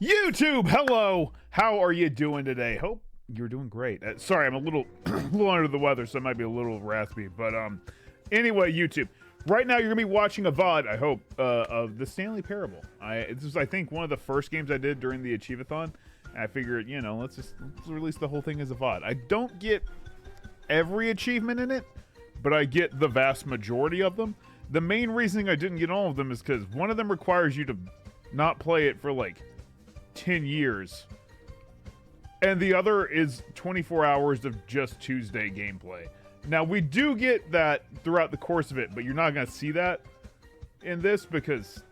YouTube, hello. How are you doing today? Hope you're doing great. Sorry, I'm a little, little under the weather, so I might be a little raspy. But anyway, YouTube. Right now, you're gonna be watching a VOD. I hope of the Stanley Parable. This is, I think, one of the first games I did during the Achievathon. And I figured, you know, let's release the whole thing as a VOD. I don't get every achievement in it, but I get the vast majority of them. The main reason I didn't get all of them is because one of them requires you to not play it for like 10 years. And the other is 24 hours of just Tuesday gameplay. Now, we do get that throughout the course of it, but you're not going to see that in this because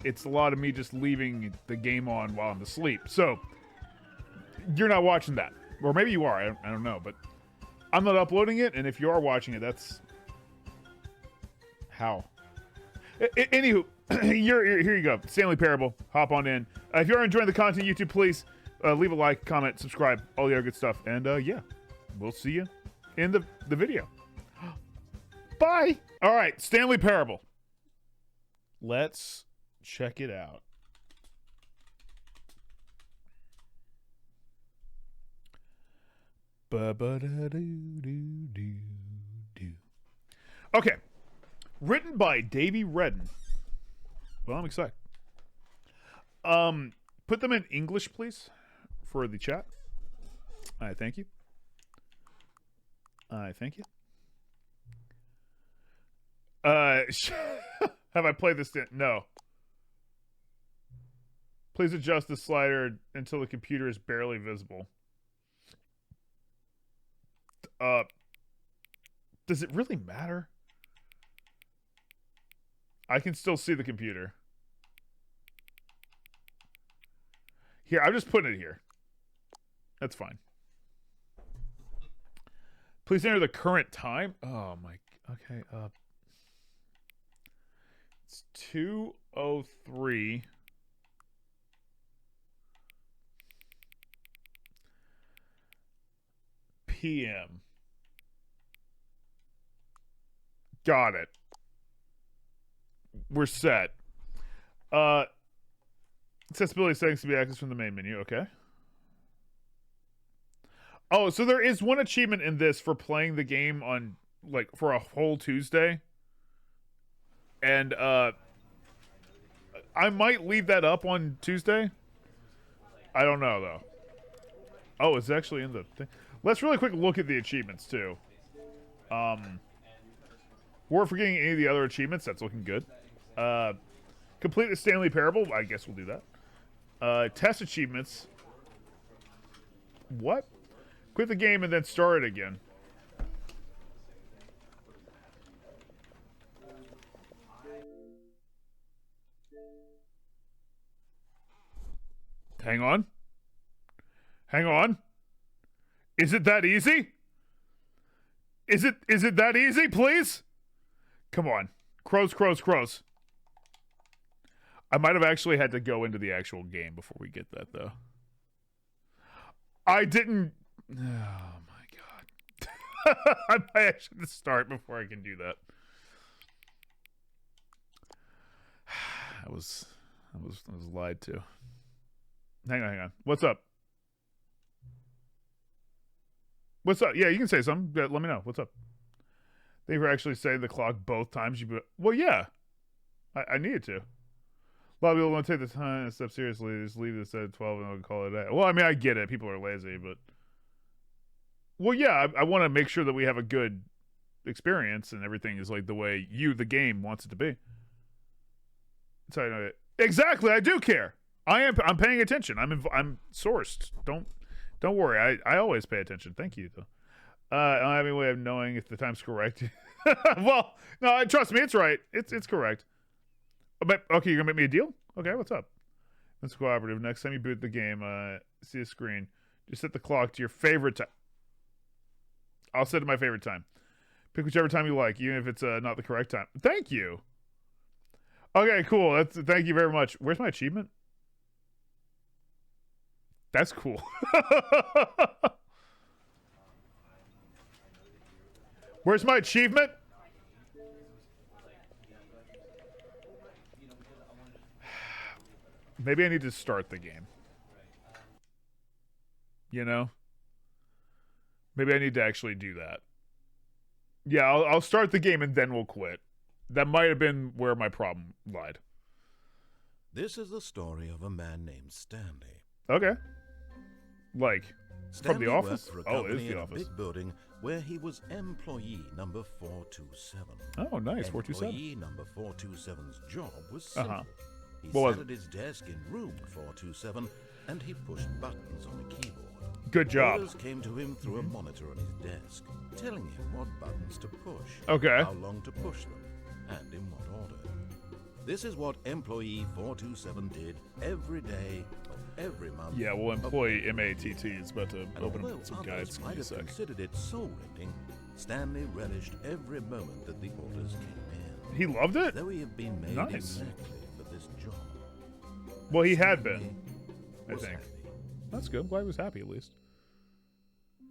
it's a lot of me just leaving the game on while I'm asleep. So, you're not watching that. Or maybe you are, I don't know, but I'm not uploading it, and if you are watching it, that's how. Anywho, here you go. Stanley Parable. Hop on in. If you are enjoying the content, YouTube, please leave a like, comment, subscribe, all the other good stuff. And yeah, we'll see you in the video. Bye. All right, Stanley Parable. Let's check it out. Okay. Written by Davey Redden. Well, I'm excited. Put them in English, please, for the chat. I thank you. I thank you. Have I played this? No. Please adjust the slider until the computer is barely visible. Does it really matter? I can still see the computer. Here, I'm just putting it here. That's fine. Please enter the current time. Oh my. Okay. It's 2:03 p.m. Got it. We're set. Accessibility settings to be accessed from the main menu. Okay. Oh, so there is one achievement in this for playing the game on, like, for a whole Tuesday. And, I might leave that up on Tuesday. I don't know, though. Oh, it's actually in the thing. Let's really quick look at the achievements, too. We're forgetting any of the other achievements. That's looking good. Complete the Stanley Parable. I guess we'll do that. Test achievements. What? Quit the game and then start it again. Hang on. Hang on. Is it that easy? Is it that easy, please? Come on. Crows. I might have actually had to go into the actual game before we get that, though. I didn't... Oh, my God. I might actually have to start before I can do that. I was lied to. Hang on. What's up? What's up? Yeah, you can say something. Let me know. What's up? They were actually saying the clock both times. Well, yeah. I needed to. A lot of people want to take the time and stuff seriously. Just leave this at 12 and I'll call it a day. Well, I mean, I get it. People are lazy, but... Well, yeah, I want to make sure that we have a good experience and everything is like the way the game, wants it to be. Sorry, exactly, I do care. I'm paying attention. I'm sourced. Don't worry. I always pay attention. Thank you, though. I don't have any way of knowing if the time's correct. Well, no, trust me, it's right. It's correct. But, okay, you're gonna make me a deal? Okay, what's up? That's cooperative. Next time you boot the game, see a screen. Just set the clock to your favorite time. I'll set it to my favorite time. Pick whichever time you like, even if it's not the correct time. Thank you. Okay, cool. Thank you very much. Where's my achievement? That's cool. Where's my achievement? Maybe I need to start the game. You know? Maybe I need to actually do that. Yeah, I'll start the game and then we'll quit. That might have been where my problem lied. This is the story of a man named Stanley. Okay. Like, Stanley from the office? Worked for a Oh, company it is the in office. A big building where he was employee number 427. Oh, nice, 427. Employee number 427's job was simple. He What sat at his desk in room 427 and he pushed buttons on a keyboard. Good job. Orders came to him through a monitor on his desk, telling him what buttons to push, Okay. how long to push them, and in what order. This is what employee 427 did every day of every month. Yeah, well, employee MATT is about to And open although up some others guides. might have considered it soul-rending, Stanley relished every moment that the orders came in. He loved it? Though he had been made Nice. exactly for this job. Well, he had Stanley been, I was think. happy. That's good. Glad he was happy, at least.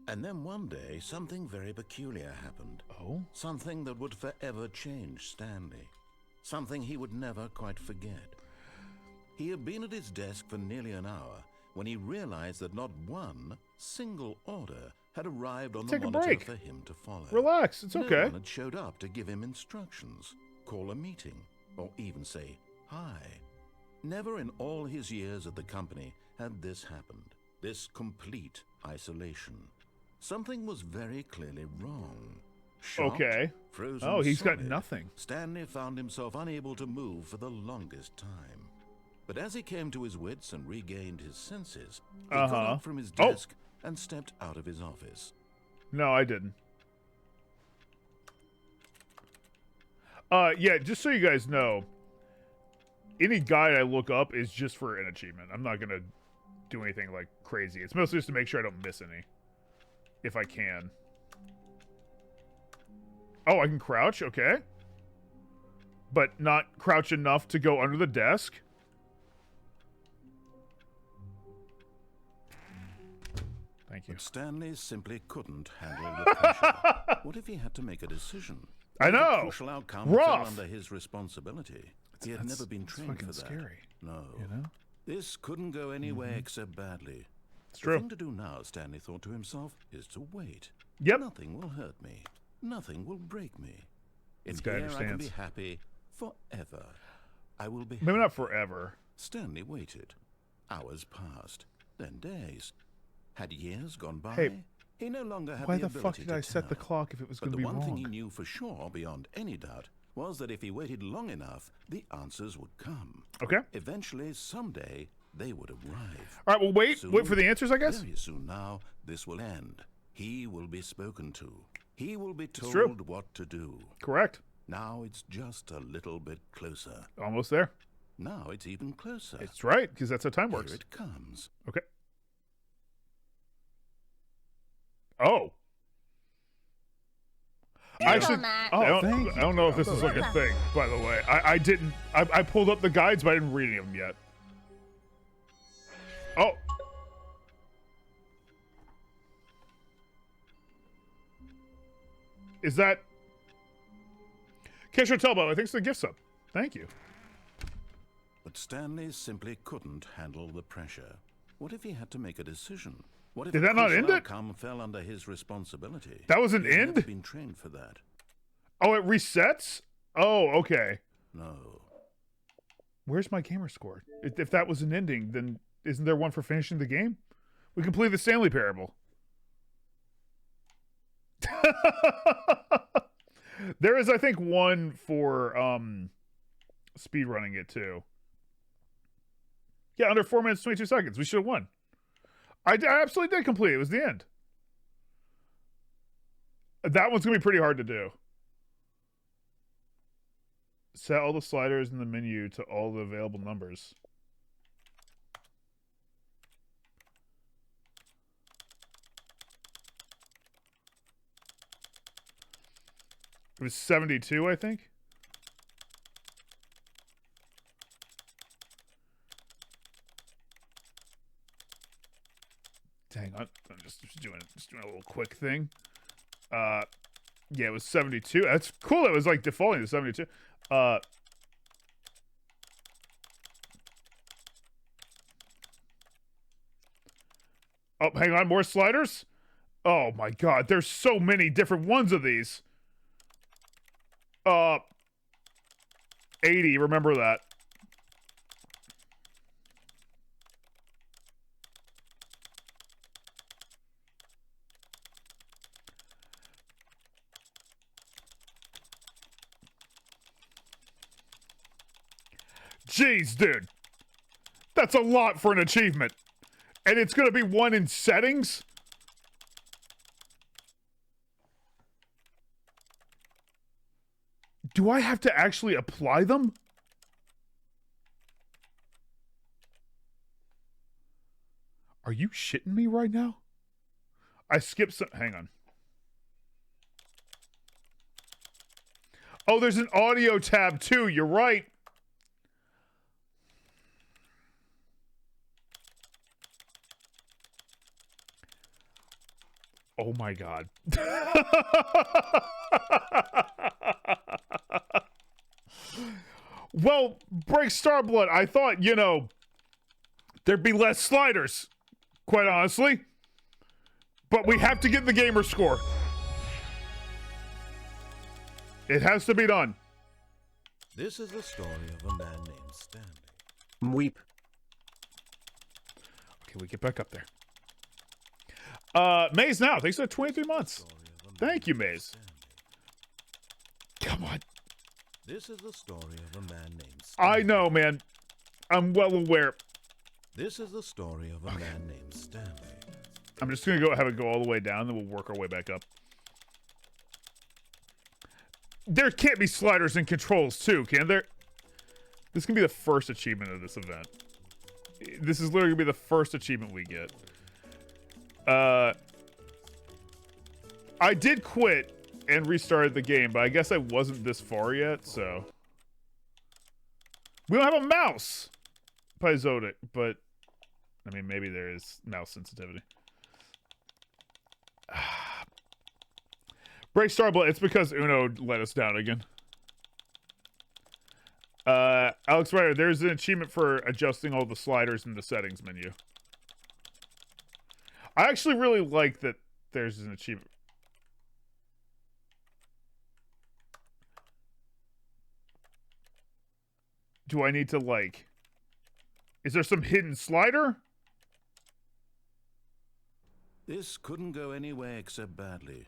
And then one day, something very peculiar happened. Oh? Something that would forever change Stanley. Something he would never quite forget. He had been at his desk for nearly an hour when he realized that not one single order had arrived on the Take a monitor break. for him to follow. Relax. It's No okay. one had showed up to give him instructions, call a meeting, or even say hi. Never in all his years at the company had this happened. This complete isolation. Something was very clearly wrong. Shocked, Okay. frozen Oh, he's got solid, nothing. Stanley found himself unable to move for the longest time. But as he came to his wits and regained his senses, he got up from his Oh. desk and stepped out of his office. No, I didn't. Yeah, just so you guys know, any guide I look up is just for an achievement. I'm not gonna do anything like crazy. It's mostly just to make sure I don't miss any. If I can. Oh, I can crouch? Okay. But not crouch enough to go under the desk? Thank you. But Stanley simply couldn't handle the pressure. What if he had to make a decision? I What if know. a crucial outcome Rough. fell under his responsibility. He had never been trained for that. Scary. No. You know? This couldn't go anywhere except badly. It's The true. thing to do now, Stanley thought to himself, is to wait. Yep. Nothing will hurt me. Nothing will break me. In This guy here I can be understands. happy forever. I will be Maybe not forever. Stanley waited. Hours passed, then days. Had years gone by? Hey, he no longer had Why the the fuck ability did I to set the tell. clock if it was But going to the be one thing he wrong? knew for sure, beyond any doubt, was that if he waited long enough, the answers would come. Okay. Eventually, someday, they would arrive. All right, well, wait Soon, for the answers, I guess. Very soon now, this will end. He will be spoken to. He will be true. told what to do. Correct. Now it's just a little bit closer. Almost there. Now it's even closer. It's right, because that's how time Here works. it comes. Okay. Oh. Actually, I don't know if this is like a thing, by the way. I didn't. I pulled up the guides, but I didn't read any of them yet. Oh. Is that... Kesher Telbo, I think it's the gift sub. Thank you. But Stanley simply couldn't handle the pressure. What if he had to make a decision? What if Did a that not crucial end it? outcome fell under his responsibility? That was an He had end? never been trained for that. Oh, it resets? Oh, okay. No. Where's my gamer score? If that was an ending, then isn't there one for finishing the game? We completed the Stanley Parable. There is, I think, one for speedrunning it too. Yeah, under 4 minutes 22 seconds. We should have won. I absolutely did complete it. It was the end. That one's gonna be pretty hard to do. Set all the sliders in the menu to all the available numbers. It was 72, I think. Dang, I'm just doing a little quick thing. Yeah, it was 72. That's cool. It was like defaulting to 72. Oh, hang on, more sliders? Oh my god, there's so many different ones of these. 80, remember that. Jeez, dude. That's a lot for an achievement. And it's gonna be one in settings? Do I have to actually apply them? Are you shitting me right now? I skipped some. Hang on. Oh, there's an audio tab too. You're right. Oh my god. Well, Break Starblood, I thought, you know, there'd be less sliders, quite honestly. But we have to get the gamer score. It has to be done. This is the story of a man named Stanley. Weep. Okay, we get back up there. Maze now. Thanks for 23 months. Thank you, Maze. Come on. This is the story of a man named I Stanley. know, man. I'm well aware. This is the story of a man named Stanley. I'm just gonna go have it go all the way down, then we'll work our way back up. There can't be sliders and controls too, can there? This can be the first achievement of this event. This is literally gonna be the first achievement we get. I did quit and restarted the game, but I guess I wasn't this far yet, so. We don't have a mouse! Piezotic, but I mean, maybe there is mouse sensitivity. Break Starblood, it's because Uno let us down again. Alex Ryder, there's an achievement for adjusting all the sliders in the settings menu. I actually really like that there's an achievement. Do I need to, like... Is there some hidden slider? This couldn't go anywhere except badly.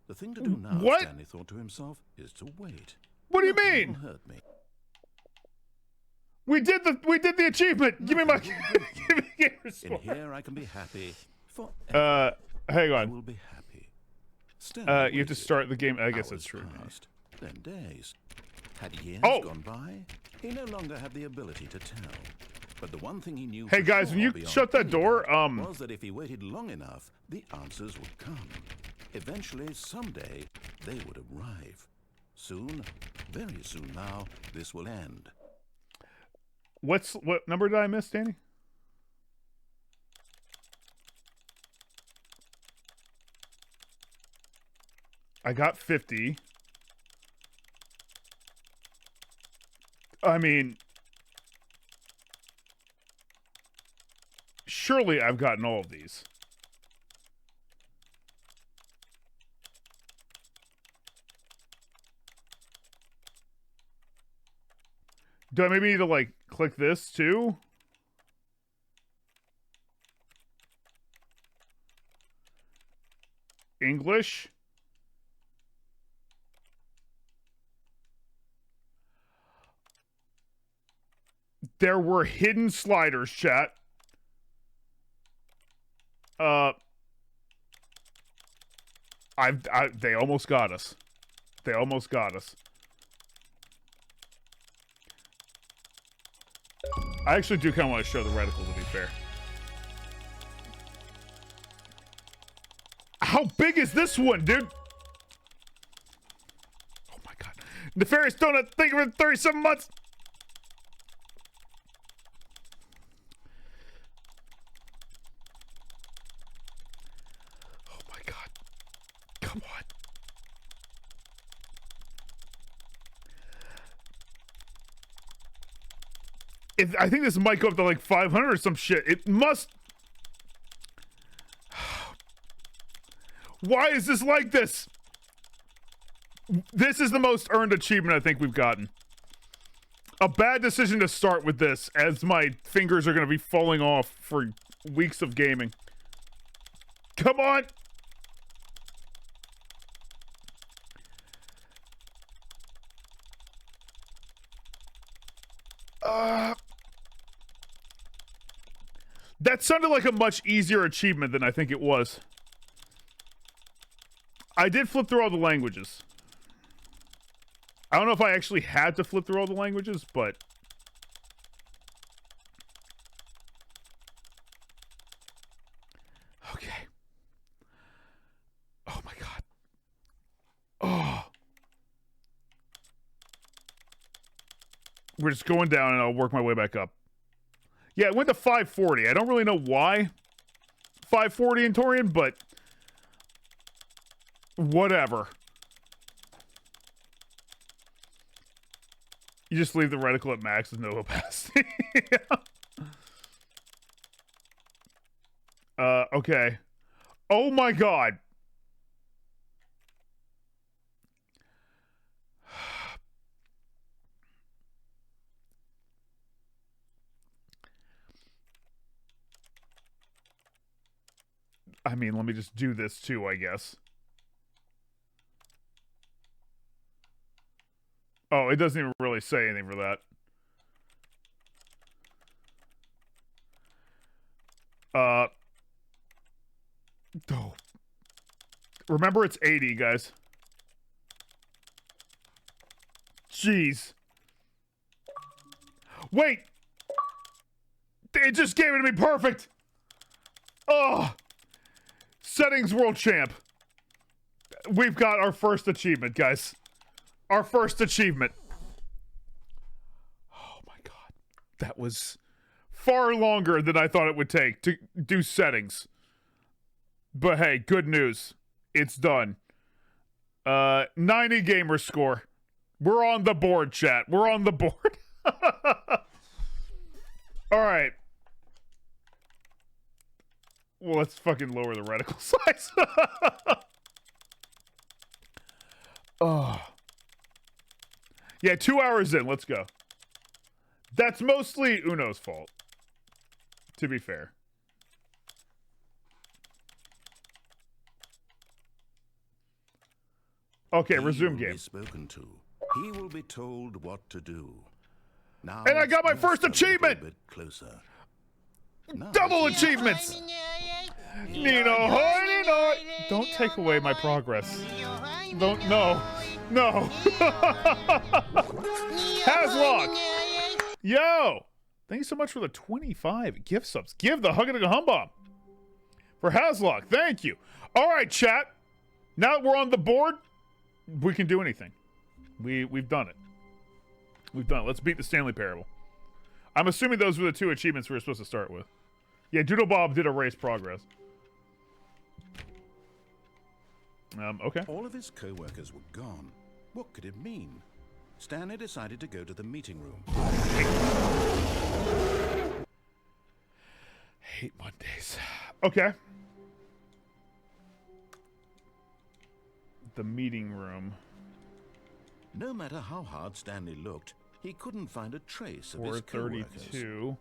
The thing to do now, What? Stanley thought to himself, is to wait. What do you Nothing mean? will hurt me. We did the achievement. Give me my give me gamer In score. here I can be happy forever. Hang I on. will be happy. You have to waited. start the game. I guess Hours that's true. passed, then days. Had years Oh! gone by, he no longer had the ability to tell. But the one thing he knew Hey for guys, sure when you beyond shut that any door, doubt was that if he waited long enough, the answers would come. Eventually, someday, they would arrive. Soon, very soon now, this will end. what number did I miss, Danny? I got 50. I mean, surely I've gotten all of these. Do I maybe need to, like, click this too? English? There were hidden sliders, chat. They almost got us. They almost got us. I actually do kind of want to show the reticle, to be fair. How big is this one, dude? Oh my god. Nefarious Donut, thank you for 37 months. Oh my god. Come on. I think this might go up to like 500 or some shit. It must. Why is this like this? This is the most earned achievement I think we've gotten. A bad decision to start with this, as my fingers are going to be falling off for weeks of gaming. Come on! That sounded like a much easier achievement than I think it was. I did flip through all the languages. I don't know if I actually had to flip through all the languages, but... Okay. Oh my god. Oh. We're just going down and I'll work my way back up. Yeah, it went to 540. I don't really know why 540 in Torian, but whatever. You just leave the reticle at max with no opacity. Okay. Oh my god. I mean, let me just do this too, I guess. Oh, it doesn't even really say anything for that. Oh. Remember, it's 80, guys. Jeez. Wait! It just gave it to me perfect! Oh! Settings world champ. We've got our first achievement, guys. Our first achievement. Oh my god. That was far longer than I thought it would take to do settings. But hey, good news. It's done. 90 gamer score. We're on the board, chat. We're on the board. Alright. Well, let's fucking lower the reticle size. Oh. Yeah, 2 hours in. Let's go. That's mostly Uno's fault, to be fair. Okay, resume game. Spoken to. He will be told what to do. Now, and I got my first achievement. Bit closer. Double achievements. Nino, Nino. Don't take away my progress. Don't. No. No. Haslock. Yo. Thank you so much for the 25 gift subs. Give the hug and a hum bomb for Haslock. Thank you. All right, chat. Now that we're on the board, we can do anything. We've done it. We've done it. Let's beat the Stanley Parable. I'm assuming those were the 2 achievements we were supposed to start with. Yeah, Doodle Bob did erase progress. Okay. All of his co-workers were gone. What could it mean? Stanley decided to go to the meeting room. Hate Mondays. Okay. The meeting room. No matter how hard Stanley looked, he couldn't find a trace of his co-workers. 432.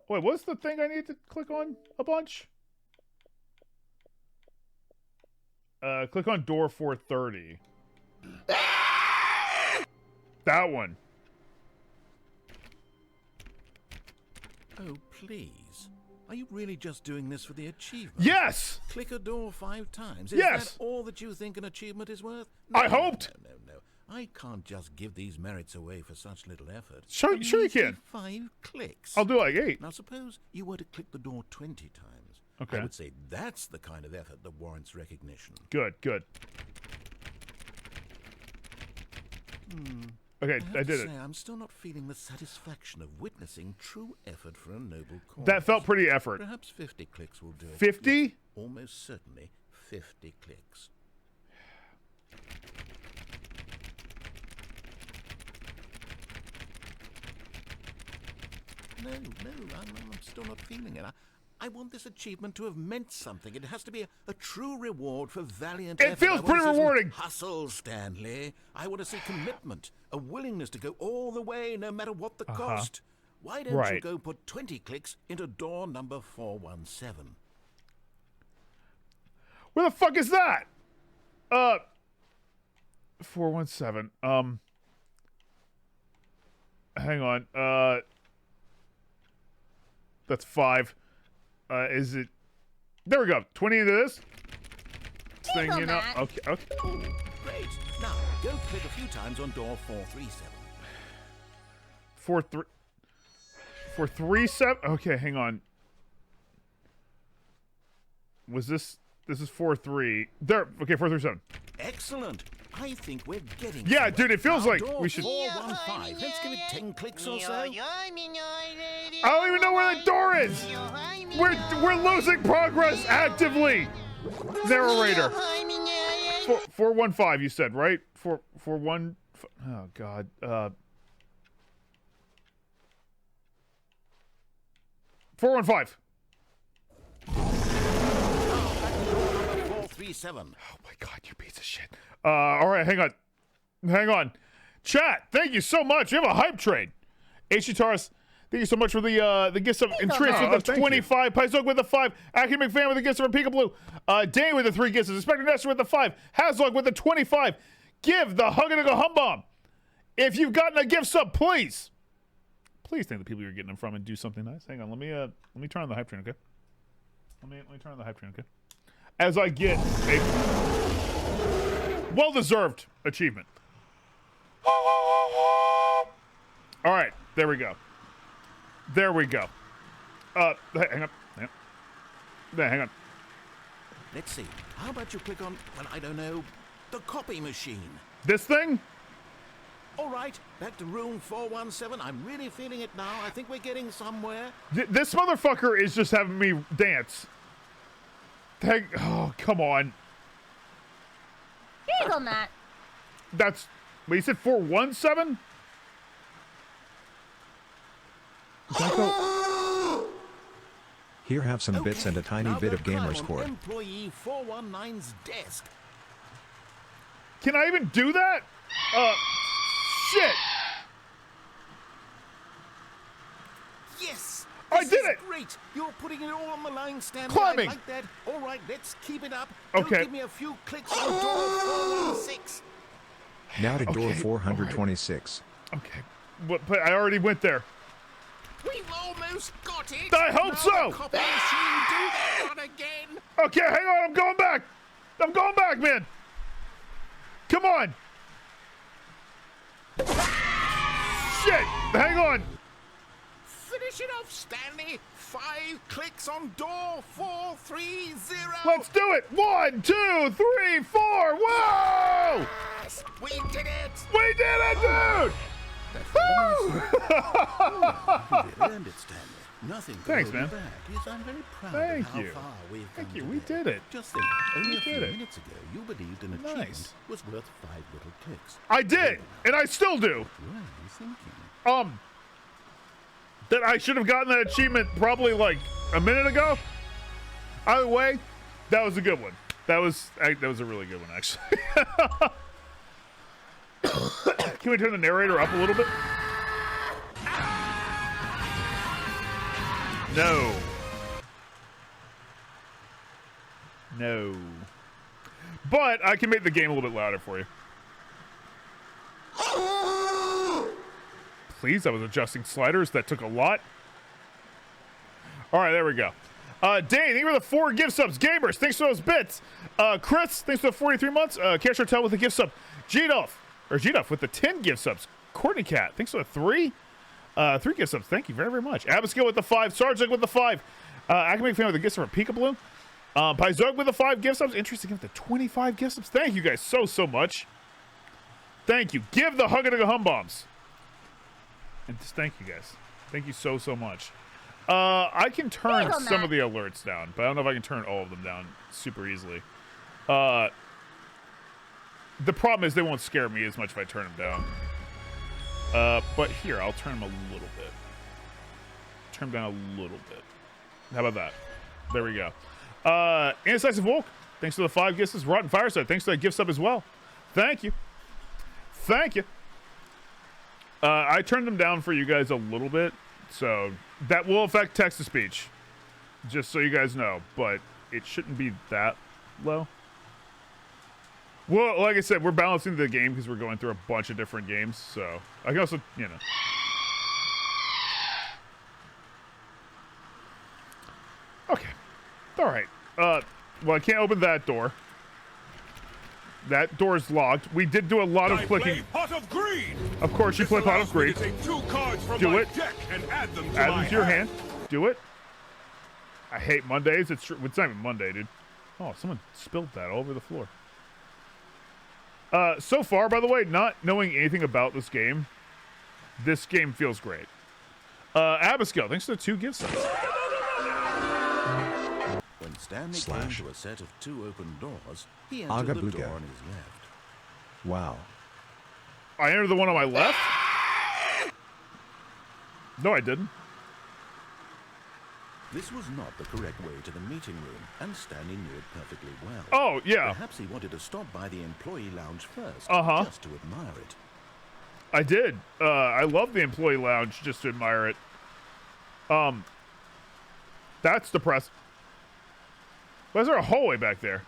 Wait, what's the thing I need to click on a bunch? Click on door 430. That one. Oh, please. Are you really just doing this for the achievement? Yes! Click a door 5 times. Is yes! that all that you think an achievement is worth? No, I hoped! No. I can't just give these merits away for such little effort. Sure you can. 5 clicks. I'll do like 8. Now suppose you were to click the door 20 times. Okay. I would say that's the kind of effort that warrants recognition. Good. Okay, I did it. I'm still not feeling the satisfaction of witnessing true effort for a noble cause. That felt pretty effort. Perhaps 50 clicks will do it. 50? Almost certainly 50 clicks. No, I'm still not feeling it. I want this achievement to have meant something. It has to be a true reward for valiant effort. It feels I want to pretty see some rewarding. Hustle, Stanley. I want to see commitment, a willingness to go all the way, no matter what the cost. Why don't you go put 20 clicks into door number 417? Where the fuck is that? 417. Hang on. That's 5. Is it? There we go. 20 into this thing, you know. Okay. Okay. Great. Now go click a few times on door 437. 437. Okay, hang on. Was this? This is 43. There. Okay, 437. Excellent. I think we're getting. Yeah, somewhere. dude. It feels Now, like door we should. 415. Let's give it 10 clicks or so. I don't even know where the door is. We're losing progress actively. Narrator. 415. You said right? 441. Oh God. 415. 437. Oh my God, you piece of shit. All right, hang on. Chat, thank you so much. You have a hype train. H.Taurus, thank you so much for the gifts of interest with the 25. Pyzog with the 5. Aki McFan with the gifts of Peekaboo. Dane with the 3 gifts. Inspector Nestor with the 5. Haslog with the 25. Give the Hugga Humbomb. If you've gotten a gift sub, please thank the people you're getting them from and do something nice. Hang on, let me turn on the hype train, okay? Let me turn on the hype train, okay? As I get a well-deserved achievement. All right, there we go. Hang on. Hang on. Let's see. How about you click on, well, I don't know, the copy machine? This thing? All right, back to room 417. I'm really feeling it now. I think we're getting somewhere. This motherfucker is just having me dance. Oh, come on. Here you go, Matt. That's... Wait, you said 417? Here, have some bits and a tiny bit of gamer score. Employee 419's desk. Can I even do that? Shit. Yes. I did it. Great. You're putting it all on the line, Stanley. Climbing. I like that. All right, let's keep it up. Okay. Give me a few clicks on door 416. Now to door 426. Okay. But I already went there. We've almost got it. I hope so. Copy machine, do that one again. Okay, hang on. I'm going back, man. Come on. Shit. Hang on. Finish it off, Stanley. 5 clicks on door 430. Let's do it. 1, 2, 3, 4. Whoa! Yes, we did it. We did it, dude. Woo! You earned it, Stanley. Nothing. Thanks, man. Back. Yes, I'm very proud Thank of how you. far we've Thank come you. We today. did it. Just think, only a few did it. minutes ago, you believed an Nice. achievement was worth 5 little clicks. I did, and I still do. What were you thinking? That I should have gotten that achievement probably like a minute ago. Either way, that was a good one. That was a really good one, actually. Can we turn the narrator up a little bit? No. No. But I can make the game a little bit louder for you. Please, I was adjusting sliders. That took a lot. All right, there we go. Dane, thank you for the 4 gift subs. Gamers, thanks for those bits. Chris, thanks for the 43 months. Cash Hotel with the gift sub. G-Duff with the 10 gift subs. Courtney Cat, thanks for the 3. 3 gift subs. Thank you very, very much. Abigail with the 5. Sargent with the 5. Academic Fan with the gift sub from Peekaboo. Pyzog with the 5 gift subs. Interesting with the 25 gift subs. Thank you guys so much. Thank you. Give the Hugga Humbombs. And just thank you guys. Thank you so much. I can turn some of the alerts down, but I don't know if I can turn all of them down super easily. The problem is they won't scare me as much if I turn them down. But here, I'll turn them a little bit. Turn them down a little bit. How about that? There we go. Indecisive Wolk, thanks for the 5 gifts. Rotten Fireside, thanks for that gift sub as well. Thank you. Thank you. I turned them down for you guys a little bit, so that will affect text-to-speech, just so you guys know, but it shouldn't be that low. Well, like I said, we're balancing the game because we're going through a bunch of different games, so I can also, you know. Okay. All right. Well, I can't open that door. That door is locked. We did do a lot of clicking. Pot of Greed. Of course, you play Pot of Greed. Do it. Add them to your hand. Do it. I hate Mondays. It's not even Monday, dude. Oh, someone spilled that all over the floor. So far, by the way, not knowing anything about this game feels great. Abigail, thanks for the 2 gifts. When Stanley came to a set of 2 open doors, he entered Aga the Buga. door on his left. Wow. I entered the one on my left? No, I didn't. This was not the correct way to the meeting room, and Stanley knew it perfectly well. Oh, yeah. Perhaps he wanted to stop by the employee lounge first, just to admire it. I did. I love the employee lounge just to admire it. That's depressing. Why is there a hallway back there?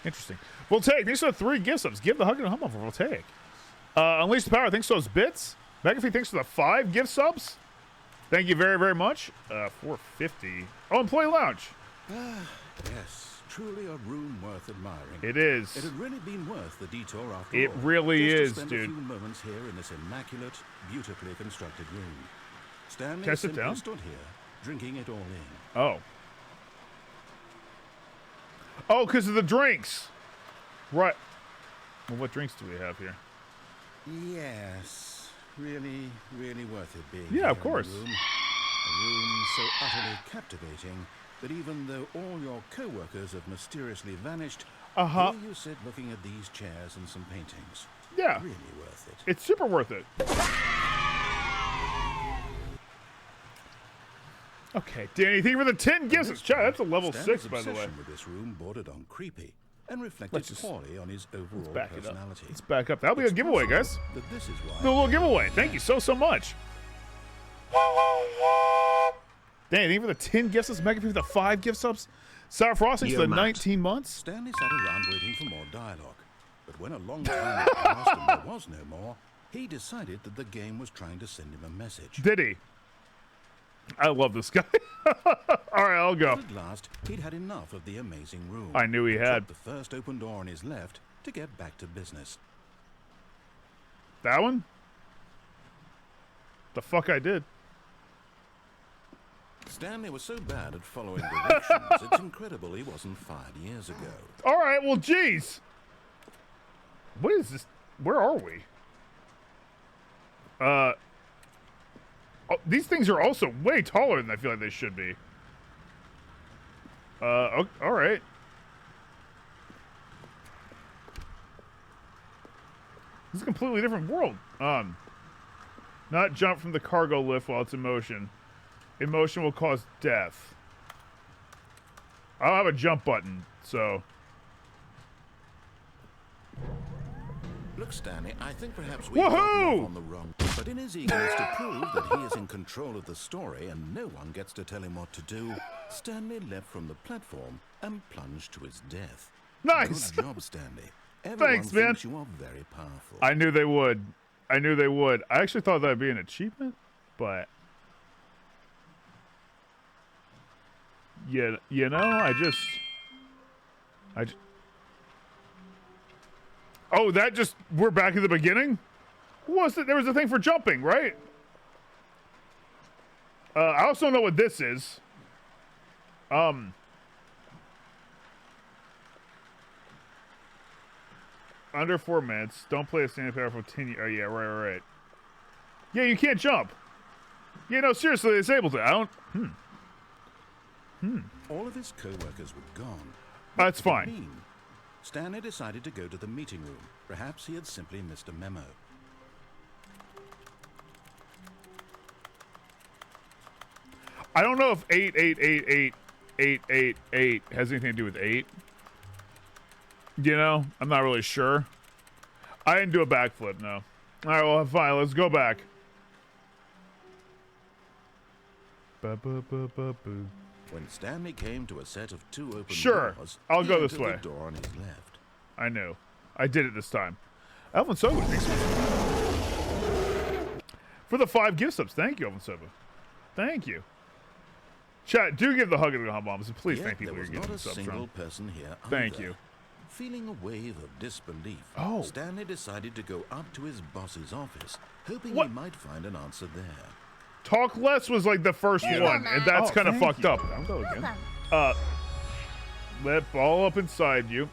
Interesting. We'll take. Thanks for the 3 gift subs. Give the hug and a hum over. We'll take. Unleash the Power. Thanks for those bits. McAfee, thanks for the 5 gift subs. Thank you very, very much. 450. Oh, employee lounge. Yes, truly a room worth admiring. It is. It had really been worth the detour after It all. really Just to is, spend dude. a few moments here in this immaculate, beautifully constructed room. Stanley Can I sit simply down? stood here, drinking it all in. Oh. Oh, because of the drinks. Right. Well, what drinks do we have here? Yes, really, really worth it being Yeah, here of course. in the room. A room so utterly captivating that even though all your co-workers have mysteriously vanished, here you sit looking at these chairs and some paintings. Yeah. Really worth it. It's super worth it. Okay, Danny, thank you for the 10 gifts. Chat, that's a level Stanley's 6, by the way. obsession with this room bordered on creepy and reflected poorly on his overall Back it up. personality. Let's back up. That'll be a giveaway, guys. That this is why Do a little giveaway. Thank you so much. Danny, thank you for the 10 gift subs. Megan for the 5 gift subs. Sour Frosting for the 19 months. Stanley sat around waiting for more dialogue. But when a long time had passed and there was no more, he decided that the game was trying to send him a message. Did he? I love this guy. All right, I'll go. But at last, he'd had enough of the amazing room. I knew he had. Tried the first open door on his left to get back to business. That one? The fuck I did. Stanley was so bad at following directions, it's incredible he wasn't fired years ago. All right, well, geez. What is this? Where are we? Oh, these things are also way taller than I feel like they should be. All right. This is a completely different world. Not jump from the cargo lift while it's in motion. In motion will cause death. I don't have a jump button, so. Look, Stanley, I think perhaps we've gotten off on the wrong. But in his eagerness to prove that he is in control of the story and no one gets to tell him what to do, Stanley leapt from the platform and plunged to his death. Nice. Good job, Stanley. Everyone Thanks, man. thinks you are very powerful. I knew they would. I knew they would. I actually thought that'd be an achievement, but yeah, you know, I just. Oh, that just, we're back at the beginning? What was it? There was a thing for jumping, right? I also know what this is. Under 4 minutes. Don't play a standing power for 10 years. Oh, yeah, right. Yeah, you can't jump. Yeah, no, seriously, it's able to. I don't. All of his co-workers were gone. That's What did it fine. mean? Stanley decided to go to the meeting room. Perhaps he had simply missed a memo. I don't know if 8888888 has anything to do with 8. You know, I'm not really sure. I didn't do a backflip, no. All right, well, fine. Let's go back. When Stanley came to a set of 2 open doors, I'll he go this entered way. the door on his left. I knew. I did it this time. Elvin Soba, thanks for the 5 gift subs. Thank you, Elvin Soba. Thank you. Chat, do give the hug and the hum bombs, and please Yet thank people there who are was getting not a subs single from. person here Thank either. you. Feeling a wave of disbelief, Stanley decided to go up to his boss's office, hoping he might find an answer there. Talk less was like the first one, and that's kind of fucked up. I'll go again. Let ball up inside you.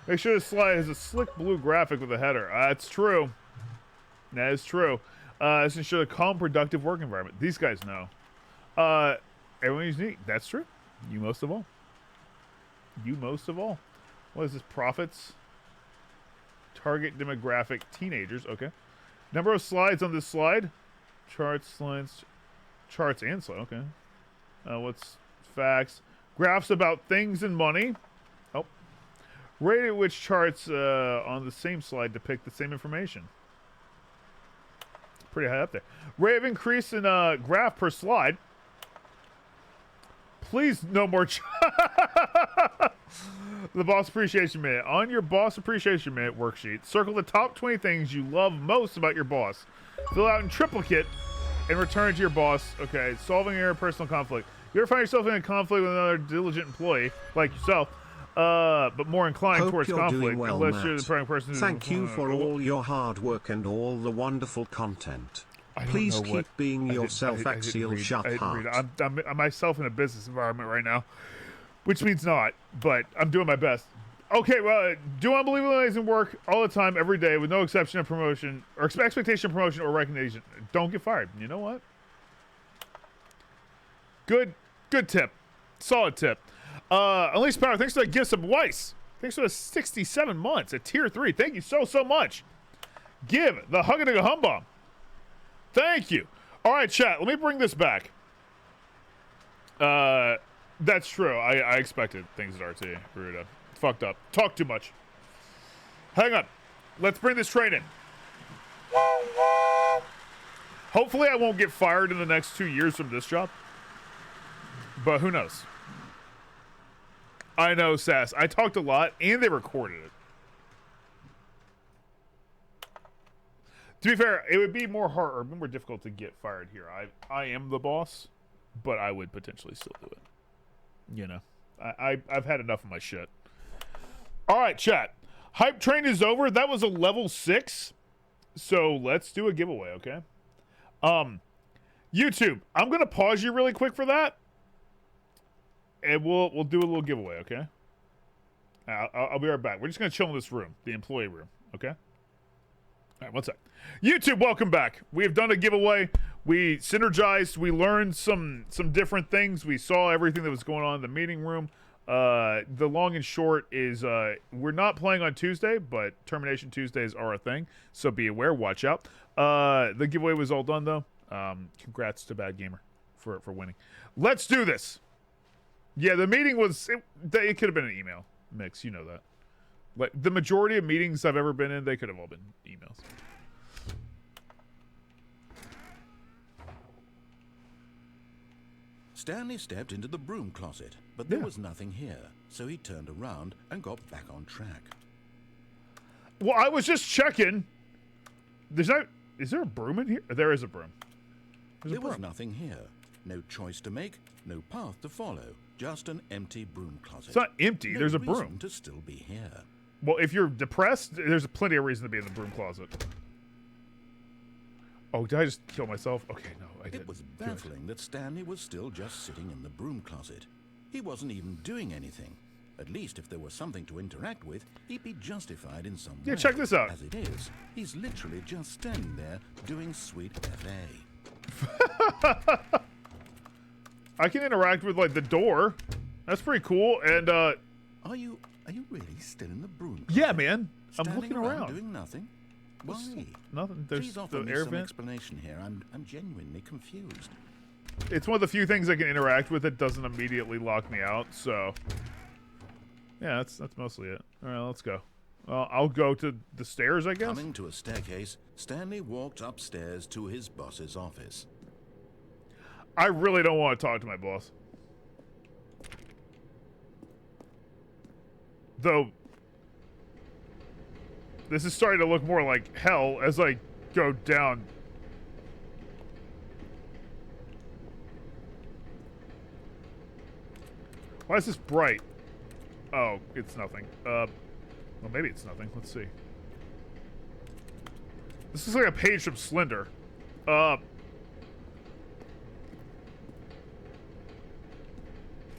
Make sure the slide has a slick blue graphic with a header. That's true. That is true. This ensures a calm, productive work environment. These guys know. Everyone is unique. That's true. You most of all. You most of all. What is this? Profits. Target demographic teenagers. Okay. Number of slides on this slide. Charts, slides, charts and slide. Okay. What's facts? Graphs about things and money. Oh. Rate at which charts on the same slide depict the same information. Pretty high up there. Rate of increase in graph per slide. Please, no more. The Boss Appreciation Minute. On your Boss Appreciation Minute worksheet, circle the top 20 things you love most about your boss. Fill out in triplicate and return to your boss. Okay, solving your personal conflict. You ever find yourself in a conflict with another diligent employee, like yourself, but more inclined towards conflict, well, unless Matt. you're the prime person. Thank you for all your hard work and all the wonderful content. Please keep being yourself, Axial Shut Heart. I'm myself in a business environment right now, which means not, but I'm doing my best. Okay, well, do unbelievable amazing work all the time, every day, with no exception of promotion, or expectation of promotion or recognition. Don't get fired. You know what? Good tip. Solid tip. Unleashed Power, thanks for the gift of Weiss. Thanks for the 67 months at tier 3. Thank you so much. Give the hug and a hum bomb. Thank you. All right, chat. Let me bring this back. That's true. I expected things at RT. Rude. Fucked up. Talk too much. Hang on. Let's bring this train in. Hopefully I won't get fired in the next 2 years from this job. But who knows? I know, Sass. I talked a lot, and they recorded it. To be fair, it would be more hard or more difficult to get fired here. I am the boss, but I would potentially still do it. You know, I've had enough of my shit. All right, chat. Hype train is over. That was a level 6. So let's do a giveaway, okay? YouTube, I'm gonna pause you really quick for that, and we'll do a little giveaway, okay? I'll be right back. We're just gonna chill in this room, the employee room, okay? All right, one sec. YouTube, welcome back. We have done a giveaway. We synergized. We learned some different things. We saw everything that was going on in the meeting room. The long and short is we're not playing on Tuesday, but Termination Tuesdays are a thing. So be aware. Watch out. The giveaway was all done, though. Congrats to Bad Gamer for winning. Let's do this. Yeah, the meeting was... It could have been an email mix. You know that. Like, the majority of meetings I've ever been in, they could have all been emails. Stanley stepped into the broom closet, but there was nothing here, so he turned around and got back on track. Well, I was just checking. Is there a broom in here? There is a broom. There was nothing here. No choice to make, no path to follow. Just an empty broom closet. It's not empty. No There's a reason broom. to still be here. Well, if you're depressed, there's plenty of reason to be in the broom closet. Oh, did I just kill myself? Okay, no, I didn't. It was baffling that Stanley was still just sitting in the broom closet. He wasn't even doing anything. At least if there was something to interact with, he'd be justified in some way. Yeah, check this out. As it is, he's literally just standing there doing sweet FA. I can interact with, like, the door. That's pretty cool, and, Are you really still in the broom closet? Yeah, man. I'm Standing looking around. doing nothing? Why? Nothing. There's Please the offer me air some vent. explanation here. I'm genuinely confused. It's one of the few things I can interact with that doesn't immediately lock me out. So, yeah, that's mostly it. All right, let's go. I'll go to the stairs, I guess. Coming to a staircase, Stanley walked upstairs to his boss's office. I really don't want to talk to my boss. Though, this is starting to look more like hell as I go down. Why is this bright? Oh, it's nothing. Well, maybe it's nothing. Let's see. This is like a page from Slender.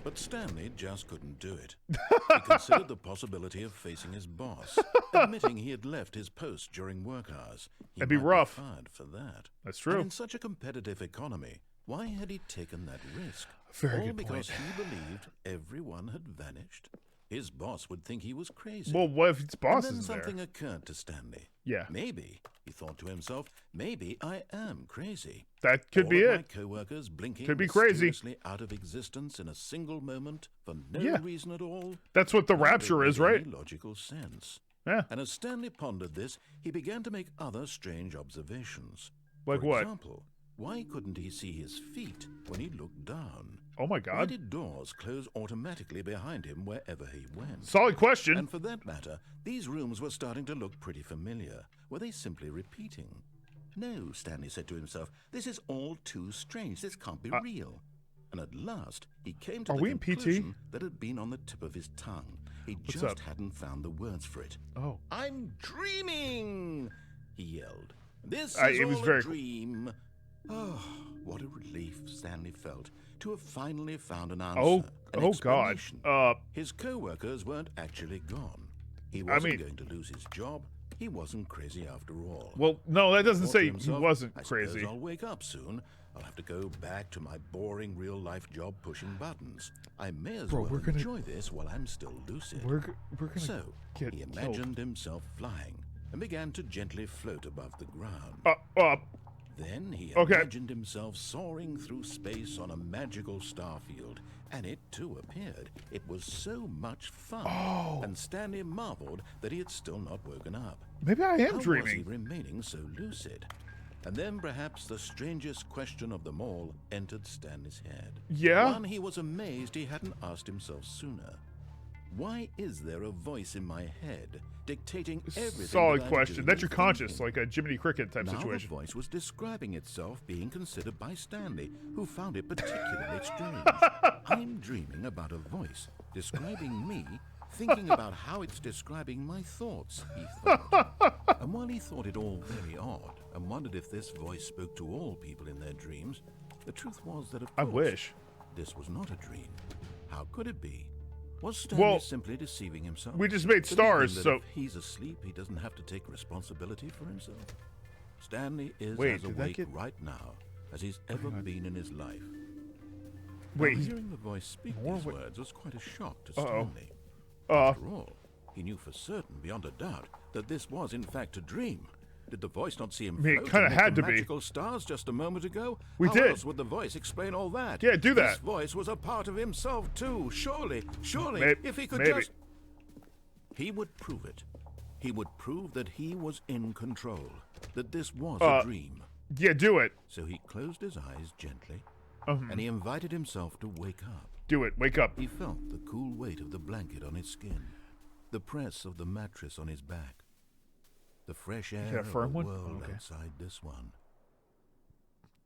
But Stanley just couldn't do it. He considered the possibility of facing his boss, admitting he had left his post during work hours. It'd be rough. Fired for that. That's true. And in such a competitive economy, why had he taken that risk? Very All good because point. he believed everyone had vanished. His boss would think he was crazy. Well, what if his boss and then isn't something there? occurred to Stanley. Yeah. Maybe, he thought to himself, maybe I am crazy. That could be All of it. my co-workers blinking Could be crazy. mysteriously out of existence in a single moment for no Yeah. reason at all. That's what the None of it rapture made is, right? any logical sense. Yeah. And as Stanley pondered this, he began to make other strange observations. Like For what? example, why couldn't he see his feet when he looked down? Oh my Why God. did doors close automatically behind him wherever he went? Solid question. And for that matter, these rooms were starting to look pretty familiar. Were they simply repeating? No, Stanley said to himself, this is all too strange. This can't be real. And at last, he came to Are the we in PT? conclusion that had been on the tip of his tongue. He just up? hadn't found the words for it. Oh. I'm dreaming, he yelled. This is it was all very a dream. Oh, what a relief Stanley felt to have finally found an answer. Oh, an oh God. explanation. His co-workers weren't actually gone. He wasn't going to lose his job. He wasn't crazy after all. Well, no, that doesn't Thought to say he himself, wasn't I suppose crazy. I'll wake up soon. I'll have to go back to my boring real-life job pushing buttons. I may as well we're gonna- enjoy this while I'm still lucid. We're gonna So, get he killed. imagined himself flying and began to gently float above the ground. Then he Okay. imagined himself soaring through space on a magical starfield, and it too appeared. It was so much fun, and Stanley marveled that he had still not woken up. Maybe I am How was he dreaming. remaining so lucid? And then perhaps the strangest question of them all entered Stanley's head. Yeah? One he was amazed he hadn't asked himself sooner. Why is there a voice in my head dictating everything? Solid that I'm question. doing That's your and conscience, thinking? like a Jiminy Cricket type Now situation. the voice was describing itself being considered by Stanley, who found it particularly strange. I'm dreaming about a voice describing me, thinking about how it's describing my thoughts, he thought. And while he thought it all very odd, and wondered if this voice spoke to all people in their dreams, the truth was that, of I course, wish. this was not a dream. How could it be? Was Stanley Well, simply deceiving himself? we just made Believing stars, that so- if he's asleep, he doesn't have to take responsibility for himself. Stanley is Wait, as did that awake get- right now as he's ever been in his life. Wait, Now, he's- hearing the voice speak More these wa- words was quite a shock to Uh-oh. Stanley. Uh, After all, he knew for certain, beyond a doubt, that this was in fact a dream. Did the voice not see him mean, it float kinda amid had the to be. magical stars just a moment ago? We How did. else would the voice explain all that? Yeah, do that. This voice was a part of himself too. Surely, if he could maybe. just... He would prove it. He would prove that he was in control, that this was a dream. yeah, do it. So he closed his eyes gently, Um, and he invited himself to wake up. do it. Wake up. He felt the cool weight of the blanket on his skin, the press of the mattress on his back, the fresh air a of the firm one? world Okay. outside this one.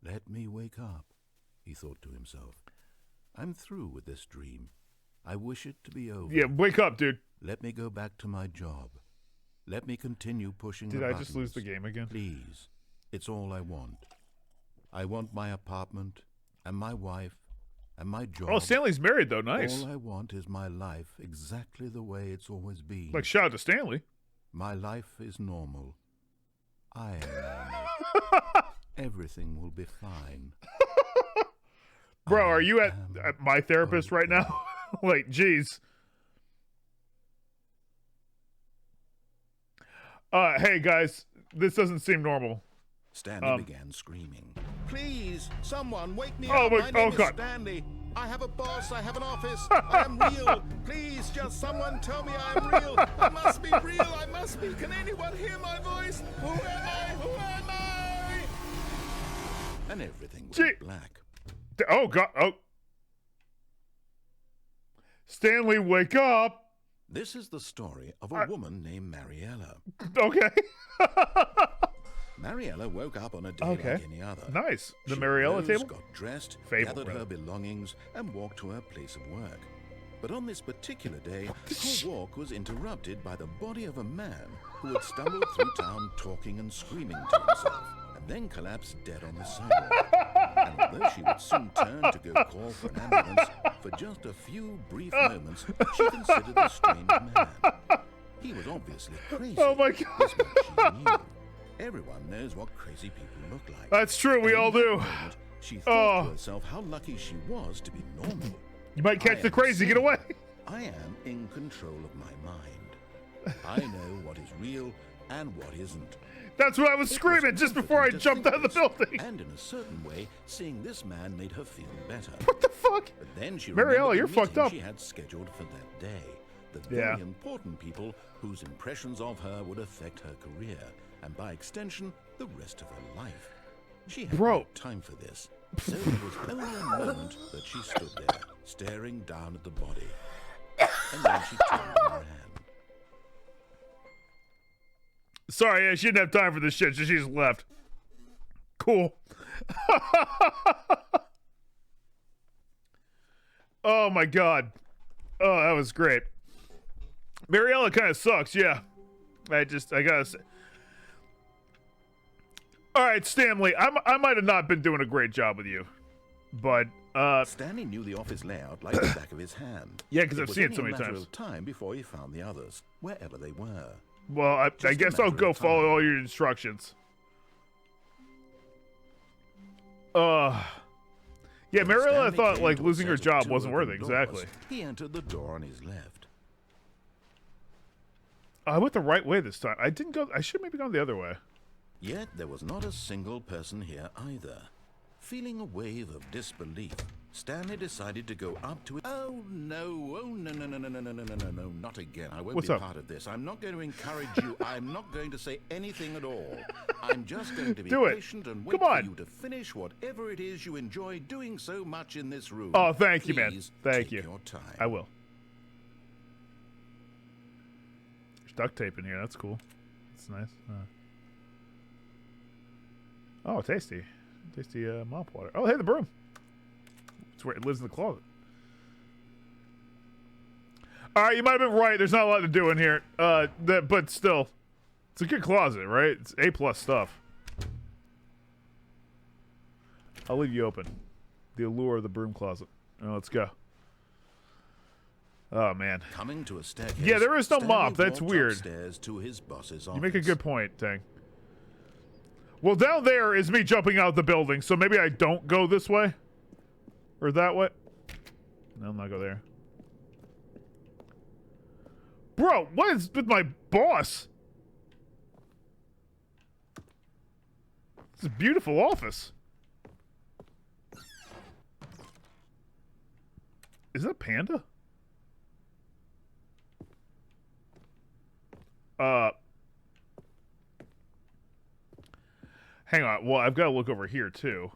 Let me wake up, he thought to himself. I'm through with this dream. I wish it to be over. Yeah, wake up, dude. Let me go back to my job. Let me continue pushing Did the I just lose the buttons. game again? Please. It's all I want. I want my apartment, and my wife, and my job. Oh, Stanley's married, though. Nice. All I want is my life exactly the way it's always been. Like, shout out to Stanley. My life is normal. I am normal. Everything will be fine. Bro, I are you at am my therapist right okay. now? Like, jeez. Hey, guys. This doesn't seem normal. Stanley began screaming. Please, someone wake me Oh, up. my name God. is Stanley. I have a boss. I have an office. I am real. Please, just someone tell me I am real. I must be real. I must be. Can anyone hear my voice? Who am I? Who am I? And everything went black. Oh, God. Oh. Stanley, wake up. This is the story of a woman named Mariella. Okay. Mariella woke up on a day like any other. Nice. The She Mariella rose, table? got dressed, Fable, gathered brother. her belongings, and walked to her place of work. But on this particular day, her walk was interrupted by the body of a man who had stumbled through town talking and screaming to himself, and then collapsed dead on the sidewalk. And although she would soon turn to go call for an ambulance, for just a few brief moments, she considered the strange man. He was obviously crazy. Oh, my God. This much she knew. Everyone knows what crazy people look like. That's true. We And all in that do. moment, she thought to herself how lucky she was to be normal. You might catch the crazy. Get away. I am in control of my mind. I know what is real and what isn't. That's what I was screaming just before I jumped out of the building. And in a certain way, seeing this man made her feel better. What the fuck? But then she Mariella, remembered the you're fucked meeting up. she had scheduled for that day. The very important people whose impressions of her would affect her career, and by extension, the rest of her life. She had no time for this, so it was only a moment that she stood there, staring down at the body. And then she turned in her hand. Sorry, I shouldn't have time for this shit. So she just left. Cool. Oh my God. Oh, that was great. Mariella kind of sucks, yeah. I gotta say. All right, Stanley, I might have not been doing a great job with you, but Stanley knew the office layout like the back of his hand. Yeah, because I've seen it so many It was only a matter times. of time before he found the others, wherever they were. Well, I Just a guess I'll matter go of follow time. all your instructions. Yeah, Mariella Stanley thought came like to a losing her set of job two wasn't worth it. open doors. Exactly. He entered the door on his left. I went the right way this time. I didn't go. I should maybe gone the other way. Yet there was not a single person here either. Feeling a wave of disbelief, Stanley decided to go up to it. Oh no, no, not again. I won't What's be up? part of this. I'm not going to encourage you. I'm not going to say anything at all. I'm just going to be Do it. patient and wait Come for on. you to finish whatever it is you enjoy doing so much in this room. Oh, thank you, man. Please Thank take you. your time. I will. There's duct tape in here. That's cool. That's nice. Oh, tasty. Tasty mop water. Oh, hey, the broom. It's where it lives in the closet. All right, you might have been right. There's not a lot to do in here. But still, it's a good closet, right? It's A+ stuff. I'll leave you open. The allure of the broom closet. Oh, let's go. Oh man. Coming to a staircase. Yeah, there is no Stanley mop. That's walked weird. upstairs to his boss's office. You make a good point, Tang. Well, down there is me jumping out the building, so maybe I don't go this way? Or that way? No, I'm not go there. Bro, what is with my boss? It's a beautiful office. Is that a panda? Hang on. Well, I've got to look over here, too.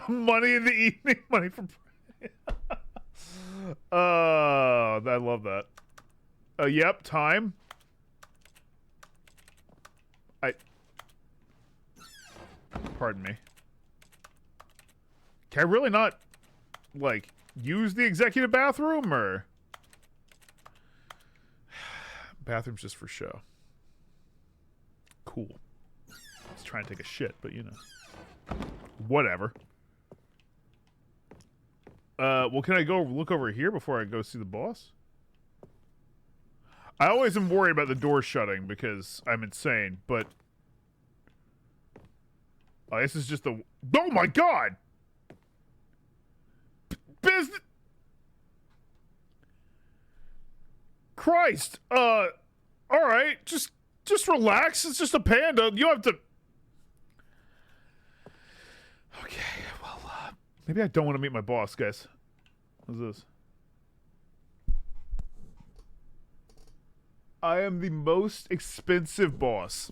Money in the evening. Money from... Oh, I love that. Yep, time. Pardon me. Can I really not, like, use the executive bathroom, or... Bathroom's just for show. Cool. Let's try and take a shit, but you know. Whatever. Well, can I go look over here before I go see the boss? I always am worried about the door shutting because I'm insane, but... Oh, this is just the... Oh my god! Business... Christ. All right. Just relax. It's just a panda. You have to. Okay. Well, maybe I don't want to meet my boss, guys. What's this? I am the most expensive boss.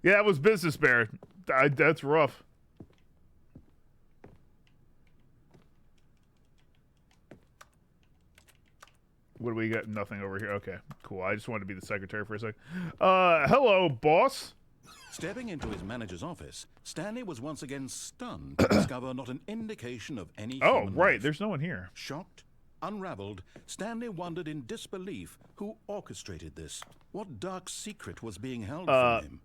Yeah, that was Business Bear. That's rough. What do we got? Nothing over here. Okay, cool. I just wanted to be the secretary for a sec. Hello, boss. Stepping into his manager's office, Stanley was once again stunned to discover not an indication of any Oh, human right. life. There's no one here. Shocked, unraveled, Stanley wondered in disbelief who orchestrated this. What dark secret was being held from him?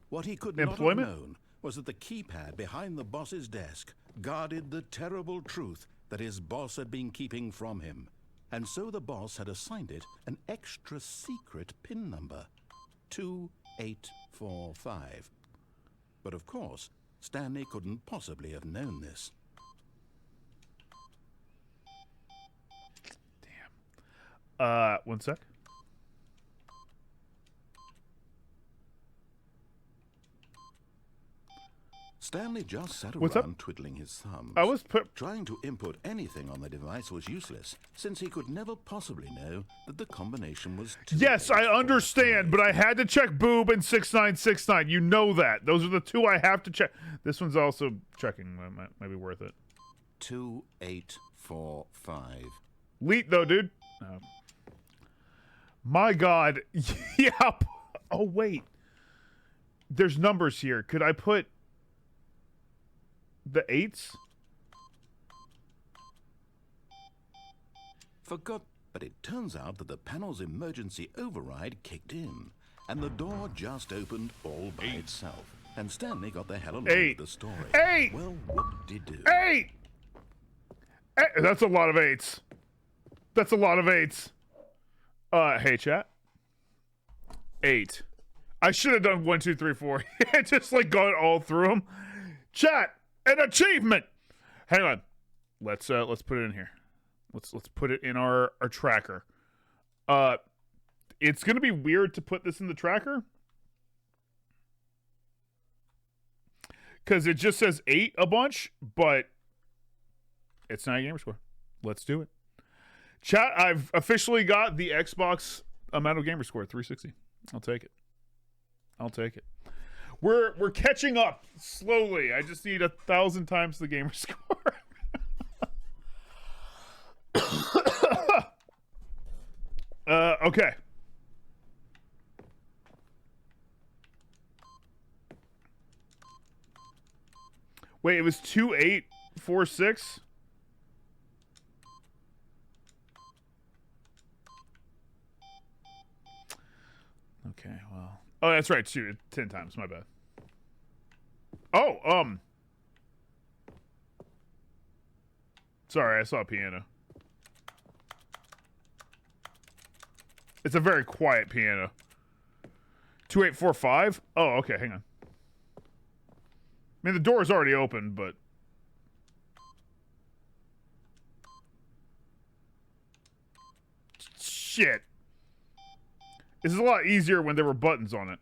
What he could not have known was that the keypad behind the boss's desk guarded the terrible truth that his boss had been keeping from him. And so the boss had assigned it an extra secret PIN number, 2845. But of course, Stanley couldn't possibly have known this. Damn. One sec. Stanley just sat What's around up? twiddling his thumbs. I was Trying to input anything on the device was useless, since he could never possibly know that the combination was 2. Yes, I understand, but I had to check boob and 6969. You know that. Those are the two I have to check. This one's also checking. Might be worth it. 2845. Leet, though, dude. Oh. My God. Yep. Oh, wait. There's numbers here. Could I put the 8s? Forgot, but it turns out that the panel's emergency override kicked in, and the door just opened all by itself. And Stanley got the hell along with the story. 8! Well, whoop-de-doo. 8! That's a lot of 8s. That's a lot of 8s. Hey, chat. 8. I should have done 1, 2, 3, 4. Just like gone all through them. Chat, an achievement. Hang on. Let's put it in here. Let's put it in our tracker. It's gonna be weird to put this in the tracker because it just says 8 a bunch, but it's not a gamer score. Let's do it. Chat, I've officially got the Xbox amount of gamer score, 360. I'll take it. I'll take it. We're catching up slowly. I just need 1,000 times the gamer score. Okay. Wait, it was 2846? Okay, well. Oh, that's right. Shoot, 10 times. My bad. Oh, sorry, I saw a piano. It's a very quiet piano. 2845? Oh, okay, hang on. I mean, the door is already open, but... Shit. This is a lot easier when there were buttons on it.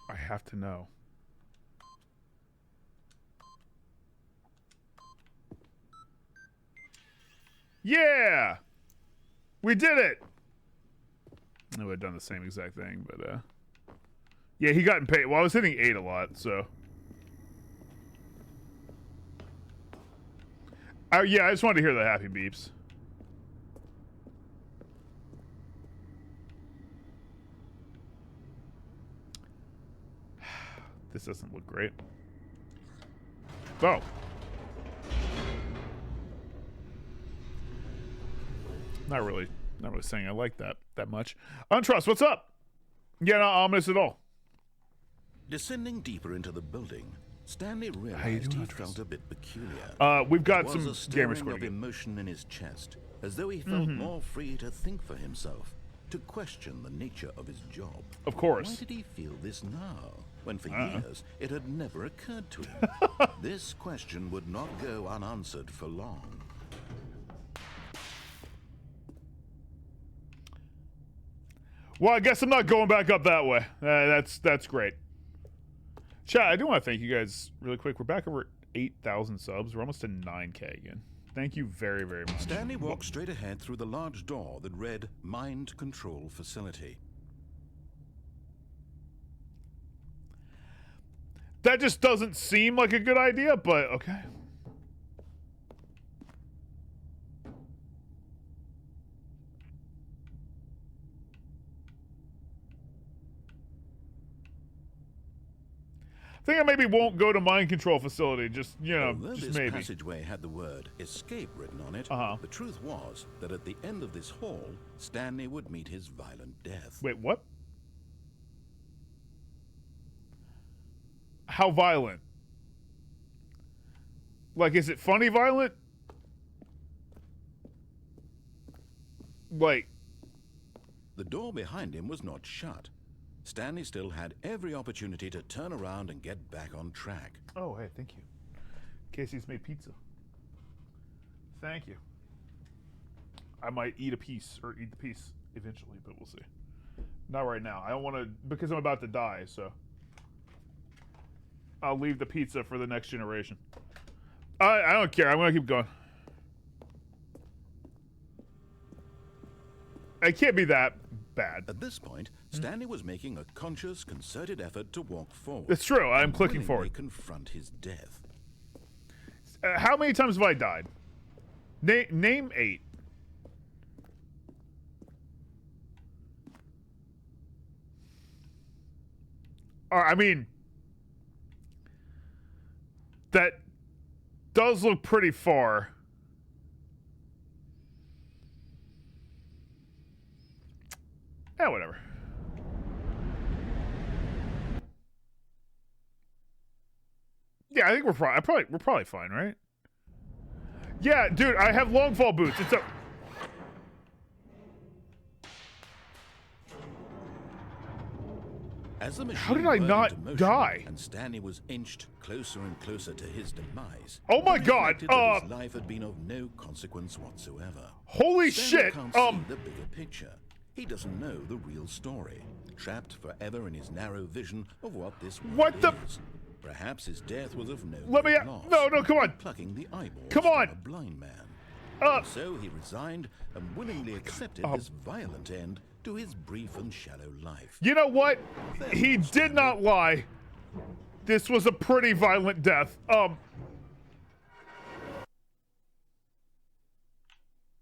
I have to know. Yeah! We did it! I would have done the same exact thing, but, yeah, he got paid. Well, I was hitting 8 a lot, so... yeah, I just wanted to hear the happy beeps. This doesn't look great. Oh. Not really saying I like that much. Untrust, what's up? Yeah, not ominous at all. Descending deeper into the building, Stanley realized he felt a bit peculiar. We've got There was some a stirring gamer score to of get. emotion in his chest, as though he felt more free to think for himself, to question the nature of his job. Of course. Why did he feel this now? when for years it had never occurred to him. This question would not go unanswered for long. Well, I guess I'm not going back up that way. That's great. Chat, I do want to thank you guys really quick. We're back over 8,000 subs. We're almost to 9K again. Thank you very, very much. Stanley walked straight ahead through the large door that read Mind Control Facility. That just doesn't seem like a good idea, but okay. I think I maybe won't go to mind control facility. Just, you know, Although just this maybe. passageway had the word escape written on it, the truth was that at the end of this hall, Stanley would meet his violent death. Wait, what? How violent? Like, is it funny violent? Like... The door behind him was not shut. Stanley still had every opportunity to turn around and get back on track. Oh, hey, thank you. Casey's made pizza. Thank you. I might eat a piece, or eat the piece eventually, but we'll see. Not right now. I don't want to, because I'm about to die, so. I'll leave the pizza for the next generation. I don't care. I'm going to keep going. It can't be that bad. At this point, Stanley was making a conscious, concerted effort to walk forward. It's true. I'm clicking willingly forward. Confront his death. How many times have I died? Name 8. I mean, that does look pretty far. Yeah, whatever. Yeah, I think we're probably fine, right? Yeah, dude, I have long fall boots. It's a As the machine How did I whirled not into motion die? And Stanley was inched closer and closer to his demise. Oh my he God, reflected that his life had been of no consequence whatsoever. Holy Stanley shit. Can't see the bigger picture. He doesn't know the real story. Trapped forever in his narrow vision of what this world What the- is. Perhaps his death was of no Let me great out. loss. No, come on. Plucking the eyeballs Come on. from a blind man. Uh, So he resigned and willingly accepted this violent end to his brief and shallow life. You know what? He did not lie. This was a pretty violent death.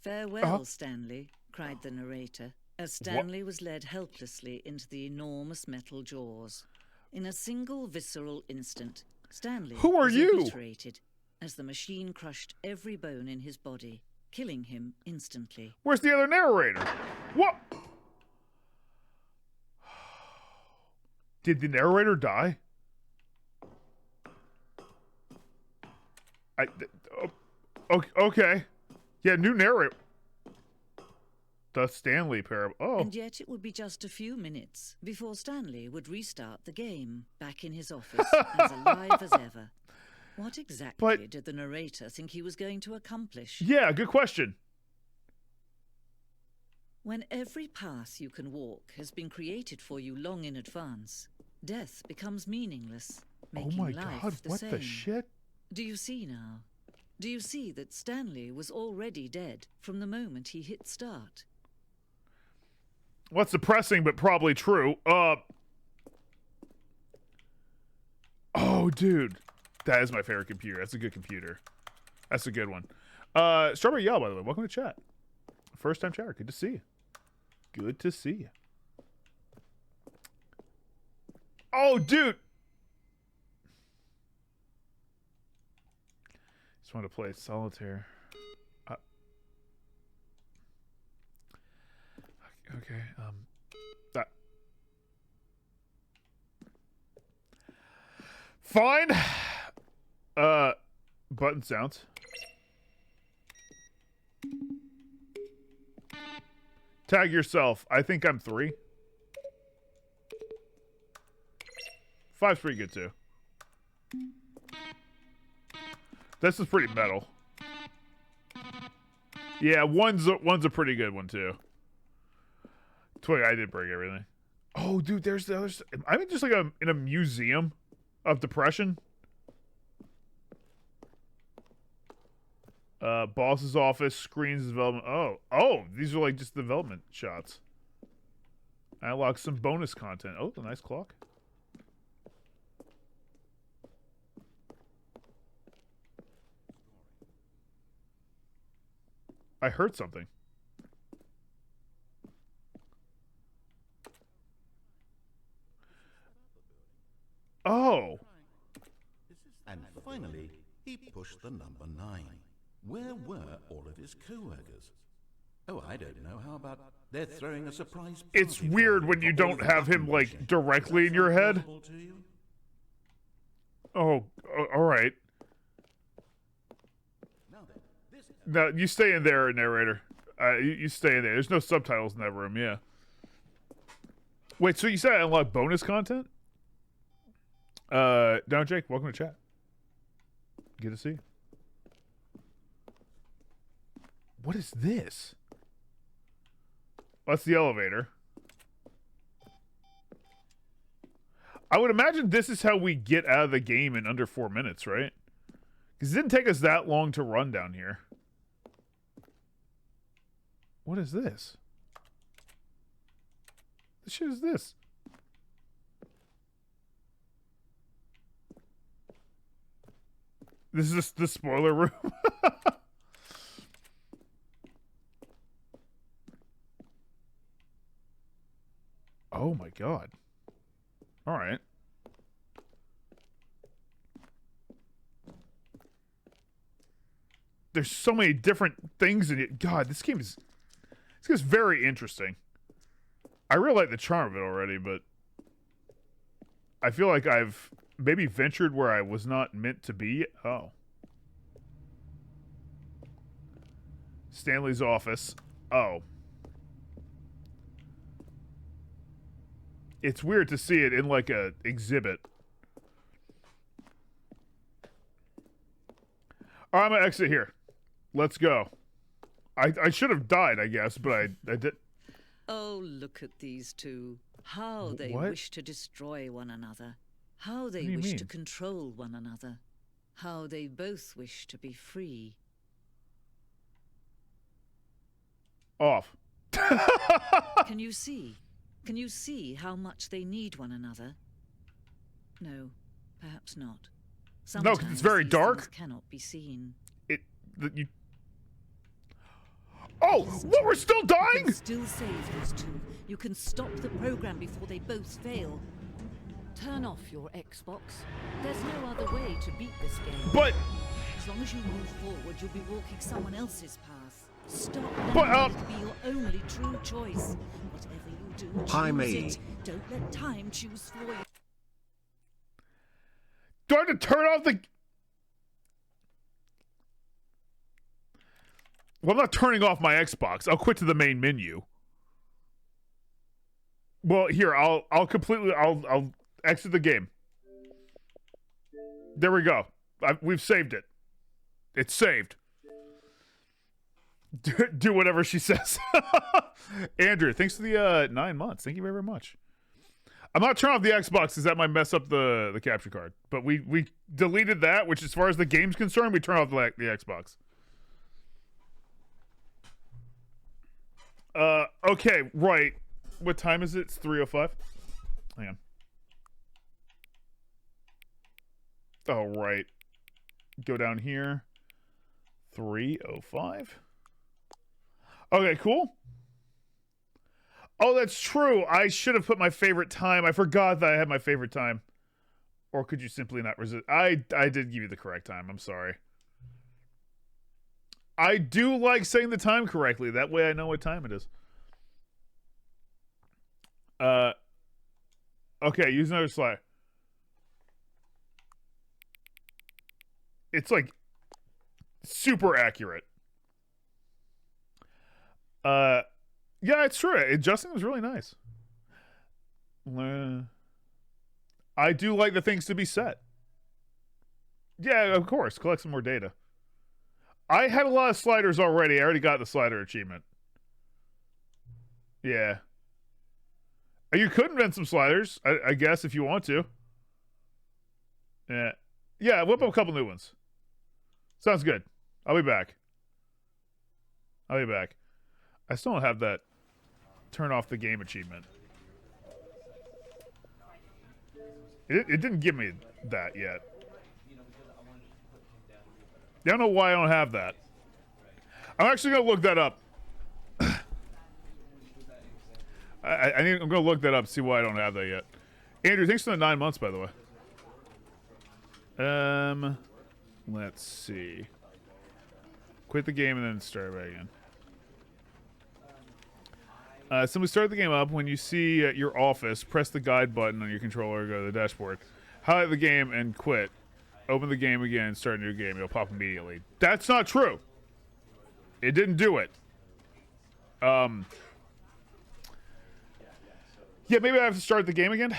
Farewell, Stanley, cried the narrator, as Stanley was led helplessly into the enormous metal jaws. In a single visceral instant, Stanley Who are was you? obliterated as the machine crushed every bone in his body, killing him instantly. Where's the other narrator? What? Did the narrator die? Okay. Yeah, new narrator. The Stanley parable. Oh. And yet it would be just a few minutes before Stanley would restart the game, back in his office, as alive as ever. What exactly did the narrator think he was going to accomplish? Yeah, good question. When every path you can walk has been created for you long in advance, death becomes meaningless, making oh my life God, the what same. the shit? Do you see now? Do you see that Stanley was already dead from the moment he hit start? What's depressing, but probably true. Oh, dude. That is my favorite computer. That's a good computer. That's a good one. Strawberry Yell, by the way. Welcome to chat. First time chatter. Good to see you. Good to see you. Oh, dude. Just wanted to play solitaire. Okay. Fine. Button sounds. Tag yourself. I think I'm 3. 5's pretty good too. This is pretty metal. Yeah, one's a pretty good one too. Twig, I did break everything. Oh, dude, there's the other. I mean, just like in a museum of depression. Boss's office, screens development. Oh, these are like just development shots. I unlocked some bonus content. Oh, a nice clock. I heard something. Oh. And finally, he pushed the number 9. Where were all of his co-workers? Oh, I don't know. How about they're throwing a surprise party? It's weird when you don't have him, like, directly in your head. Oh, all right. No, you stay in there, narrator. You stay in there. There's no subtitles in that room, yeah. Wait, so you said I unlocked bonus content? Down Jake, welcome to chat. Good to see you. What is this? That's the elevator. I would imagine this is how we get out of the game in under 4 minutes, right? Because it didn't take us that long to run down here. What is this? The shit is this? This is the spoiler room. Oh my god. All right. There's so many different things in it. God, this game is very interesting. I really like the charm of it already, but I feel like I've maybe ventured where I was not meant to be. Oh. Stanley's office. Oh. It's weird to see it in like a exhibit. All right, I'm gonna exit here. Let's go. I should have died, I guess, but I did. Oh, look at these two. How they What? wish to destroy one another. How they do you wish mean? to control one another. How they both wish to be free. Off. Can you see? Can you see how much they need one another? No, perhaps not. No, 'cause it's very these dark. things cannot be seen. You. Oh, what? We're still You dying? can still save those two. You can stop the program before they both fail. Turn off your Xbox. There's no other way to beat this game. But As long as you move forward, you'll be walking someone else's path. Stop But, letting it be your only true choice. Whatever you do, Hi, choose me. it. Don't let time choose for you. do I have to turn off the? Well, I'm not turning off my Xbox. I'll quit to the main menu. Well, here I'll exit the game. There we go. We've saved it. It's saved. Do whatever she says. Andrew, thanks for the 9 months. Thank you very, very much. I'm not turning off the Xbox because that might mess up the capture card. But we deleted that, which as far as the game's concerned, we turn off the Xbox. Okay, right. What time is it? It's 3:05. Hang on. Oh, right. Go down here. 3:05. Okay, cool. Oh, that's true. I should have put my favorite time. I forgot that I had my favorite time. Or could you simply not resist? I did give you the correct time. I'm sorry. I do like saying the time correctly. That way I know what time it is. Okay, use another slide. It's like super accurate. Yeah, it's true. Adjusting was really nice. I do like the things to be set. Yeah, of course. Collect some more data. I had a lot of sliders already. I already got the slider achievement. Yeah. You could invent some sliders, I guess, if you want to. Yeah. Yeah, whip up a couple new ones. Sounds good. I'll be back. I still don't have that turn off the game achievement. It didn't give me that yet. I don't know why I don't have that. I'm actually going to look that up. I'm going to look that up, see why I don't have that yet. Andrew, thanks for the 9 months, by the way. Let's see. Quit the game and then start back again. Simply start the game up. When you see your office, press the guide button on your controller, go to the dashboard. Highlight the game and quit. Open the game again, start a new game. It'll pop immediately. That's not true. It didn't do it. Yeah, maybe I have to start the game again.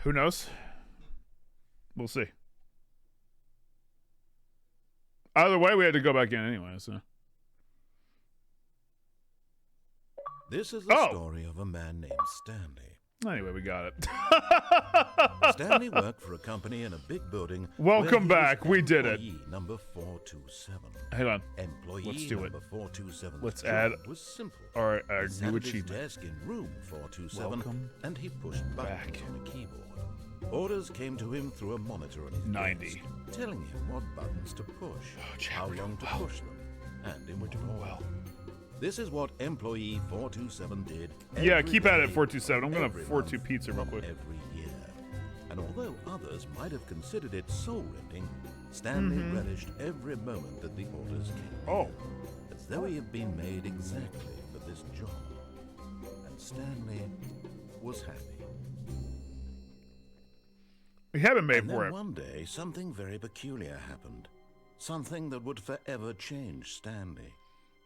Who knows? We'll see. Either way, we had to go back in anyway, so. This is the story of a man named Stanley. Anyway, we got it. Stanley worked for a company in a big building. Welcome back. We did it. Number 427. Hang on. Employee Let's do it. number 427. Let's add was simple. our He sat new at his achievement. desk in room 427, Welcome and he pushed buttons back. on a keyboard. Orders came to him through a monitor on his 90. desk, telling him what buttons to push, how long to push them, and in what order. This is what employee 427 did. Yeah, keep at it, day, 427. I'm gonna every 42 month, pizza real of quick. every year. And although others might have considered it soul-rending, Stanley relished every moment that the orders came in, as though he had been made exactly for this job. And Stanley was happy. We haven't made And for then it. one day, something very peculiar happened. Something that would forever change Stanley.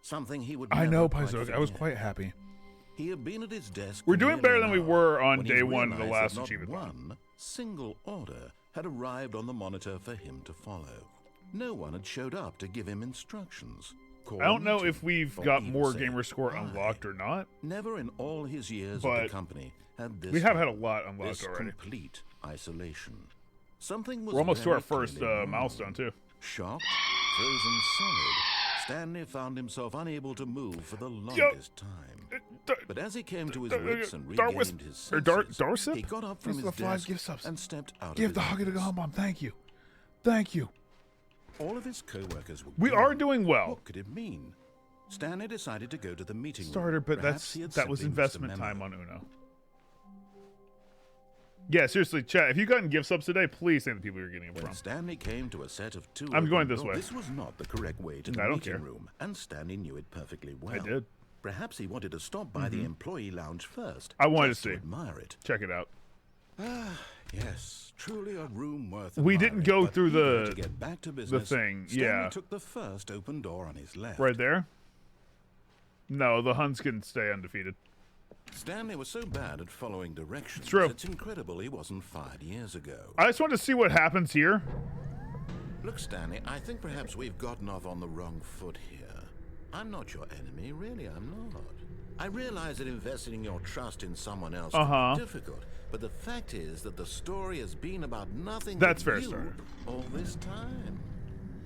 Something he would I never know, quite Paizo. I was forget. quite happy. He had been at his desk. We're for doing nearly better an than we hour were on when he day one of the realized last that achievement. not one single order had arrived on the monitor for him to follow. No one had showed up to give him instructions. I don't know if we've got more gamer gamer score unlocked or not. Never in all his years But at the company had this. we have had a lot unlocked this already. complete isolation. Something was We're almost to our very first clearly wrong. milestone, too. Shocked, frozen solid, Stanley found himself unable to move for the longest time. But as he came to his wits and regained his senses, he got up from his desk and stepped out Give of the his hug to office. go home. Thank you. Thank you. All of his co-workers were We gone. are doing well. What could it mean? Stanley decided to go to the meeting room. Starter, but Perhaps he had that was simply missed a investment memo. time on Uno. Yeah, seriously, chat. If you've gotten gift subs today, please say the people you're getting it When from. Stanley came to a set of two, I'm going open this doors, way. This was not the correct way to the I don't meeting care. room, and Stanley knew it perfectly well. I did. Perhaps he wanted to stop by the employee lounge first. I wanted just to see. admire it. Check it out. Yes, truly a room worth. We admiring, didn't go but through eager the- to get back to business, thing, Stanley yeah. took the first open door on his left. Right there? No, the Huns can stay undefeated. Stanley was so bad at following directions. It's true. It's incredible he wasn't fired years ago. I just wanted to see what happens here. Look, Stanley, I think perhaps we've gotten off on the wrong foot here. I'm not your enemy, really, I'm not. I realize that investing your trust in someone else can be difficult, but the fact is that the story has been about nothing That's but fair, you Starter. all this time.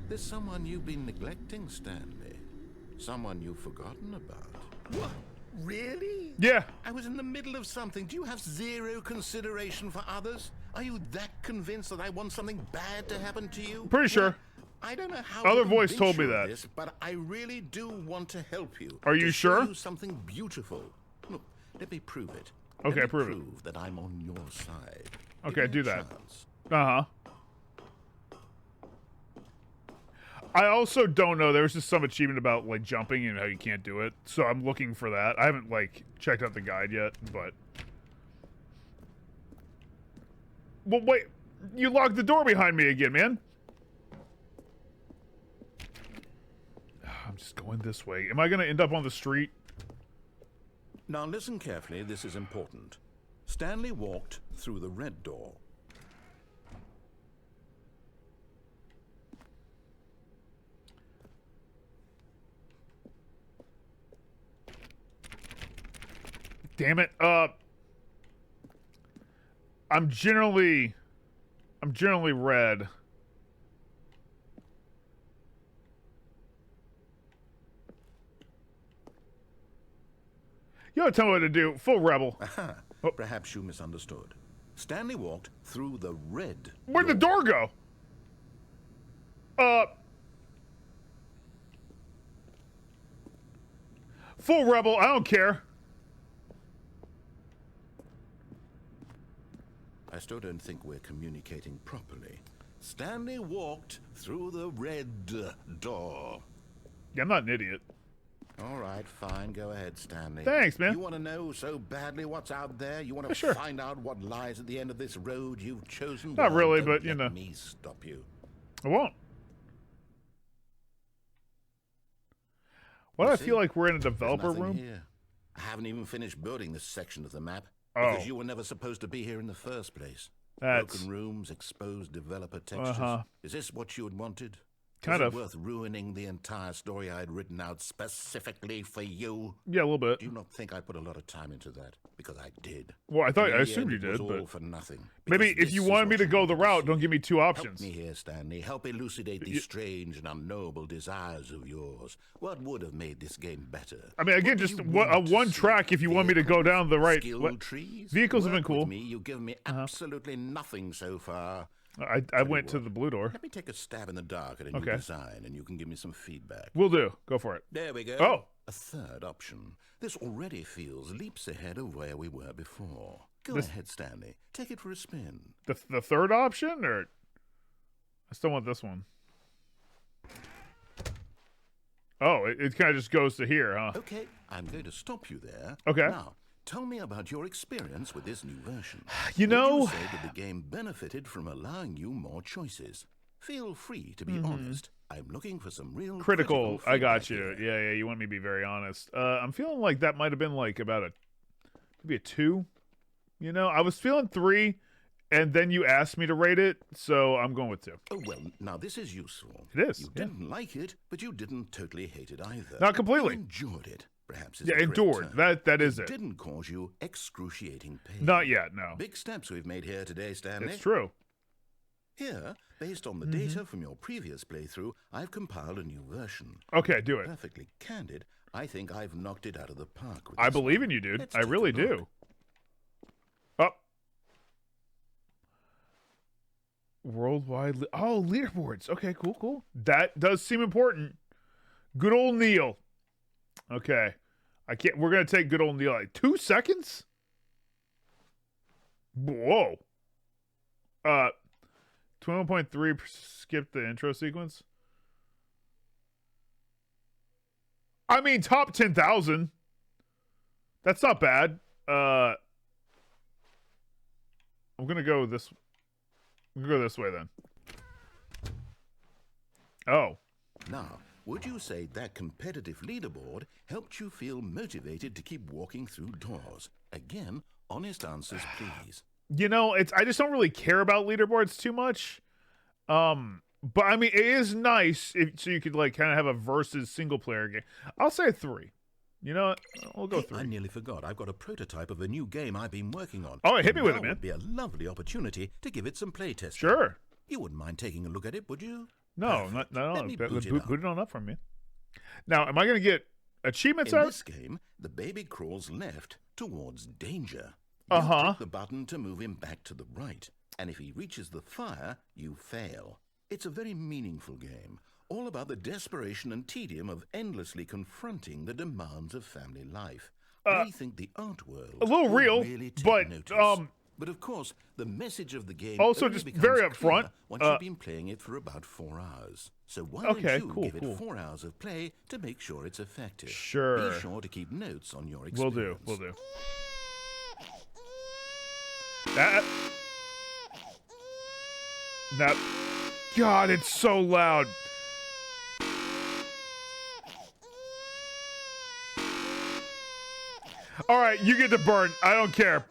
There's someone you've been neglecting, Stanley. Someone you've forgotten about. What? Really? Yeah. I was in the middle of something. Do you have zero consideration for others? Are you that convinced that I want something bad to happen to you? Pretty sure. I don't know how. Other to voice convince told me you of that. this, but I really do want to help you. Are you to show sure? you something beautiful. Look, let me prove it. Okay, Let me prove it. prove that I'm on your side. Okay, Give me do a that. chance. I also don't know. There was just some achievement about like jumping and how you can't do it. So I'm looking for that. I haven't like checked out the guide yet, but. Well, wait. You locked the door behind me again, man. I'm just going this way. Am I going to end up on the street? Now listen carefully. This is important. Stanley walked through the red door. Damn it. I'm generally red. You don't tell me what to do. Full rebel. Aha. Oh. Perhaps you misunderstood. Stanley walked through the red Where'd the door go? Full rebel. I don't care. I still don't think we're communicating properly. Stanley walked through the red door. Yeah, I'm not an idiot. All right, fine. Go ahead, Stanley. Thanks, man. You want to know so badly what's out there? You want to Sure. find out what lies at the end of this road you've chosen? Not Well, really, don't but, you let know. me stop you. I won't. Why do I feel like we're in a developer There's nothing room? here. I haven't even finished building this section of the map. Oh. Because you were never supposed to be here in the first place. That's Broken rooms, exposed developer textures. Is this what you had wanted? Kind Was of. it worth ruining the entire story I had written out specifically for you? Yeah, a little bit. Do you not think I put a lot of time into that? Because I did. Well, I thought And I in the assumed you end, it was did, all but for nothing. maybe Because if you this is wanted me what to you go need the to route, see. don't give me two Help options. me here, Stanley. Help elucidate these strange and unknowable desires of yours. What would have made this game better? I mean, again, What do just you a want to one see? track if you want me to go down the right. Skill trees? Vehicles have been Work with cool. Me. You've given me absolutely nothing so far. I went to the blue door. Let me take a stab in the dark at a new Okay. design, and you can give me some feedback. Will do. Go for it. There we go. Oh. A third option. This already feels leaps ahead of where we were before. Go This- ahead, Stanley. Take it for a spin. The third option, or I still want this one. Oh, it kind of just goes to here, huh? Okay, I'm going to stop you there. Okay. Now, tell me about your experience with this new version. You know- Would you say that the game benefited from allowing you more choices? Feel free to be honest. I'm looking for some real Critical. I got you. feedback here. Yeah. You want me to be very honest. I'm feeling like that might have been like about maybe a 2. You know, I was feeling 3, and then you asked me to rate it, so I'm going with 2. Oh, well, now this is useful. It is, You yeah. didn't like it, but you didn't totally hate it either. Not completely. You enjoyed it, perhaps. Is Yeah, the correct endured. term. That is It it. didn't cause you excruciating pain. Not yet. No, Big steps we've made here today, Stanley. it's true. Here, based on the data from your previous playthrough, I've compiled a new version. Okay, do it. Perfectly candid, I think I've knocked it out of the park with I this believe one. in you, dude. Let's I take a really look. do. Oh. Worldwide. Leaderboards. Okay, cool. That does seem important. Good old Neil. Okay. We're going to take good old Neil. Like 2 seconds? Whoa. 21.3 skip the intro sequence. I mean, top 10,000. That's not bad. I'm gonna go this. I'm gonna go this way then. Oh, Now, would you say that competitive leaderboard helped you feel motivated to keep walking through doors? Again, honest answers, please. you know, I just don't really care about leaderboards too much. But I mean, it is nice so you could like kind of have a versus single player game. I'll say 3. You know what? We'll go Hey, 3. I nearly forgot. I've got a prototype of a new game I've been working on. Oh, hit me with it, Now man. would be a lovely opportunity to give it some play testing. Sure. You wouldn't mind taking a look at it, would you? No, Perfect. no. Let me boot it up. Boot it on up from me. Now, am I gonna get achievements In out? this game, the baby crawls left towards danger. You Uh-huh. click the button to move him back to the right, and if he reaches the fire, you fail. It's a very meaningful game, all about the desperation and tedium of endlessly confronting the demands of family life. I think the art world a little will real, really take but, notice. But of course, the message of the game Also, only just becomes very clear upfront, once you've been playing it for about 4 hours. So why Okay, don't you cool, give cool. it 4 hours of play to make sure it's effective? Sure. Be sure to keep notes on your Will experience. do. That. God, it's so loud. All right, you get to burn. I don't care.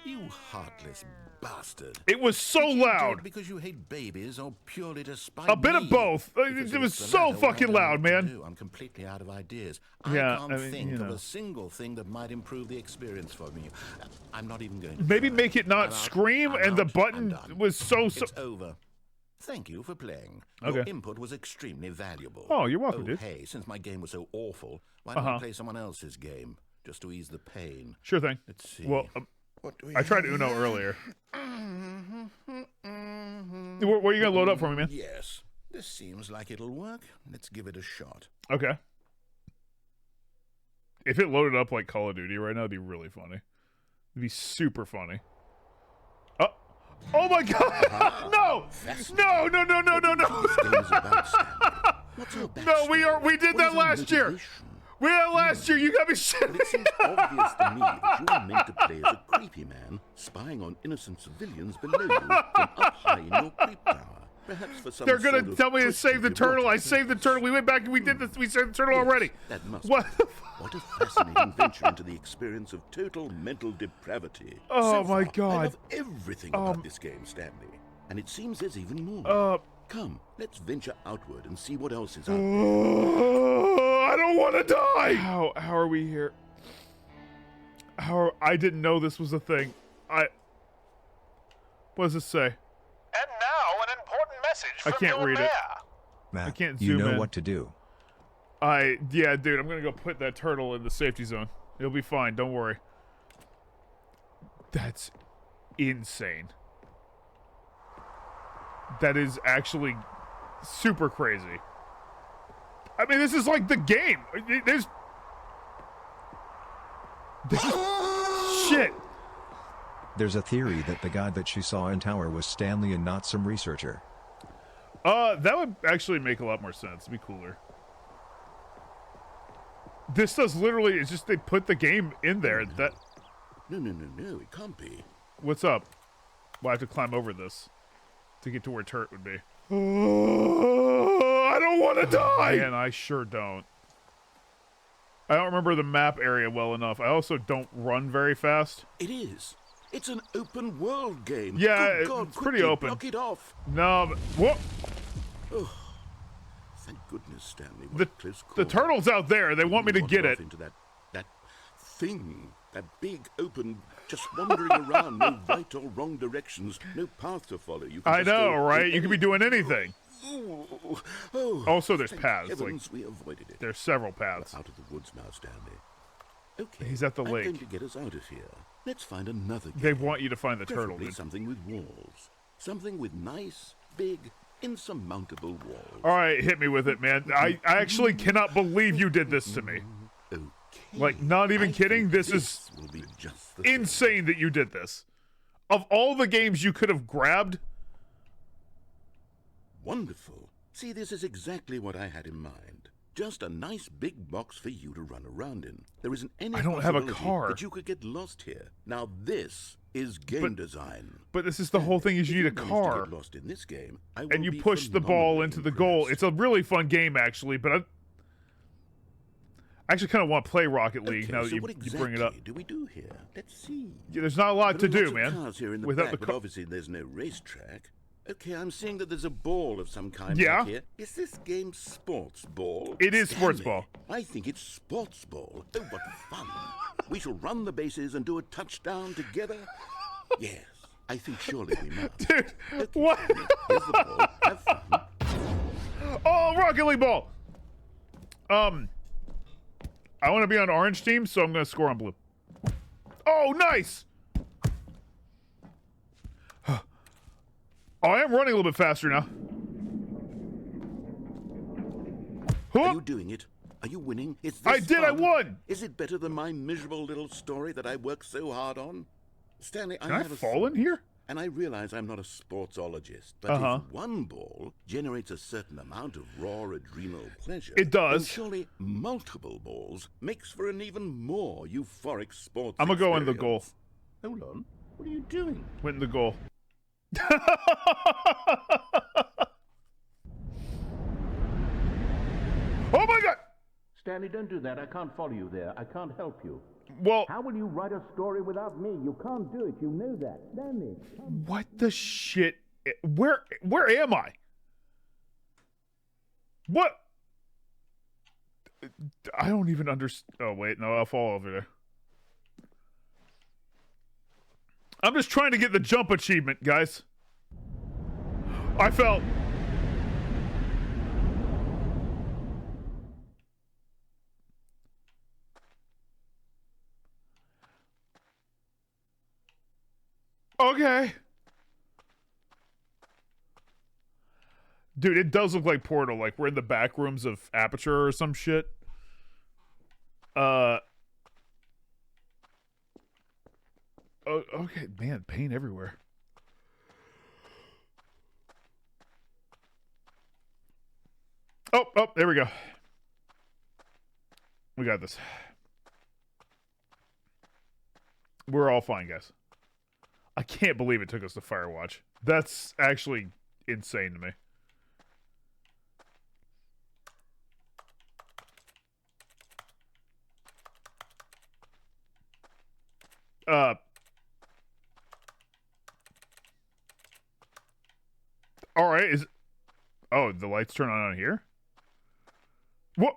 You heartless bastard. It was so Did you do it loud. because you hate babies or purely to spite A bit me? of both. Because It was it's the so latter, fucking well, I loud, don't know what man. to do. I'm completely out of ideas. Yeah, I can't I mean, think you of know. a single thing that might improve the experience for me. I'm not even going to Maybe try. make it not I'm out. scream, I'm and the out. button I'm done. was so. It's over. Thank you for playing. Your Okay. input was extremely valuable. Oh, you're welcome, oh, dude. Hey, since my game was so awful, why don't you play someone else's game just to ease the pain? Sure thing. Let's see. Well, What do we I tried have Uno here? earlier. What are you gonna load up for me, man? Yes, this seems like it'll work. Let's give it a shot. Okay. If it loaded up like Call of Duty right now, it'd be really funny. It'd be super funny. Oh my God! No! No! No! No! No! No! No! No! We did that last year. We did that last year. You got me shit. It seems obvious to me that you are meant to play as a creepy man, spying on innocent civilians below you from up high in your creep tower. Perhaps for some They're gonna sort of tell me to twisted save the turtle. I erotic saved the purpose. turtle. We went back and we did this. We saved the turtle already. That must What? be. What a fascinating venture into the experience of total mental depravity. Oh, So my far, God. I love everything about this game, Stanley. And it seems there's even more. Come, let's venture outward and see what else is out there. I don't want to die. How are we here? I didn't know this was a thing. What does this say? And now an important message I from can't your read it. mayor. Matt, I can't you zoom know in. what to do. Yeah, dude, I'm gonna go put that turtle in the safety zone. It'll be fine. Don't worry. That's insane. That is actually super crazy. I mean, this is like the game. There's shit. There's a theory that the guy that she saw in tower was Stanley and not some researcher. That would actually make a lot more sense. It'd be cooler. This does literally, it's just they put the game in there. That. No, it can't be. What's up? Well, I have to climb over this to get to where Turret would be. I don't want to die! Man, I sure don't. I don't remember the map area well enough. I also don't run very fast. It is. It's an open world game. Yeah, Good God, it's pretty quickly open. Block it off. No, but, what? Thank goodness, Stanley. What The, a close call. the turtle's out there. They want me to get it. Into that thing, that big open, just wandering around, no right or wrong directions, no path to follow. You can I just know, go right? in You could be doing anything. Oh, Also, there's thank paths. heavens we avoided it. There's several paths. Out of the woods now, Stanley. Okay, He's at the I'm lake. going to get us out of here. Let's find another game. They want you to find the turtle, Preferably dude. something with walls. Something with nice, big, insurmountable walls. All right, hit me with it, man. I actually cannot believe you did this to me. Okay. Like, not even I kidding. think This is will be just the thing. insane that you did this. Of all the games you could have grabbed, Wonderful. See, this is exactly what I had in mind. Just a nice big box for you to run around in. There isn't any I don't have a possibility car. that you could get lost here. Now this is game design. but this is the whole thing is you need a If you manage to car. get lost in this game, I will And you be push the ball phenomenally into the goal. impressed. It's a really fun game, actually, but I actually kind of want to play Rocket League Okay, now that so you, what you bring it up. exactly do we do here? Let's see. Yeah, there's not a lot to There are do, lots of man. cars here in the Without back, the but car. obviously there's no racetrack. Okay, I'm seeing that there's a ball of some kind Yeah. back here. Is this game sports ball? It is sports Stanley, ball. I think it's sports ball. Oh, what fun. We shall run the bases and do a touchdown together. Yes, I think surely we must. Dude, Okay, what? here's the ball. Have fun. Oh, Rocket League ball. I want to be on orange team, so I'm going to score on blue. Oh, nice. Oh, I am running a little bit faster now. Are you doing it? Are you winning? Is this I did, I fun? won. Is it better than my miserable little story that I worked so hard on? Stanley, Can I have a fall in here? And I realize I'm not a sportsologist, but if one ball generates a certain amount of raw adrenal pleasure, It does. then surely multiple balls makes for an even more euphoric sports I'm going to go in the experience. goal. Hold on. What are you doing? Went in the goal. Oh my God! Stanley, don't do that. I can't follow you there. I can't help you. Well, how will you write a story without me? You can't do it. You know that. Stanley. What the shit? Where am I? What? I don't even understand. Oh, wait. No, I'll fall over there. I'm just trying to get the jump achievement, guys. I fell. Okay. Dude, it does look like Portal. Like, we're in the back rooms of Aperture or some shit. Oh, okay. Man, paint everywhere. Oh, there we go. We got this. We're all fine, guys. I can't believe it took us to Firewatch. That's actually insane to me. All right, oh, the lights turn on here? What?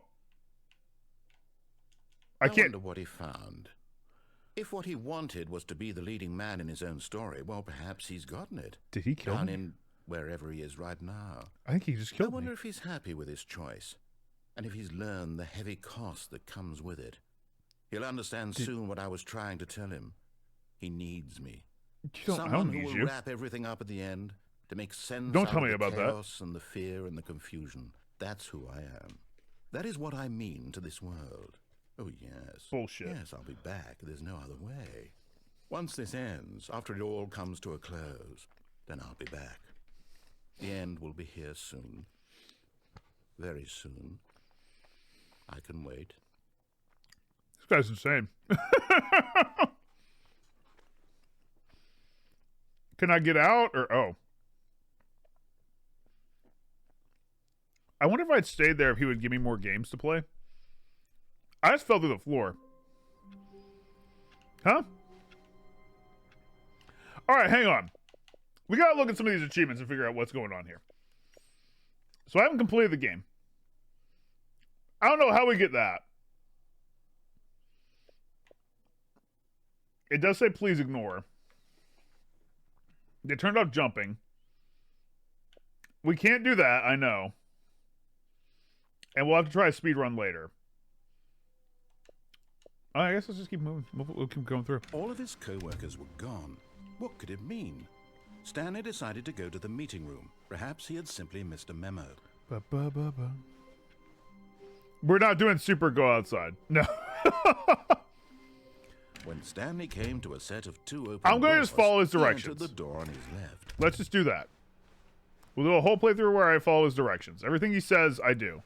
I can't. Wonder what he found. If what he wanted was to be the leading man in his own story, well, perhaps he's gotten it. Did he kill me? Down in wherever he is right now. I think he just killed me. I wonder if he's happy with his choice, and if he's learned the heavy cost that comes with it. He'll understand soon what I was trying to tell him. He needs me. Someone who will wrap everything up at the end to make sense Don't tell out me of the about chaos and the fear and the confusion. That's who I am. That is what I mean to this world. Oh, yes. Bullshit. Yes, I'll be back. There's no other way. Once this ends, after it all comes to a close, then I'll be back. The end will be here soon. Very soon. I can wait. This guy's insane. Can I get out or oh? I wonder if I'd stayed there if he would give me more games to play. I just fell through the floor. Huh? Alright, hang on. We gotta look at some of these achievements and figure out what's going on here. So I haven't completed the game. I don't know how we get that. It does say please ignore. They turned off jumping. We can't do that, I know. And we'll have to try a speed run later. I guess let's just keep moving. We'll keep going through. All of his co-workers were gone. What could it mean? Stanley decided to go to the meeting room. Perhaps he had simply missed a memo. We're not doing super go outside. No. When Stanley came to a set of two open I'm going to doors, just follow his he directions. entered the door on his left. Let's just do that. We'll do a whole playthrough where I follow his directions. Everything he says, I do.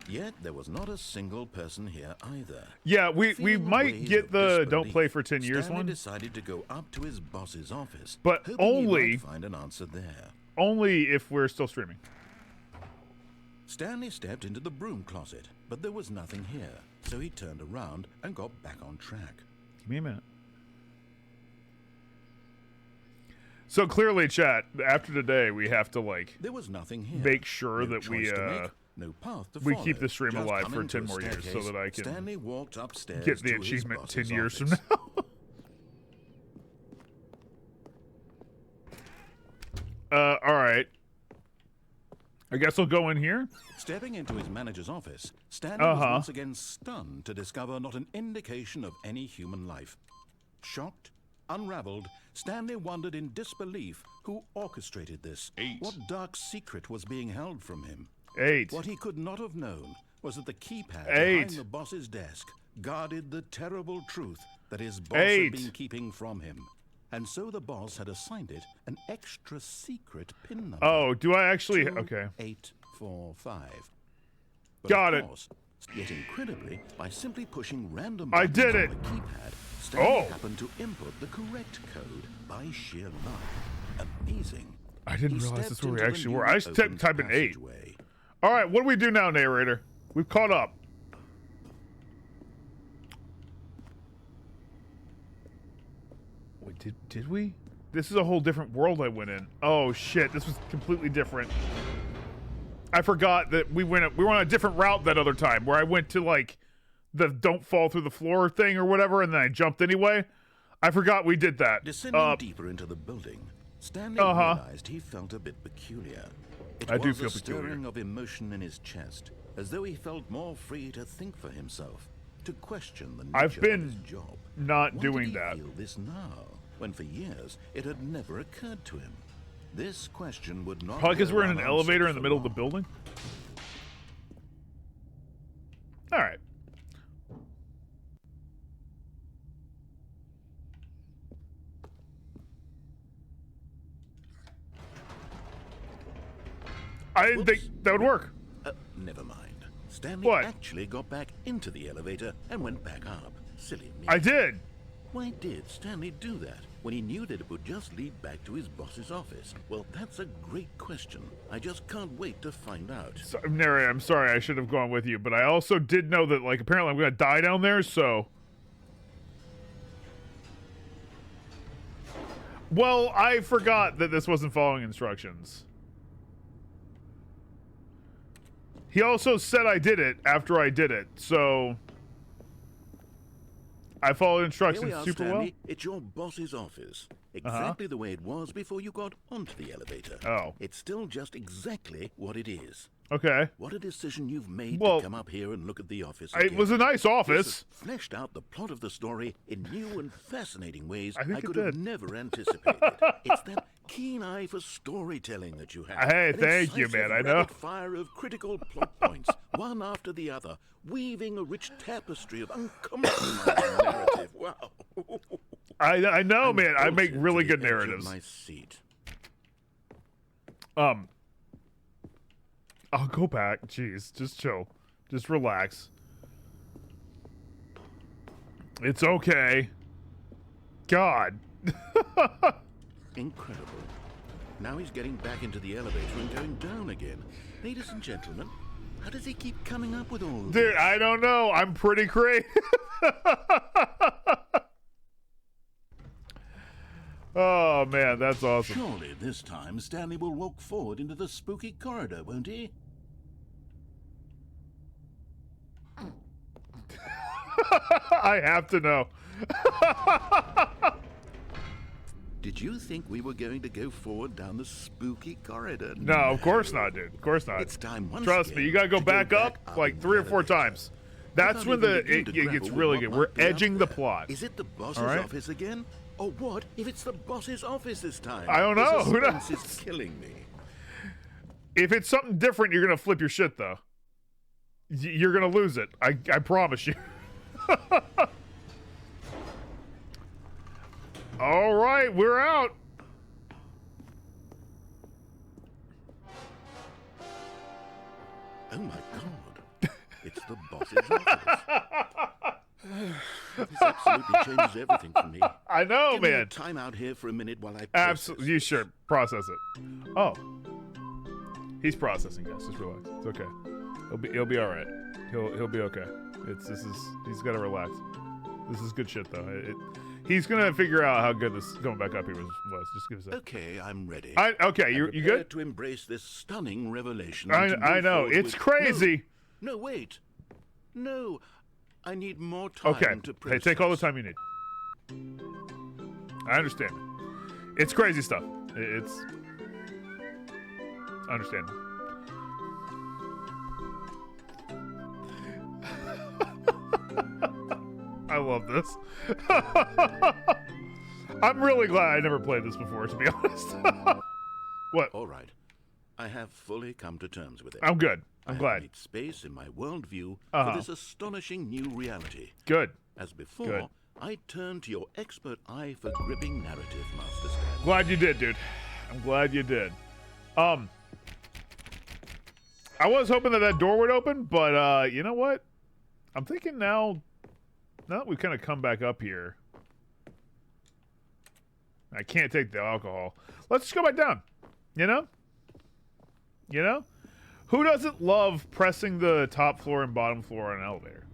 Yet there was not a single person here either. Yeah, we might get the don't play for 10 years Stanley one. decided to go up to his boss's office, but hoping only he might find an answer there. Only if we're still streaming. Stanley stepped into the broom closet, but there was nothing here, so he turned around and got back on track. Give me a minute. So clearly, chat, after today, we have to there was nothing here. Make sure No that we choice to make, no path to we follow. keep the stream Just alive for coming to 10 a more years so that I can Stanley walked upstairs get the to his achievement 10 boss's years from office. now. All right. I guess I'll go in here. Stepping into his manager's office, Stanley was once again stunned to discover not an indication of any human life. Shocked, unraveled, Stanley wondered in disbelief who orchestrated this. What dark secret was being held from him? What he could not have known was that the keypad behind the boss's desk guarded the terrible truth that his boss had been keeping from him. And so the boss had assigned it an extra secret pin number. Oh, do I actually? Okay. 2845. But Got of it. course, yet incredibly, by simply pushing random I buttons did on it. the keypad, Stanley happened to input the correct code by sheer luck. Amazing. I didn't realize stepped this is where we into the actually were. new I just opened typed in 8. passageway. All right, what do we do now, narrator? We've caught up. Did we? This is a whole different world I went in. Oh shit, this was completely different. I forgot that we were on a different route that other time where I went to like the don't fall through the floor thing or whatever, and then I jumped anyway. I forgot we did that. Descending deeper into the building, Stanley realized he felt a bit peculiar. I do was feel a peculiar. stirring of emotion in his chest, as though he felt more free to think for himself, to question the nature of his job. Not doing Why did he that. feel this now, when for years it had never occurred to him? This question would not. Probably because go we're in an unanswered elevator in the for middle of the long. building. All right. I didn't think that would work. Never mind. Stanley actually got back into the elevator and went back up. Silly me. I did. Why did Stanley do that when he knew that it would just lead back to his boss's office? Well, that's a great question. I just can't wait to find out. So, Neri, I'm sorry, I should have gone with you, but I also did know that, like, apparently I'm going to die down there, so... Well, I forgot that this wasn't following instructions. He also said I did it after I did it, so... I followed instructions Here we are, super Stanley. well. It's your boss's office. Exactly the way it was before you got onto the elevator. Oh. It's still just exactly what it is. Okay. What a decision you've made Well, to come up here and look at the office It again. was a nice This office. has fleshed out the plot of the story in new and fascinating ways I think it could have did. never anticipated. It's that keen eye for storytelling that you have. Hey, An thank you, incisive man, I know. rapid fire of critical plot points, one after the other, weaving a rich tapestry of uncompromising narrative. Wow. I know, man. I I'm make bolted really to the good edge of narratives. my seat. I'll go back. Jeez, just chill. Just relax. It's okay. God. Incredible. Now he's getting back into the elevator and going down again. Ladies and gentlemen, how does he keep coming up with all of Dude, this? I don't know. I'm pretty creative. Oh, man, that's awesome. Surely this time Stanley will walk forward into the spooky corridor, won't he? I have to know. Did you think we were going to go forward down the spooky corridor? No, of course not, dude. Of course not. It's time once Trust me, again you gotta go to back up like in 3 or the 4 elevator. times. That's when it gets really good. We're edging the plot. Is it the boss's All right? office again? Or what if it's the boss's office this time? I don't know. Who The suspense knows? is killing me. If it's something different, you're gonna flip your shit, though. You're gonna lose it. I promise you. All right, we're out. Oh my god. It's the boss's office. This absolutely changes everything for me. I know, Give me a man. time out here for a minute while I process Absolutely. You sure process it. Oh. He's processing, guys. Just relax. It's okay. He'll be all right. He'll be okay. He's got to relax. This is good shit though. He's gonna figure out how good this going back up here was. Just give us a second. Okay, I'm ready. Okay, you Prepare good? to embrace this stunning revelation. I and to know. move forward It's with- crazy. No, wait. No, I need more time Okay. to Hey, process. take all the time you need. I understand. It's crazy stuff. It's understand. I love this. I'm really glad I never played this before, to be honest. What? All right. I have fully come to terms with it. I'm good. I'm I have glad. made space in my worldview Uh-huh. for this astonishing new reality. Good. As before, Good. I turn to your expert eye for gripping narrative, Master Stan. Glad you did, dude. I'm glad you did. I was hoping that door would open, but you know what? I'm thinking now that we've kind of come back up here, I can't take the alcohol. Let's just go back down. You know? You know? Who doesn't love pressing the top floor and bottom floor on an elevator?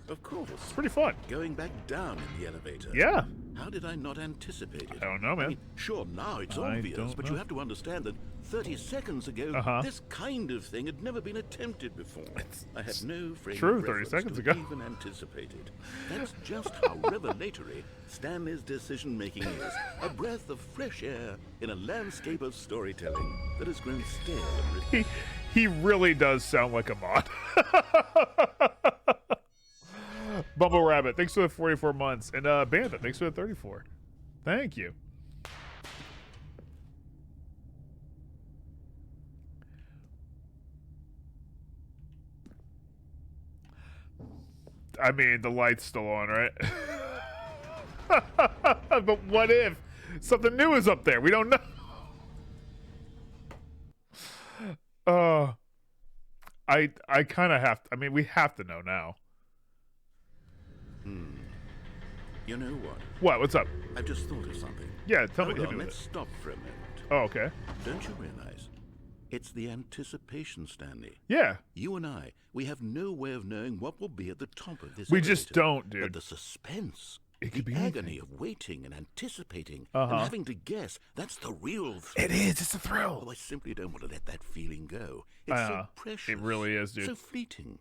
Of course. It's pretty fun. Going back down in the elevator. Yeah. How did I not anticipate it? I don't know, man. I mean, sure, now it's obvious, but you have to understand that 30 seconds ago, this kind of thing had never been attempted before. I had no frame true, of 30 reference seconds to ago. even anticipate it. That's just how revelatory Stanley's decision-making is. A breath of fresh air in a landscape of storytelling that has grown stale and repetitive. He really does sound like a mod. Bumble Rabbit, thanks for the 44 months. And Bandit, thanks for the 34. Thank you. I mean, the light's still on, right? But what if something new is up there? We don't know. I kind of have to, I mean, we have to know now. You know what? What? What's up? I've just thought of something. Yeah, tell me. Hold on, let's stop for a moment. Oh, okay. Don't you realize? It's the anticipation, Stanley. Yeah. You and I, we have no way of knowing what will be at the top of this We elevator. just don't, dude. But the suspense, it could the be agony anything. of waiting and anticipating and having to guess, that's the real thrill. It is. It's a thrill. Oh, I simply don't want to let that feeling go. It's so precious. It really is, dude. So fleeting.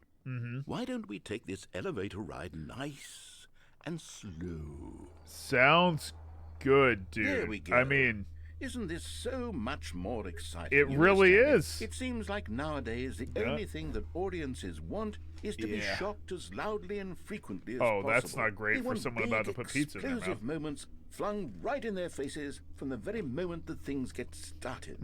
Why don't we take this elevator ride nice and slow? Sounds good, dude. There we go. I mean, isn't this so much more exciting? it really is. It seems like nowadays the only thing that audiences want is to be shocked as loudly and frequently as possible. That's not great They for want someone big, about to put pizza in their explosive mouth. moments flung right in their faces from the very moment that things get started.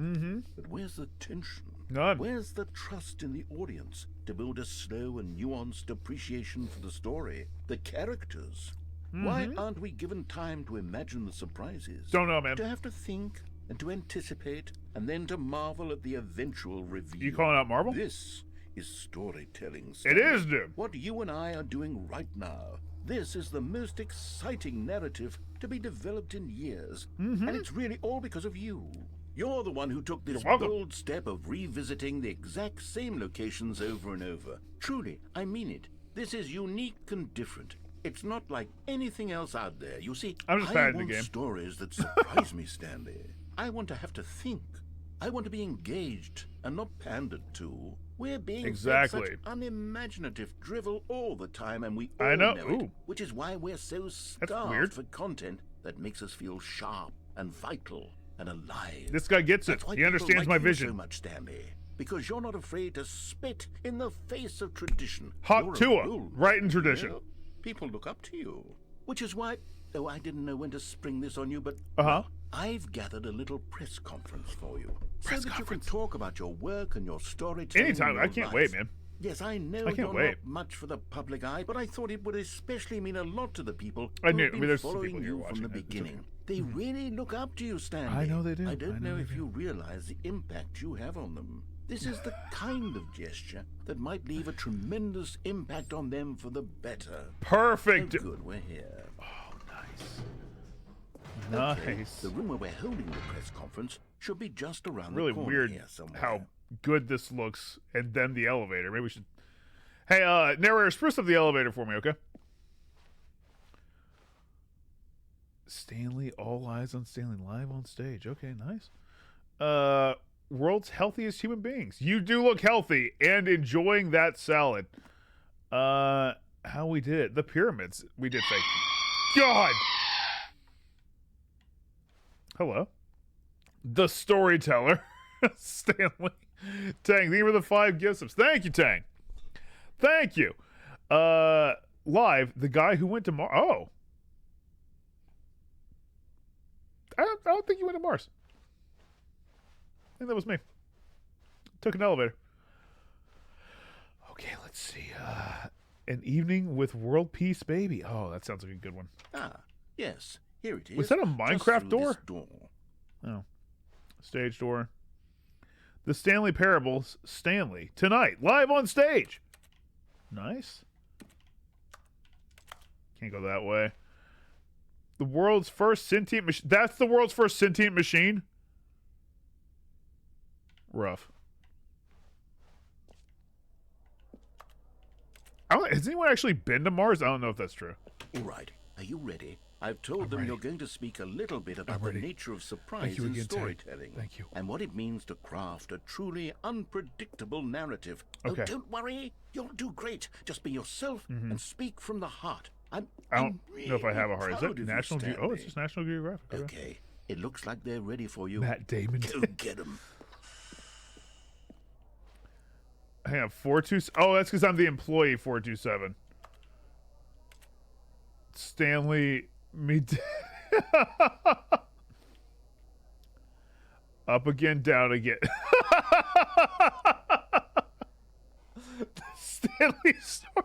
But where's the tension? None. Where's the trust in the audience to build a slow and nuanced appreciation for the story, the characters? Why aren't we given time to imagine the surprises? Don't know, man. To have to think and to anticipate and then to marvel at the eventual reveal. You calling out Marvel? This is storytelling. It Stanley. is, dude. What you and I are doing right now. This is the most exciting narrative to be developed in years. And it's really all because of you. You're the one who took this bold step of revisiting the exact same locations over and over. Truly, I mean it. This is unique and different. It's not like anything else out there. You see, I'm just bad at the game. Stories that surprise me, Stanley. I want to have to think. I want to be engaged and not pandered to. We're being fed such unimaginative drivel all the time, and we all know it, which is why we're so starved for content that makes us feel sharp and vital and alive. This guy gets it. He understands my vision. So much, Stanley, because you're not afraid to spit in the face of tradition. Hot Tua, right in tradition. People look up to you, which is why. Oh, I didn't know when to spring this on you, but I've gathered a little press conference for you, so that you can talk about your work and your storytelling. Anytime. I can't wait, man. Yes, I know you're not much for the public eye, but I thought it would especially mean a lot to the people who have been following you from the beginning. They really look up to you, Stanley. I know they do. I don't know if you realize the impact you have on them. This is the kind of gesture that might leave a tremendous impact on them for the better. Perfect. Oh, good, we're here. Oh, nice. Okay, Nice. the room where we're holding the press conference should be just around Really the corner weird here somewhere. how good this looks, and then the elevator. Maybe we should. Hey, narrator, spruce up the elevator for me, okay? Stanley, all eyes on Stanley, live on stage. Okay, nice. World's healthiest human beings. You do look healthy and enjoying that salad. How we did it. The pyramids. We did fake. God! Hello. The storyteller. Stanley. Tang, these were the 5 gift subs. Thank you, Tang. Thank you. Live, the guy who went to Mars. Oh. I don't think you went to Mars. I think that was me. Took an elevator. Okay, let's see. An evening with world peace, baby. Oh, that sounds like a good one. Ah, yes. Here it is. Was that a Minecraft door? door? Oh. Stage door. The Stanley Parables, Stanley. Tonight, live on stage. Nice. Can't go that way. The world's first sentient machine. That's the world's first sentient machine? Rough. Has anyone actually been to Mars? I don't know if that's true. All right. Are you ready? I've told them you're going to speak a little bit about the nature of surprise in storytelling. Thank you. And what it means to craft a truly unpredictable narrative. Okay. Oh, don't worry. You'll do great. Just be yourself and speak from the heart. I don't know if I have a heart. Is it National Geographic? Oh, it's just National Geographic. Okay. It looks like they're ready for you. Matt Damon. Go get them. Hang on, 427. Oh, that's because I'm the employee 427. Stanley, me. Up again, down again. The Stanley story.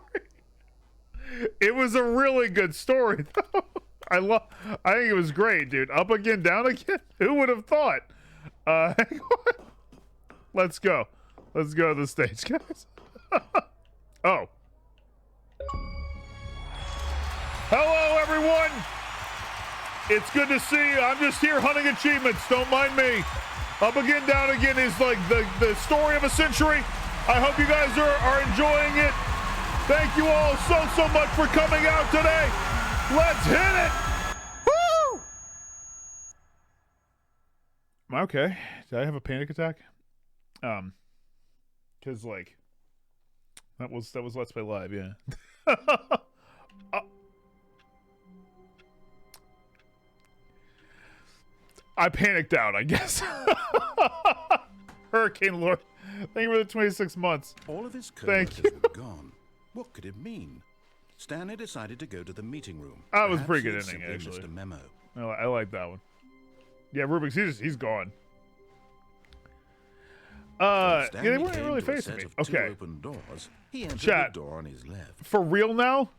It was a really good story, though. I think it was great, dude. Up again, down again. Who would have thought? Let's go. Let's go to the stage, guys. Oh. Hello, everyone. It's good to see you. I'm just here hunting achievements. Don't mind me. Up again, down again is like the story of a century. I hope you guys are enjoying it. Thank you all so much for coming out today. Let's hit it. Woo! Am I okay? Did I have a panic attack? Because like that was Let's Play Live, yeah. I panicked out, I guess. Hurricane Lord, thank you for the 26 months. All of his coworkers were gone. What could it mean? Stanley decided to go to the meeting room. That was a pretty good ending, actually. Missed a memo. I like that one. Yeah, Rubik's, he's gone. Yeah, they weren't really facing me. Okay. Open doors, he entered Chat. the door on his left. For real now,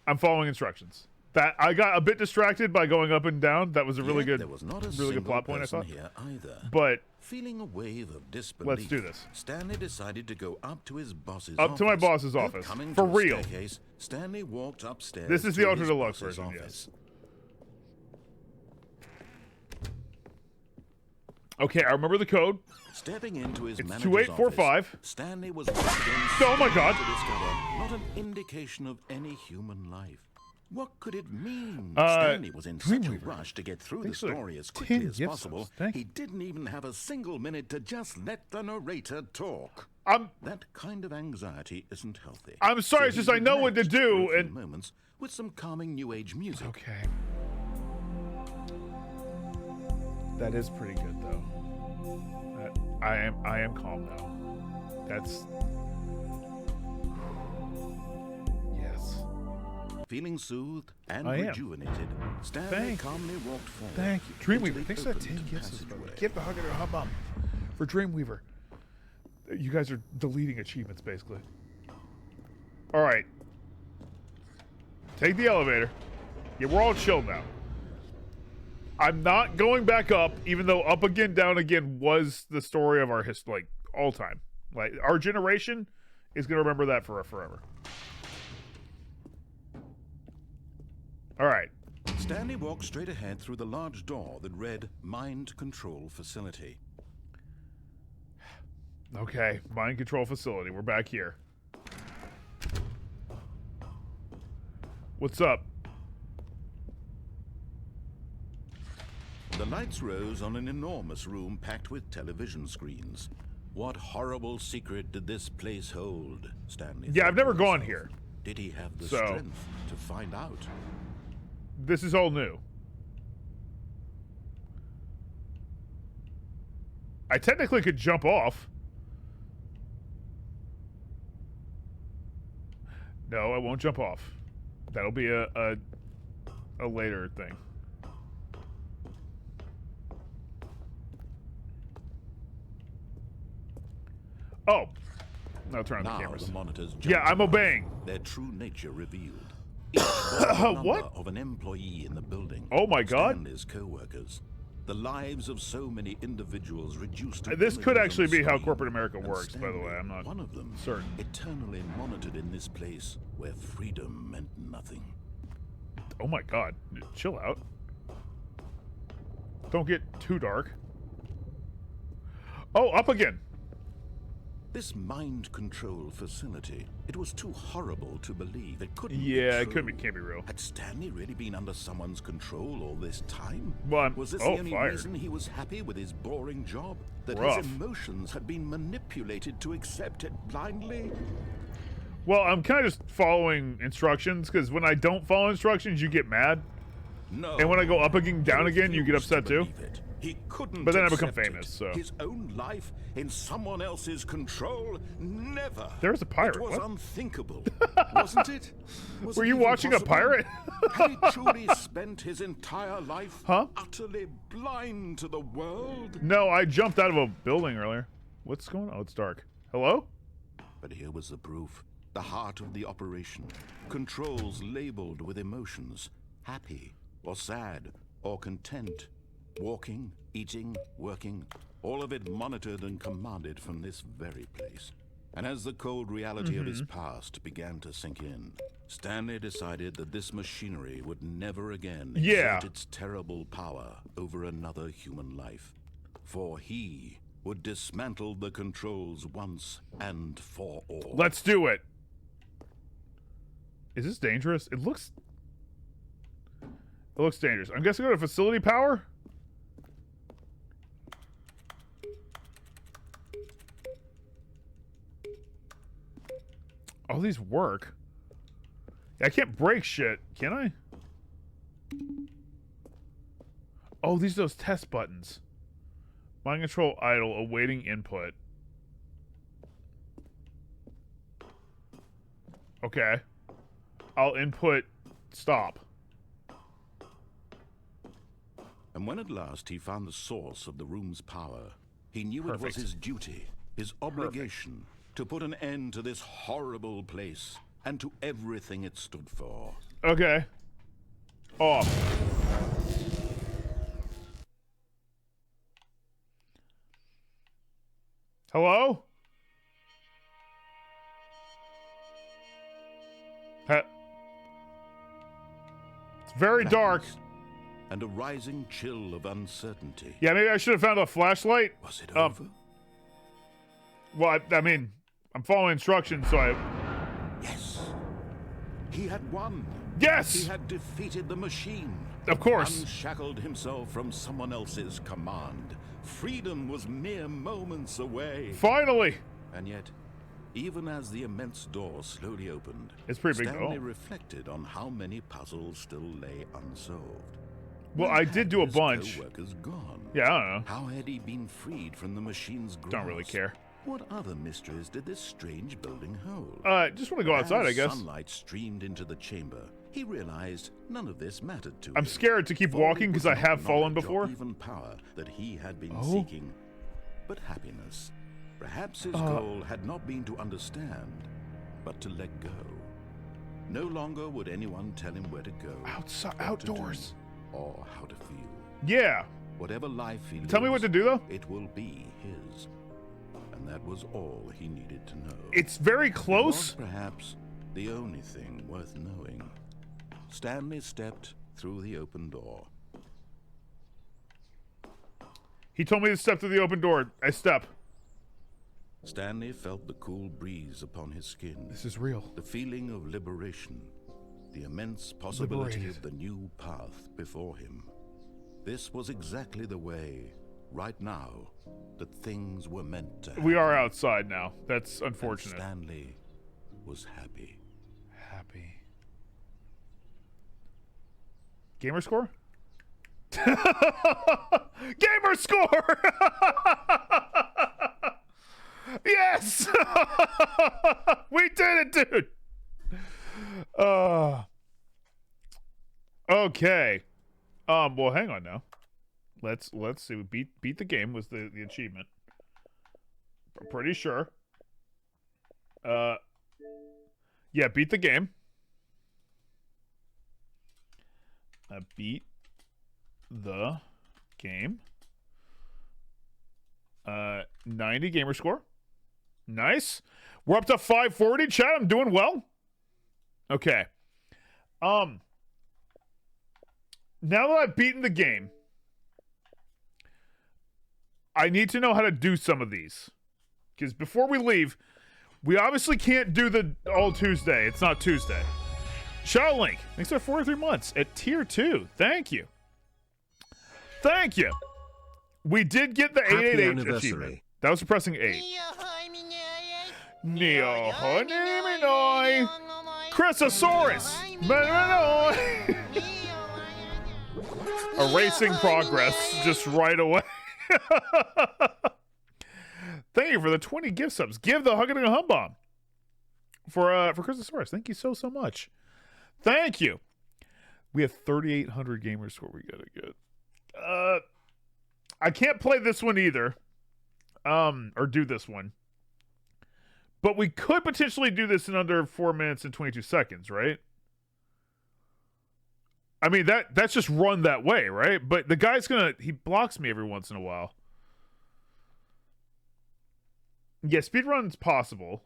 I'm following instructions. That I got a bit distracted by going up and down. That was a really good, there was not a really good plot point, I thought. Here either. But feeling a wave of disbelief, let's do this. Stanley decided to go up to his boss's office. Up to my boss's office. For real. Stanley walked upstairs. This is the Ultra Deluxe version, yes. Okay, I remember the code. Stepping into his it's manager's 2845. Office, Stanley was once again oh my God! to discover not an indication of any human life. What could it mean? Stanley was in such a rush to get through the story as quickly as possible. He didn't even have a single minute to just let the narrator talk. That kind of anxiety isn't healthy. I'm sorry, it's just I know what to do. And moments with some calming new age music. Okay. That is pretty good, though. I am calm now. That's yes. Feeling soothed and rejuvenated, Stanley calmly walked forward. Thank you, Dreamweaver. Thanks for that 10 gifts. Give the hug at her hub for Dreamweaver. You guys are deleting achievements, basically. All right. Take the elevator. Yeah, we're all chill now. I'm not going back up, even though Up Again, Down Again was the story of our history, like, all time. Like, our generation is going to remember that forever. All right. Stanley walked straight ahead through the large door that read Mind Control Facility. Okay, Mind Control Facility. We're back here. What's up? The lights rose on an enormous room packed with television screens. What horrible secret did this place hold? Stanley. Yeah, I've never gone here. Did he have the strength to find out? This is all new. I technically could jump off. No, I won't jump off. That'll be a later thing. Oh. Now turn on the cameras. The monitors I'm obeying. Their true nature revealed. What? Of an employee in the building. Oh my God. Stanley's co-workers. The lives of so many individuals reduced to this could actually be how corporate America works, Stanley, by the way. I'm not one of them, certain. Eternally monitored in this place where freedom meant nothing. Oh my God. Chill out. Don't get too dark. Oh, up again. This mind control facility It was too horrible to believe. It couldn't be Yeah, it true. can't be real. Had Stanley really been under someone's control all this time? Well, was this the only reason he was happy with his boring job? That his emotions had been manipulated to accept it blindly? Well, I'm kind of just following instructions, because when I don't follow instructions, you get mad. No. And when I go up again, down again, you get upset too. He couldn't. But then I become accept famous, it. so. His own life in someone else's control? Never. There's a pirate. It was what? unthinkable, wasn't it? Was Were it you even watching possible? a pirate? Had he truly spent his entire life utterly blind to the world? No, I jumped out of a building earlier. What's going on? Oh, it's dark. Hello? But here was the proof. The heart of the operation. Controls labeled with emotions. Happy, or sad, or content. Walking, eating, working. All of it monitored and commanded from this very place. And as the cold reality of his past began to sink in, Stanley decided that this machinery would never again exert its terrible power over another human life. For he would dismantle the controls once and for all. Let's do it. Is this dangerous? It looks dangerous. I'm guessing go to facility power? All these work. I can't break shit, can I? Oh, these are those test buttons. Mind control idle, awaiting input. Okay. I'll input stop. And when at last he found the source of the room's power, he knew it was his duty, his obligation, to put an end to this horrible place and to everything it stood for. Okay. Off. Hello? It's very dark. And a rising chill of uncertainty. Yeah, maybe I should have found a flashlight. Was it over? Well, I mean, I'm following instructions, so I... Yes. He had won. Yes! He had defeated the machine. Of course. Unshackled himself from someone else's command. Freedom was mere moments away. Finally! And yet, even as the immense door slowly opened, it's pretty big. Stanley reflected on how many puzzles still lay unsolved. Well, I did do a bunch. Gone? Yeah, I don't know. How had he been freed from the machine's grasp? Don't really care. What other mysteries did this strange building hold? Just want to go outside, I guess. As sunlight streamed into the chamber, he realized none of this mattered to him. I'm scared to keep walking because I have fallen before. Even power that he had been seeking, but happiness. Perhaps his goal had not been to understand, but to let go. No longer would anyone tell him where to go. Outside, outdoors. Or how to feel. Yeah. Whatever life he lives, tell me what to do, though. It will be his. And that was all he needed to know. It's very close. It was perhaps the only thing worth knowing. Stanley stepped through the open door. He told me to step through the open door. I step. Stanley felt the cool breeze upon his skin. This is real. The feeling of liberation. The immense possibility of the new path before him. This was exactly the way, right now, that things were meant to happen. We are outside now. That's unfortunate. And Stanley was happy. Happy. Gamer score? Gamer score! Yes! We did it, dude! Okay. Well, hang on now. Let's see. Beat the game was the achievement. I'm pretty sure. Yeah, beat the game. Beat the game. 90 gamer score. Nice. We're up to 540. Chat, I'm doing well. Okay. Now that I've beaten the game, I need to know how to do some of these. Because before we leave, We obviously can't do the all Tuesday. It's not Tuesday. Shadow Link, thanks for 43 months at tier 2. Thank you. Thank you. We did get the 888 achievement. That was pressing 8. Neo-honey-me-noi. Chrysosaurus. Erasing progress just right away. Thank you for the 20 gift subs. Give the Hugging a Hum Bomb for Chrysosaurus. Thank you so much. Thank you. We have 3,800 gamer score we gotta get. I can't play this one either. Or do this one. But we could potentially do this in under 4 minutes and 22 seconds, right? I mean, that's just run that way, right? But the guy's he blocks me every once in a while. Yeah, speedrun's possible.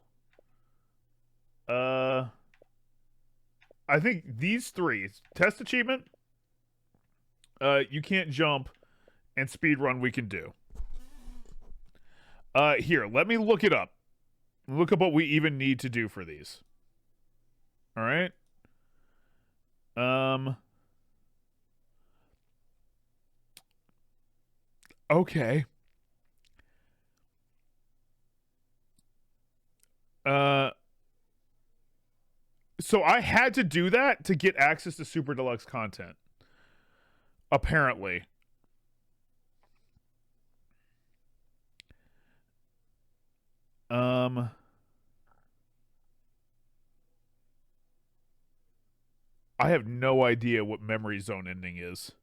I think these 3. Test achievement, you can't jump, and speedrun we can do. Here, let me look it up. Look up what we even need to do for these. All right? Okay. So I had to do that to get access to Super Deluxe content. Apparently. I have no idea what memory zone ending is.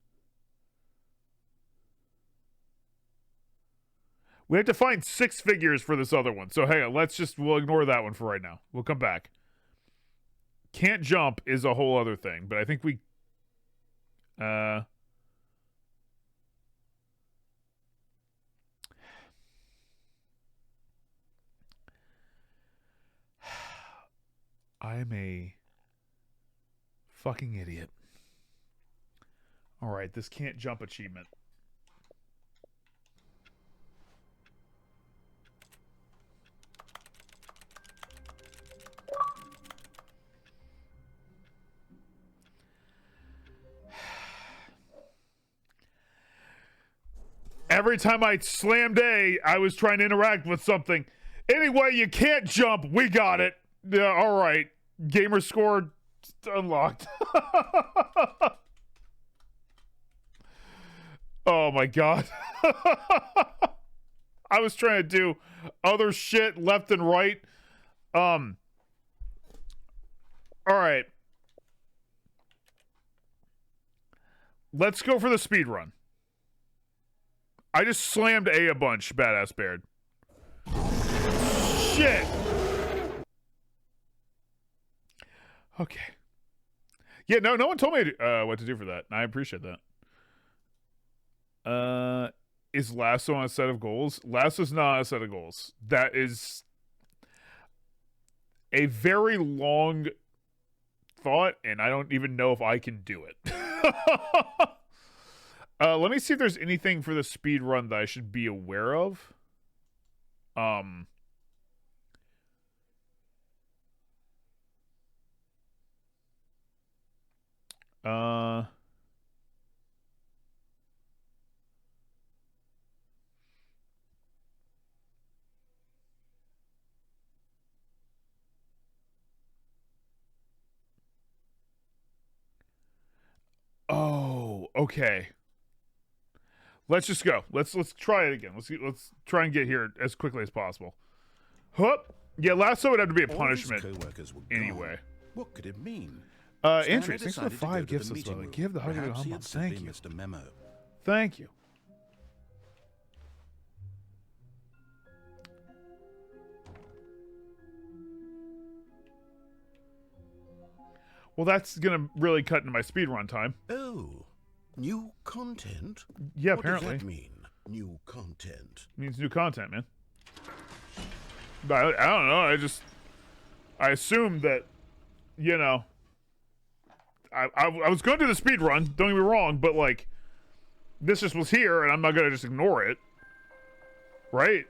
We have to find 6 figures for this other one. So hang on, we'll ignore that one for right now. We'll come back. Can't jump is a whole other thing, but I think we I'm a fucking idiot. All right, this can't jump achievement. Every time I slammed A, I was trying to interact with something. Anyway, you can't jump. We got it. Yeah, all right. Gamer score unlocked. Oh my god. I was trying to do other shit left and right. All right. Let's go for the speed run. I just slammed A bunch, badass Baird. Shit. Okay. Yeah, no one told me what to do for that. I appreciate that. Is Lasso on a set of goals? Lasso's not on a set of goals. That is a very long thought, and I don't even know if I can do it. Let me see if there's anything for the speed run that I should be aware of. Oh, okay. Let's just go. Let's try it again. Let's try and get here as quickly as possible. Hup. Yeah, Lasso would have to be a punishment anyway. What could it mean? Entries. Thanks for the 5 gifts as well. Give the hug a hum. Thank you. Thank you. Well, that's gonna really cut into my speedrun time. Oh, new content? Yeah, apparently. What does that mean? New content? It means new content, man. I don't know. I assumed that, you know, I was going to do the speed run. Don't get me wrong, but like, this just was here, and I'm not gonna just ignore it, right?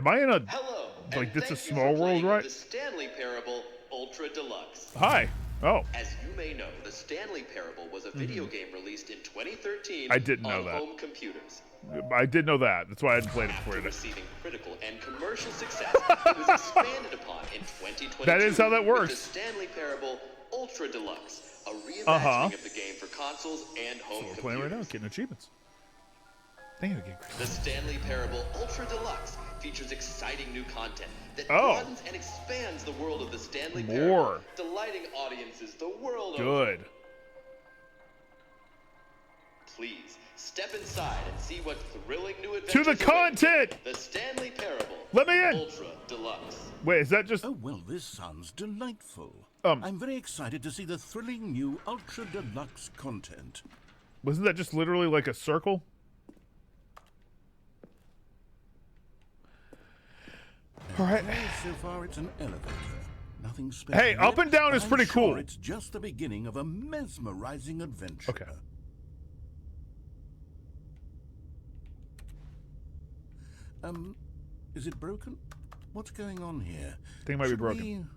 Am I in a... Hello, like, this is a small world, right? The Stanley Parable Ultra Deluxe. Hi. Oh. As you may know, the Stanley Parable was a video game released in 2013 I didn't know on that. home computers. I did know that. That's why I hadn't played it before After today. receiving critical and commercial success, it was expanded upon in 2022. That is how that works. With the Stanley Parable Ultra Deluxe, a reimagining of the game for consoles and home computers. We're playing right now, getting achievements. Thank you, The Stanley Parable Ultra Deluxe features exciting new content that broadens and expands the world of the Stanley Parable, delighting audiences the world over. Good. Please step inside and see what thrilling new adventures to the content. The Stanley Parable. Let me in. Ultra Deluxe. Wait, is that just? Oh well, this sounds delightful. I'm very excited to see the thrilling new Ultra Deluxe content. Wasn't that just literally like a circle? All right. So far, it's an elevator. Nothing special. Hey, up and down is pretty cool. It's just the beginning of a mesmerizing adventure. Okay. Is it broken? What's going on here? I think it might be broken.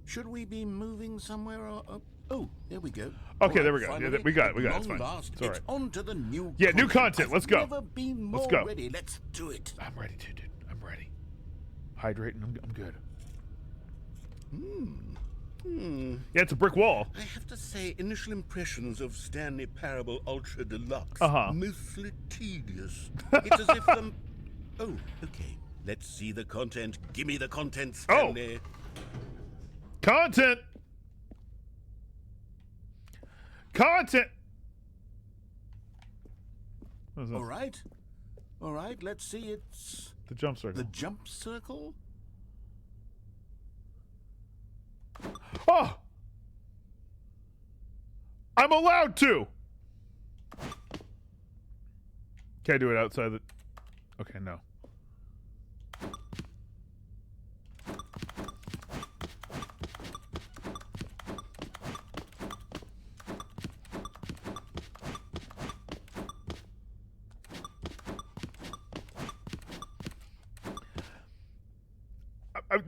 Should we be moving somewhere? Oh, there we go. Okay, there we go. Finally, Yeah, we got it. It's fine. Last, it's all right. on to the new yeah, content. new content. Let's go. Never been more Let's go. Ready. Let's do it. I'm ready, dude. I'm ready. Hydrating. I'm good. Yeah, it's a brick wall. I have to say, initial impressions of Stanley Parable Ultra Deluxe mostly tedious. It's as if oh, okay. Let's see the content. Give me the content, Stanley. Content. Content. All right. Let's see. It's the jump circle. The jump circle. Oh! I'm allowed to! Can I do it outside the... Okay, no.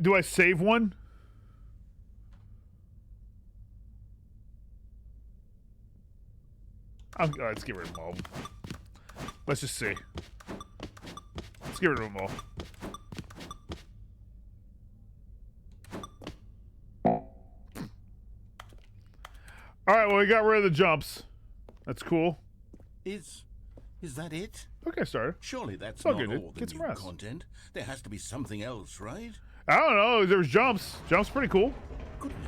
Do I save one? Let's get rid of them all. Let's just see. Let's get rid of them all. Alright, well, we got rid of the jumps. That's cool. Is that it? Okay, started. Surely that's all not good, all the get some new rest. content. There has to be something else, right? I don't know. There was jumps. Jumps pretty cool. Goodness.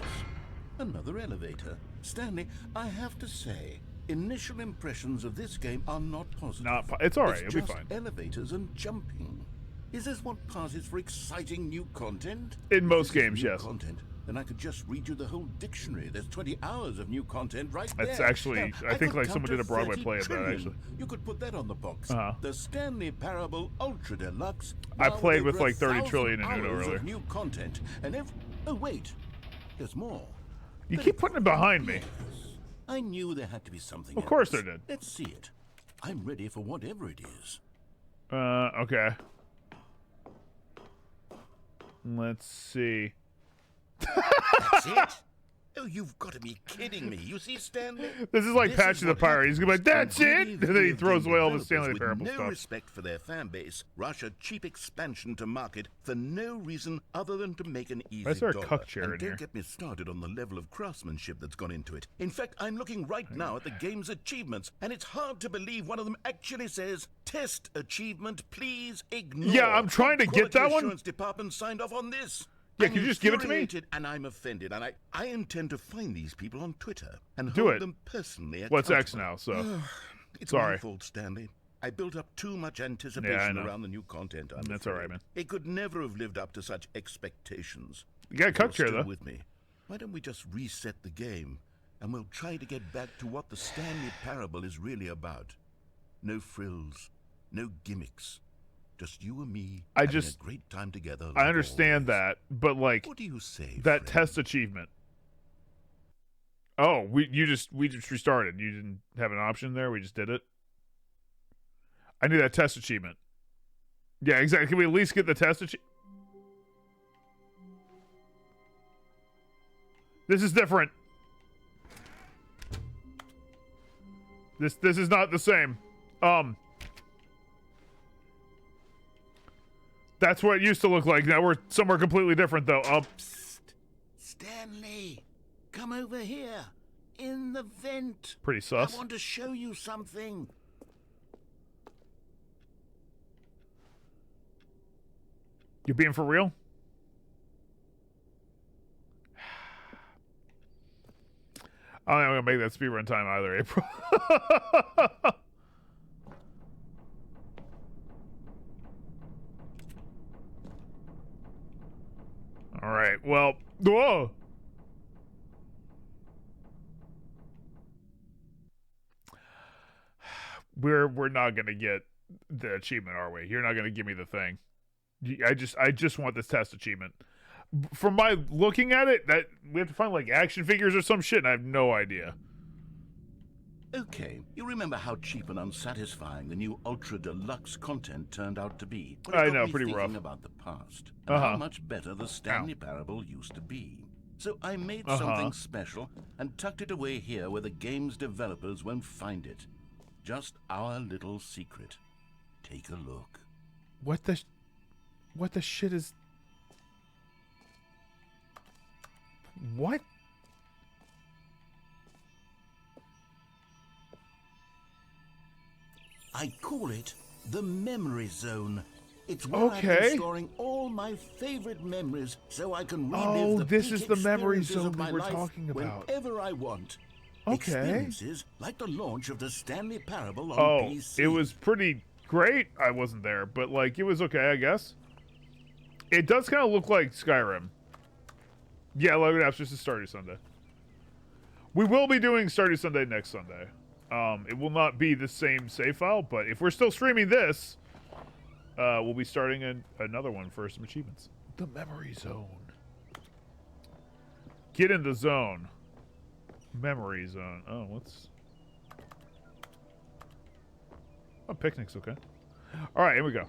Another elevator. Stanley, I have to say, initial impressions of this game are not positive. It's all right. It's It'll be just fine. Elevators and jumping. Is this what passes for exciting new content? In most If this is games, new yes. Content, then I could just read you the whole dictionary. There's 20 hours of new content right there. That's actually, Now, I think could like count someone did to a Broadway 30 play of that, trillion. actually. You could put that on the box. The Stanley Parable Ultra Deluxe. I now played with with like 30 1,000 trillion in hours Uno of earlier. new content, and oh wait, there's more. You keep putting it behind me. Yes. I knew there had to be something Of course else. there did. Let's see it. I'm ready for whatever it is. Okay. Let's see. That's it? Oh, you've got to be kidding me. You see, Stanley? This is like Patch the Pirate. He's gonna be like, that's it! And then he throws away all the Developers Stanley with Parable no stuff. respect for their fan base, rush a cheap expansion to market for no reason other than to make an easy Why is there a dollar. cuck chair And in don't here? get me started on the level of craftsmanship that's gone into it. In fact, I'm looking right now at the game's achievements, and it's hard to believe one of them actually says, "Test achievement, please ignore." Yeah, I'm trying to get that Quality one. Assurance department signed off on this. Yeah, I'm can you just give it to me? infuriated And I'm offended, and I intend to find these people on Twitter and Do hold it. them personally What's X accountable. now, so... It's Sorry. my fault, Stanley. I built up too much Yeah, I anticipation know. around the new content. That's all right, man. It could never have lived up to such expectations. You got a cuck You're chair, still though. with me. Why don't we just reset the game, and we'll try to get back to what the Stanley Parable is really about? No frills, no gimmicks. Just you and me having a great time together. I like understand always. that, but like... What do you say, that friend? test achievement. Oh, we just restarted. You didn't have an option there. We just did it. I need that test achievement. Yeah, exactly. Can we at least get the test achievement? This is different. This is not the same. That's what it used to look like. Now we're somewhere completely different, though. Psst. Stanley, come over here. In the vent. Pretty sus. I want to show you something. You being for real? I don't think I'm gonna make that speedrun time either, April. All right. Well, whoa. We're not gonna get the achievement, are we? You're not gonna give me the thing. I just want this test achievement. From my looking at it, that we have to find like action figures or some shit, and I have no idea. Okay, you remember how cheap and unsatisfying the new Ultra Deluxe content turned out to be? Well, I know, pretty rough. About the past and how much better the Stanley Parable used to be. So I made something special and tucked it away here where the game's developers won't find it. Just our little secret. Take a look. What the shit is... What? I call it the Memory Zone. It's where I've been storing all my favorite memories so I can relive the this is the memory experiences zone of my we were life talking about. whenever I want. Okay. Experiences like the launch of the Stanley Parable on PC. It was pretty great. I wasn't there, but like it was okay, I guess. It does kind of look like Skyrim. Yeah, Logan Apps just a Stardew Sunday. We will be doing Stardew Sunday next Sunday. It will not be the same save file, but if we're still streaming this, we'll be starting another one for some achievements. The Memory Zone. Get in the zone. Memory Zone. Oh, what's... Oh, picnic's okay. All right, here we go.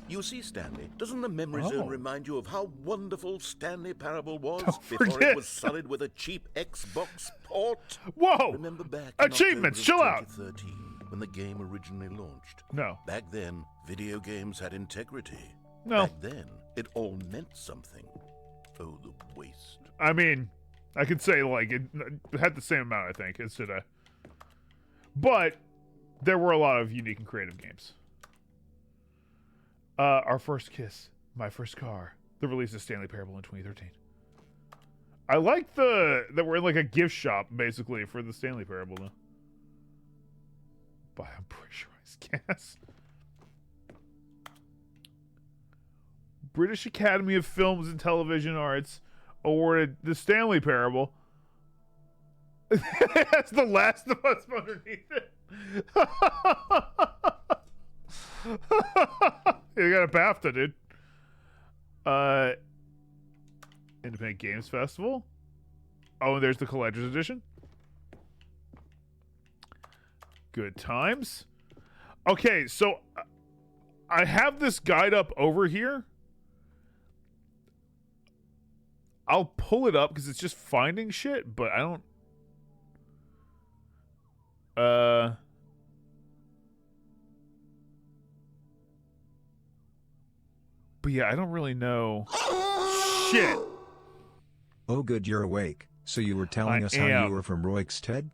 You see, Stanley, doesn't the Memory Zone remind you of how wonderful Stanley Parable was before it was sullied with a cheap Xbox port? Whoa! Remember back achievements, chill out! 2013, when the game originally launched? No. Back then, video games had integrity. No. Back then, it all meant something. Oh, the waste. I mean, I could say, like, it had the same amount, I think, as today. But there were a lot of unique and creative games. Our First Kiss, My First Car, the release of Stanley Parable in 2013. I like that we're in like a gift shop basically for the Stanley Parable though. Buy on pressurized gas. British Academy of Films and Television Arts awarded the Stanley Parable. That's The Last of Us underneath it. You got a BAFTA, dude. Independent Games Festival. Oh, and there's the Collector's Edition. Good times. Okay, so I have this guide up over here. I'll pull it up because it's just finding shit, but I don't... But yeah, I don't really know. Shit. Oh, good, you're awake. So you were telling us how you were from Roykstead?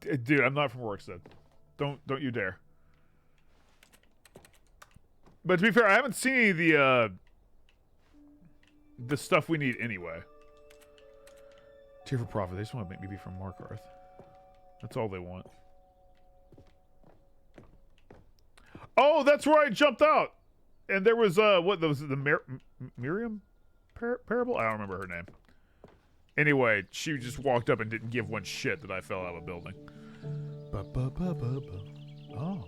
Dude, I'm not from Roykstead. Don't you dare. But to be fair, I haven't seen any of the stuff we need anyway. Tier for profit. They just want to make me be from Markarth. That's all they want. Oh, that's where I jumped out. And there was, what was it, the Miriam Parable? I don't remember her name. Anyway, she just walked up and didn't give one shit that I fell out of a building. Oh.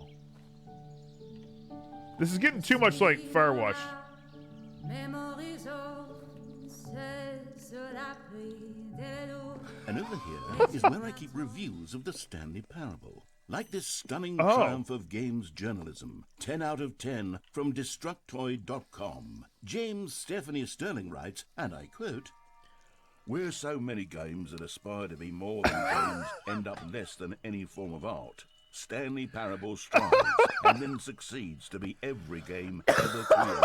This is getting too much like Firewatch. And over here is where I keep reviews of the Stanley Parable. Like this stunning triumph of games journalism. 10 out of 10 from Destructoid.com. James Stephanie Sterling writes, and I quote, "Where so many games that aspire to be more than games end up less than any form of art, Stanley Parable strives and then succeeds to be every game ever created."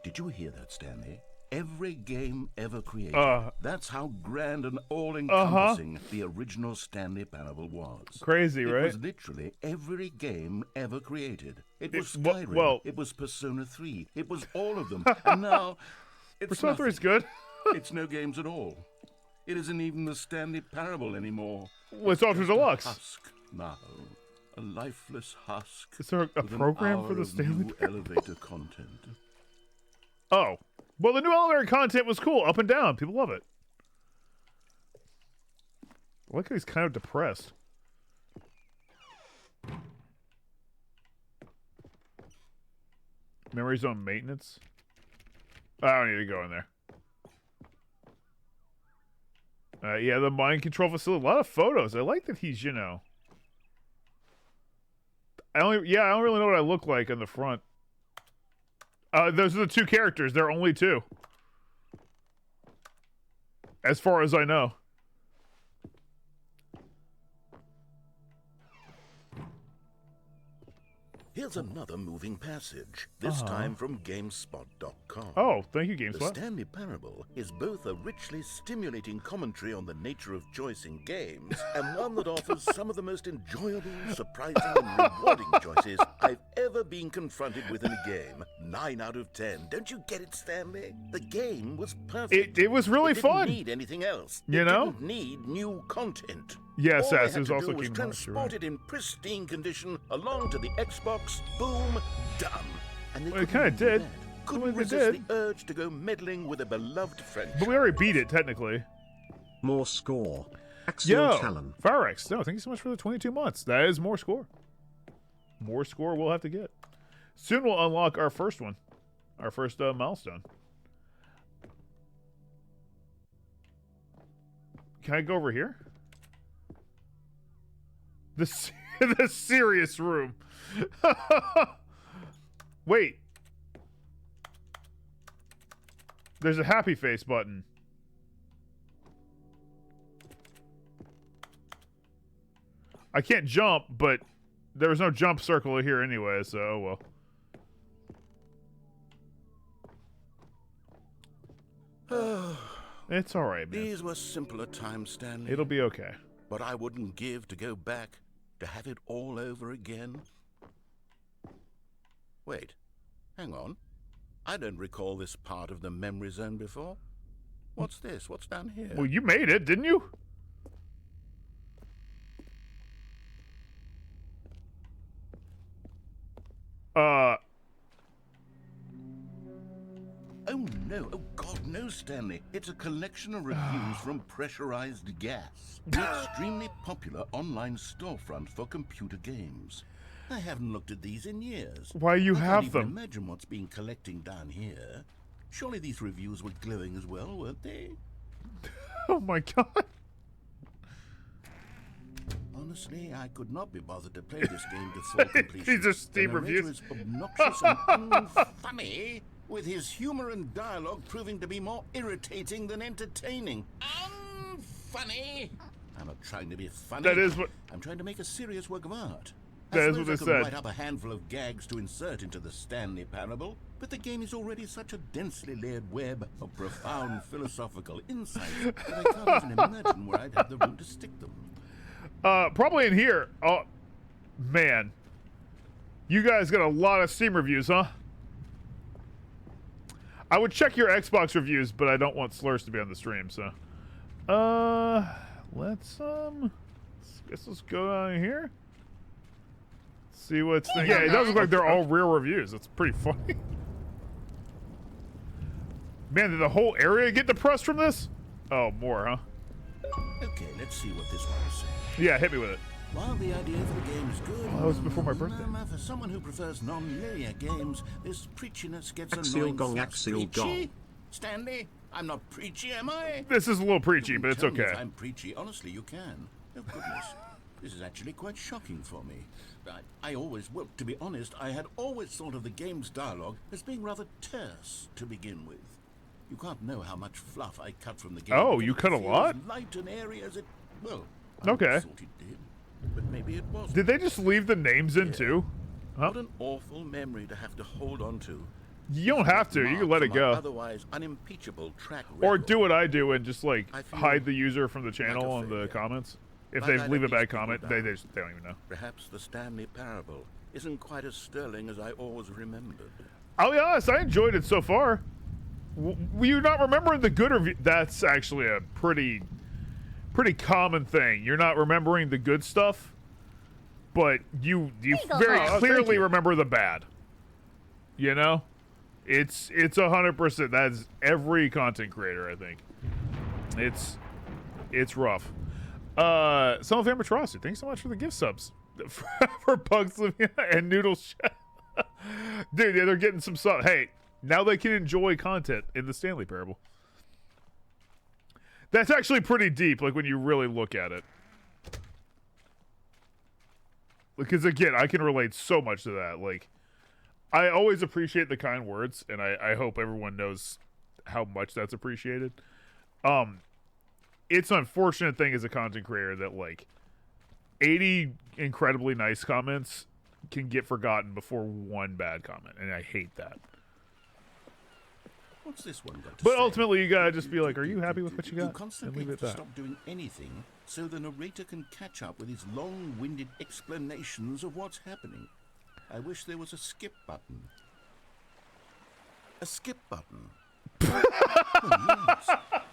Did you hear that, Stanley? Every game ever created. That's how grand and all-encompassing the original Stanley Parable was. Crazy, right? It was literally every game ever created. It was Skyrim. It was Persona 3. It was all of them. And now, it's Persona 3 is good. It's no games at all. It isn't even the Stanley Parable anymore. Well, it's Ultra Deluxe. Husk now. A lifeless husk. Is there a program for the Stanley Parable? Elevator content. Oh. Well, the new elevator content was cool, up and down. People love it. I like how he's kind of depressed. Memory zone maintenance? I don't need to go in there. Yeah, the mind control facility. A lot of photos. I like that he's, you know... I don't really know what I look like on the front. Those are the two characters. There are only two. As far as I know. Here's another moving passage, this time from GameSpot.com. Oh, thank you, GameSpot. The Stanley Parable is both a richly stimulating commentary on the nature of choice in games, and one that offers some of the most enjoyable, surprising, and rewarding choices I've ever been confronted with in a game. 9 out of 10. Don't you get it, Stanley? The game was perfect. It was really fun. It didn't need anything else. You know? It didn't need new content. Yes, All it they was had also to do was Kingdom Hearts, transport it in pristine condition along to the Xbox. Boom, done. And they Well, it kind of did. Couldn't resist the urge to go meddling with a beloved franchise. But we already beat it, technically. More score. Axial Talon. Firex. No, thank you so much for the 22 months. That is more score. More score we'll have to get. Soon we'll unlock our first one. Our first milestone. Can I go over here? The serious room. Wait. There's a happy face button. I can't jump, but there was no jump circle here anyway, so oh well. It's alright, man. These were simpler times, Stanley. It'll be okay. But I wouldn't give to go back to have it all over again. Wait, hang on. I don't recall this part of the memory zone before. What's this? What's down here? Well, you made it, didn't you? Oh no, oh God, no, Stanley. It's a collection of reviews from Pressurized Gas, the extremely popular online storefront for computer games. I haven't looked at these in years. Why you have I can't them? even imagine what's been collecting down here. Surely these reviews were glowing as well, weren't they? Oh my God. Honestly, I could not be bothered to play this game to full completion. These are Steam The narrator reviews. is obnoxious and unfunny, with his humor and dialogue proving to be more irritating than entertaining. Unfunny! I'm not trying to be funny. That is what... I'm trying to make a serious work of art. That is what they I could said. write up a handful of gags to insert into the Stanley Parable, but the game is already such a densely layered web of profound philosophical insights that I can't even imagine where I'd have the room to stick them. Probably in here. Oh, man. You guys got a lot of Steam reviews, huh? I would check your Xbox reviews, but I don't want slurs to be on the stream, so. Let's go down here. See what's the... Yeah, it does look like they're all real reviews. That's pretty funny. Man, did the whole area get depressed from this? Oh, more, huh? Okay, let's see what this one is saying. Yeah, hit me with it. While the idea for the game is good, Well, that was before my birthday. For someone who prefers non-linear games, this preachiness gets Axial annoying. gong, fast. axial Preachy? gong. Stanley, I'm not preachy, am I? This is a little preachy, but it's Tell me okay. If I'm preachy, honestly, you can. Oh, goodness. This is actually quite shocking for me. Well, to be honest, I had always thought of the game's dialogue as being rather terse to begin with. You can't know how much fluff I cut from the game. Oh, you cut a lot? Light and airy as it... Well, okay. I thought it did, but maybe it wasn't. Did they just leave the names in too? Huh? What an awful memory to have to hold on to. You don't have to. You can let it go. Otherwise unimpeachable track record. Or do what I do and just like hide the user from the channel on the comments. If they leave a bad comment, they don't even know. Perhaps the Stanley parable isn't quite as sterling as I always remembered. I'll be honest, I enjoyed it so far. You're not remembering the good review. That's actually a pretty common thing. You're not remembering the good stuff, but you very clearly remember the bad. You know, it's 100%. That's every content creator, I think. It's rough. Some of Amatrosity, thanks so much for the gift subs for Bugs and Noodles. Dude, yeah, they're getting some stuff. Hey, now they can enjoy content in the Stanley parable. That's actually pretty deep, like when you really look at it. Because again, I can relate so much to that. Like, I always appreciate the kind words, and I hope everyone knows how much that's appreciated. It's an unfortunate thing as a content creator that like 80 incredibly nice comments can get forgotten before one bad comment, and I hate that. What's this one got to but say? Ultimately, you gotta just be like, are you happy with what you got? You constantly have to stop doing anything so the narrator can catch up with his long-winded explanations of what's happening. I wish there was a skip button. A skip button. Oh,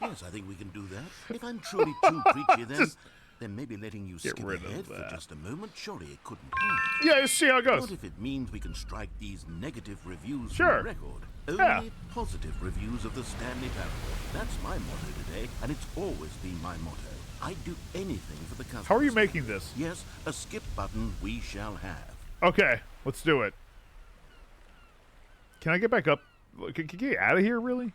yes, I think we can do that. If I'm truly too preachy, then maybe letting you skip ahead for just a moment, surely it couldn't hurt. Yeah, let's see how it goes. What if it means we can strike these negative reviews from the record? Only positive reviews of the Stanley parable. That's my motto today, and it's always been my motto. I'd do anything for the customer. How are you making this? Yes, a skip button we shall have. Okay, let's do it. Can I get back up? Can you get out of here, really?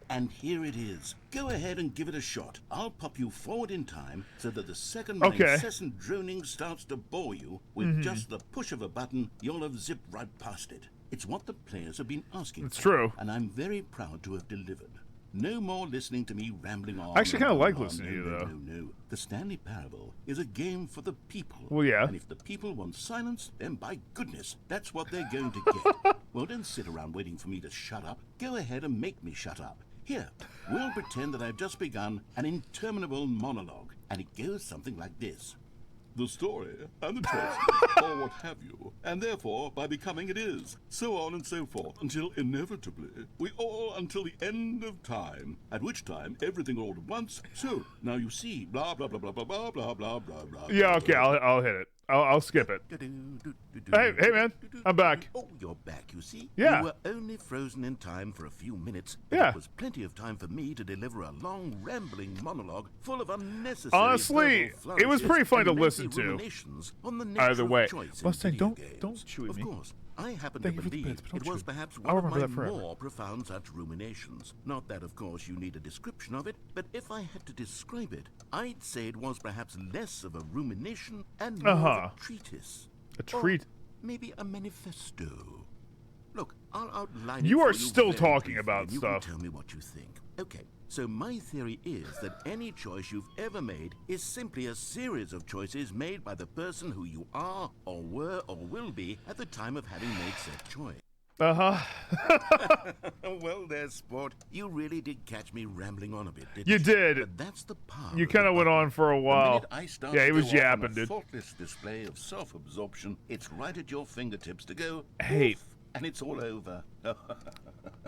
And here it is. Go ahead and give it a shot. I'll pop you forward in time so that the second my incessant droning starts to bore you, with just the push of a button, you'll have zipped right past it. It's what the players have been asking for. It's true. And I'm very proud to have delivered. No more listening to me rambling on. I actually kind of like listening to you, though. No. The Stanley Parable is a game for the people. Well, yeah. And if the people want silence, then by goodness, that's what they're going to get. Well, don't sit around waiting for me to shut up. Go ahead and make me shut up. Here, we'll pretend that I've just begun an interminable monologue, and it goes something like this. The story, and the choices, or what have you, and therefore, by becoming it is, so on and so forth, until inevitably, we all until the end of time, at which time everything all at once, so, now you see, blah, blah, blah, blah, blah, blah, blah, blah, blah, blah. Yeah, okay, I'll hit it. I'll skip it. Hey, man, I'm back. Oh, you're back, you see? Yeah. You were only frozen in time for a few minutes. Yeah. It was plenty of time for me to deliver a long, rambling monologue full of unnecessary Honestly, it was pretty fun to listen to. Either way. Mustang, don't chew at me. Of course. I happen to believe it was perhaps one of my more profound such ruminations. Not that, of course, you need a description of it, but if I had to describe it, I'd say it was perhaps less of a rumination and more of a treatise. A treat? Maybe a manifesto. Look, I'll outline you it for are still talking about you stuff. Can tell me what you think. Okay, so my theory is that any choice you've ever made is simply a series of choices made by the person who you are, or were, or will be at the time of having made said choice. Well, there's sport. You really did catch me rambling on a bit, didn't you? You did. But that's the power. You kind of went on for a while. Yeah, he was yapping, dude. Faultless display of self-absorption. It's right at your fingertips to go. Hey. And it's all over.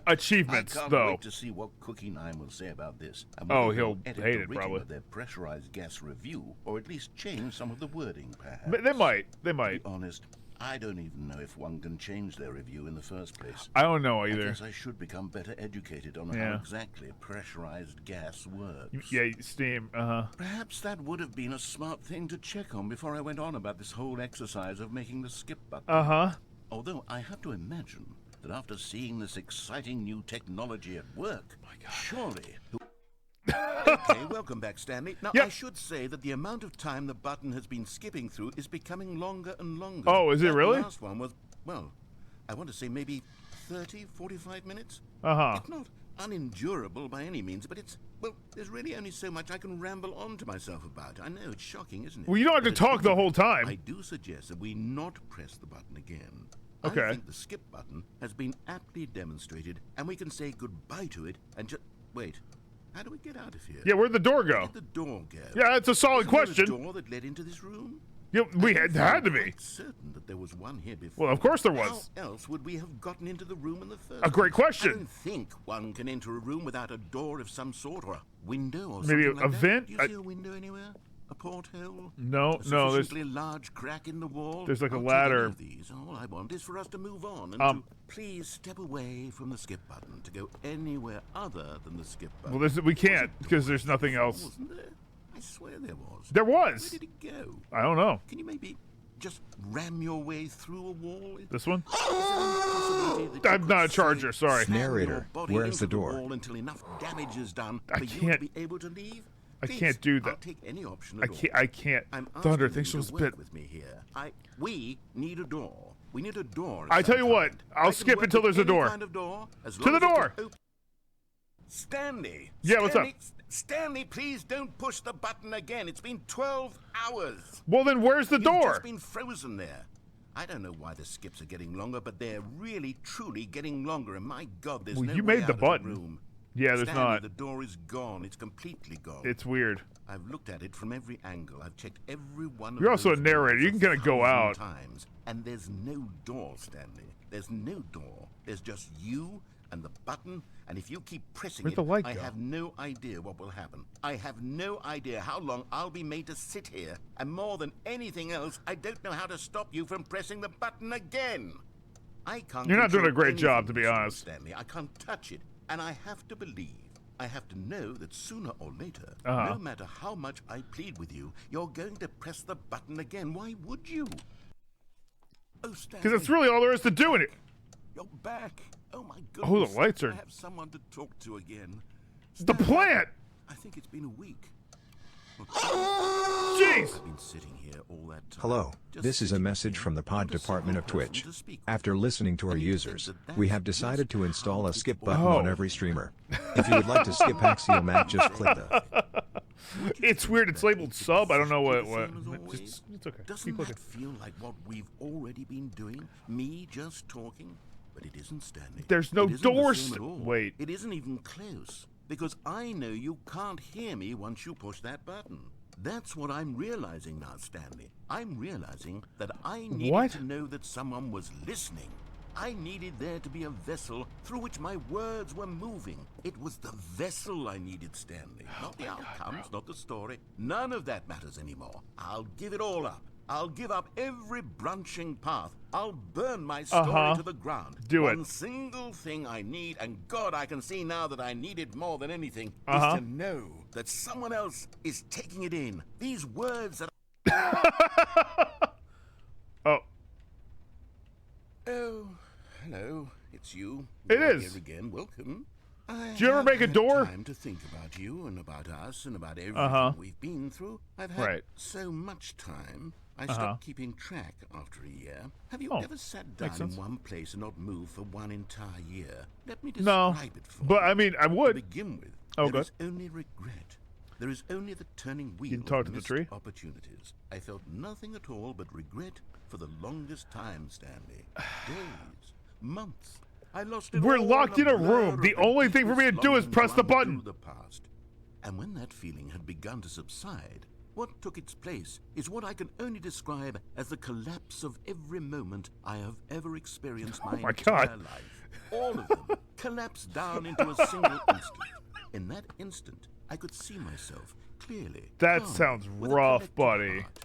Achievements, I can't though. wait to see what Cookie 9 will say about this. And he'll hate it, probably. Of their pressurized gas review, or at least change some of the wording, perhaps. But they might. They might. To be honest, I don't even know if one can change their review in the first place. I don't know either. I guess I should become better educated on how exactly pressurized gas works. Yeah, steam. Perhaps that would have been a smart thing to check on before I went on about this whole exercise of making the skip button. Uh-huh. Although I have to imagine that after seeing this exciting new technology at work, surely... Okay, welcome back, Stanley. Now, I should say that the amount of time the button has been skipping through is becoming longer and longer. Oh, is it really? The last one was, well, I want to say maybe 30, 45 minutes. Uh-huh. It's not unendurable by any means, but it's, well, there's really only so much I can ramble on to myself about. I know, it's shocking, isn't it? Well, you don't have to talk the whole time. I do suggest that we not press the button again. Okay. I think the skip button has been aptly demonstrated, and we can say goodbye to it and just... Wait. How do we get out of here? Yeah, where'd the door go? Where'd the door go? Yeah, that's a solid question. There a door that led into this room? Yeah, we had to be. I'm certain that there was one here before. Well, of course there was. How else would we have gotten into the room in the first A great place? question. I don't think one can enter a room without a door of some sort or a window or maybe something like a that. vent. Do you see a window anywhere? A porthole? No, a no. There's sufficiently large crack in the wall. There's like a I'll take ladder. any of these. All I want is for us to move on and to please step away from the skip button to go anywhere other than the skip button. Well, we can't because there's nothing else. Wasn't there? I swear there was. There was. Where did it go? I don't know. Can you maybe just ram your way through a wall? This one? I'm I'm not a charger. Sorry. Narrator, where's the door? Until enough damage is done I for you can't- to be able to leave. I Please, can't do that. I'll take any option at all. I can't. I'm Thunder, asking thanks you for to the work spit. with me here. We need a door. We need a door. of I tell some you what, kind. I'll I can skip work until with there's a any door. kind of door as To long the as it can door. open- Stanley. Yeah, what's up? Stanley, please don't push the button again. It's been 12 hours. Well, then where's the You've door? just been frozen there. I don't know why the skips are getting longer, but they're really, truly getting longer. And my God, there's Well, no you way made out the of button. room. Yeah, there's Stanley, not. the door is gone. It's completely gone. It's weird. I've looked at it from every angle. I've checked every one of You're also those a narrator. doors You can kinda go 1,000 out. times, and there's no door, Stanley. There's no door. There's just you and the button, and if you keep pressing Where'd it, the light I go? have no idea what will happen. I have no idea how long I'll be made to sit here, and more than anything else, I don't know how to stop you from pressing the button again. I can't. You're not doing a control great job, anything to be this time, honest. Stanley. I can't touch it, and I have to believe. I have to know that sooner or later, Uh-huh. no matter how much I plead with you, you're going to press the button again. Why would you? Oh, Stanley. Because that's really all there is to doing it. You're back. Oh, my goodness. Oh, the lights are- I have someone to talk to again. The Stanley, plant. I think it's been a week. Jeez. I've been sitting here all that time. Hello, Just this is a sitting message here, from the pod not a department of single person Twitch. to speak with. After listening to our And you think users, that we that's have decided to just install how a skip people button Oh. on every streamer. If you would like to skip Axial Matt, just click the... It's weird. It's labeled sub. I don't know what. Same as always. Just, it's okay. Doesn't Keep looking. that feel like what we've already been doing? Me just talking? But it isn't, Stanley. There's no It isn't the doors same to- at all. wait. It isn't even close. Because I know you can't hear me once you push that button. That's what I'm realizing now, Stanley. I'm realizing that I needed What? to know that someone was listening. I needed there to be a vessel through which my words were moving. It was the vessel I needed, Stanley. Not the outcomes, not the story. None of that matters anymore. I'll give it all up. I'll give up every branching path. I'll burn my story to the ground. Do it. One single thing I need, and God, I can see now that I need it more than anything, is to know that someone else is taking it in. These words that Oh, Oh, hello. It's you. It You're is. Here again. Welcome. I Did you ever have make a had door? time to think about you and about us and about everything we've been through. I've had Right. so much time. I stopped keeping track after a year. Have you Oh, ever sat down makes in sense. one place and not moved for one entire year? Let me no. describe it for But you. I mean, I To would. begin with, Oh, there is good. only regret. There is only the turning wheel can talk of to the missed tree? opportunities. I felt nothing at all but regret for the longest time, Stanley. Days, months. I lost it We're all locked in in a blur room. of The only thing for me to deepest do is longing press the run button. through the past. And when that feeling had begun to subside, what took its place is what I can only describe as the collapse of every moment I have ever experienced my my entire God. life. All of them collapsed down into a single instant. In that instant, I could see myself clearly. That calm, sounds with a rough, collected buddy. heart.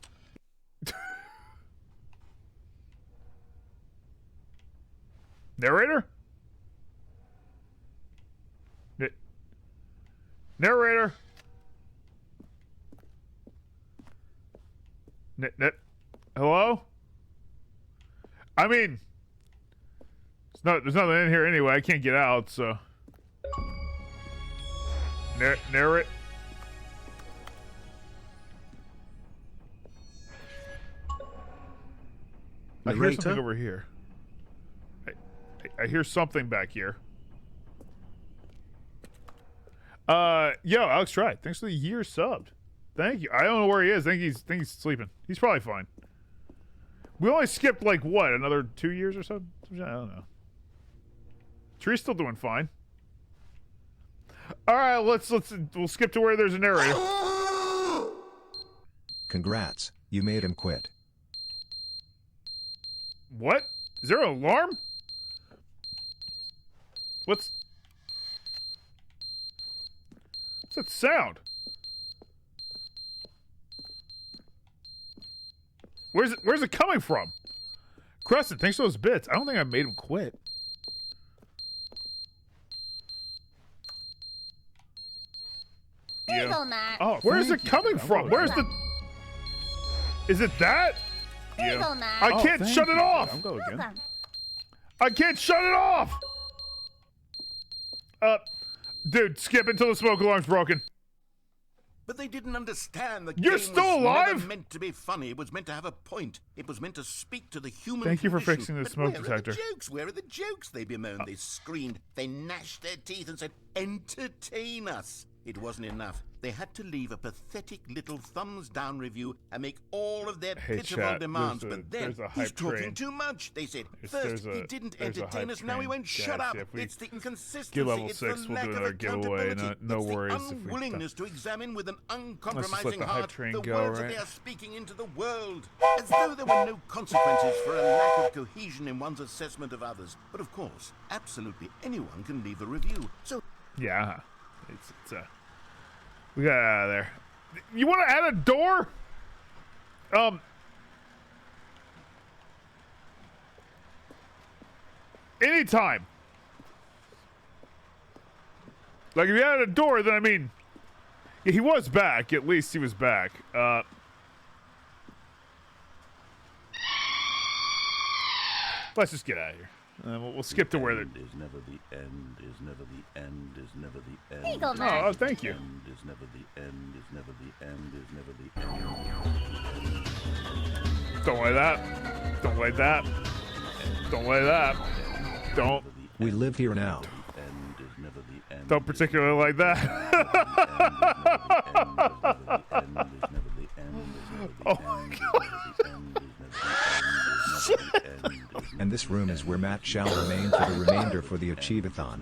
Narrator? Narrator? Hello? I mean, There's nothing in here anyway. I can't get out, so. Narrate. I hear something over here. I hear something back here. Yo, Alex Tried. Thanks for the year subbed. Thank you. I don't know where he is. I think he's sleeping. He's probably fine. We only skipped like what, another 2 years or so? I don't know. Tree's still doing fine. All right, we'll skip to where there's a narrator. Congrats, you made him quit. What? Is there an alarm? What's that sound? Where's it coming from? Crescent, thanks for those bits. I don't think I made him quit. Eagle Matt. Oh, where's it coming from? Where's the... Is it that? Eagle Matt. I can't shut it off. I'll go again. I can't shut it off. Dude, skip until the smoke alarm's broken. But they didn't understand the You're game still was alive? never meant to be funny. It was meant to have a point. It was meant to speak to the human Thank you for condition. fixing the But smoke where detector. Are the jokes? Where are the jokes? They bemoaned, they screamed, they gnashed their teeth and said, entertain us. It wasn't enough. They had to leave a pathetic little thumbs-down review and make all of their pitiful chat, demands. But then, he's talking train. too much, they said. First, he didn't entertain us, now he went, shut up. It's the inconsistency, level it's 6, the we'll lack do of another giveaway. accountability. No It's worries. the unwillingness to examine with an uncompromising the hype heart train the go, words right? that they are speaking into the world. As though there were no consequences for a lack of cohesion in one's assessment of others. But of course, absolutely anyone can leave a review. So yeah, we got out of there. You want to add a door? Anytime. Like, if you added a door, then I mean, yeah, he was back. At least he was back. Let's just get out of here. We'll skip to where the... Is never the end, is never the end, is never the end. Eagle Man. Oh, thank you. Is never the end, is never the end, is never the end. Don't like that. Don't like that. Don't like that. Don't. We live here now. Don't particularly like that. Oh my god. And this room is where Matt shall remain for the remainder for the Achievathon.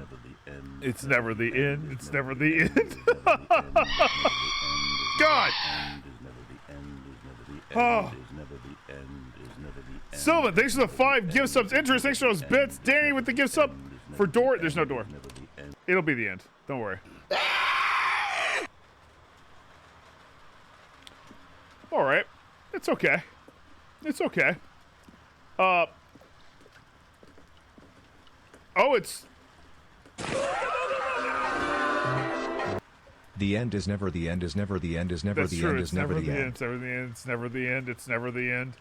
It's never the end. It's never the end. God. Oh. Sylvan, thanks for the 5 gift subs. Interest, thanks for those bits. Danny with the gift sub. For door, there's no door. It'll be the end. Don't worry. Alright. It's okay. It's okay. Oh, it's... The end is never the end is never the end is never That's the true. end It's is never the end. It's never the end. It's never the end. It's never the end.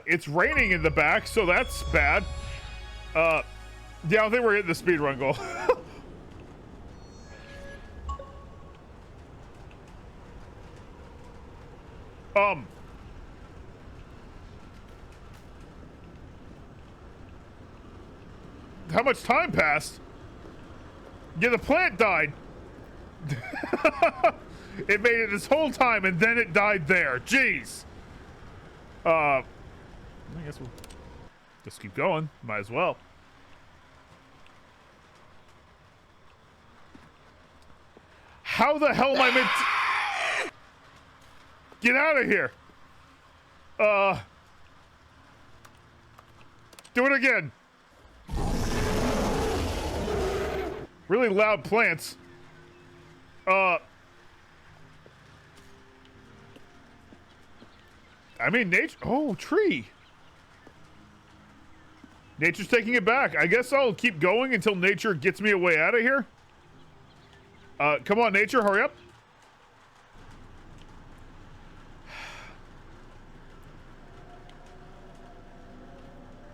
It's raining in the back, so that's bad. Yeah, I don't think we're hitting the speedrun goal. How much time passed? Yeah, the plant died. It made it this whole time, and then it died there. Jeez. I guess we'll just keep going. Might as well. How the hell am I meant to... Get out of here. Do it again. Really loud plants. I mean, nature... Oh, tree. Nature's taking it back. I guess I'll keep going until nature gets me a way out of here. Come on, nature, hurry up.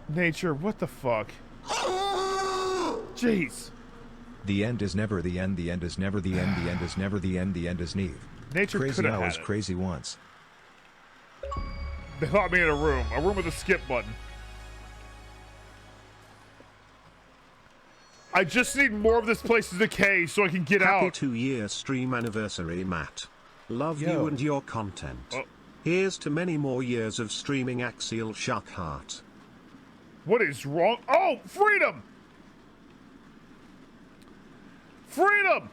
Nature, what the fuck? Jeez. The end is never the end. The end is never the end. The end is never the end. The end is Neve. Nature crazy could have hours, had it. crazy once. They locked me in a room with a skip button. I just need more of this place to decay so I can get out. Happy 2-year stream anniversary, Matt. Love you and your content. Oh. Here's to many more years of streaming Axial Shock Heart. What is wrong? Oh, freedom! Freedom!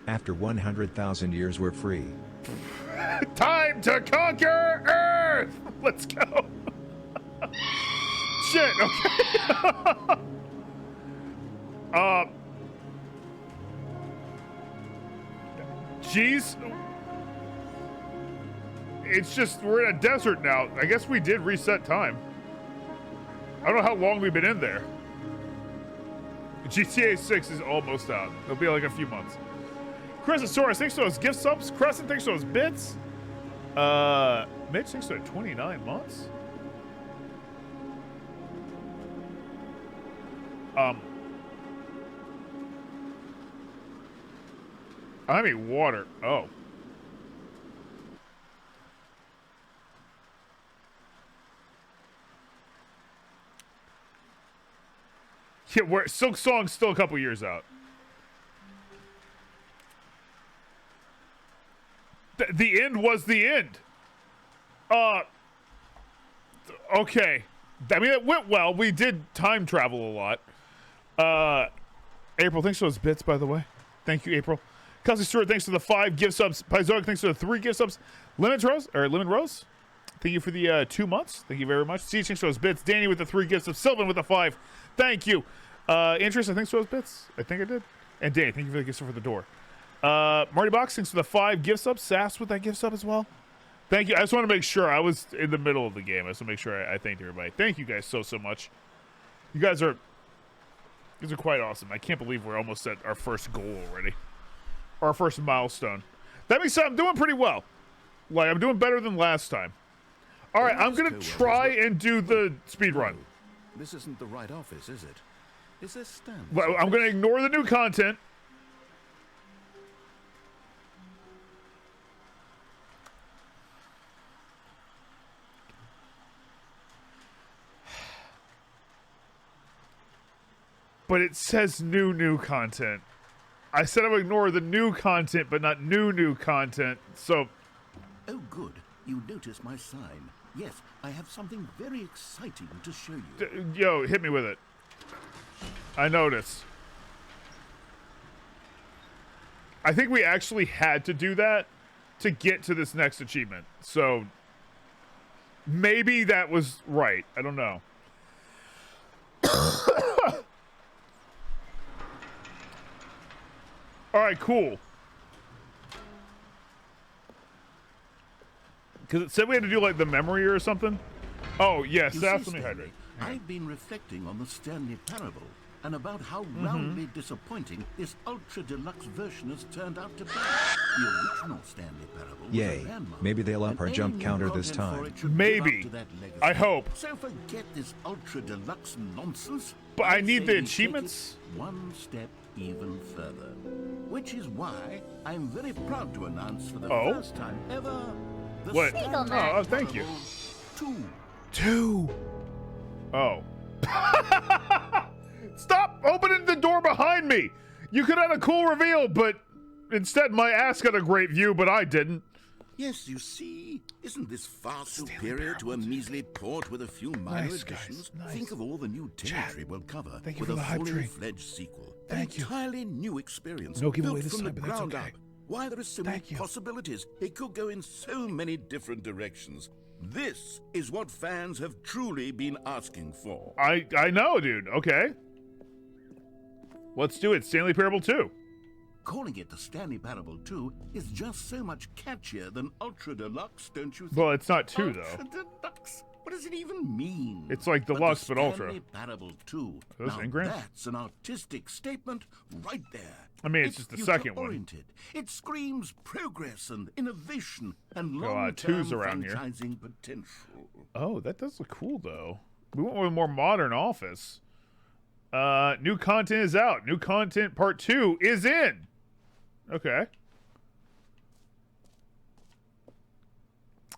After 100,000 years, we're free. Time to conquer Earth! Let's go. Shit, okay. Jeez. It's just, we're in a desert now. I guess we did reset time. I don't know how long we've been in there. GTA 6 is almost out. It'll be like a few months. Chrysosaurus, thanks for those gift subs. Crescent, thanks for those bits. Mitch, thanks for 29 months. I mean water. Oh. Yeah, Silk Song's still a couple years out. The end was the end. Okay. I mean, it went well. We did time travel a lot. April, thanks for those bits, by the way. Thank you, April. Kelsey Stewart, thanks for the 5 gift subs. Paizoic, thanks for the 3 gift subs. Lemon Rose, thank you for the 2 months. Thank you very much. Siege, thanks for those bits. Danny with the 3 gifts subs. Sylvan with the 5. Thank you. Interest, I think for those bits. I think I did. And Danny, thank you for the gift sub for the door. Marty Box, thanks for the 5 gift subs. Sass with that gift sub as well. Thank you. I just want to make sure. I was in the middle of the game. I just want to make sure I thanked everybody. Thank you guys so much. You guys are quite awesome. I can't believe we're almost at our first goal already. Our first milestone. That means I'm doing pretty well. Like, I'm doing better than last time. All right, I'm going to try and do the speed run. This isn't the right office, is it? Is this Stanley? Well, I'm going to ignore the new content. But it says new content. I said I would ignore the new content, but not new content. So. Oh, good. You noticed my sign. Yes, I have something very exciting to show you. Yo, hit me with it. I noticed. I think we actually had to do that to get to this next achievement. So. Maybe that was right. I don't know. All right, cool. Because it said we had to do, like, the memory or something. Oh, yes, that's let me hydrate. I've been reflecting on the Stanley parable and about how roundly disappointing this ultra deluxe version has turned out to be. The original Stanley parable was Yay. a landmark, Maybe they'll up our jump counter this time. Maybe. I hope. So forget this ultra deluxe nonsense. But I need the achievements. One step even further. Which is why I'm very proud to announce for the first time ever the what? Stanley Oh, thank you. 2. Oh. Stop opening the door behind me! You could have had a cool reveal, but instead my ass got a great view, but I didn't. Yes, you see, isn't this far superior to a measly port with a few minor additions? Think of all the new territory we'll cover with a fully fledged sequel. An entirely new experience built from the ground up. Why, there are so many possibilities. It could go in so many different directions. This is what fans have truly been asking for. I know, dude. Okay. Let's do it. Stanley Parable 2. Calling it the Stanley Parable 2 is just so much catchier than Ultra Deluxe, don't you think? Well, it's not 2, Ultra though. Deluxe? What does it even mean? It's like Deluxe, but Ultra. Stanley Parable 2. Those Now engrams? that's an artistic statement right there. I mean, it's just the second one. It screams progress and innovation and Got a lot of long-term 2s around here. franchising potential. Oh, that does look cool, though. We went with a more modern office. New content is out. New content part 2 is in. Okay.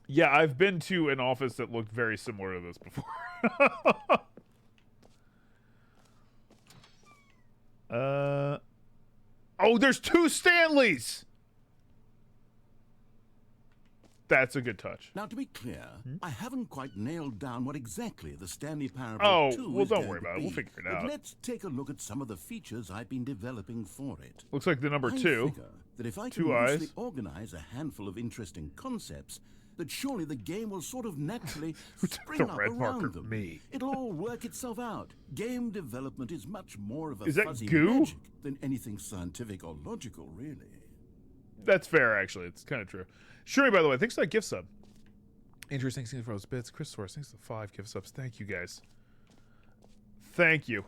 Yeah, I've been to an office that looked very similar to this before. Oh, there's 2 Stanleys! That's a good touch. Now, to be clear, I haven't quite nailed down what exactly the Stanley Parable 2 well, is don't going worry to about it. be. We'll figure it But out. let's take a look at some of the features I've been developing for it. Looks like the number 2. I figure that if I can 2 eyes. loosely organize a handful of interesting concepts, that surely the game will sort of naturally spring the up red around marker? them. Me. It'll all work itself out. Game development is much more of a Is that fuzzy goo? magic than anything scientific or logical, really. That's fair, actually. It's kind of true. Shuri, by the way, thanks for that gift sub. Interesting things for those bits. Chris Source, thanks for 5 gift subs. Thank you, guys. Thank you.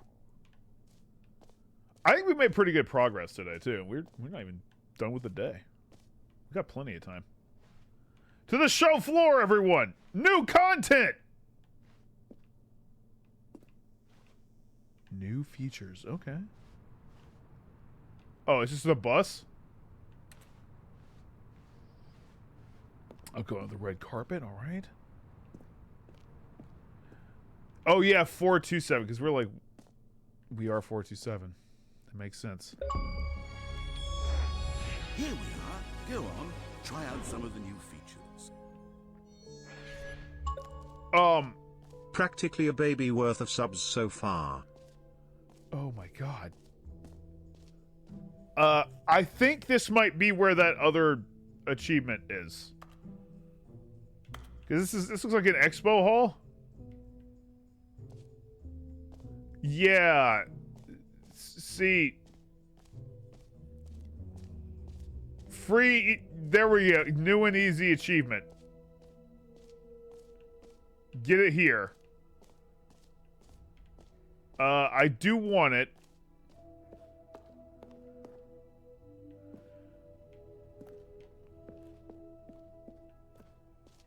I think we made pretty good progress today, too. We're not even done with the day. We've got plenty of time. To the show floor, everyone! New content! New features. Okay. Oh, is this the bus? I'll go on the red carpet, all right. Oh, yeah, 427, because we are 427. That makes sense. Here we are. Go on. Try out some of the new features. Practically a baby worth of subs so far. Oh my god. I think this might be where that other achievement is. Because this looks like an expo hall. Yeah. See. Free. There we go. New and easy achievement. Get it here. I do want it.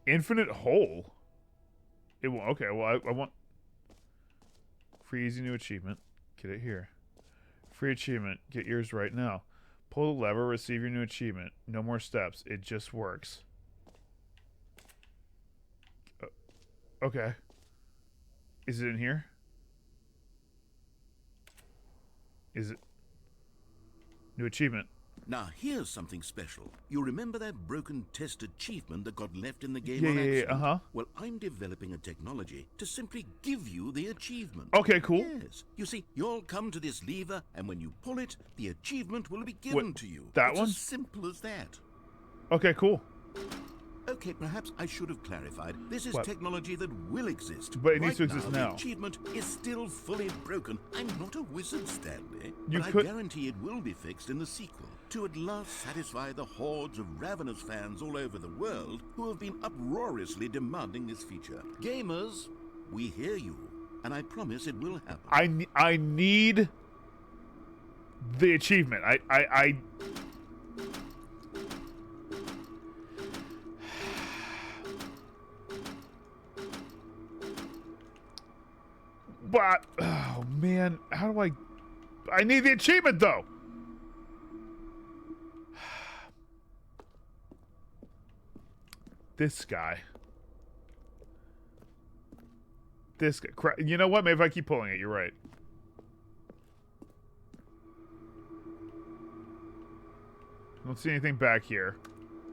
Infinite hole? It will, okay, well, I want... Free easy new achievement. Get it here. Free achievement. Get yours right now. Pull the lever, receive your new achievement. No more steps. It just works. Okay. Is it in here? Is it? New achievement. Now, here's something special. You remember that broken test achievement that got left in the game Yeah, on yeah, accident? yeah, uh-huh. Well, I'm developing a technology to simply give you the achievement. Okay, cool. Yes. You see, you'll come to this lever, and when you pull it, the achievement will be given to you. That it's one? as simple as that. Okay, cool. Okay, perhaps I should have clarified. This is What? technology that will exist. But it needs to exist now. now. The achievement is still fully broken. I'm not a wizard, Stanley. You but could- I guarantee it will be fixed in the sequel to at last satisfy the hordes of ravenous fans all over the world who have been uproariously demanding this feature. Gamers, we hear you, and I promise it will happen. I need the achievement. I But oh man, how do I need the achievement though. This guy. This guy. You know what? Maybe if I keep pulling it, you're right. I don't see anything back here.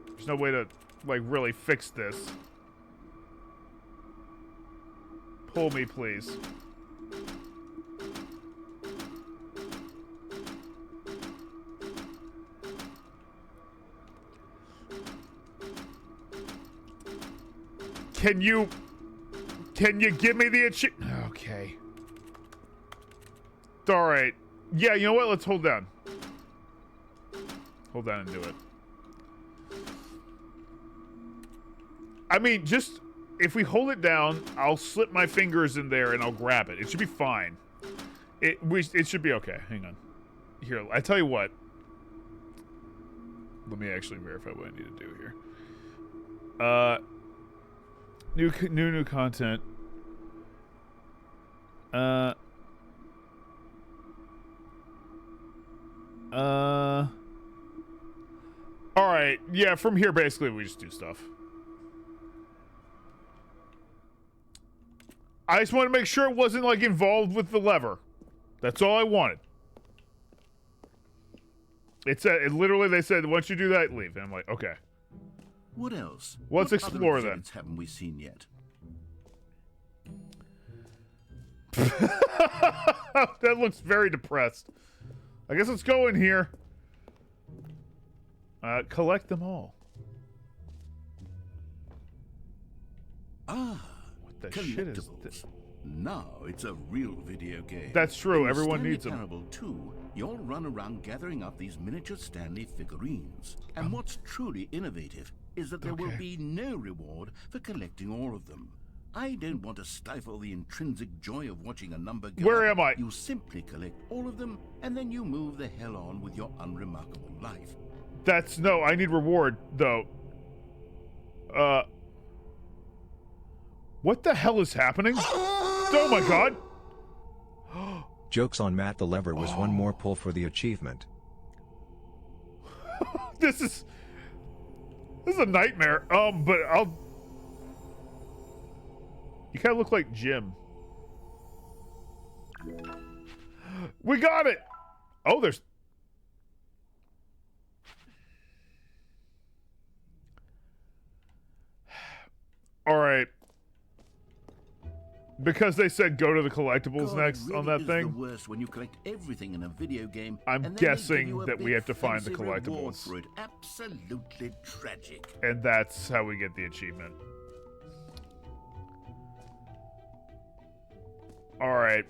There's no way to, like, really fix this. Pull me, please. Can you give me the achievement? Okay. Alright. Yeah, you know what? Let's hold down. Hold down and do it. I mean, just... If we hold it down, I'll slip my fingers in there and I'll grab it. It should be fine. It should be okay. Hang on. Here, I tell you what. Let me actually verify what I need to do here. New content. Alright, yeah, from here, basically, we just do stuff. I just wanted to make sure it wasn't, like, involved with the lever. That's all I wanted. It literally, they said, once you do that, leave. And I'm like, okay. What else? Let's explore other then. Haven't we seen yet? That looks very depressed. I guess let's go in here. Collect them all. Ah, what the shit is this? Now it's a real video game. That's true. In Everyone Stanley needs them. Parable 2, you'll run around gathering up these miniature Stanley figurines. And what's truly innovative is that there will be no reward for collecting all of them. I don't want to stifle the intrinsic joy of watching a number go Where up. am I? You simply collect all of them, and then you move the hell on with your unremarkable life. That's no, I need reward, though. What the hell is happening? Oh my god! Joke's on Matt, the lever was one more pull for the achievement. This is a nightmare. But you kind of look like Jim. We got it! Oh, there's... Alright. Because they said go to the collectibles next really on that thing. The worst when you collect everything in a video game. I'm guessing that we have to find the collectibles. For it. Absolutely tragic. And that's how we get the achievement. All right.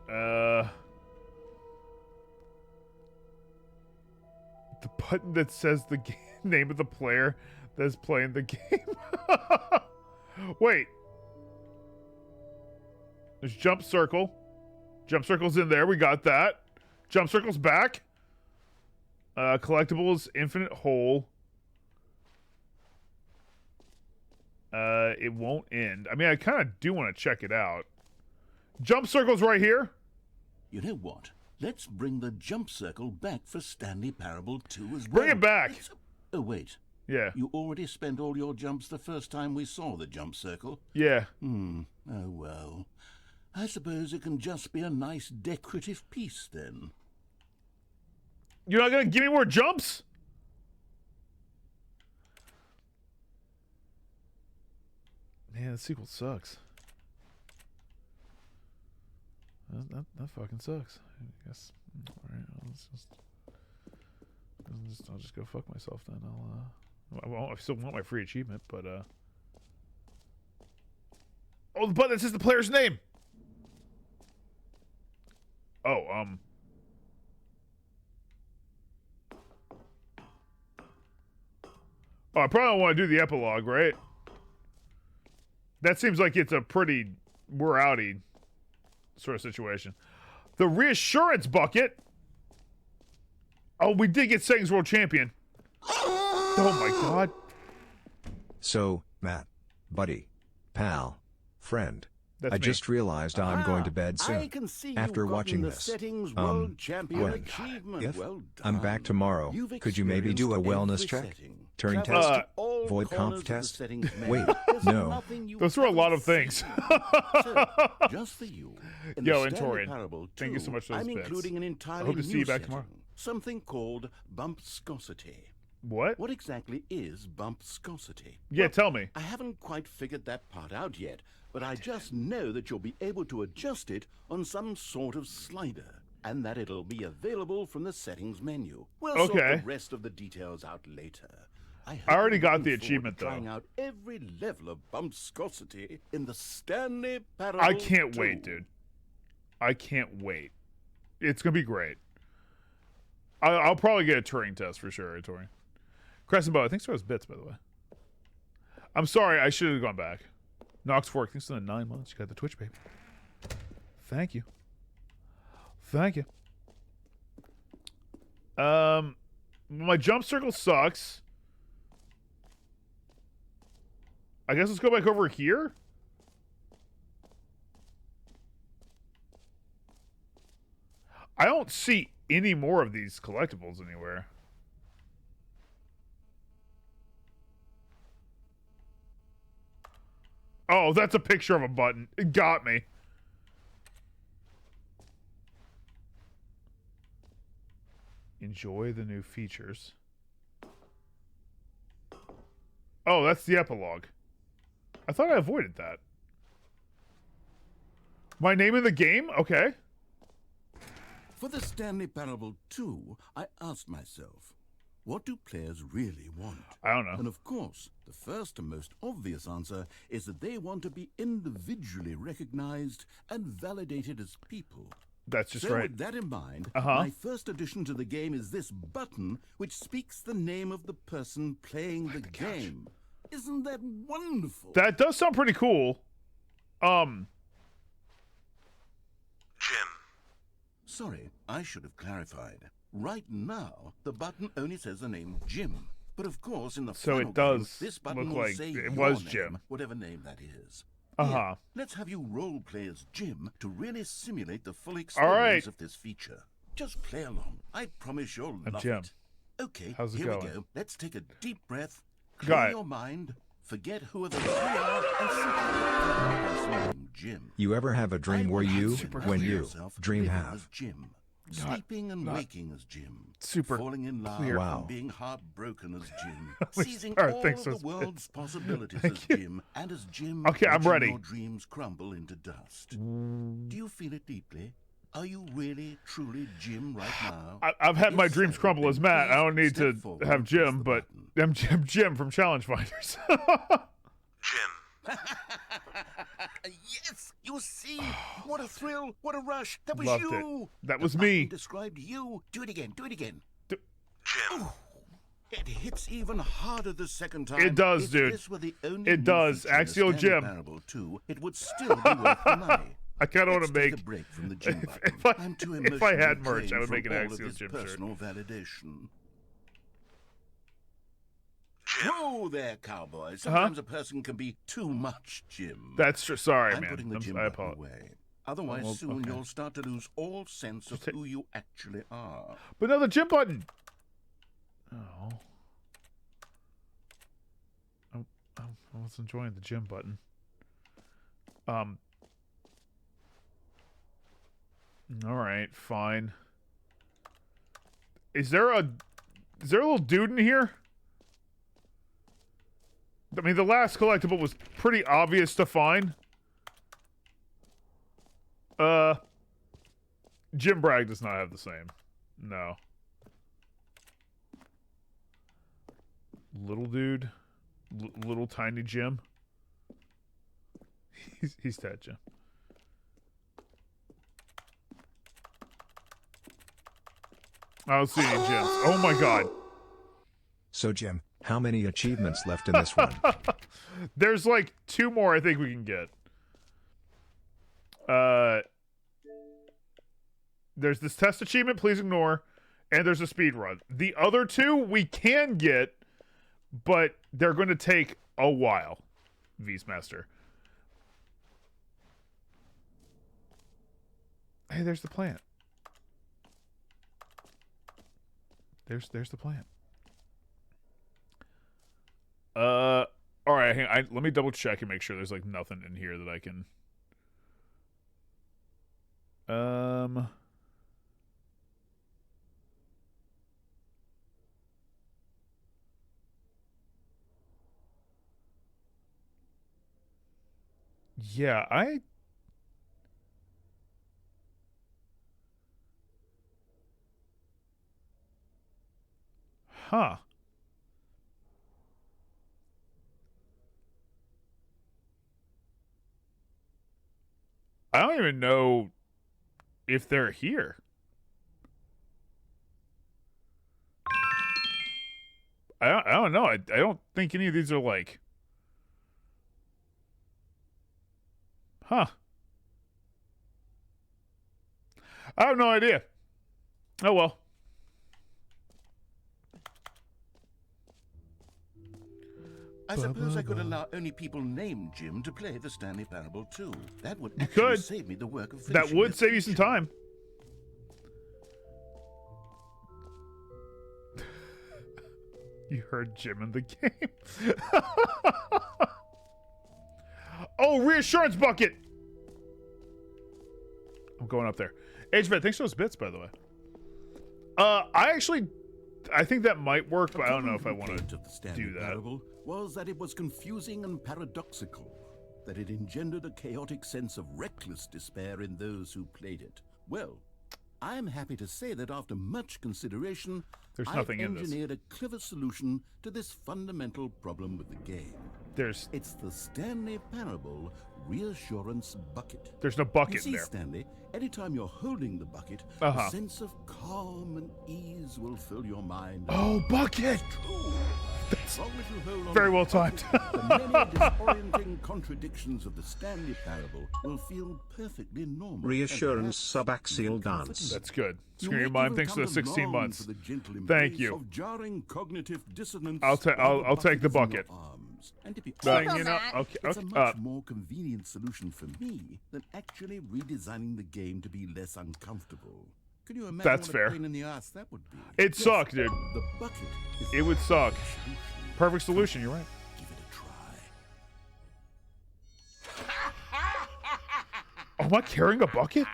The button that says the name of the player that's playing the game. Wait. There's jump circle. Jump circle's in there. We got that. Jump circle's back. Collectibles, infinite hole. It won't end. I mean, I kind of do want to check it out. Jump circle's right here. You know what? Let's bring the jump circle back for Stanley Parable 2 as well. Bring it back. Oh, wait. Yeah. You already spent all your jumps the first time we saw the jump circle. Yeah. Oh, well. I suppose it can just be a nice decorative piece, then. You're not going to give me more jumps? Man, the sequel sucks. That fucking sucks. I guess. All right, I'll just go fuck myself then. I still want my free achievement, but oh, the button that says the player's name. Oh, oh, I probably don't want to do the epilogue, right? That seems like it's a pretty we're outy sort of situation. The reassurance bucket. Oh, we did get Settings World Champion. Oh my god. So, Matt, buddy, pal, friend, That's I me. just realized I'm going to bed soon. I can see after you've watching gotten the this. Settings World Champion When? achievement. If Well I'm done. back tomorrow, You've could you maybe do a experienced wellness check? every setting. Turing Travel test? to all Void corners comp of the test? settings menu. Wait, There's no. nothing you Those were a lot haven't of things. seen. So, just for you. In Yo, the and Stanley Torian, Parable thank you so 2, much for those I'm bits. including an I entirely hope to see new you back setting, tomorrow. something called bumpscosity. What? What exactly is bumpscosity? Yeah, Well, tell me. I haven't quite figured that part out yet, but I just know that you'll be able to adjust it on some sort of slider, and that it'll be available from the settings menu. We'll sort Okay. the rest of the details out later. I already got the looking forward to achievement, though. Trying out every level of bumpscosity in the Stanley Parable I can't 2. wait, dude. I can't wait. It's gonna be great. I'll probably get a Turing test for sure, Tori. Crescent Bow, thanks for those bits, by the way. I'm sorry, I should have gone back. Nox Fork, thanks for the 9 months. You got the Twitch, baby. Thank you. Thank you. My jump circle sucks. I guess let's go back over here. I don't see any more of these collectibles anywhere. Oh, that's a picture of a button. It got me. Enjoy the new features. Oh, that's the epilogue. I thought I avoided that. My name in the game? Okay. For the Stanley Parable 2, I asked myself, what do players really want? I don't know. And of course, the first and most obvious answer is that they want to be individually recognized and validated as people. That's just so right. With that in mind, my first addition to the game is this button which speaks the name of the person playing the game. Isn't that wonderful? That does sound pretty cool. Jim. Sorry, I should have clarified. Right now, the button only says the name Jim. But of course, in the so final it does game, this button look will like say it your was name, Jim. Whatever name that is. Uh-huh. Let's have you role play as Jim to really simulate the full experience of this feature. Just play along. I promise you'll love Jim. it. Okay, How's it here going? we go. Let's take a deep breath, Got clear it. your mind, forget who the three are, and simply become Jim. You ever have a dream where you, when you, dream living have? as Jim. Sleeping and waking as Jim. Super falling in love clear. and being heartbroken as Jim. Wait, Seizing sorry, all thanks, of the Sos- world's possibilities Thank as you. Jim. And as Jim, Okay, I'm watching ready. your dreams crumble into dust. Do you feel it deeply? Are you really, truly Jim right now? I've had my If dreams so, crumble as then Matt. I please don't need step to forward have and press Jim, the but button. I'm Jim from Challenge Finders. Jim. Yes, you see, what a thrill, what a rush. That was Loved you. it. That was The me. button described you. Do it again, do it again. D- Jim. Ooh, it hits even harder the second time. It does, if dude. This were the only It new does. feature in the Axial Stanley Jim. Parable 2, it would still be worth the money. I kind of want Let's to take make. a break from the Jim If button. I- I'm too if I had emotionally merch, I drained would make from an all of Axial this Jim shirt. personal validation. Whoa there, cowboy. Sometimes a person can be too much Jim. That's true. Sorry, I'm man. putting the Jim I button apologize. away. Otherwise, well, soon okay. you'll start to lose all sense of who you actually are. But no, the Jim button. Oh. I was enjoying the Jim button. All right, fine. Is there a little dude in here? I mean, the last collectible was pretty obvious to find. Jim Bragg does not have the same. No. Little dude. Little tiny Jim. He's that Jim. I don't see any gems. Oh my god. So Jim, how many achievements left in this one? There's like 2 more I think we can get. There's this test achievement, please ignore, and there's a speed run. The other 2 we can get, but they're going to take a while. Beastmaster. Hey, there's the plant. There's the plant. All right, hang on. Let me double check and make sure there's like nothing in here that I can. Yeah, Huh. I don't even know if they're here. I don't know. I don't think any of these are like... Huh. I have no idea. Oh well. I suppose I could allow only people named Jim to play the Stanley Parable 2. That would You actually could. save me the work of That finishing would the save you some feature. time. You heard Jim in the game. Oh, reassurance bucket. I'm going up there. HVet, thanks for those bits, by the way. I think that might work, but I don't know if I want to do that. Parable was that it was confusing and paradoxical, that it engendered a chaotic sense of reckless despair in those who played it. Well, I'm happy to say that after much consideration, I've engineered a clever solution to this fundamental problem with the game. It's the Stanley Parable Reassurance Bucket. There's no bucket in there. Stanley, anytime you're holding the bucket, a sense of calm and ease will fill your mind. Oh, bucket! That's very well timed. The many disorienting contradictions of the Stanley Parable will feel perfectly normal. Reassurance subaxial dance. That's good. Screw your mind. Thanks for the 16 months. Thank you. Of jarring cognitive dissonance I'll take the bucket. And to be honest, it's a much more convenient solution for me than actually redesigning the game to be less uncomfortable. Can you imagine what a pain in the ass that would be? It sucked, dude. The bucket is it would suck. Perfect solution, you're right. Give it a try. Oh, am I carrying a bucket?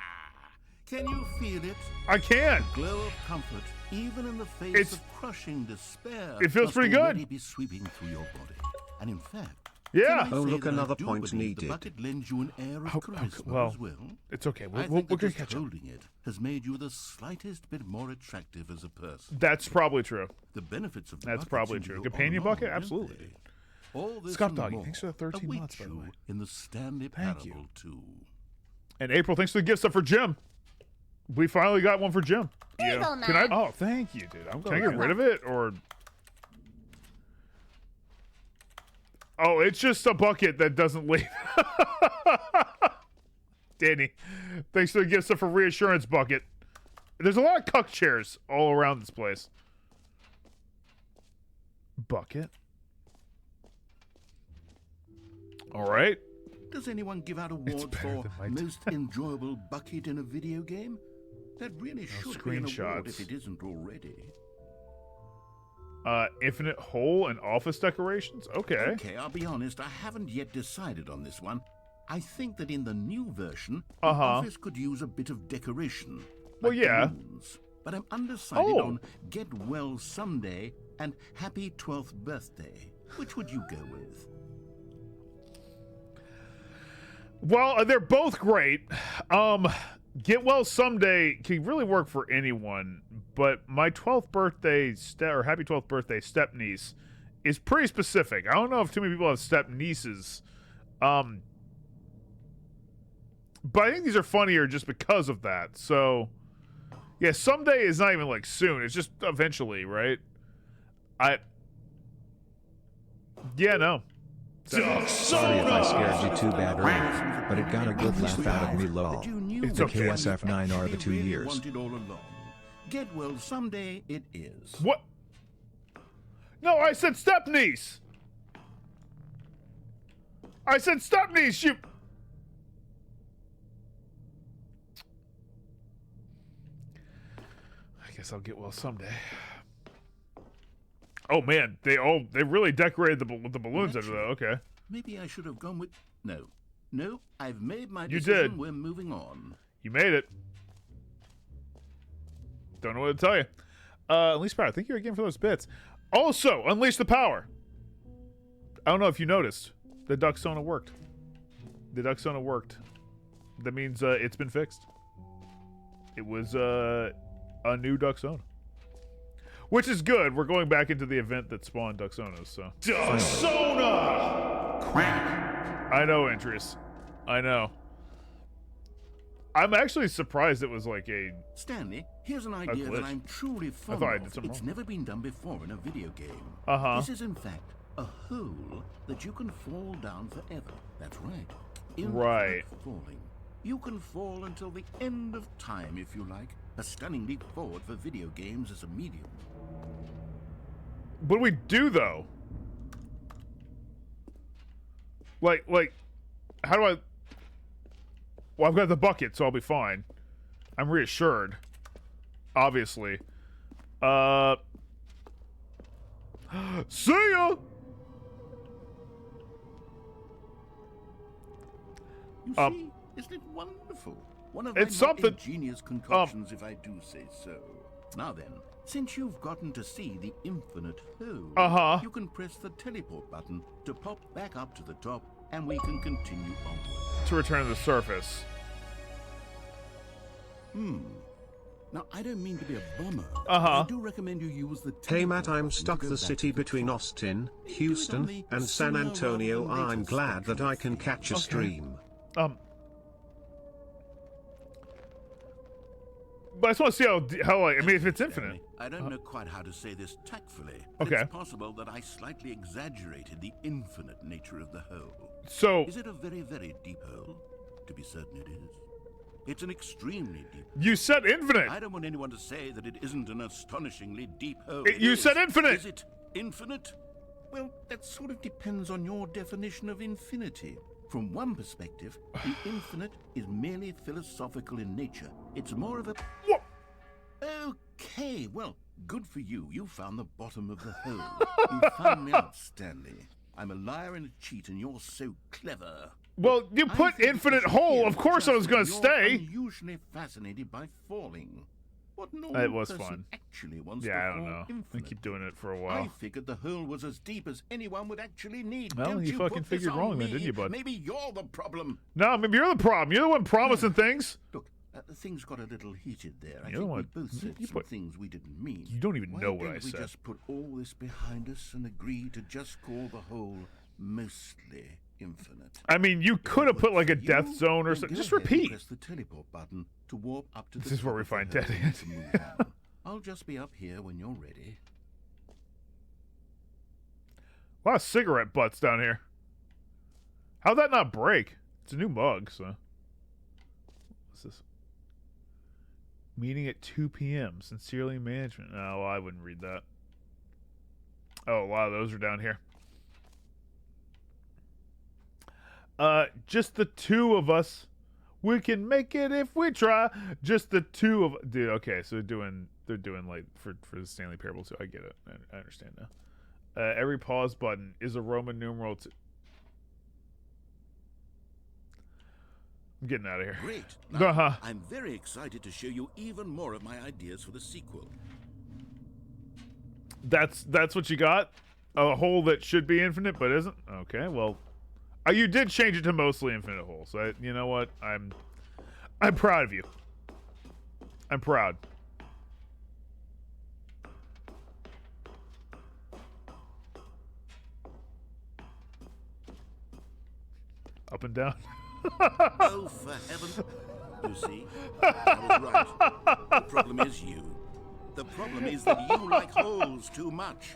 Can you feel it? I can. The glow of comfort, even in the face of crushing despair. It feels pretty good. Be sweeping through your body. And in fact, oh, look, another point needed. The bucket lends you an air of charisma as well. It's okay. We're going to to catch up. Holding it has made you the slightest bit more attractive as a person. That's probably true. The benefits of that's probably true. Companion bucket, absolutely. All this Scott Doggy, thanks for the 13 months, by the way. In the Stanley Parable too. And April, thanks for the gift stuff for Jim. We finally got one for Jim. Yeah. Can I? Oh, thank you, dude. Can I get rid of it or? Oh, it's just a bucket that doesn't leave. Danny, thanks for the gift stuff for reassurance bucket. There's a lot of cuck chairs all around this place. Bucket. All right. Does anyone give out awards for most enjoyable bucket in a video game? That really should be an award if it isn't already. Infinite hole and office decorations? Okay. Okay, I'll be honest, I haven't yet decided on this one. I think that in the new version, the Uh-huh. office could use a bit of decoration. Well, like yeah. balloons. But I'm undecided on Get Well Someday and Happy 12th Birthday. Which would you go with? Well, they're both great. Get Well Someday can really work for anyone, but my 12th birthday or happy 12th birthday step niece is pretty specific. I don't know if too many people have step nieces. But I think these are funnier just because of that. So, yeah, someday is not even like soon. It's just eventually, right? Yeah, no. Sorry if I scared you too bad earlier, but it got a good laugh out of me, lol. It's The okay. KSF9 are the 2 years. Wanted all along. Get well someday it is. What? No, I said step niece. I said step niece. You. I guess I'll get well someday. Oh man, they really decorated the balloons under that. Okay. Maybe I should have gone with No, I've made my You decision. did. We're moving on. You made it. Don't know what to tell you. Unleash Power. Thank you again for those bits. Also, Unleash the Power. I don't know if you noticed. The Duxona worked. The Duxona worked. That means it's been fixed. It was a new Duxona. Which is good. We're going back into the event that spawned Duxonas, so. Duxona! Crack! I know, Entries. I know. I'm actually surprised it was like a... Stanley, here's an idea that I'm truly fond I did of. something It's wrong. never been done before in a video game. Uh-huh. This is, in fact, a hole that you can fall down forever. That's right. Right. Falling. You can fall until the end of time, if you like. A stunning leap forward for video games as a medium. What do we do, though? Like, how do I... Well, I've got the bucket, so I'll be fine. I'm reassured. Obviously. See ya! You see, isn't it wonderful? One of it's my something. ingenious concoctions, if I do say so. Now then, since you've gotten to see the infinite hole, you can press the teleport button to pop back up to the top, and we can continue onward. To return to the surface. Now, I don't mean to be a bomber. I do recommend you use the Hey Matt, I'm stuck the city between Austin, Houston, and San Antonio. I'm glad that I can catch a stream. But I just want to see how I mean, if it's infinite. I don't know quite how to say this tactfully, but it's possible that I slightly exaggerated the infinite nature of the hole. So... Is it a very, very deep hole? To be certain it is. It's an extremely deep hole. You said infinite! I don't want anyone to say that it isn't an astonishingly deep hole. You said infinite! Is it infinite? Well, that sort of depends on your definition of infinity. From one perspective, the infinite is merely philosophical in nature. It's more of a... What? Okay, well, good for you. You found the bottom of the hole. You found me out, Stanley. I'm a liar and a cheat, and you're so clever. Well, you put infinite hole. Of course I was going to stay. You're unusually fascinated by falling. What it was fun. Actually wants yeah, to I don't fall know. Infinite. I keep doing it for a while. I figured the hole was as deep as anyone would actually need. Well, Don't you fucking put figured this on wrong then, me. didn't you, bud? Maybe you're the problem. No, maybe you're the problem. You're the one promising things. Look, things got a little heated there. I You're the think one. we both said some things we didn't mean. You don't even know what I Why said. don't we just put all this behind us and agree to just call the hole mostly infinite? I mean, you could have put like a death zone or something. Just repeat. Press the teleport button to warp up to This the is where we top of find the Dead hole End. to move on. I'll just be up here when you're ready. A lot of cigarette butts down here. How'd that not break? It's a new mug, so. What's this? Meeting at 2 p.m. Sincerely, management. Oh, well, I wouldn't read that. Oh, a lot of those are down here. Just the two of us. We can make it if we try. Just the two of... Dude, okay, so they're doing like, for the Stanley Parable too. I get it. I understand now. Every pause button is a Roman numeral. I'm getting out of here. Great. Now, I'm very excited to show you even more of my ideas for the sequel. That's what you got? A hole that should be infinite but isn't? Okay, well... you did change it to mostly infinite hole, so you know what? I'm proud of you. I'm proud. Up and down. Oh, for heaven. You see? I was right. The problem is you. The problem is that you like holes too much.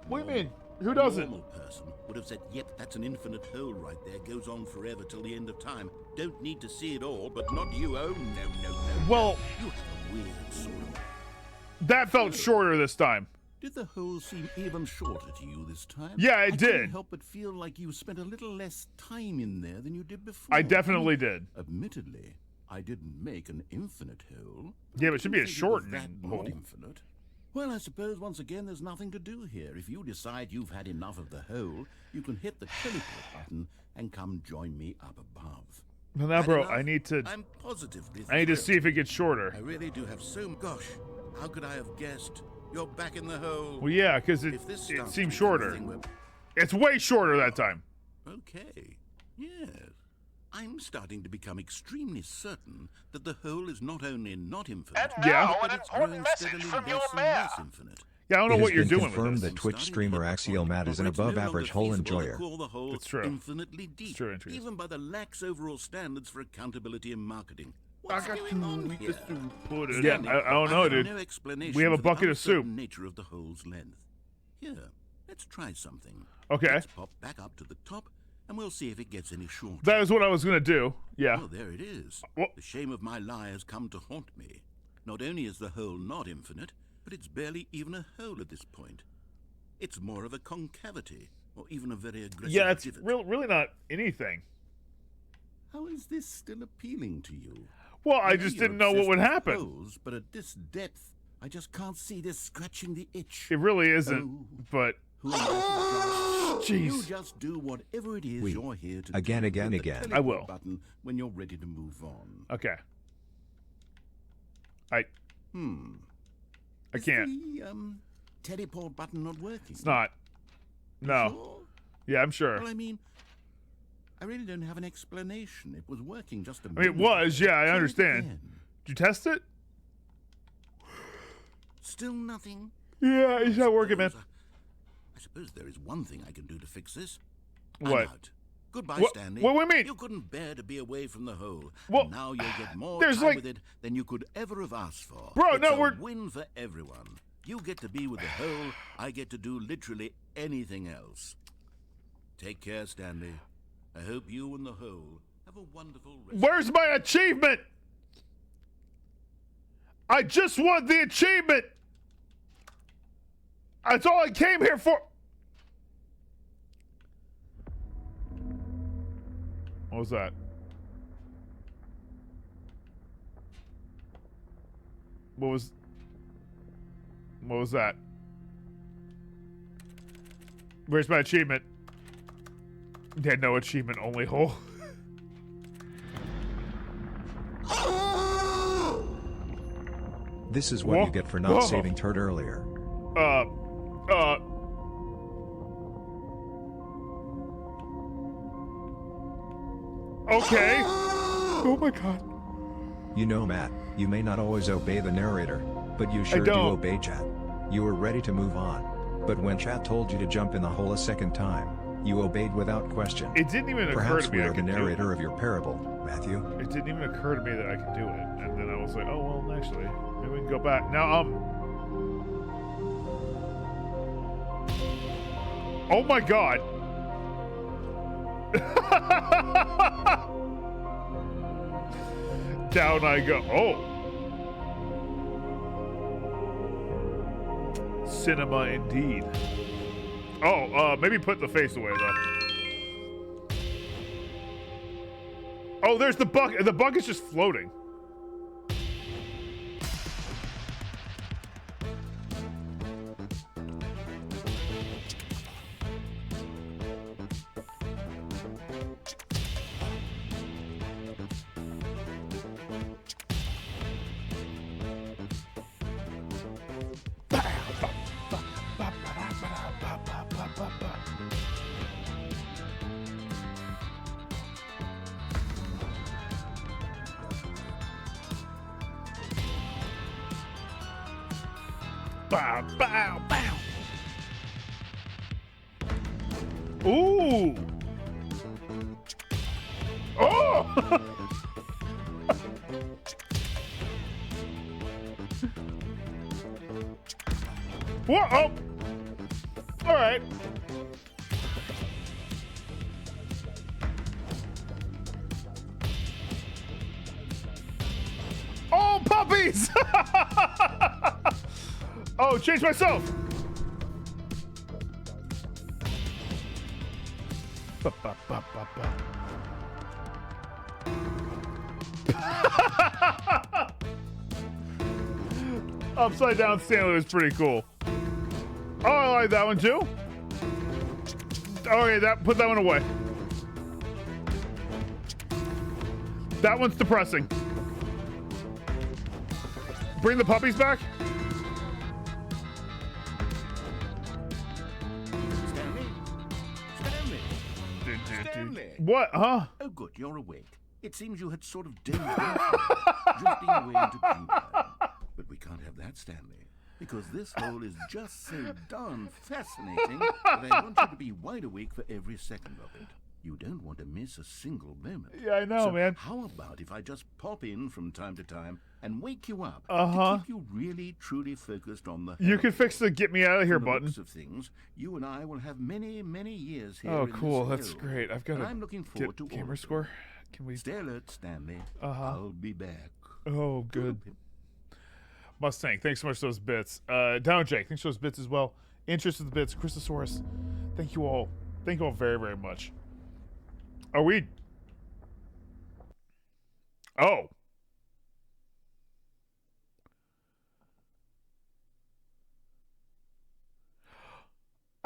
What do you mean? Who doesn't? A normal person would have said, yep, that's an infinite hole right there. Goes on forever till the end of time. Don't need to see it all, but not you. Oh, no. Well... You have a weird sort of... That felt shorter this time. Did the hole seem even shorter to you this time? Yeah, it did. I couldn't help but feel like you spent a little less time in there than you did before. I definitely did. Admittedly, I didn't make an infinite hole. Yeah, but it should be a shortened hole. Not infinite. Well, I suppose once again there's nothing to do here. If you decide you've had enough of the hole, you can hit the teleport button and come join me up above. Well, now, bro, I need to... I'm positively I need to see if it gets shorter. I really do have so... Gosh, how could I have guessed? You're back in the hole. Well, yeah, because it seems shorter. It's way shorter that time. Okay, yes. I'm starting to become extremely certain that the hole is not only not infinite, and now but an it's important growing message steadily from less your and mayor. less infinite. Yeah, I don't know what you're doing with confirmed this. that Twitch streamer Axiomat is an above-average hole enjoyer. It's true. Infinitely deep, It's true. even by the lax overall standards for accountability and marketing. What's going on here? Yeah, I don't know, dude. No explanation We have a for the bucket of soup. uncertain nature of the hole's length. Here, let's try something. Okay. Let's pop back up to the top, and we'll see if it gets any shorter. That is what I was going to do. Yeah. Oh, there it is. What? The shame of my lie has come to haunt me. Not only is the hole not infinite, but it's barely even a hole at this point. It's more of a concavity, or even a very aggressive Yeah, it's divot. really not anything. How is this still appealing to you? Well, I know just you're didn't know what obsessed would with happen. holes, but at this depth, I just can't see this scratching the itch. It really isn't, but... Jeez. You just do whatever it is you're here to again, do. Again. I will. Button when you're ready to move on. Okay. I can't. The teleport button not working? It's not. No. Sure? Yeah, I'm sure. Well, I mean, I really don't have an explanation. It was working just a minute. I mean, it was. Yeah, I understand. Did you test it? Still nothing. Yeah, it's not working, man. I suppose there is one thing I can do to fix this. What? I'm out. Goodbye, Stanley. What do you mean? You couldn't bear to be away from the hole. Well, and now you'll get more there's time with it than you could ever have asked for. Bro, it's no, a we're... win for everyone. You get to be with the hole. I get to do literally anything else. Take care, Stanley. I hope you and the hole have a wonderful rest. Where's my achievement? I just want the achievement. That's all I came here for. What was that? What was that? Where's my achievement? Yeah, no achievement, only hole. This is what you get for not saving Turd earlier. Okay. Oh my god. You know, Matt, you may not always obey the narrator, but you sure do obey chat. You were ready to move on, but when chat told you to jump in the hole a second time, you obeyed without question. It didn't even occur to me Perhaps we are the narrator of your parable, Matthew. It didn't even occur to me that I could do it, and then I was like, oh well, actually, maybe we can go back. Now, oh my god. Down I go. Oh. Cinema indeed. Oh, maybe put the face away though. Oh, there's the bucket. The bucket's just floating. Bow, bow, bow. Ooh. Oh. What? Oh. All right. Oh, puppies! Oh, change myself! Ba, ba, ba, ba, ba. Upside down Stanley was pretty cool. Oh, I like that one too. Oh yeah, put that one away. That one's depressing. Bring the puppies back. Stanley. What? Huh? Oh, good, you're awake. It seems you had sort of dozed off, drifting away into dreamland. But we can't have that, Stanley, because this hole is just so darn fascinating that I want you to be wide awake for every second of it. You don't want to miss a single moment. Yeah, I know, so man. How about if I just pop in from time to time and wake you up to keep you really, truly focused on the hole? You can fix the get me out of here button. Looks of things, you and I will have many, many years here. Oh, cool. That's great. I've got I'm looking forward to gamer score. Can we? Stay alert, Stanley. I'll be back. Oh, good. Mustang, thanks so much for those bits. Down Jake, thanks for those bits as well. Interest in the bits. Christosaurus, thank you all. Thank you all very, very much. Are we? Oh.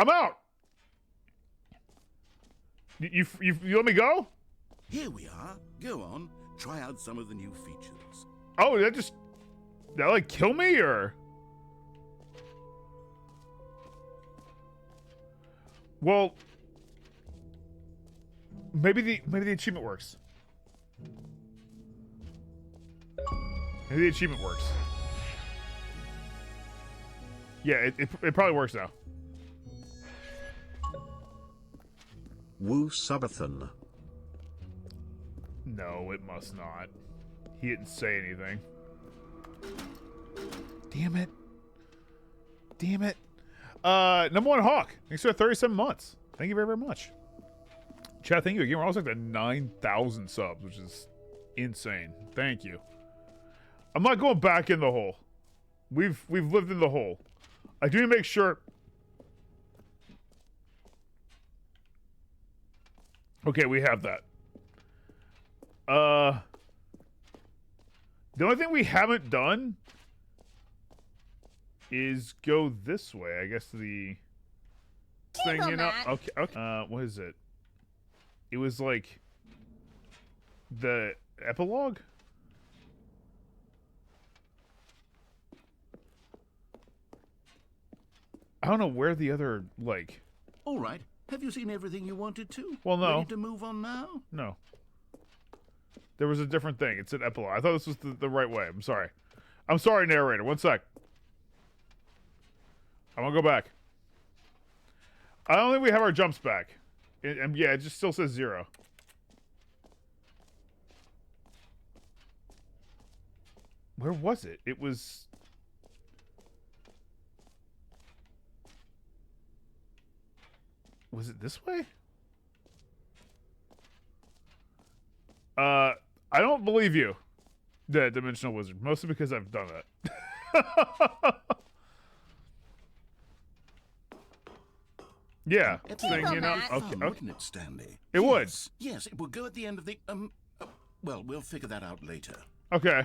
I'm out. You let me go? Here we are. Go on. Try out some of the new features. Oh, that like kill me or? Well, maybe the achievement works. Maybe the achievement works. Yeah, it probably works now. Woo Subathon. No, it must not. He didn't say anything. Damn it. Damn it. Number one Hawk. Thanks for 37 months. Thank you very, very much. Chat, thank you again. We're almost like to 9,000 subs, which is insane. Thank you. I'm not going back in the hole. We've lived in the hole. I do need to make sure. Okay, we have that. The only thing we haven't done is go this way. I guess the thing, you know. Okay, okay. What is it? It was like the epilogue. I don't know where the other, like... All right. Have you seen everything you wanted to? Well, no. Ready to move on now? No. There was a different thing. It said epilogue. I thought this was the right way. I'm sorry. I'm sorry, narrator. One sec. I'm gonna go back. I don't think we have our jumps back. And yeah, it just still says 0. Where was it? It was... Was it this way? I don't believe you, the Dimensional Wizard. Mostly because I've done that. Yeah. Thing, you know? Okay. Wouldn't it, Stanley? It would. Yes, it will go at the end of the... well, we'll figure that out later. Okay.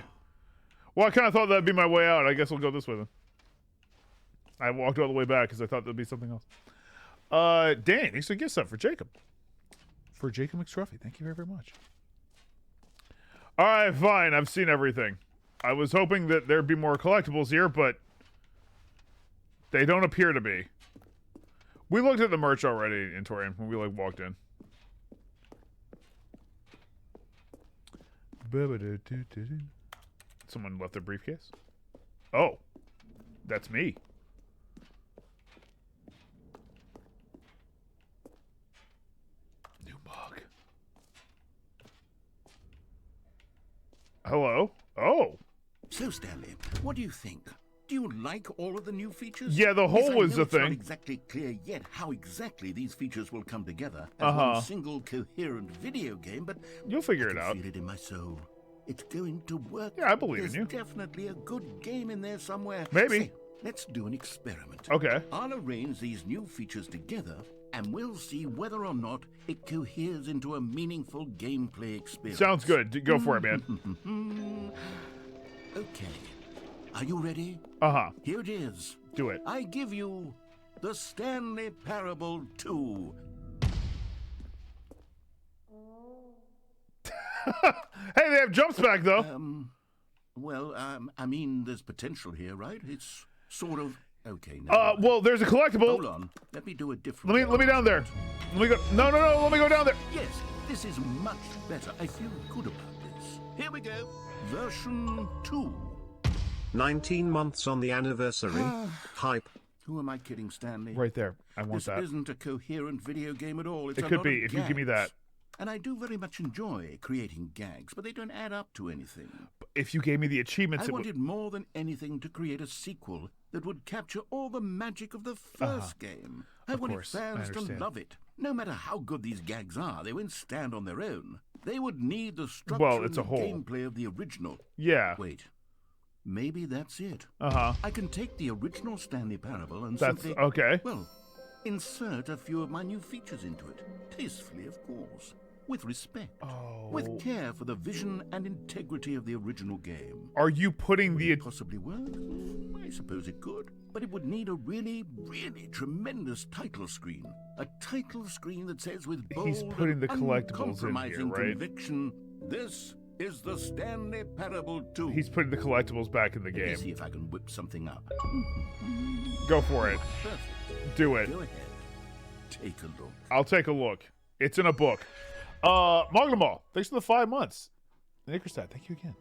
Well, I kind of thought that'd be my way out. I guess we'll go this way then. I walked all the way back because I thought there'd be something else. Dan, thanks for the gift sub for Jacob. For Jacob McStruffy. Thank you very, very much. Alright, fine. I've seen everything. I was hoping that there'd be more collectibles here, but they don't appear to be. We looked at the merch already in Torian when we like walked in. Someone left their briefcase? Oh. That's me. New mug. Hello? Oh. So, Stanley, what do you think? Do you like all of the new features? Yeah, the hole was the thing. It's not exactly clear yet how exactly these features will come together as one single coherent video game, but you'll figure it out. I can feel it in my soul. It's going to work. Yeah, I believe in you. There's definitely a good game in there somewhere. Maybe. Say, let's do an experiment. Okay. I'll arrange these new features together, and we'll see whether or not it coheres into a meaningful gameplay experience. Sounds good. Go for it, man. Okay. Are you ready? Uh-huh. Here it is. Do it. I give you the Stanley Parable 2. Hey, they have jumps back, though. Well, I mean, there's potential here, right? It's sort of... Okay, now. Well, there's a collectible. Hold on. Let me do a different... Let me down there. Let me go... No, let me go down there. Yes, this is much better. I feel good about this. Here we go. Version 2. 19 months on the anniversary. Hype. Who am I kidding, Stanley? Right there. I want that. This isn't a coherent video game at all. It's it could be if you give me that. And I do very much enjoy creating gags, but they don't add up to anything. If you gave me the achievements, I wanted more than anything to create a sequel that would capture all the magic of the first game. I wanted fans to love it. No matter how good these gags are, they won't stand on their own. They would need the structure and the gameplay of the original. Yeah. Wait. Maybe that's it. Uh-huh. I can take the original Stanley Parable and simply... okay. Well, insert a few of my new features into it. Tastefully, of course. With respect. Oh. With care for the vision and integrity of the original game. Are you putting Would it possibly work? I suppose it could. but it would need a really, really tremendous title screen. A title screen that says with bold He's putting the collectibles in uncompromising here, right? conviction, this is the Stanley Parable 2. He's putting the collectibles back in the Let me game. see if I can whip something up. Go for it. Perfect. Do it. Go ahead. Take a look. I'll take a look. It's in a book. Magnamal, thanks for the 5 months. Nickerstad, thank you again.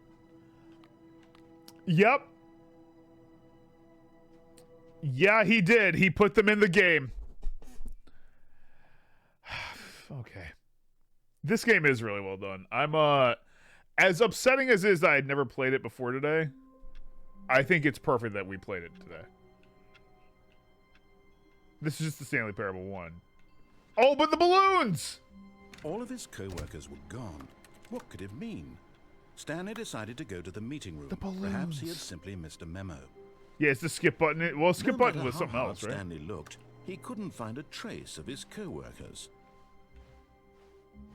Yep. Yeah, he did. He put them in the game. Okay. This game is really well done. I'm as upsetting as it is that I'd never played it before today, I think it's perfect that we played it today. This is just the Stanley Parable 1. Oh, but the balloons! All of his co-workers were gone. What could it mean? Stanley decided to go to the meeting room. The balloons. Perhaps he had simply missed a memo. Yeah, it's the skip button. Well, skip button was something else, right? Stanley looked, he couldn't find a trace of his co-workers.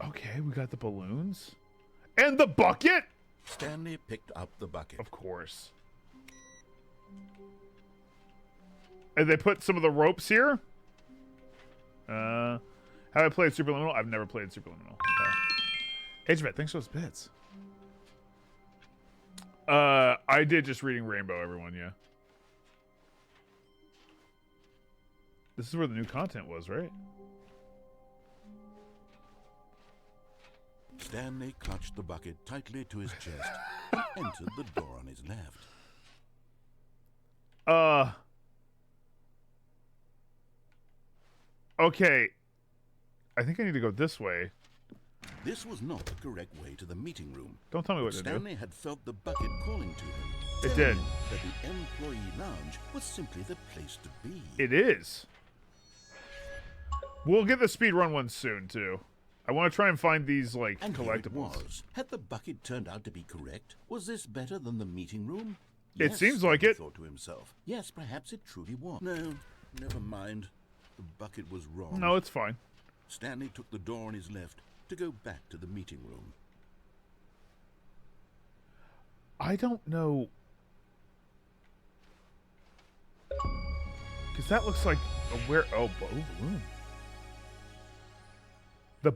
Okay, we got the balloons. And the bucket? Stanley picked up the bucket. Of course. And they put some of the ropes here? Have I played Superliminal? I've never played Superliminal. HVAT, thanks for those bits. I did just reading Rainbow, everyone, yeah. This is where the new content was, right? Stanley clutched the bucket tightly to his chest and entered the door on his left. Okay. I think I need to go this way. This was not the correct way to the meeting room. Don't tell me what to do. Stanley had felt the bucket calling to him. It did. That the employee lounge was simply the place to be. It is. We'll get the speedrun one soon, too. I want to try and find these, like, and collectibles. Here it was. Had the bucket turned out to be correct? Was this better than the meeting room? It Yes, seems like he it. thought to himself. Yes, perhaps it truly was. No, never mind. The bucket was wrong. No, it's fine. Stanley took the door on his left to go back to the meeting room. I don't know. Because that looks like a where... Oh, balloon. The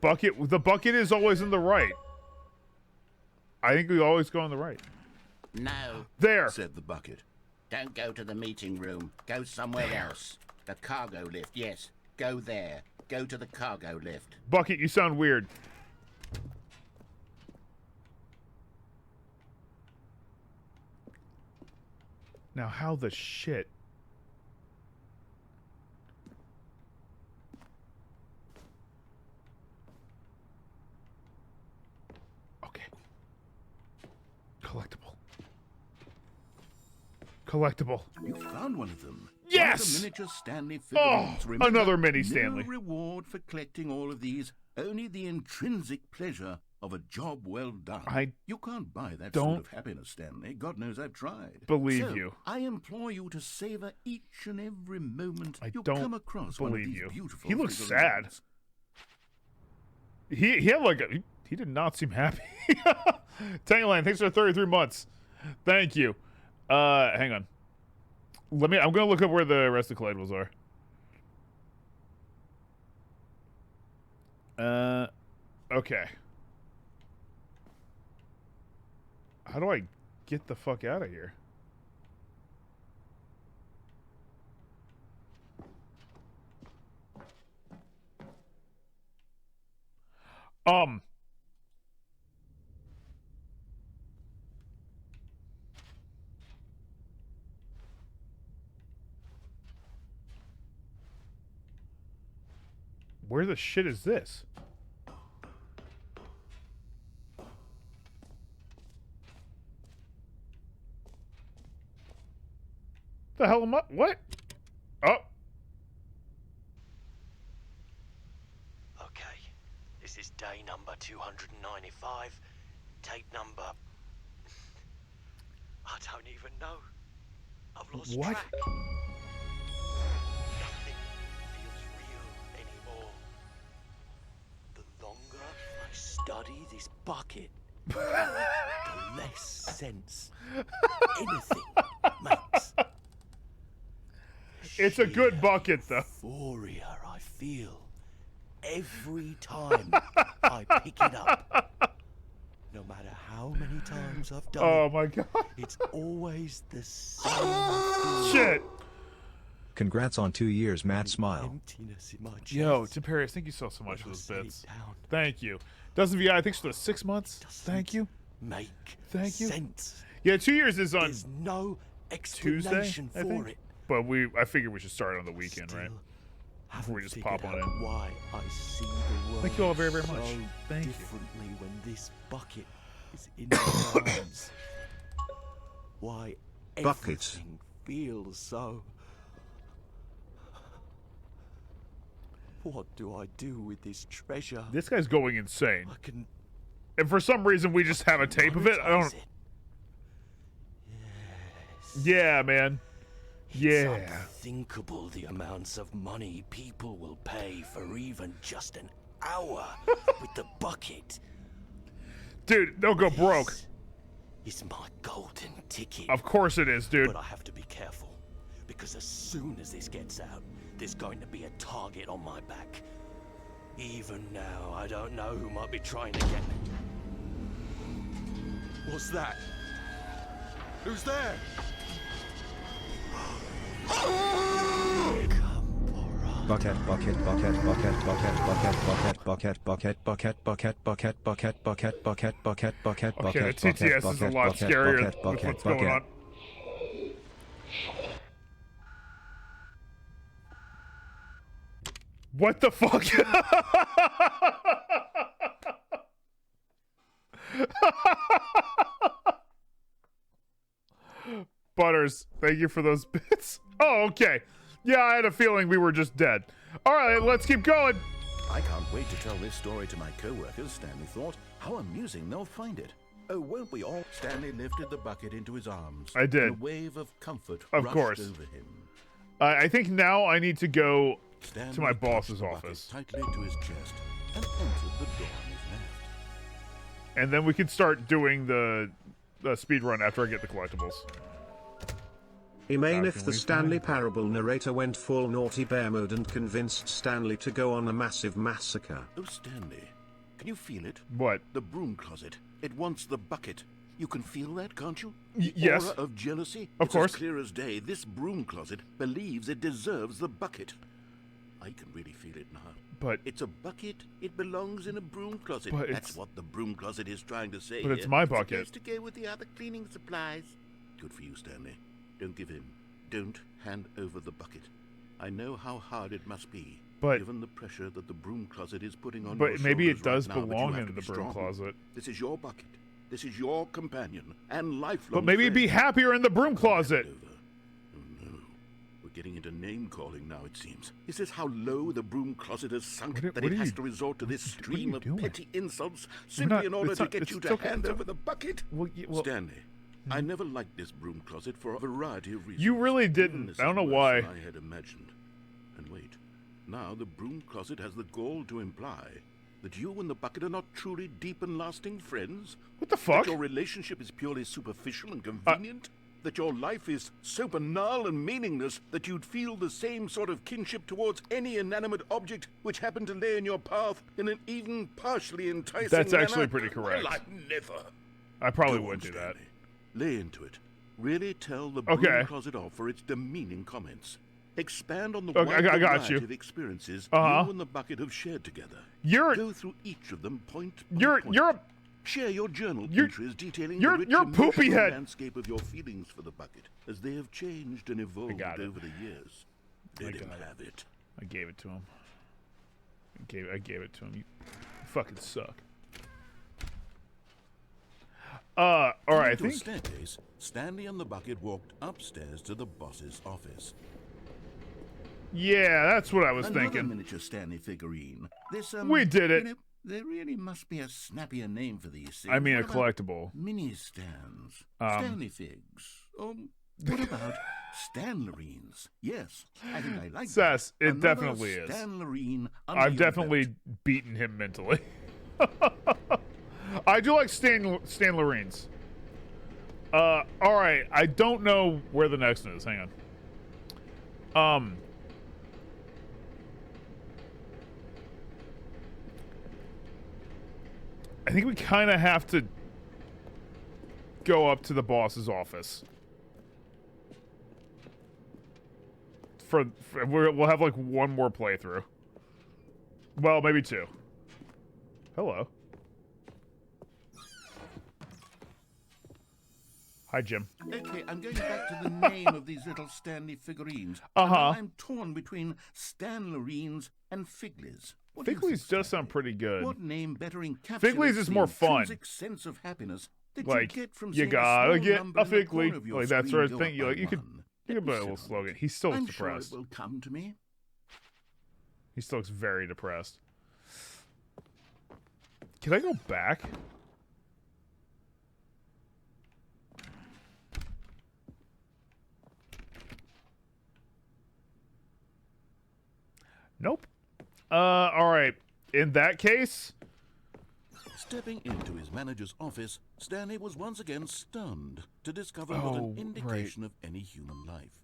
bucket is always in the right. I think we always go on the right. No, there, said the bucket. Don't go to the meeting room. Go somewhere else. The cargo lift, yes. Go there. Go to the cargo lift. Bucket, you sound weird. Now, how the shit? Okay. Collectible. You found one of them. Yes! One of the miniature Stanley figurines. Remember, another mini Stanley. No reward for collecting all of these. Only the intrinsic pleasure of a job well done. You can't buy that sort of happiness, Stanley. God knows I've tried. Believe so, you. I implore you to savor each and every moment you don't come across believe one of these you. beautiful He looks figurines. sad. He had like a... He did not seem happy. Tangerland, thanks for 33 months. Thank you. Hang on. I'm gonna look up where the rest of the collectibles are. Okay. How do I get the fuck out of here? Where the shit is this? The hell am I? What? Oh. Okay. This is day number 295. Tape number... I don't even know. I've lost track. Nothing feels real anymore. The longer I study this bucket, the less sense anything makes. It's a good bucket, though. Euphoria I feel every time I pick it up. No matter how many times I've done it. Oh my god. It's always the same. Shit. Congrats on 2 years, Matt. Smile. Yo, Tim Paris, thank you so much for those bits. Thank you. Doesn't VI, I think for 6 months. Thank you. Thank you. Sense. Yeah, 2 years is on There's no explanation Tuesday, for it. But I figured we should start on the weekend, right? Before we just pop on in. Why I see the world Thank you all very, very much. so Thank you. differently when this bucket is in my arms. Why everything feels so. What do I do with this treasure? This guy's going insane. And for some reason, we just have a tape of it. I don't. Yes. Yeah, man. Yeah. It's unthinkable the amounts of money people will pay for even just an hour with the bucket. Dude, they'll go broke. It's my golden ticket. Of course it is, dude. But I have to be careful, because as soon as this gets out, there's going to be a target on my back. Even now, I don't know who might be trying to get me. What's that? Who's there? Bucket, bucket, bucket, bucket, bucket, bucket, bucket, bucket, bucket, bucket, bucket, bucket, bucket, bucket, bucket, bucket, bucket, okay, bucket, the TTS is a lot scarier with what's going on. What the fuck? Butters, thank you for those bits. Oh, okay. Yeah, I had a feeling we were just dead. All right, let's keep going. I can't wait to tell this story to my co-workers, Stanley thought. How amusing they'll find it. Oh, won't we all? Stanley lifted the bucket into his arms. I did. And a wave of comfort of rushed course. over him. I think now I need to go Stanley to my boss's office. Tightly to his chest and entered the door on his left. And then we can start doing the speed run after I get the collectibles. Imagine if the Stanley Parable narrator went full naughty bear mode and convinced Stanley to go on a massive massacre. Oh, Stanley, can you feel it? What? The broom closet. It wants the bucket. You can feel that, can't you? Yes. Aura of jealousy? Of course. It's as clear as day. This broom closet believes it deserves the bucket. I can really feel it now. But it's a bucket. It belongs in a broom closet. But that's what the broom closet is trying to say. But it's my bucket. It's supposed to go with the other cleaning supplies. Good for you, Stanley. Don't give in. Don't hand over the bucket. I know how hard it must be, given the pressure that the broom closet is putting on. But maybe it does right now, belong in the broom closet. This is your bucket. This is your companion and lifelong. But maybe it'd be happier in the broom closet. Oh no, we're getting into name calling now. It seems. Is this how low the broom closet has sunk that it has to resort to this stream of petty insults simply in order to get you to hand over the bucket? Stanley, I never liked this broom closet for a variety of reasons. You really didn't. I don't know why. I had imagined. And wait, now the broom closet has the gall to imply that you and the bucket are not truly deep and lasting friends? What the fuck? That your relationship is purely superficial and convenient? That your life is so banal and meaningless that you'd feel the same sort of kinship towards any inanimate object which happened to lay in your path in an even partially enticing That's manner? actually pretty correct. Well, I'd never. I probably wouldn't do that. Lay into it. Really tell the broom closet off for its demeaning comments. Expand on the wide variety of experiences you and the bucket have shared together. Go through each of them point by point. Share your journal entries detailing the rich emotional landscape of your feelings for the bucket as they have changed and evolved over the years. Let him have it. I gave it to him. I gave it to him. You fucking suck. All right, I think. Staircase, Stanley and the bucket walked upstairs to the boss's office. Yeah, that's what I was Another thinking. Miniature Stanley figurine. This we did it. You know, there really must be a snappier name for these things. I mean, a collectible. Mini stands. Stanley figs. What about Stanlerines? Yes, I think I like Sass, that. it definitely is. Stanlerine. I've definitely beaten him mentally. I do like Stanlerines. All right, I don't know where the next one is. Hang I think we kind of have to go up to the boss's office. We'll have like one more playthrough. Well, maybe two. Hello. Hi, Jim. Okay, I'm going back to the name of these little Stanley figurines. I'm torn between Stanlerines and Figlies. Figlies does sound pretty good. What name better encapsulates Figlies is more fun. The intrinsic sense of happiness that like, you get from you gotta get a Figly. Like that sort of screen thing. You could put a little slogan. He still looks depressed. Sure it will come to me. He still looks very depressed. Can I go back? Nope. All right. In that case... Stepping into his manager's office, Stanley was once again stunned to discover not an indication of any human life.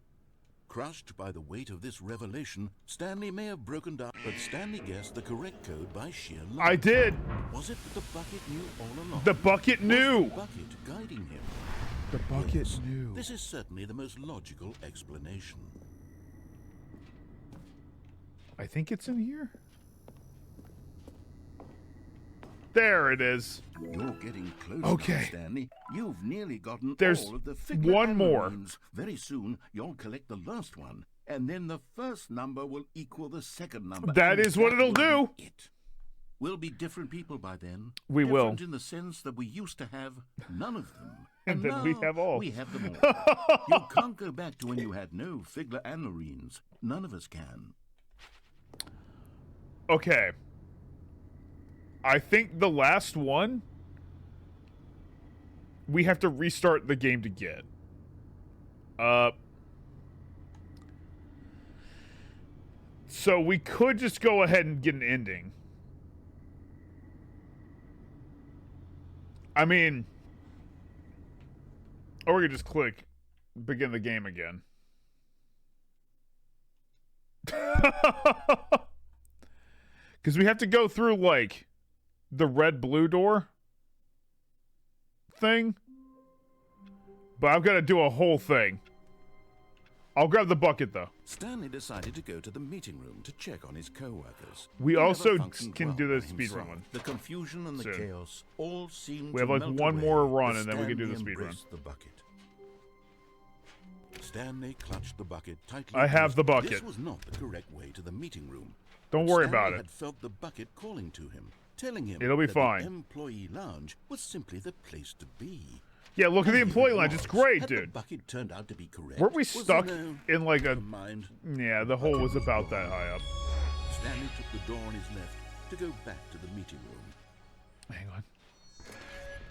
Crushed by the weight of this revelation, Stanley may have broken down, but Stanley guessed the correct code by sheer luck. I did. Was it that the bucket knew all along? The bucket knew. Was the bucket guiding him? The bucket knew. This is certainly the most logical explanation. I think it's in here. There it is. You're getting close now, Stanley. You've nearly gotten all of the figure one more. Very soon, you'll collect the last one, and then the first number will equal the second number. That is what it'll do. We'll be different people by then. We will. Different in the sense that we used to have none of them. And then we have all. We have them all. You can't go back to when you had no Figler and Marines. None of us can. Okay. I think the last one, we have to restart the game to get. So we could just go ahead and get an ending. I mean, or we could just click begin the game again. Because we have to go through, like, the red-blue door thing. But I've got to do a whole thing. I'll grab the bucket, though. Stanley decided to go to the meeting room to check on his co-workers. We also can do the speed run one. The confusion and the chaos all seemed we have like one more run, and then we can do the speed run. The bucket. Stanley clutched the bucket tightly. I have the bucket. This was not the correct way to the meeting room. Don't worry Stanley about it. Had felt the bucket calling to him, telling him it'll be that fine. The employee lounge was simply the place to be. Yeah, look at the employee lounge. It's great, dude. The bucket turned out to be correct. Weren't we stuck in like a? Mind? Yeah, the hole was about that high up. Stanley took the door on his left to go back to the meeting room. Hang on.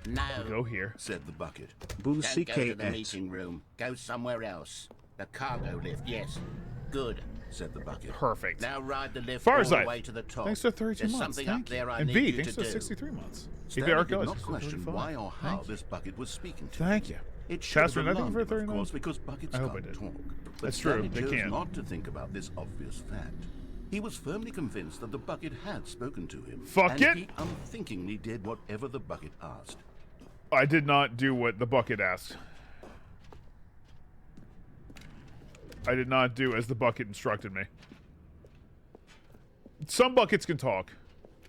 No. We'll go here, said the bucket. Don't go to the meeting room. Go somewhere else. The cargo lift, yes. Good, said the bucket. Perfect. Now ride the lift Farzite. all the way to the top. Thanks to 32 There's months. something Thank up there you. I And need V, you thanks to to do. 63 months. Stanley did not question why or how this bucket was speaking to Thank him. you. It should have Pastor, nothing alarmed for him, of 39? course, because buckets I hope I can't did. talk. But That's true. Stanley They chose can't. not to think about this obvious fact. He was firmly convinced that the bucket had spoken to him. Fuck and it! He unthinkingly did whatever the bucket asked. I did not do what the bucket asked. I did not do as the bucket instructed me. Some buckets can talk.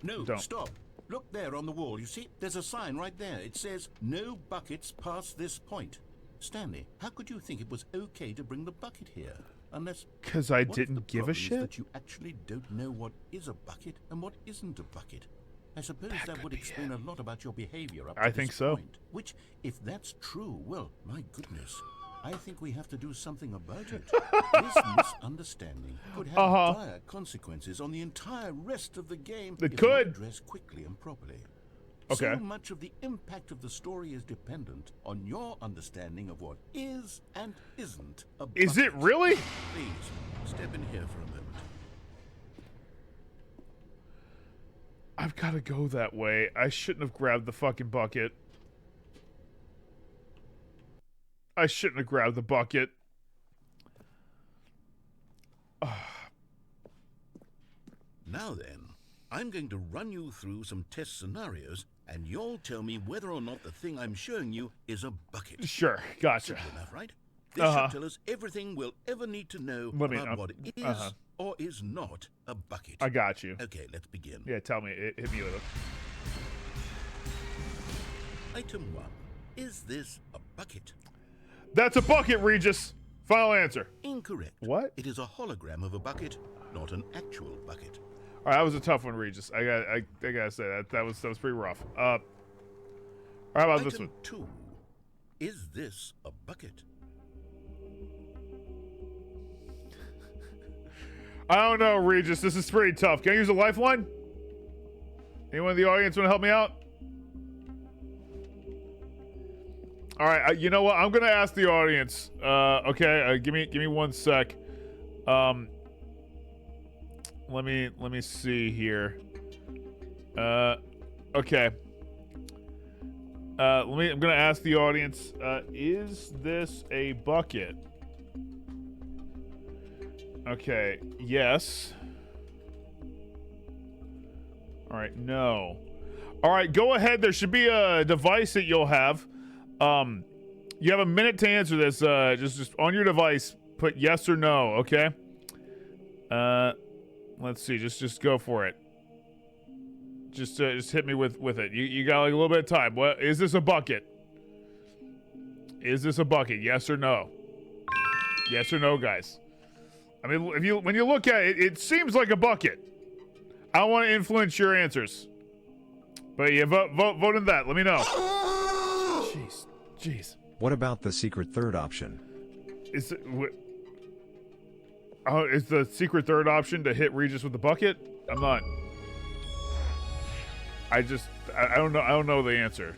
No, Don't. Stop. Look there on the wall. You see, there's a sign right there. It says, no buckets past this point. Stanley, how could you think it was okay to bring the bucket here? Unless... Because I didn't give a shit? That you actually don't know what is a bucket and what isn't a bucket. I suppose that would explain a lot about your behavior up to I think this so. point. Which, if that's true, well, my goodness. I think we have to do something about it. This misunderstanding could have dire consequences on the entire rest of the game it if could. not addressed quickly and properly. Okay. So much of the impact of the story is dependent on your understanding of what is and isn't a bucket. Is it really? Please, step in here for a moment. I've got to go that way. I shouldn't have grabbed the fucking bucket. I shouldn't have grabbed the bucket. I'm going to run you through some test scenarios, and you'll tell me whether or not the thing I'm showing you is a bucket. Sure, gotcha. Simple enough, right? This should tell us everything we'll ever need to know about what is or is not a bucket. I got you. Okay, let's begin. Yeah, tell me. Hit me with it. Item 1. Is this a bucket? That's a bucket, Regis. Final answer. Incorrect. What? It is a hologram of a bucket, not an actual bucket. All right, that was a tough one, Regis. I gotta say that was pretty rough. How about this one? Item 2. Is this a bucket? I don't know, Regis. This is pretty tough. Can I use a lifeline? Anyone in the audience want to help me out? All right, you know what? I'm gonna ask the audience. Okay, give me 1 sec. Let me see here. Okay. I'm gonna ask the audience. Is this a bucket? Okay. Yes. All right. No. All right. Go ahead. There should be a device that you'll have. You have a minute to answer this. Just on your device, put yes or no. Okay. Let's see. Just go for it. Just hit me with it. You got like a little bit of time. What is this a bucket? Is this a bucket? Yes or no? Yes or no, guys? I mean, when you look at it, it seems like a bucket. I don't want to influence your answers, but yeah, vote in that. Let me know. Jeez. What about the secret third option? Is the secret third option to hit Regis with the bucket? I'm not. I don't know. I don't know the answer.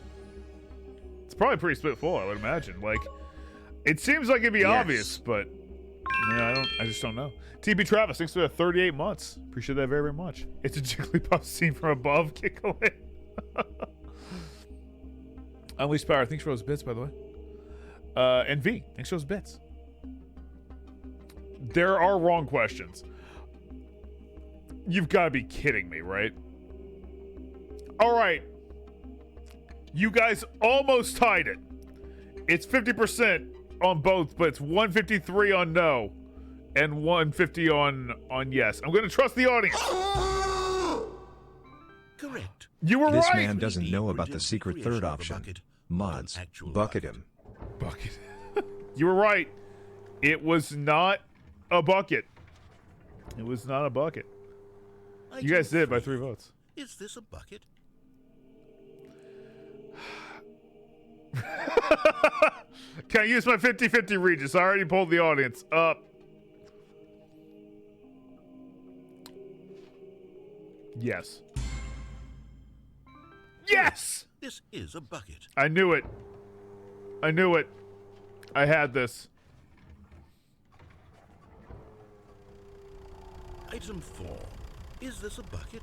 It's probably pretty split full, I would imagine. Like, it seems like it'd be obvious, but yeah, I just don't know. TB Travis, thanks for the 38 months. Appreciate that very, very much. It's a Jigglypuff scene from above. Kick away. Unleashed Power, thanks for those bits, by the way. And V, thanks for those bits. There are wrong questions. You've got to be kidding me, right? All right. You guys almost tied it. It's 50% on both, but it's 153 on no and 150 on yes. I'm going to trust the audience. Correct. You were this right. This man doesn't know about the secret third option. Mods, bucket him. Bucket. You were right. It was not a bucket. It was not a bucket. You guys did it by 3 votes. Is this a bucket? Can I use my 50-50 Regis? I already pulled the audience up. Yes. Yes! This is a bucket. I knew it. I knew it. I had this. Item 4. Is this a bucket?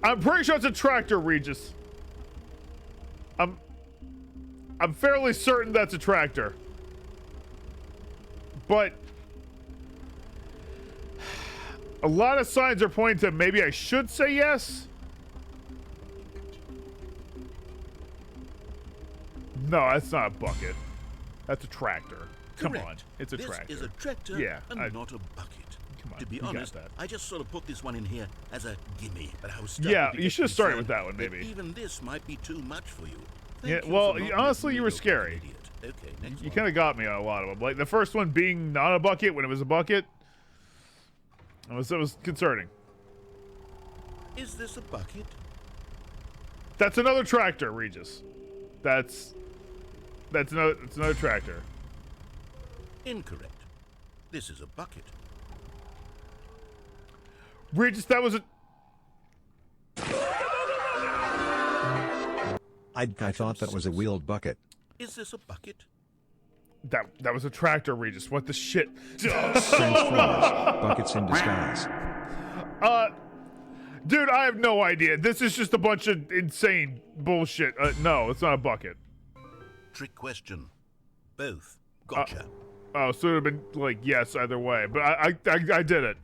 I'm pretty sure it's a tractor, Regis. I'm fairly certain that's a tractor. But a lot of signs are pointing to maybe I should say yes. No, that's not a bucket. That's a tractor. Come Correct. on. It's a tractor. This is a tractor and not a bucket. Come on, to be honest, I just sort of put this one in here as a gimme. But I was you should have started with that one, maybe. Even this might be too much for you. Honestly, you were scary. Okay, next you kind of got me on a lot of them. Like the first one being not a bucket when it was a bucket. It was concerning. Is this a bucket? That's another tractor, Regis. That's another tractor. Incorrect. This is a bucket. Regis, that was a... I thought that was a wheeled bucket. Is this a bucket? That was a tractor, Regis. What the shit? Transformers. Buckets in disguise. Dude, I have no idea. This is just a bunch of insane bullshit. No, it's not a bucket. Trick question. Both. Gotcha. Oh, so it would have been like yes either way. But I did it.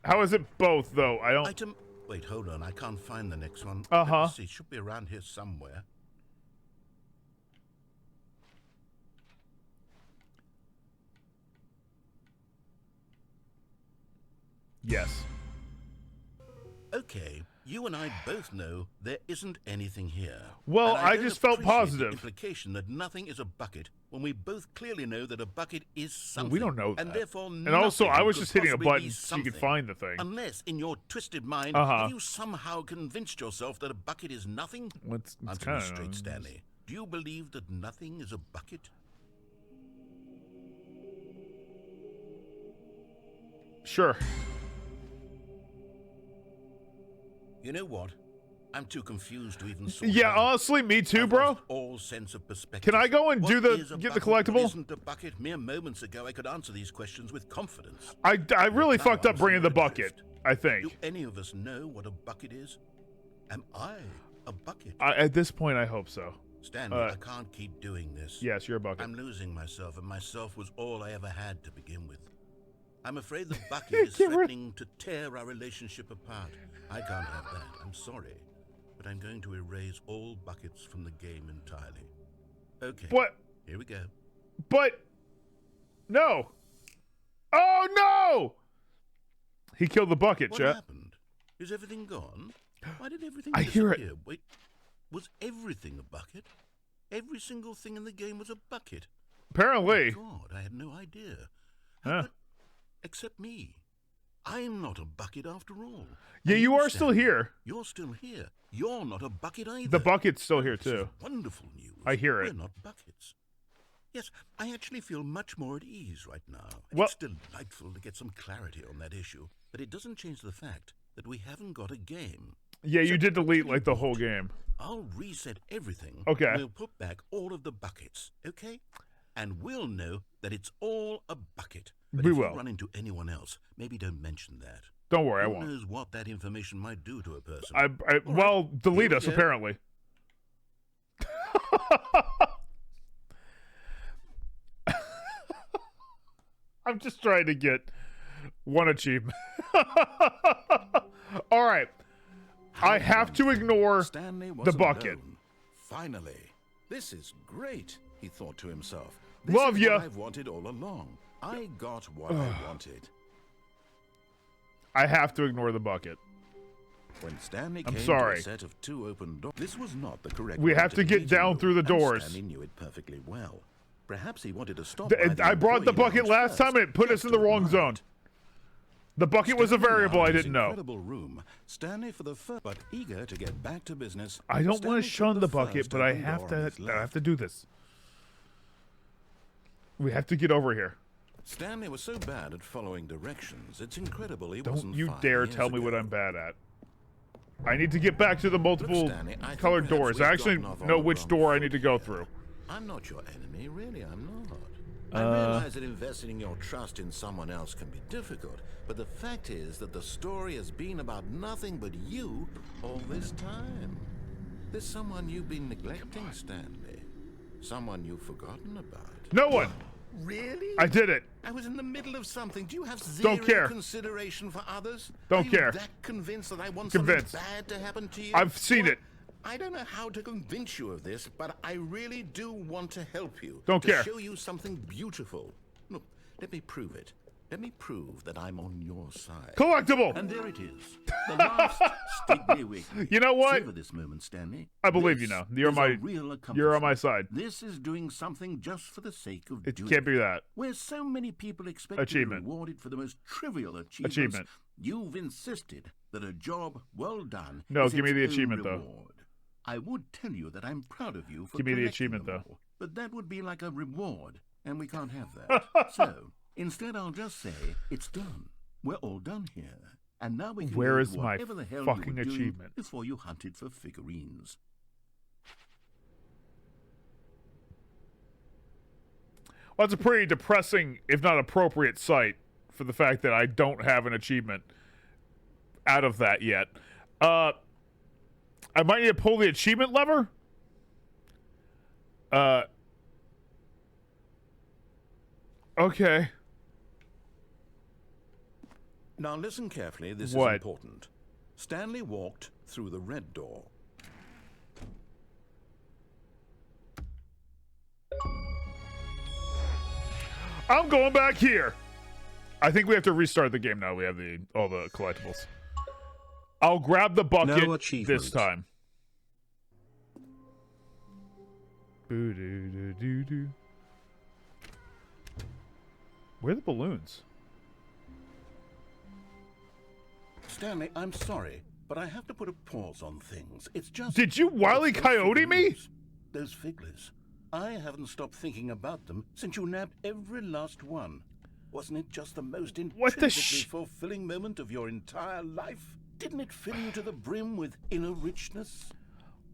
How is it both though? I don't. Item. Wait, hold on. I can't find the next one. Uh-huh. See, it should be around here somewhere. Yes. Okay, you and I both know there isn't anything here. Well, I just felt positive. The implication that nothing is a bucket when we both clearly know that a bucket is something. We don't know that. And therefore, and also, I was just hitting a button so you something. could find the thing. Unless, in your twisted mind, have you somehow convinced yourself that a bucket is nothing? Answer me straight, Stanley. Do you believe that nothing is a bucket? Sure. You know what? I'm too confused to even sort Yeah, out. honestly, me too, bro. All sense of perspective. Can I go and get the collectible? What isn't a bucket? Mere moments ago, I could answer these questions with confidence. I really fucked up bringing the bucket, I think. Do any of us know what a bucket is? Am I a bucket? At this point, I hope so. Stanley, I can't keep doing this. Yes, you're a bucket. I'm losing myself, and myself was all I ever had to begin with. I'm afraid the bucket is threatening to tear our relationship apart. I can't have that. I'm sorry. But I'm going to erase all buckets from the game entirely. Okay. What? Here we go. But no. Oh no! He killed the bucket, Chet. What happened? Is everything gone? Why did everything I disappear? hear it. Wait, was everything a bucket? Every single thing in the game was a bucket. Apparently. Oh God, I had no idea. Huh. But, except me. I'm not a bucket after all. Yeah, you are still here. You're still here. You're not a bucket either. The bucket's still here, This is too. wonderful news. I hear it. We're not buckets. Yes, I actually feel much more at ease right now. Well, it's delightful to get some clarity on that issue, but it doesn't change the fact that we haven't got a game. Yeah, you So, did delete like the whole game. I'll reset everything. Okay. And we'll put back all of the buckets, okay? And we'll know that it's all a bucket. But We if will. you run into anyone else, maybe don't mention that. Don't worry, I Who won't. knows what that information might do to a person? Well, delete us, apparently. I'm just trying to get one achievement. All right. I have to ignore Stanley the bucket. Alone. Finally. This is great, he thought to himself. Love This is ya. what I've wanted all along. I got what I wanted. I have to ignore the bucket. When Stanley I'm came sorry. to a set of 2 open doors, this was not the correct We way have to the get meeting down room, through the and doors. Stanley knew it perfectly well. Perhaps he wanted to stop. by the I brought the employee bucket lounge last time and it put us first, in the just to wrong admire zone. it. The bucket was a Standing variable around I his didn't know. incredible room, Stanley for the first, but eager to get back to business. I don't want Stanley to shun took the bucket, first but I open have door on his to. I left. have to do this. We have to get over here. Stanley was so bad at following directions. It's incredible he Don't wasn't you 5 dare years tell me ago. what I'm bad at. I need to get back to the multiple Look, Stanley, I think colored perhaps doors. we've I actually gotten off on know the which wrong door I foot need to go here. through. I'm not your enemy, really, I'm not. I realize that investing your trust in someone else can be difficult, but the fact is that the story has been about nothing but you all this time. There's someone you've been neglecting, Stanley. Someone you've forgotten about. No one. Really? I did it. I was in the middle of something. Do you have 0 Don't care. consideration for others? Don't Are care. you that convinced that I want Convinced. something bad to happen to you? I've seen it. I don't know how to convince you of this, but I really do want to help you. Don't to care. show you something beautiful. Look, let me prove it. Let me prove that I'm on your side. Collectible. And there it is. The last Stiggly Wiggly. You know what? Savor this moment, Stanley. I believe you This now. You're is my. a real You're on my accomplishment. side. This is doing something just for the sake of It doing can't be that. Where so many people expect Achievement. to be rewarded for the most trivial achievements, Achievement. you've insisted that a job well done No, is give me its the own achievement, though. reward. I would tell you that I'm proud of you for Give me the collecting achievement, them though. all, but that would be like a reward, and we can't have that. So, instead I'll just say, it's done. We're all done here. And now we can Where go is to my whatever the hell fucking you were doing achievement? before you hunted for figurines. Well, it's a pretty depressing, if not appropriate, sight for the fact that I don't have an achievement out of that yet. I might need to pull the achievement lever. Okay. Now listen carefully, this is important. Stanley walked through the red door. I'm going back here. I think we have to restart the game now. We have all the collectibles. I'll grab the bucket this time. Boo-doo-doo-doo-doo. Where are the balloons? Stanley, I'm sorry, but I have to put a pause on things. It's just... Did you Wile E. Coyote me? Those figures. I haven't stopped thinking about them since you nabbed every last one. Wasn't it just the most intrinsically fulfilling moment of your entire life? Didn't it fill you to the brim with inner richness?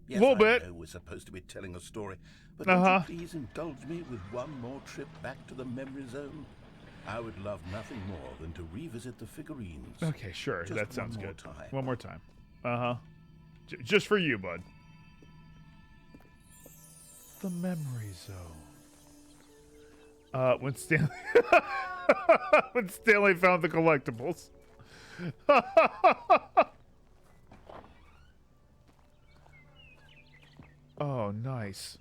Yes, a little bit. I know we're supposed to be telling a story, but would you please indulge me with one more trip back to the memory zone? I would love nothing more than to revisit the figurines. Okay, sure. Just that sounds good. Time. One more time. Just for you, bud. The memory zone. When Stanley found the collectibles. Oh, nice.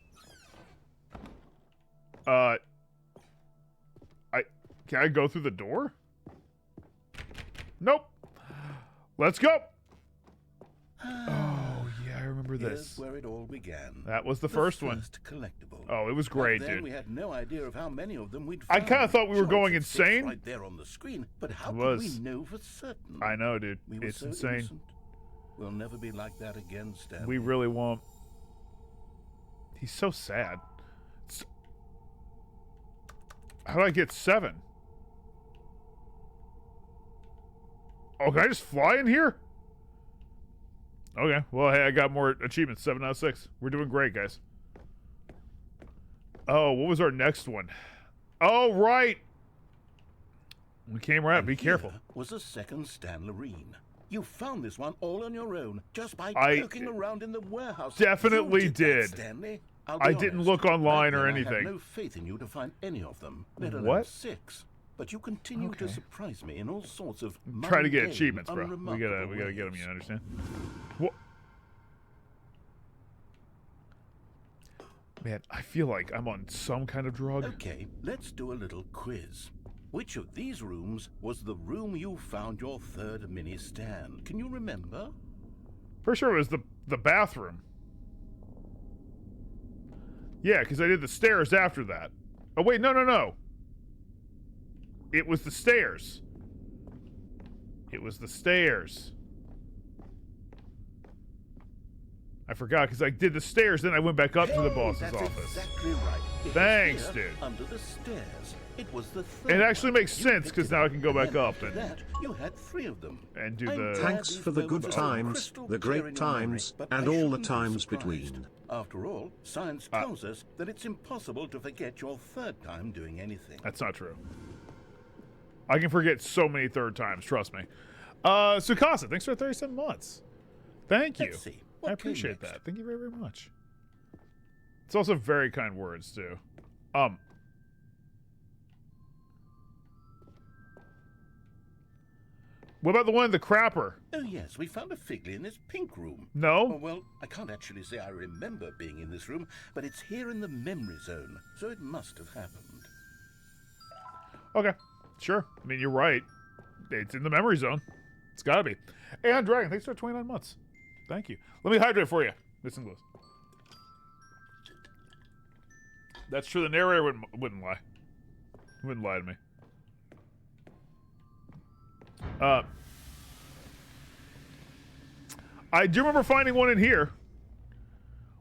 Can I go through the door? Nope. Let's go. Oh, yeah, I remember this. Here's where it all began. That was the first one. Collectible. Oh, it was great, then dude. We had no idea of how many of them we'd find. I kind of thought we were going insane. Right there on the screen, but how could we know for certain? I know, dude. It's so insane. Innocent. We'll never be like that again, Stanley. We really won't. He's so sad. How do I get 7? Oh, can I just fly in here? Okay. Well, hey, I got more achievements. 7 out of 6. We're doing great, guys. Oh, what was our next one? Oh, right. We came right up. Be careful. Was a second Stanley. You found this one all on your own, just by poking around in the warehouse. Definitely did. Stanley. I didn't look online or anything. I had no faith in you to find any of them, let alone 6. But you continue to surprise me in all sorts of try to get achievements, bro. We gotta get them. You understand? What? Man, I feel like I'm on some kind of drug. Okay, let's do a little quiz. Which of these rooms was the room you found your third mini Stan? Can you remember? Pretty sure it was the bathroom. Yeah, because I did the stairs after that. Oh, wait, no. It was the stairs. It was the stairs. I forgot, because I did the stairs, then I went back up to the boss's office. Exactly right. Thanks, dude. Under the stairs. It was the third. It actually makes sense, because now I can go back up and you had 3 of them. And do the... Thanks for the good times, the great times, and all the times between. After all, science tells us that it's impossible to forget your third time doing anything. That's not true. I can forget so many third times, trust me. Sukasa, thanks for 37 months. Thank you. I appreciate that. Thank you very, very much. It's also very kind words, too. What about the one in the crapper? Oh, yes, we found a Figley in this pink room. No? Oh, well, I can't actually say I remember being in this room, but it's here in the memory zone, so it must have happened. Okay, sure. I mean, you're right. It's in the memory zone. It's gotta be. Hey, on Dragon, thanks for 29 months. Thank you. Let me hydrate for you. Listen close. That's true. The narrator wouldn't lie. He wouldn't lie to me. I do remember finding one in here.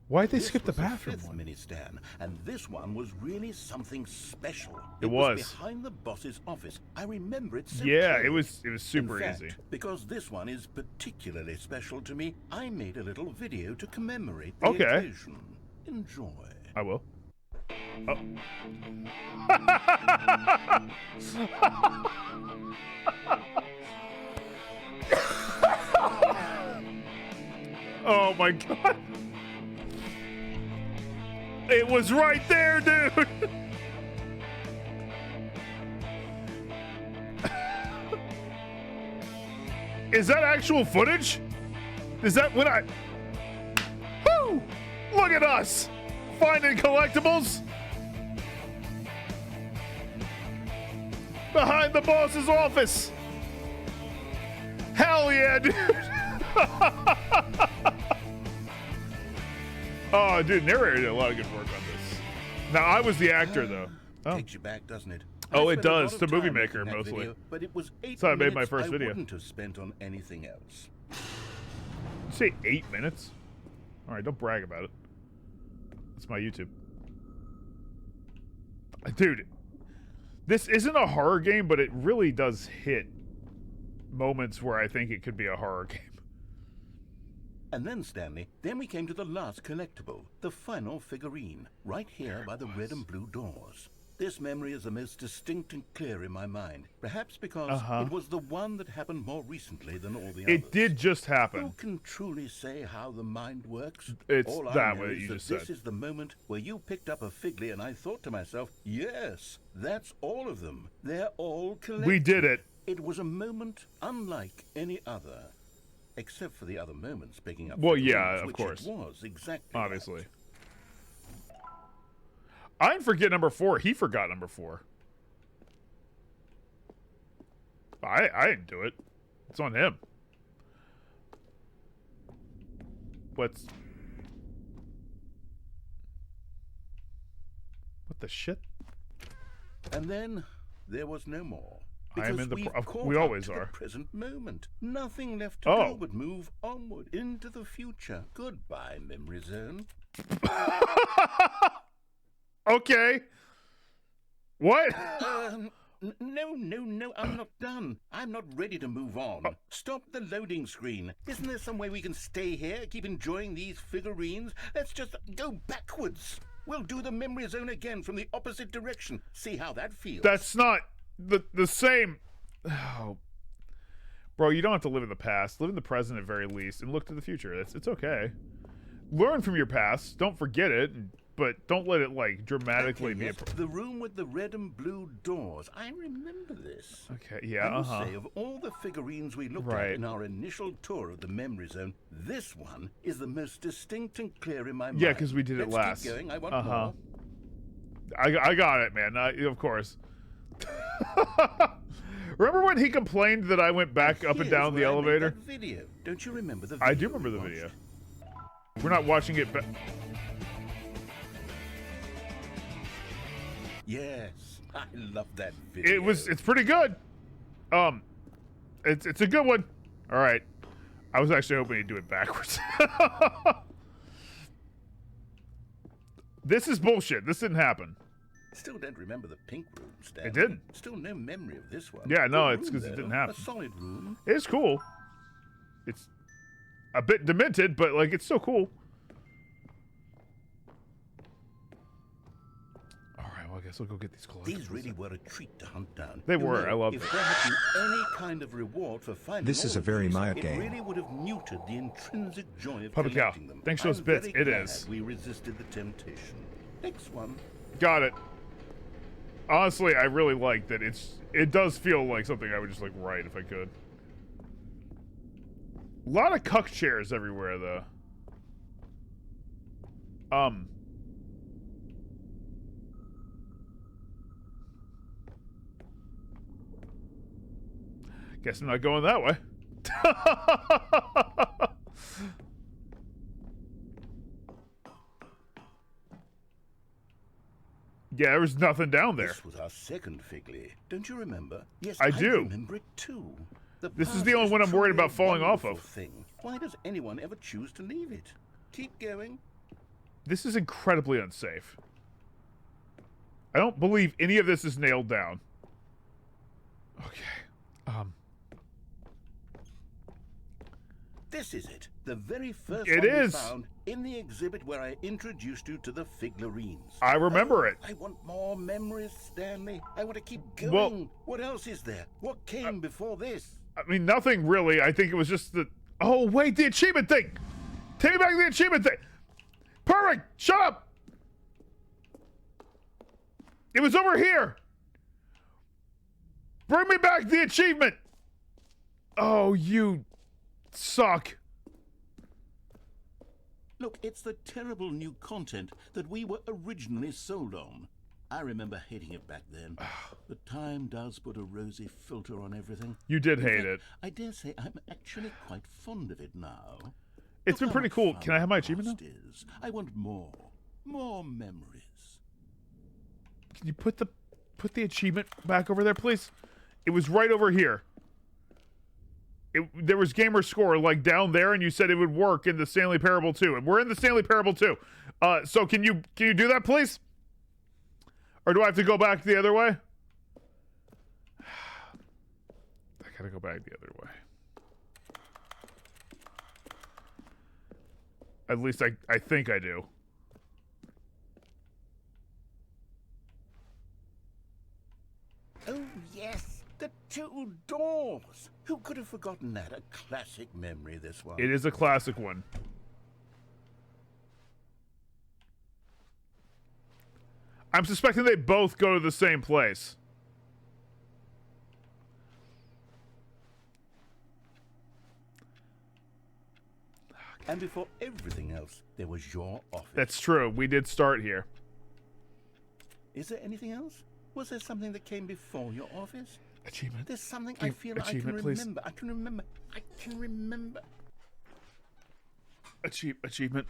Why'd they skip the bathroom one? Mini Stan, and this one was really something special. It was behind the boss's office. I remember it so Yeah, clearly. it was super In fact, easy. Because this one is particularly special to me, I made a little video to commemorate the occasion. Enjoy. I will. Oh. Oh my god. It was right there, dude. Is that actual footage? Is that when I... Woo! Look at us! Finding collectibles! Behind the boss's office! Hell yeah, dude! Oh, dude, narrator did a lot of good work on this. Now, I was the actor, though. Oh. Takes you back, doesn't it? Oh, it does. To Movie Maker, mostly. Video, but it was 8 so I made my first I video. Wouldn't have spent on anything else. You say 8 minutes? All right, don't brag about it. It's my YouTube. Dude, this isn't a horror game, but it really does hit moments where I think it could be a horror game. And then, Stanley, then we came to the last collectible, the final figurine, right here by the red and blue doors. This memory is the most distinct and clear in my mind, perhaps because it was the one that happened more recently than all the others. It did just happen. Who can truly say how the mind works? It's all that I know way is you that just said. This is the moment where you picked up a Figley and I thought to myself, yes, that's all of them. They're all collected. We did it. It was a moment unlike any other. Except for the other moments picking up. Well, yeah, of course. It was exactly. Obviously. Right. I didn't forget number 4. He forgot number 4. I didn't do it. It's on him. What the shit? And then there was no more. I am in the. Because we always are. The present moment. Nothing left to do but move onward into the future. Goodbye, memory zone. Okay. What? No, I'm not done. I'm not ready to move on. Stop the loading screen. Isn't there some way we can stay here, keep enjoying these figurines? Let's just go backwards. We'll do the memory zone again from the opposite direction. See how that feels. That's not the same. Oh. Bro, you don't have to live in the past. Live in the present at very least and look to the future. It's okay. Learn from your past. Don't forget it. But don't let it, like, dramatically be a... The room with the red and blue doors. I remember this. Okay, yeah, I will say, of all the figurines we looked at in our initial tour of the memory zone, this one is the most distinct and clear in my mind. Yeah, because we did it last. Keep going. I want more. I got it, man. Of course. Remember when he complained that I went back up and down the elevator? That video. Don't you remember the video? I do remember the video. We're not watching it back. Yes, I love that video. It's pretty good. It's a good one. All right. I was actually hoping he'd do it backwards. This is bullshit. This didn't happen. Still don't remember the pink room, Stanley. It didn't. Still no memory of this one. Yeah, no, it's because it didn't happen. A solid room. It's cool. It's a bit demented, but like it's still cool. I guess we'll go get these collectibles. These really were a treat to hunt down. They were. I loved it. If there had been any kind of reward for finding this is a very Maya game. It really would have muted the intrinsic joy of Public collecting them. Thanks for those bits. It is. We resisted the temptation. Next one. Got it. Honestly, I really like that. It does feel like something I would just like write if I could. A lot of cuck chairs everywhere, though. Guess I'm not going that way. Yeah, there was nothing down there. This was our second Figley. Don't you remember? Yes, I do. Remember it too. This is the only one I'm worried about falling off of. Thing. Why does anyone ever choose to leave it? Keep going. This is incredibly unsafe. I don't believe any of this is nailed down. Okay. This is it. The very first one we found in the exhibit where I introduced you to the figurines. I remember it. I want more memories, Stanley. I want to keep going. Well, what else is there? What came before this? I mean, nothing really. I think it was just the... Oh, wait, the achievement thing! Take me back to the achievement thing! Perfect! Shut up! It was over here! Bring me back the achievement! Oh, you suck. Look, it's the terrible new content that we were originally sold on. I remember hating it back then. But time does put a rosy filter on everything. You did hate it. I dare say I'm actually quite fond of it now. It's been pretty cool. Can I have my achievement now? I want more memories. Can you put the achievement back over there, please? It was right over here. There was gamer score like down there, and you said it would work in the Stanley Parable 2, and we're in the Stanley Parable 2. So can you do that, please? Or do I have to go back the other way? I gotta go back the other way. At least I think I do. Oh, yes, the 2 doors. Who could have forgotten that? A classic memory, this one. It is a classic one. I'm suspecting they both go to the same place. And before everything else, there was your office. That's true. We did start here. Is there anything else? Was there something that came before your office? Achievement. There's something I feel I can remember. Please. I can remember. Achievement.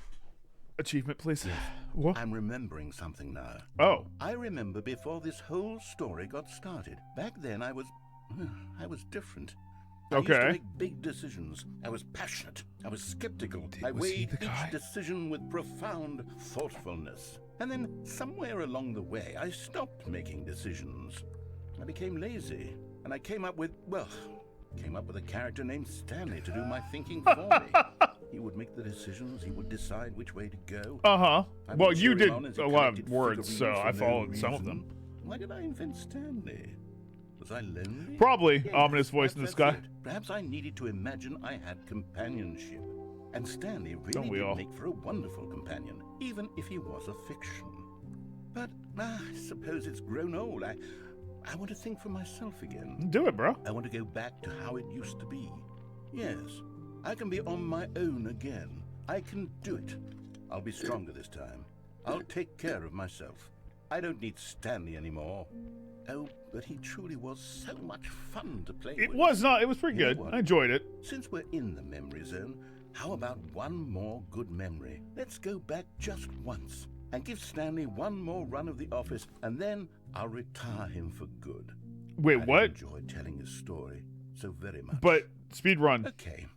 Achievement, please. Yes. What? I'm remembering something now. Oh. I remember before this whole story got started. Back then I was different. I used to make big decisions. I was passionate. I was skeptical. I weighed each decision with profound thoughtfulness. And then somewhere along the way, I stopped making decisions. I became lazy, and I came up with a character named Stanley to do my thinking for me. He would make the decisions. He would decide which way to go. Uh-huh. Well, you did a lot of words, so I followed some of them. Why did I invent Stanley? Was I lonely? Probably. Yes, ominous voice in the sky. Perhaps I needed to imagine I had companionship. And Stanley really did make for a wonderful companion, even if he was a fiction. But I suppose it's grown old. I want to think for myself again. Do it, bro. I want to go back to how it used to be. Yes, I can be on my own again. I can do it. I'll be stronger this time. I'll take care of myself. I don't need Stanley anymore. Oh, but he truly was so much fun to play with. It was pretty good. I enjoyed it. Since we're in the memory zone, how about one more good memory? Let's go back just once and give Stanley one more run of the office, and then I'll retire him for good. Wait, what? I enjoyed telling his story so very much. But speed run. Okay,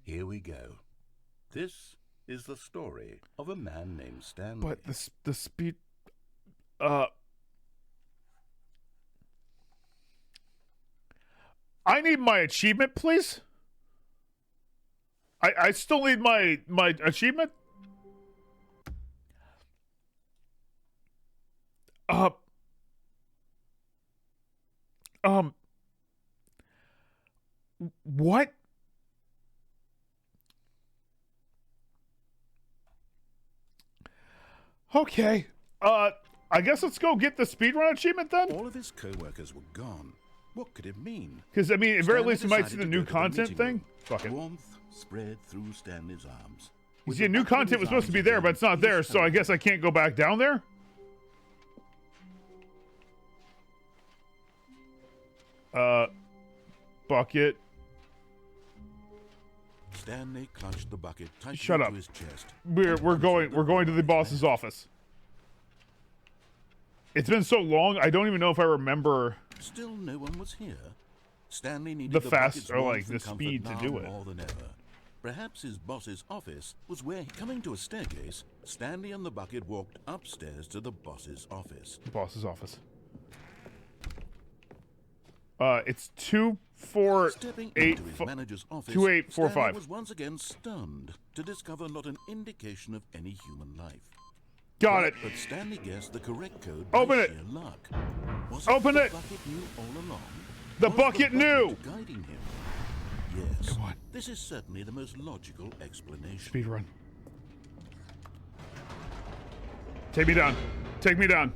here we go. This is the story of a man named Stanley. But the speed... I need my achievement, please. I still need my achievement. What? Okay. I guess let's go get the speedrun achievement then. All of his co-workers were gone. What could it mean? Because, I mean, at very least we might see the new content thing. Fuck it. Warmth spread through Stanley's arms. You see, new content was supposed to be there, but it's not there, so I guess I can't go back down there? Bucket. Stanley clutched the bucket tightly to his chest. We're going to the boss's office. It's been so long, I don't even know if I remember. Still, no one was here. Stanley needed the fast or like the speed to do it. More than ever. Perhaps his boss's office was where, coming to a staircase, Stanley and the bucket walked upstairs to the boss's office. Boss's office. It's 2845. Stanley was once again stunned to discover not an indication of any human life. Got it. But Stanley guessed the correct code. Open it. Luck. Open it. The bucket knew all along? The bucket knew. Guiding him. Yes. Come on. This is certainly the most logical explanation. Speed run. Take me down. Take me down.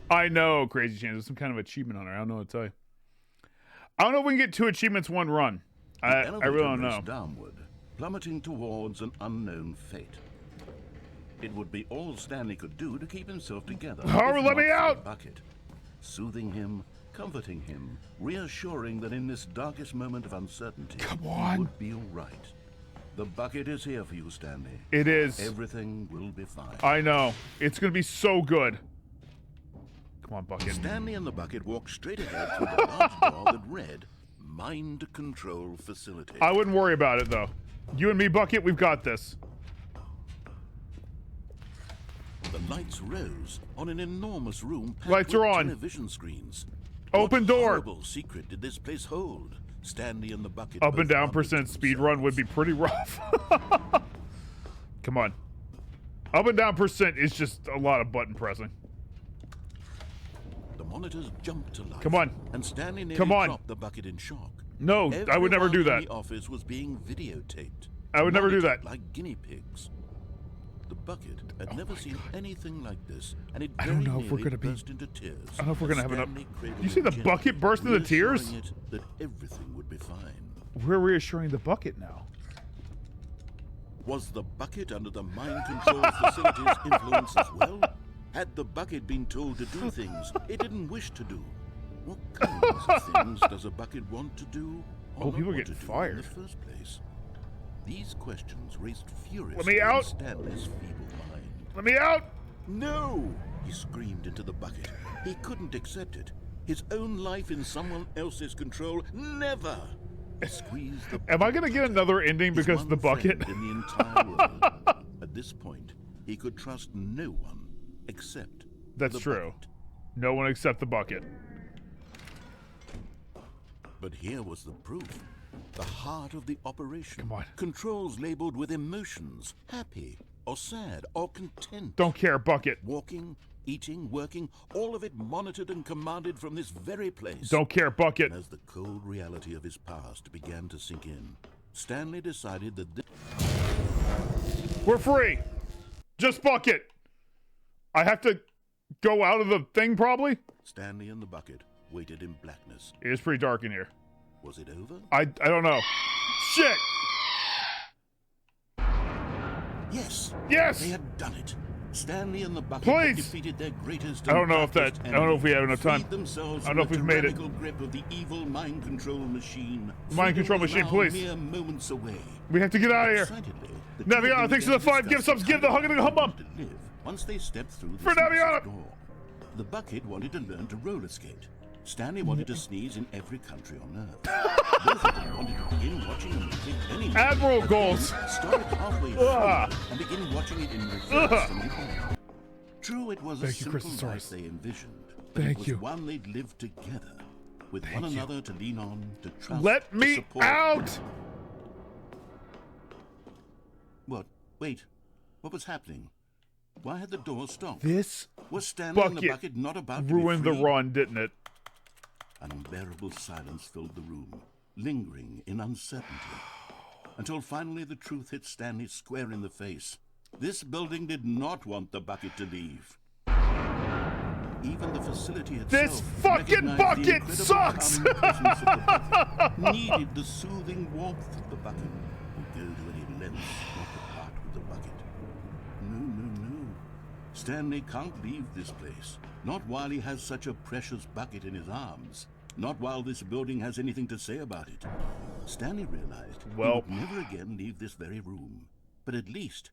I know, Crazy Chance. There's some kind of achievement on her. I don't know what to tell you. I don't know if we can get 2 achievements, 1 run. I really don't know. Downward, plummeting towards an unknown fate. It would be all Stanley could do to keep himself together. Harvey, let me out! Bucket, soothing him, comforting him, reassuring that in this darkest moment of uncertainty, he would be all right. The bucket is here for you, Stanley. It is. Everything will be fine. I know. It's gonna be so good. Come on, Bucket. Stanley and the bucket walked straight ahead through the large door that read, Mind Control Facility. I wouldn't worry about it, though. You and me, Bucket, we've got this. The lights rose on an enormous room packed Lights are with on. television screens. Open What door. horrible secret did this place hold? Stanley and the bucket. Up and down percent speed run would be pretty rough. Come on. Up and down percent is just a lot of button pressing. The monitors jumped to life. Come on. And Stanley nearly Come on. dropped the bucket in shock. No, I would never do that. Everyone in the office was being videotaped. I would never do that. Like guinea pigs. The bucket had never seen anything like this, and it I don't know if we're gonna burst into tears. I don't know if we're gonna have enough. Stanley cradled You see the it bucket burst into tears? reassuring it that everything would be fine. We're reassuring the bucket now. Was the bucket under the mind control facility's influence as well? Had the bucket been told to do things it didn't wish to do? What kinds of things does a bucket want to do? Or People not getting want to do fired. in the first place? These questions raised furiously Let me out. in Stanley's feeble mind. Let me out! No! He screamed into the bucket. He couldn't accept it. His own life in someone else's control. Never! He squeezed the Am I gonna get another ending his because of the one bucket? friend in the entire world. At this point, he could trust no one except That's the true. bucket. No one except the bucket. But here was the proof. The heart of the operation. Come on. Controls labeled with emotions. Happy, or sad, or content. Don't care, bucket. Walking, eating, working, all of it monitored and commanded from this very place. Don't care, bucket. And as the cold reality of his past began to sink in, Stanley decided that this... We're free. Just bucket. I have to go out of the thing, probably? Stanley and the bucket waited in blackness. It is pretty dark in here. Was it over? I don't know. Shit! Yes! Yes! They had done it. Stanley and the bucket Please! had defeated their greatest I don't know if darkest that. I don't know if we have enough time. freed themselves I don't know if from we've the made it. tyrannical grip of the evil mind control machine. Mind control Freedom was machine, now please. Mere moments away. We have to get out of here. Excitedly, the two Naviana, of them thanks for the began 5 to gift discuss subs. Give the hugging humbum. to live once they stepped through For this Naviana. massive door. The bucket wanted to learn to roller skate. Stanley wanted to sneeze in every country on Earth. Both of them wanted to begin watching a movie any Admiral goals. Start halfway Ugh. through and begin watching it in reverse Ugh. from the end. True, it was a Thank you, simple life Chrysosaurus. they envisioned, but Thank it was you. one they'd lived together, with one another to lean on, to trust, Let to me support. out! What? Wait. What was happening? Why had the door stopped? This Was Stanley and the bucket bucket not about to be ruined the free? run, didn't it? An unbearable silence filled the room, lingering in uncertainty. Until finally the truth hit Stanley square in the face. This building did not want the bucket to leave. Even the facility itself This fucking recognized the bucket incredible sucks! calming presence of the bucket, needed the soothing warmth of the bucket, would go to any lengths not to part with the bucket. No. Stanley can't leave this place. Not while he has such a precious bucket in his arms. Not while this building has anything to say about it. Stanley realized he would never again leave this very room. But at least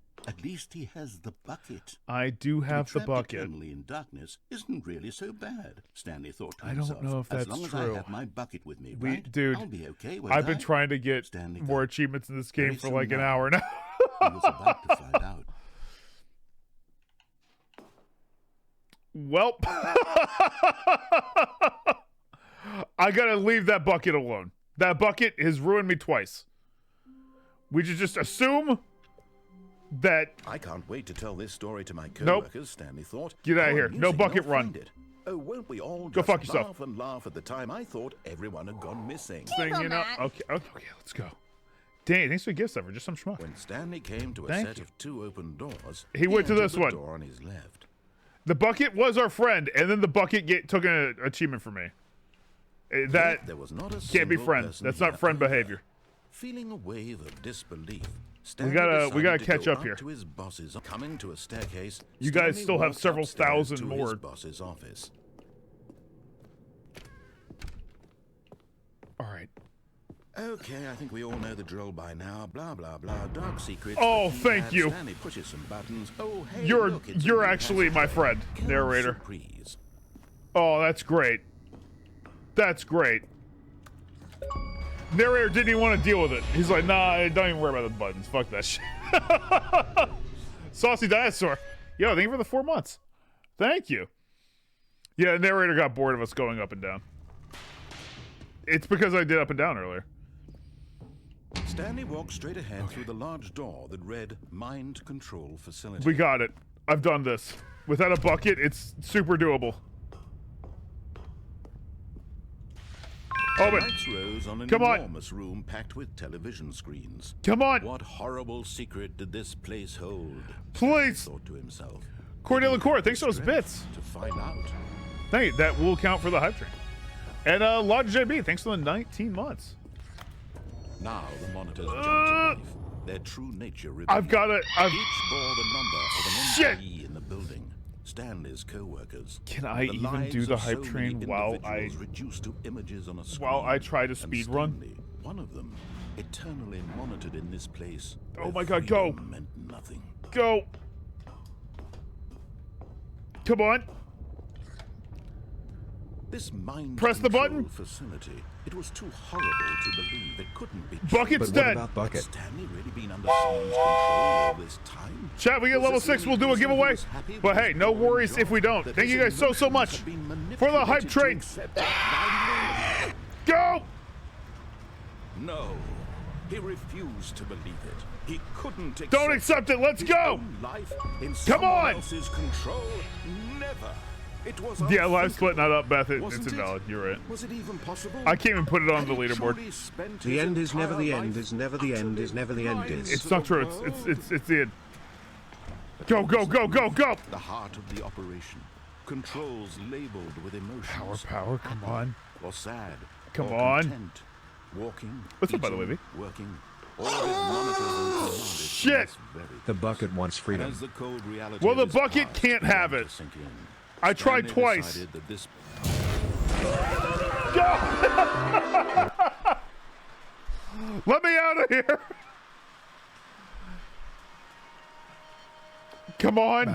he has the bucket. I do have the bucket. Eternally in darkness isn't really so bad, Stanley thought to I himself. don't know if that's as long true. as I have my bucket with me, right? Dude, I'll be okay with I've been that. trying to get Stanley more thought. achievements in this game Very for soon like an now, hour now. He was about to find out. Welp. I gotta leave that bucket alone. That bucket has ruined me twice. We should just assume that... I can't wait to tell this story to my co-workers, Stanley thought. Get out of How here. No amusing bucket they'll run. find it. Oh, won't we all Go just fuck yourself. laugh and laugh at the time I thought everyone had gone missing. Thing, you know? Okay, let's go. Dang, thanks for the gift, ever. Just some schmuck. When Stanley came to a Thank set you. of 2 open doors, He went to entered this the one. door on his left. The bucket was our friend, and then the bucket took an achievement for me. That there was not a can't be single friend. person That's here not friend either. behavior. Feeling a wave of disbelief, We Stanley gotta decided to catch go up here. To his boss's, coming to a staircase. You guys Stanley still have walked several upstairs thousand to more. His boss's office. All right. Okay, I think we all know the drill by now. Blah blah blah. Dark secrets. Oh, the thank keypad, you. Stanley pushes some buttons. Oh, hey, You're look, it's a you're new actually my friend, passageway. narrator. Surprise. Oh, that's great. That's great. Narrator didn't even want to deal with it. He's like, nah, don't even worry about the buttons. Fuck that shit. Saucy Dinosaur. Yo, thank you for the 4 months. Thank you. Yeah, narrator got bored of us going up and down. It's because I did up and down earlier. Stanley walked straight ahead through the large door that read Mind Control Facility. We got it. I've done this. Without a bucket, it's super doable. Open. Lights rose on an Come on. enormous room packed with television screens. Come on. What horrible secret did this place hold? Please. Stanley thought to himself. Cordelia Core, thanks for those bits. To find out. Thank you. That will count for the hype train. And Lodge JB, thanks for the 19 months. Now the monitors jump to life. Their true nature revealed. I've got it. Each bore the number of an employee in the building. Stanley's co-workers. Can I even do the hype train while I reduced to images on a screen, while I try to speed run? Stanley, one of them, eternally monitored in this place. Oh my God, go! Meant nothing. Go! Come on! This mind Press the control button. facility. It was too horrible to believe. It couldn't be. Bucket's But dead. what about Bucket? Stanley really been under someone's control all this time? Chat, we get level 6, we'll do a giveaway. But hey, no worries if we don't. Thank you guys so much for the hype train. Go! No, he refused to believe it. He couldn't accept. Don't accept it. Let's his go. own life in Come someone on. else's control. Never. It was Yeah, live unthinkable. split not up, Beth. It's Wasn't invalid. You're right. Was it even possible? I can't even put it on the Had he leaderboard. truly spent The his end is never the entire end, life is never the end, is never the end is. It's not true. It's the end. Go, go, go, go, go! The heart of the operation. Controls labeled with emotions. Power, come on. Or sad. Come or on. Content. Walking. What's up, by the way, eating, B? Working. All his monitors and commanders Shit! this very The bucket wants freedom. As the cold reality Well, of the his bucket past can't have began it. to sink in, I tried Stanley twice. decided that this Go! Let me out of here! Come on!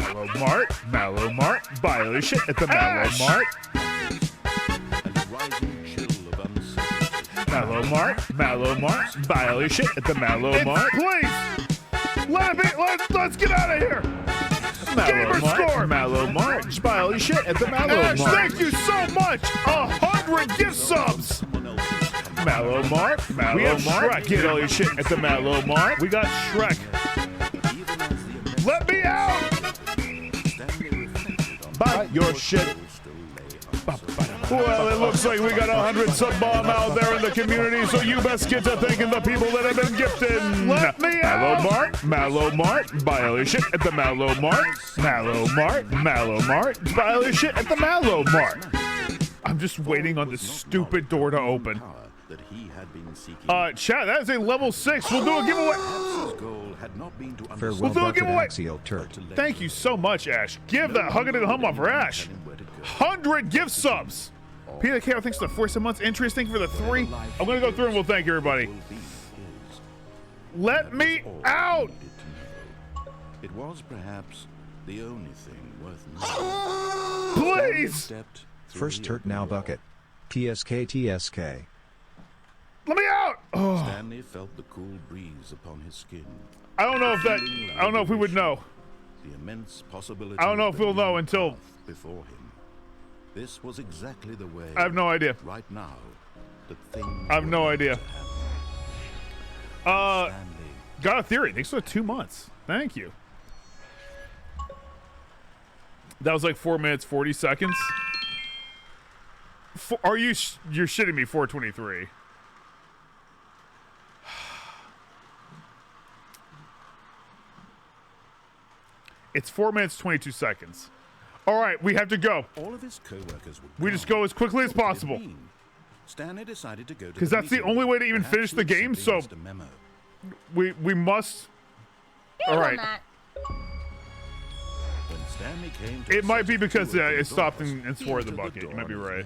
Mallow Mart, buy all your shit at the Mallow Mart. and rising chill of uncertainty. Mallow Mart, buy all your shit at the Mallow Mart. Please! Let's get out of here! Gamer score! Mallow Mart, just buy all your shit at the Mallow Mart. Thank you so much! 100 gift subs! Mallow Mart, Shrek. Get all your shit at the Mallow Mart. We got Shrek. Let me out! Buy your shit. Well, it looks like we got 100 sub bomb out there in the community, so you best get to thanking the people that have been gifted. Let me out! Mallow Mart, buy all your shit at the Mallow Mart. Mallow Mart, buy all your shit at the Mallow Mart. I'm just waiting on this stupid door to open. That he had been seeking. Chat, that is a level 6. We'll do a giveaway. His goal had not been to Farewell, We'll do a bucket giveaway. axial turret. Thank you so much, Ash. Give that hug it and hum on for Ash. 100 gift subs. Peter K, thanks for the 4 months. Interesting for the 3. I'm going to go through and we'll thank everybody. Let me out. It was perhaps the only thing worth knowing. Please. First hurt now bucket. TSK. Let me out. Oh. Stanley felt the cool breeze upon his skin. I don't know if we would know. The immense possibility. I don't know if we'll know until before him. This was exactly the way. I have no idea. Right now, the thing. I have no idea. Got a theory. Thanks for the 2 months. Thank you. That was like 4 minutes 40 seconds. Are you? You're shitting me. 4:23. It's 4 minutes 22 seconds. All right, we have to go. All of his co-workers we just go as quickly as possible. Stanley decided to go to because that's the only way to even finish the game. So we must. All right. When Stanley came to it might be because it stopped and swore the bucket. You might be right.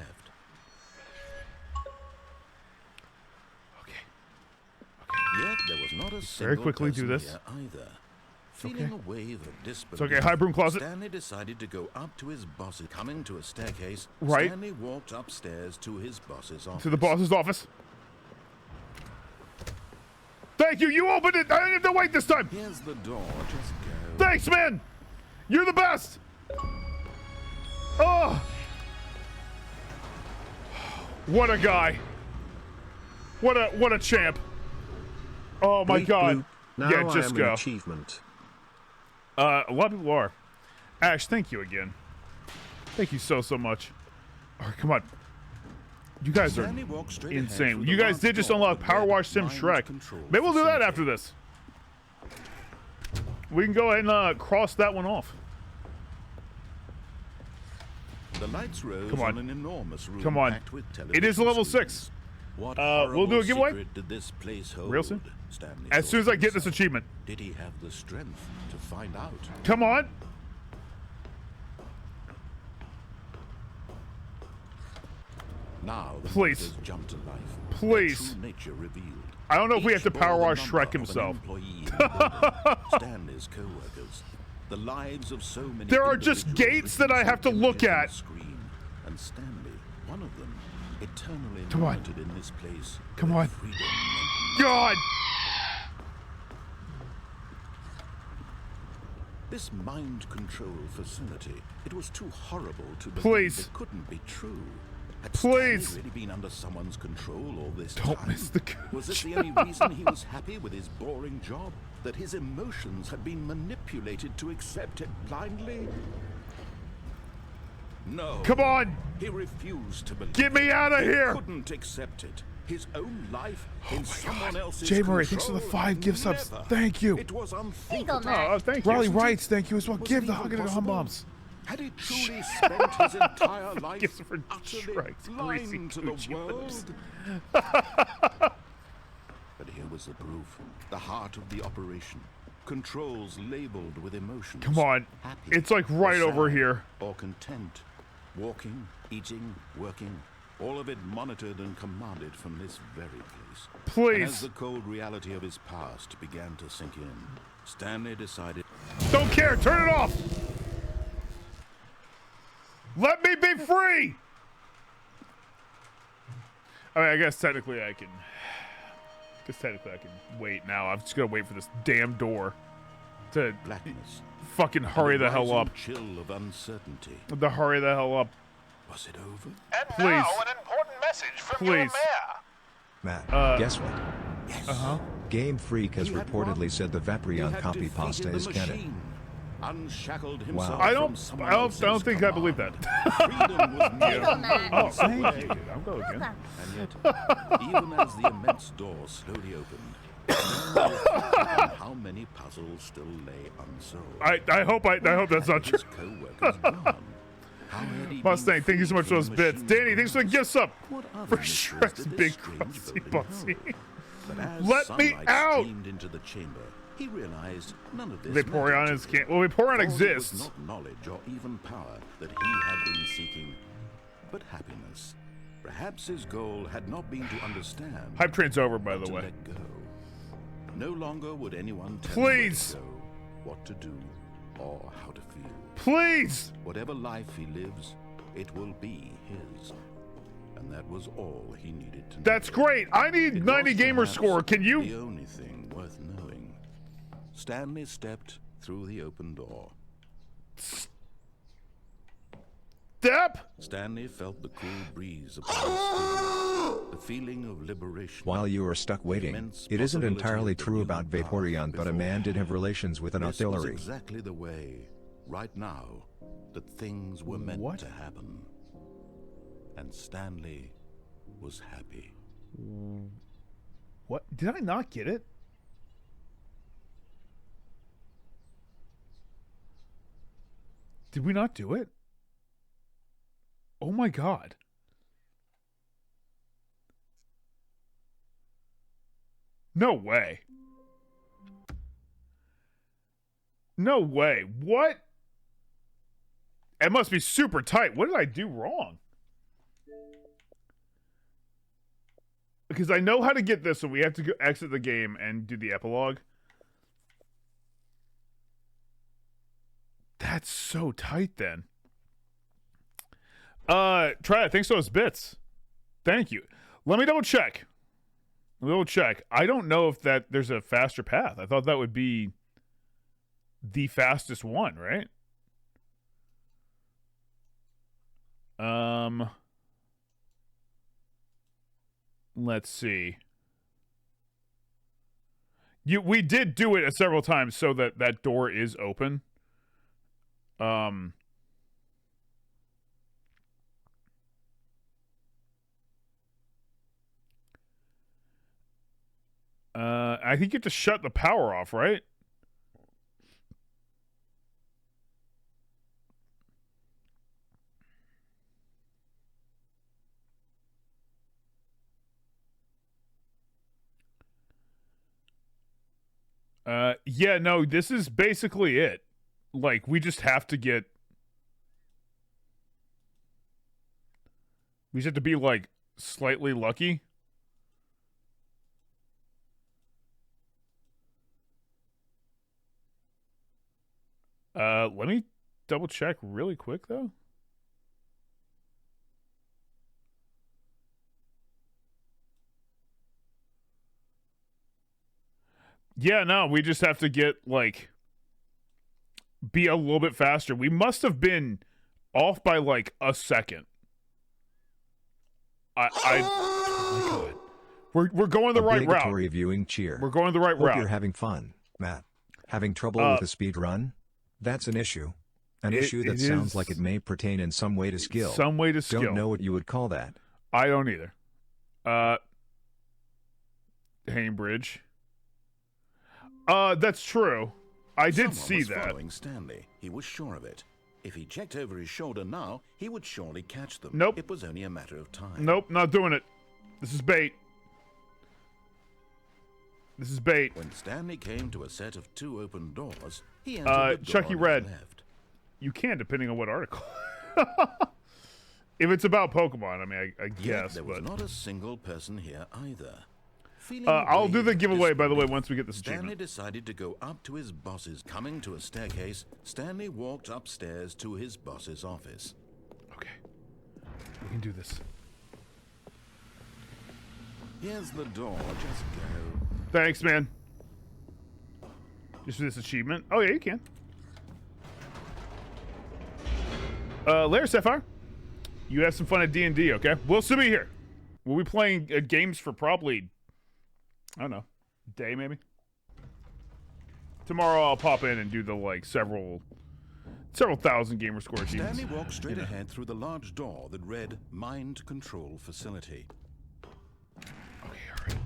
Yet there was not a very quickly do this. Either. Feeling a wave of disbelief, it's okay. High broom closet. Stanley decided to go up to his boss's. Coming to a staircase, right. Stanley walked upstairs to his boss's office. To the boss's office. Thank you. You opened it. I didn't have to wait this time. Here's the door. Just go. Thanks, man. You're the best. Oh. What a guy. What a champ. Oh my God. Now yeah, just go. Achievement. A lot of people are. Ash, thank you again. Thank you so much. All right, come on. You guys are insane. You guys did just unlock Power Wash Sim Shrek. Maybe we'll do that after this. We can go ahead and cross that one off. The lights rose come on. An enormous room come on. With it is level 6. We'll do a giveaway did this place hold? Real soon. Stanley as soon as I get this achievement. Did he have the strength to find out? Come on. Now the please jump to life. Please. Nature revealed. I don't know if we have to power wash Shrek himself. Stanley's co-workers. The lives of so many. There are just gates that I have to look at. Screen, and Stanley, one of them, eternally come on. In this place. Come on. God. This mind control facility, it was too horrible to believe. Please. It couldn't be true. Had please. Stanley really been under someone's control all this Don't time? miss the Was this the only reason he was happy with his boring job? That his emotions had been manipulated to accept it blindly? No. Come on. He refused to believe. Get me out of here. He couldn't accept it. His own life in someone else's Jay control. Murray, thanks for the 5 gift subs. Thank you. It was unthinkable. Thank you. Raleigh writes, thank you as well. Give the hug and hum bombs. Had he truly spent his entire life for utterly blind to the world? But here was the proof. The heart of the operation. Controls labeled with emotions. Come on. Happy, it's like right sad, over here. Or content. Walking, eating, working. All of it monitored and commanded from this very place. Please. And as the cold reality of his past began to sink in, Stanley decided... Don't care. Turn it off. Let me be free. I mean, I guess technically I can wait now. I'm just gonna wait for this damn door to blackness. Fucking hurry the hell up. Chill of uncertainty. The hurry the hell up. Was it over? And please. Now an important message from your mayor. Matt, guess what? Yes. Game Freak has reportedly said the Vaporeon copy pasta is canon. Unshackled himself. Wow. I don't think I believe that. Oh, thank you. I'll go again. And yet, even as the immense door slowly opened, how many puzzles still lay unsolved? I hope that's not true. Mustang, thank you so much for those bits. Danny, thanks for the gifts up for Shrek's big crusty bussy. Let me out! Into the chamber, he realized none of this. Vaporeon is can't. Well, Vaporeon exists. It was not knowledge or even power that he had been seeking, but happiness. Perhaps his goal had not been to understand. Hype train's over, by the way. Let go. No longer would anyone tell please him what to do or how to feel. Please. Whatever life he lives, it will be his. And that was all he needed to know. That's great. I need 90 gamer score. Can you? The only thing worth knowing. Stanley stepped through the open door. Step. Stanley felt the cool breeze upon his skin, the feeling of liberation. While you were stuck waiting, it isn't entirely true about Vaporeon, but a man did have relations with an artillery. This was exactly the way, right now, that things were meant to happen. And Stanley was happy. What? Did I not get it? Did we not do it? Oh my God. No way. No way. What? It must be super tight. What did I do wrong? Because I know how to get this, so we have to go exit the game and do the epilogue. That's so tight then. Try it. Thanks to those bits. Thank you. Let me double check. I don't know if there's a faster path. I thought that would be the fastest one, right? Let's see. We did do it several times so that door is open. I think you have to shut the power off, right? Yeah, no, this is basically it. Like, we just have to get... We just have to be, like, slightly lucky. Let me double check really quick, though. Yeah, no, we just have to get, like, be a little bit faster. We must have been off by, like, a second. Oh my God. We're going the right route. Obligatory viewing cheer. We're going the right route. Hope you're having fun, Matt. Having trouble with a speed run? That's an issue. An issue that sounds like it may pertain in some way to skill. Some way to skill. Don't know what you would call that. I don't either. Hambridge. That's true. I did see that. Following Stanley. He was sure of it. If he checked over his shoulder now, he would surely catch them. Nope. It was only a matter of time. Nope, not doing it. This is bait. This is bait. When Stanley came to a set of 2 open doors, he entered the Chucky door on Red. his left. You can, depending on what article. If it's about Pokemon, I mean, I guess. Yet there was but not a single person here either. I'll do the giveaway, by the way, once we get this Stanley achievement. decided to go up to his boss's. Coming to a staircase, Stanley walked upstairs to his boss's office. Okay. We can do this. Here's the door. Just go. Thanks, man. Just for this achievement. Oh, yeah, you can. Lair Sapphire, you have some fun at D&D, okay? We'll still be here. We'll be playing games for probably, I don't know, a day maybe? Tomorrow I'll pop in and do the, like, several thousand gamer score achievements. Stanley walked straight ahead through the large door that read Mind Control Facility. Okay, all right.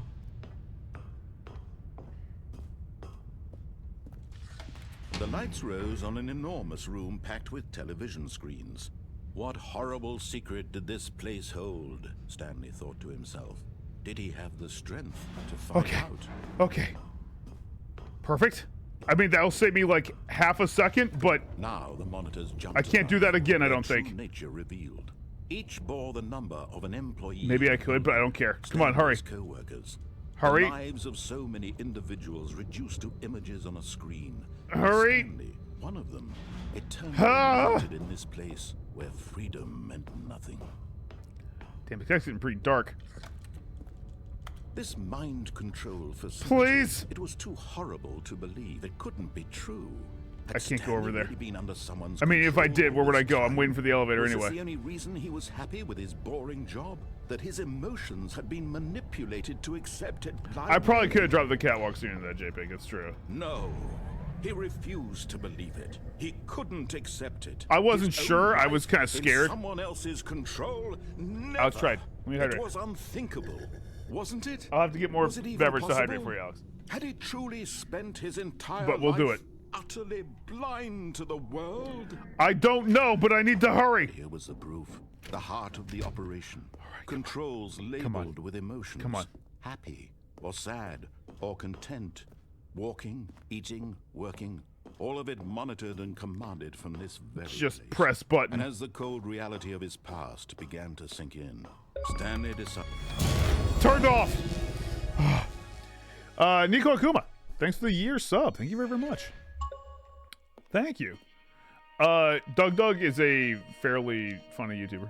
The lights rose on an enormous room packed with television screens. What horrible secret did this place hold? Stanley thought to himself. Did he have the strength to find out? Okay. Perfect. I mean, that'll save me like half a second, but now the monitors jumped. I can't do that again, I don't think. Nature revealed. Each bore the number of an employee. Maybe I could, but I don't care. Come on, hurry. Co-workers. Hurry. The lives of so many individuals reduced to images on a screen. Hurry. Stanley, one of them, eternally in this place where freedom meant nothing. Damn, it's getting pretty dark. This mind control facility. Please. It was too horrible to believe. It couldn't be true. I can't go over there. Really been under someone's I mean, if I did, where would I go? I'm waiting for the elevator was anyway. This the only reason he was happy with his boring job? That his emotions had been manipulated to accept it blindly? I probably could have dropped the catwalk sooner than that, JPEG. It's true. No. He refused to believe it. He couldn't accept it. I wasn't sure. I was kind of scared. Someone else's control? Never. Alex tried. Let me hydrate. It was unthinkable, wasn't it? I'll have to get more beverage to hydrate for you, Alex. Had he truly spent his entire But we'll life do it. utterly blind to the world? I don't know, but I need to hurry. Here was the proof. The heart of the operation. Controls labeled with emotions. Come on. Happy or sad or content. Walking, eating, working, all of it monitored and commanded from this very Just place. press button. And as the cold reality of his past began to sink in, Stanley decided... Turned off! Nico Akuma, thanks for the year sub. Thank you very, very much. Thank you. Doug is a fairly funny YouTuber.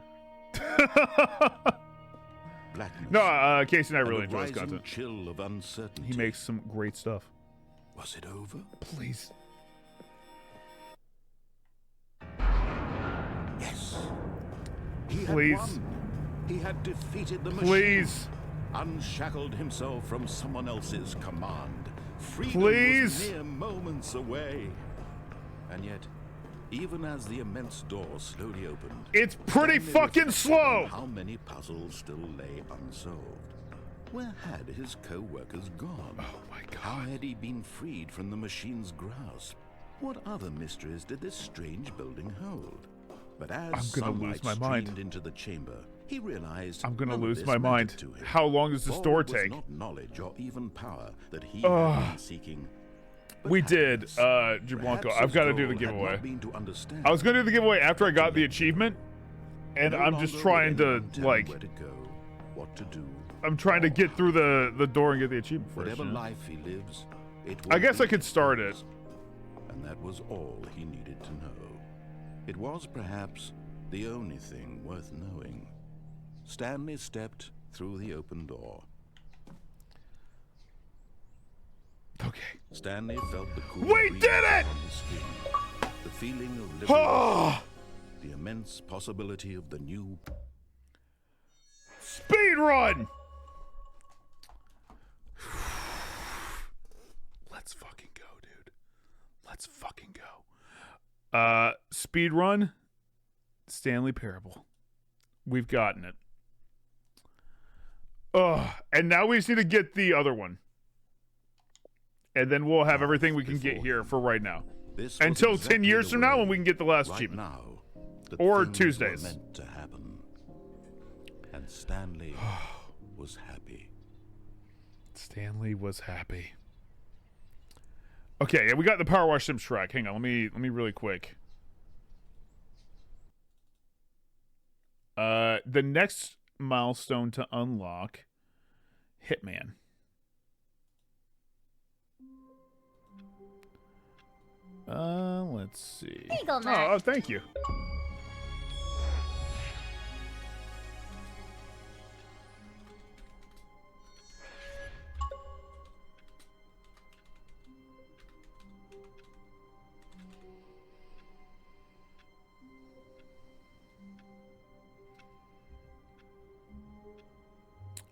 No, Casey and I really enjoy his content. Chill of uncertainty. He makes some great stuff. Was it over? Please. Yes. He had Please. won. He had defeated the machine. Please. Unshackled himself from someone else's command. Freedom Please. was mere moments away. And yet, even as the immense door slowly opened, it's pretty fucking slow. How many puzzles still lay unsolved? Where had his co-workers gone? Oh my God. How had he been freed from the machine's grasp? What other mysteries did this strange building hold? But as I'm gonna lose my mind. streamed into the chamber, he realized I'm gonna none of lose this my mattered mind. to him. How long does this All door was take? Not knowledge or even power that he had been seeking. We did, Jablanco. I've got to do the giveaway. I was going to do the giveaway after I got the achievement, and I'm just trying to, like, I'm trying to get through the door and get the achievement first. Whatever life he lives, it I will guess be I could start it. And that was all he needed to know. It was perhaps the only thing worth knowing. Stanley stepped through the open door. Okay. Stanley felt the cool We breeze did it! on his skin, the feeling of liberation, the immense possibility of the new speed run. Let's fucking go, dude. Let's fucking go. Speed run. Stanley Parable. We've gotten it. And now we just need to get the other one. And then we'll have everything we can get here for right now. Until exactly 10 years from now when we can get the last achievement. Now, or Tuesdays. Meant to happen. And Stanley was happy. Stanley was happy. Okay, yeah, we got the Power Wash Sims track. Hang on, let me really quick. The next milestone to unlock, Hitman. Let's see. Eagle Matt. Oh, thank you.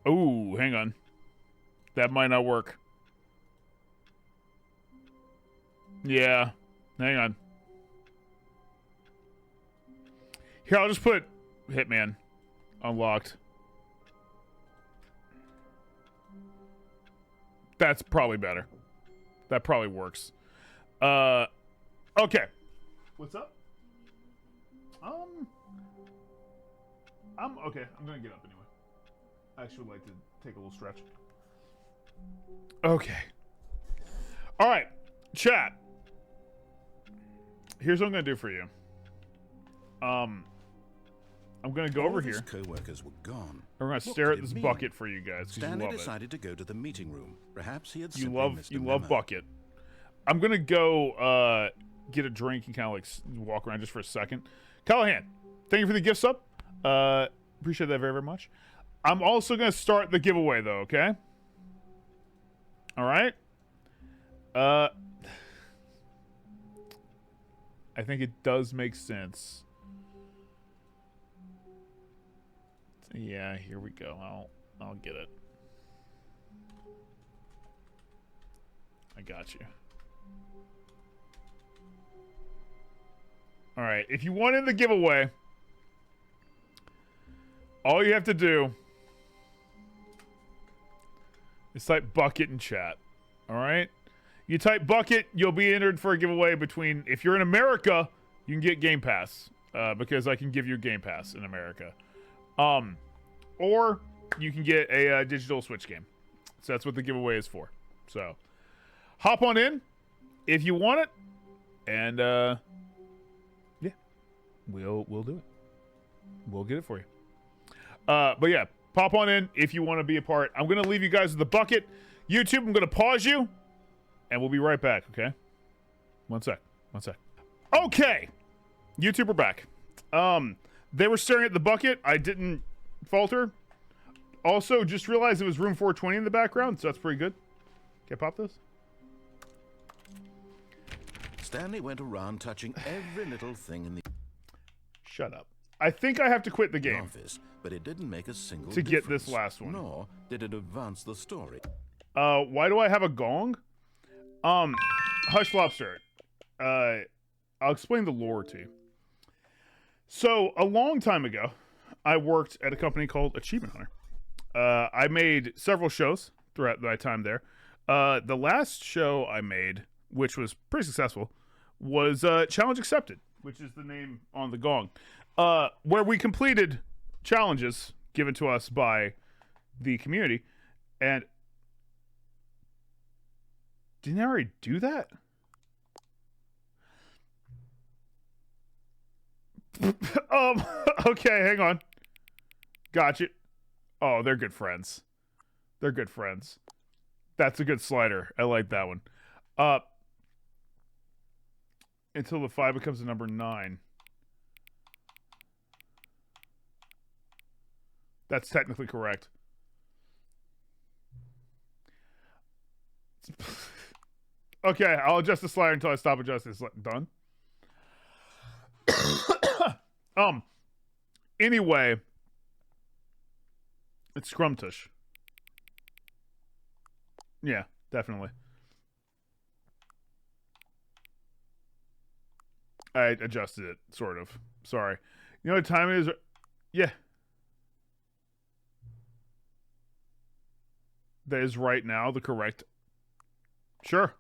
Oh, hang on. That might not work. Yeah. Hang on. Here, I'll just put Hitman unlocked. That's probably better. That probably works. Okay. What's up? I'm okay. I'm gonna get up anyway. I actually would like to take a little stretch. Okay. All right, chat. Here's what I'm gonna do for you. I'm gonna go over here. Co-workers were gone. We're gonna stare at this bucket for you guys. Stanley you love decided to go to the meeting room. Perhaps he had you love bucket. I'm gonna go get a drink and kind of like walk around just for a second. Callahan, thank you for the gift sub. Appreciate that very, very much. I'm also gonna start the giveaway though. Okay. All right. I think it does make sense. Yeah, here we go. I'll get it. I got you. All right, if you want in the giveaway, all you have to do is type bucket in chat. All right? You type bucket, you'll be entered for a giveaway between, if you're in America, you can get Game Pass, because I can give you Game Pass in America. Or you can get a digital Switch game. So that's what the giveaway is for. So hop on in if you want it, and yeah, we'll do it. We'll get it for you. But yeah, pop on in if you want to be a part. I'm gonna leave you guys with the bucket. YouTube, I'm gonna pause you, and we'll be right back. Okay, one sec. Okay, YouTube, we're back. They were staring at the bucket. I didn't falter. Also, just realized it was room 420 in the background, so that's pretty good. Can I pop this? Stanley went around touching every little thing in the... Shut up. I think I have to quit the game. Office, but it didn't make a single to difference, get this last one. Nor did it advance the story. Why do I have a gong? Hush Lobster. I'll explain the lore to you. So, a long time ago, I worked at a company called Achievement Hunter. I made several shows throughout my time there. The last show I made, which was pretty successful, was Challenge Accepted, which is the name on the gong, where we completed challenges given to us by the community. And didn't I already do that? Okay, hang on. Gotcha. Oh, they're good friends. They're good friends. That's a good slider. I like that one. Until the 5 becomes a number 9. That's technically correct. Okay, I'll adjust the slider until I stop adjusting. Done. Anyway, it's Scrumtush. Yeah, definitely. I adjusted it, sort of. Sorry. You know what time it is? Yeah. That is right now the correct. Sure.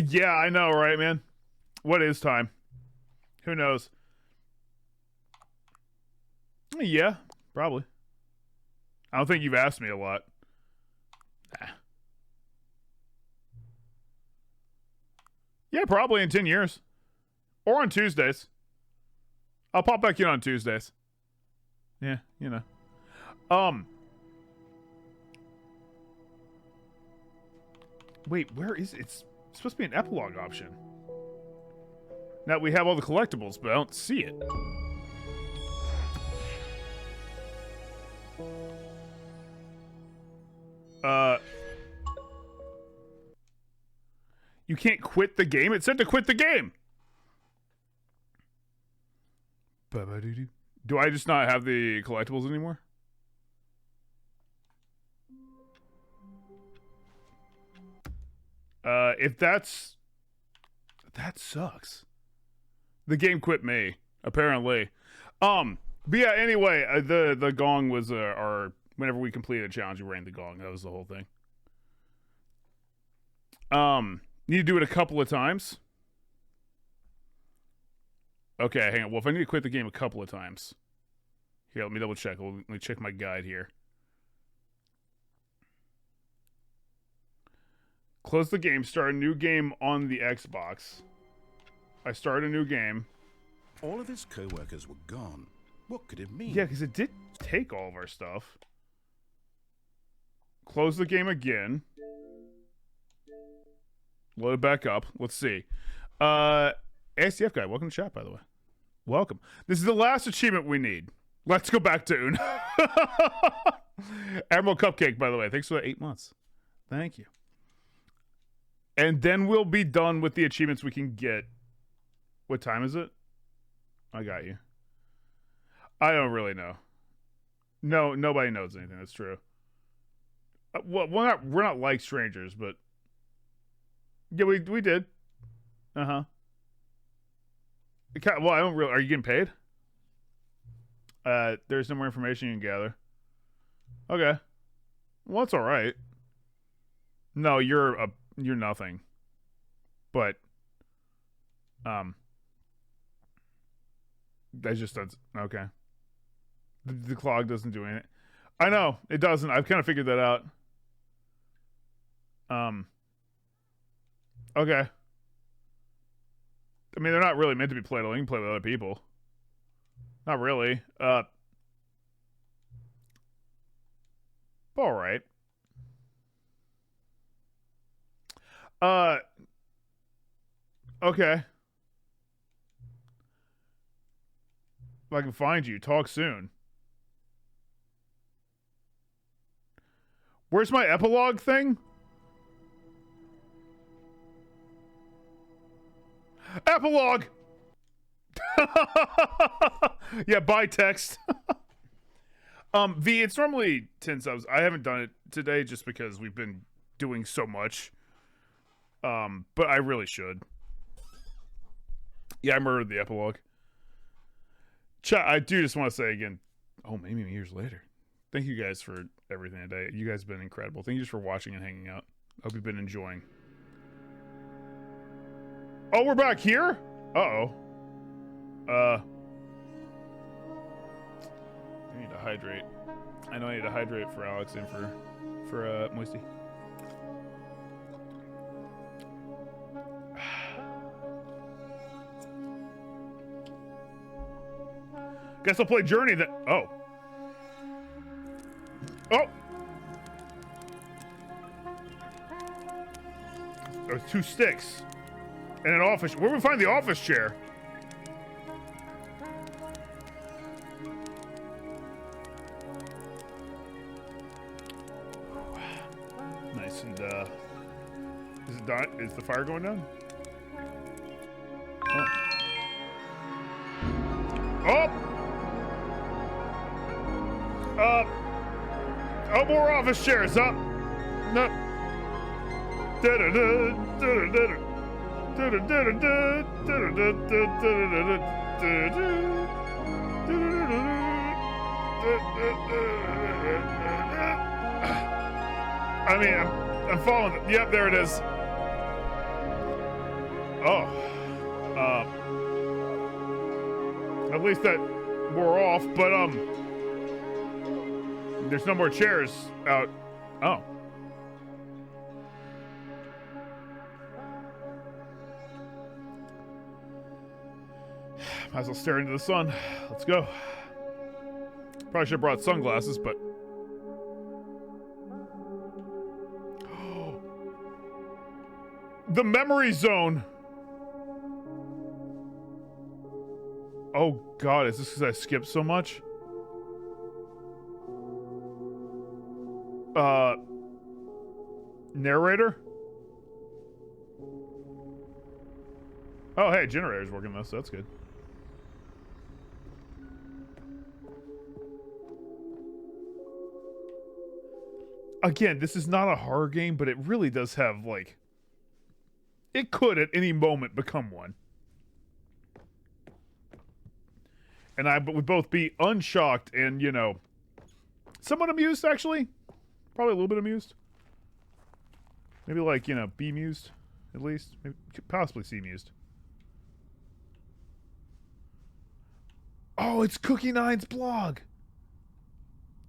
Yeah, I know, right, man? What is time? Who knows? Yeah, probably. I don't think you've asked me a lot. Nah. Yeah, probably in 10 years. Or on Tuesdays. I'll pop back in on Tuesdays. Yeah, you know. Wait, where is it? It's supposed to be an epilogue option. Now we have all the collectibles, but I don't see it. You can't quit the game? It said to quit the game! Do I just not have the collectibles anymore? If that's... That sucks. The game quit me, apparently. But yeah, anyway, the gong was our... Whenever we completed a challenge, we rang the gong. That was the whole thing. Need to do it a couple of times. Okay, hang on. Well, if I need to quit the game a couple of times. Here, let me double check. Let me check my guide here. Close the game. Start a new game on the Xbox. I start a new game. All of his co-workers were gone. What could it mean? Yeah, because it did take all of our stuff. Close the game again. Load it back up. Let's see. ASTF guy, welcome to chat, by the way. Welcome. This is the last achievement we need. Let's go back to Una. Admiral Cupcake, by the way. Thanks for the 8 months. Thank you. And then we'll be done with the achievements we can get. What time is it? I got you. I don't really know. No, nobody knows anything. That's true. Well, we're not like strangers, but yeah, we did. Uh-huh. Well, I don't really. Are you getting paid? There's no more information you can gather. Okay. Well, that's all right. No, you're nothing. But that just does okay. The clog doesn't do anything. I know it doesn't. I've kind of figured that out. Okay. I mean, they're not really meant to be played alone. You can play with other people. Not really. All right. Okay. If I can find you, talk soon. Where's my epilogue thing? Epilogue! Yeah, by text. V, it's normally 10 subs. I haven't done it today just because we've been doing so much. But I really should. Yeah, I murdered the epilogue. Chat, I do just want to say again, oh, maybe years later. Thank you guys for everything today. You guys have been incredible. Thank you just for watching and hanging out. Hope you've been enjoying. Oh, we're back here? Uh-oh. I need to hydrate. I know I need to hydrate for Alex and for Moisty. Guess I'll play Journey then. Oh. Oh! There's 2 sticks. And an office. Where do we find the office chair? Nice and, is it done? Is the fire going down? Oh. Oh, more office chairs, up. No. I mean, I'm following. Yep, there it is. Oh. At least that wore off, but, there's no more chairs out. Oh. Might as well stare into the sun. Let's go. Probably should have brought sunglasses, but... The memory zone! Oh god, is this because I skipped so much? Narrator? Oh, hey, generator's working though, so that's good. Again, this is not a horror game, but it really does have, like... It could at any moment become one. And I would both be unshocked and, you know, somewhat amused, actually. Probably a little bit amused. Maybe, like, you know, be amused, at least. Maybe, possibly see amused. Oh, it's Cookie Nine's blog!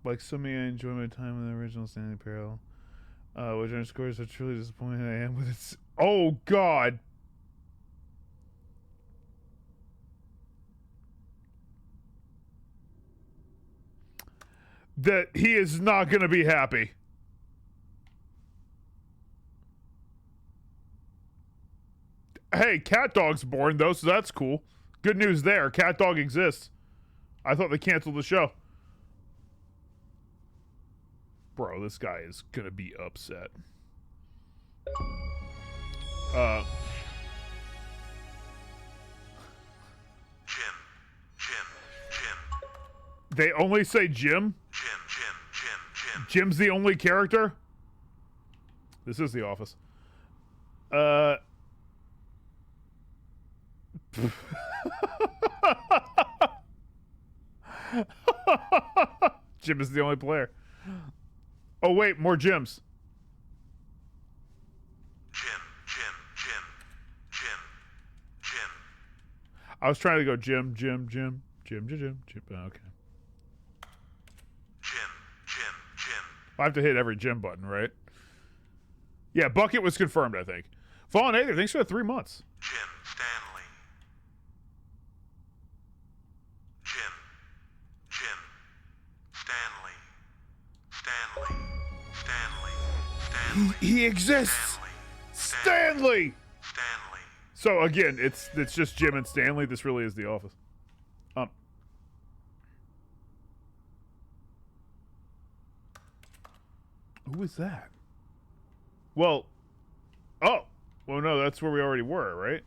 Like so many, I enjoy my time with the original Stanley Parallel. Which underscores how truly disappointed I am with its... Oh, God! That he is not going to be happy. Hey, Cat Dog's born, though, so that's cool. Good news there. Cat Dog exists. I thought they canceled the show. Bro, this guy is gonna be upset. Jim. They only say Jim? Jim. Jim's the only character? This is The Office. Jim is the only player. Oh wait, more Jims. Jim. I was trying to go Jim. Oh, okay. Jim. I have to hit every gym button, right? Yeah, Bucket was confirmed, I think. Fallen Aether, thanks for the 3 months. Jim Stanley. Jim Stanley. He exists. Stanley. So again, it's just Jim and Stanley. This really is the office. Who is that? Well, no, that's where we already were, right?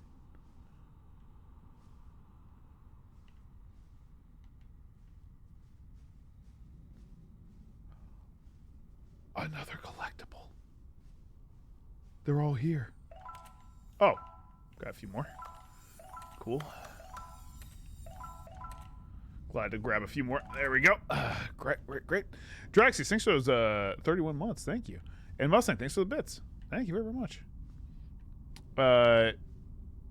Another collectible. They're all here. Oh, got a few more. Cool. Glad to grab a few more. There we go. Great. Draxy, thanks for those 31 months. Thank you. And Mustang, thanks for the bits. Thank you very much. How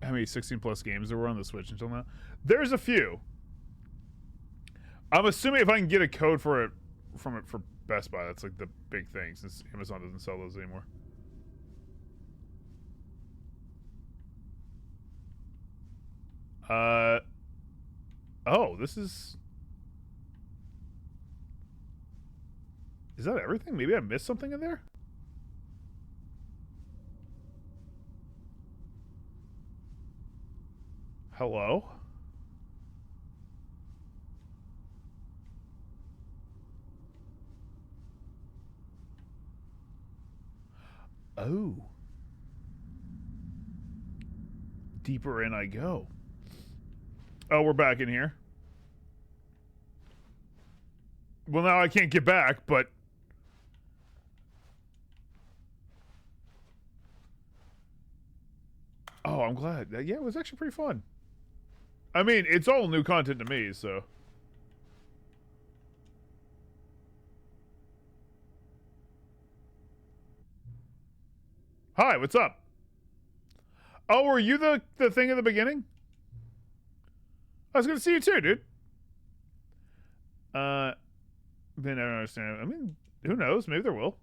many 16 plus games there were on the Switch until now? There's a few. I'm assuming if I can get a code for it for Best Buy, that's like the big thing since Amazon doesn't sell those anymore. Oh, this is that everything? Maybe I missed something in there? Hello? Oh. Deeper in I go. Oh, we're back in here. Well, now I can't get back, but... Oh, I'm glad. Yeah, it was actually pretty fun. I mean, it's all new content to me, so... Hi, what's up? Oh, were you the thing at the beginning? I was gonna see you too, dude. Then I don't understand. I mean, who knows? Maybe there will.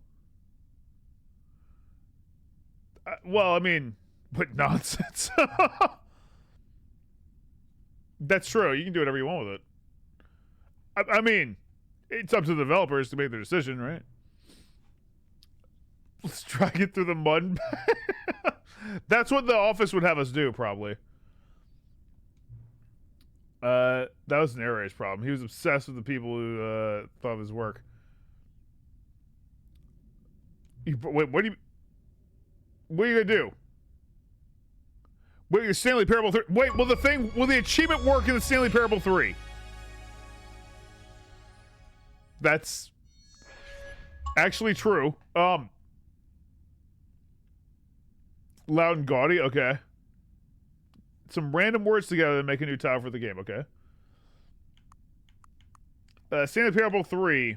Well, I mean, what nonsense. That's true. You can do whatever you want with it. I mean, it's up to the developers to make their decision, right? Let's drag it through the mud. That's what the office would have us do, probably. That was an narrator's problem. He was obsessed with the people who thought of his work. Wait, what are you gonna do? Wait, your Stanley Parable 3. Wait, will the achievement work in the Stanley Parable 3? That's actually true. Loud and gaudy, okay. Some random words together to make a new tile for the game, okay. Stanley Parable 3.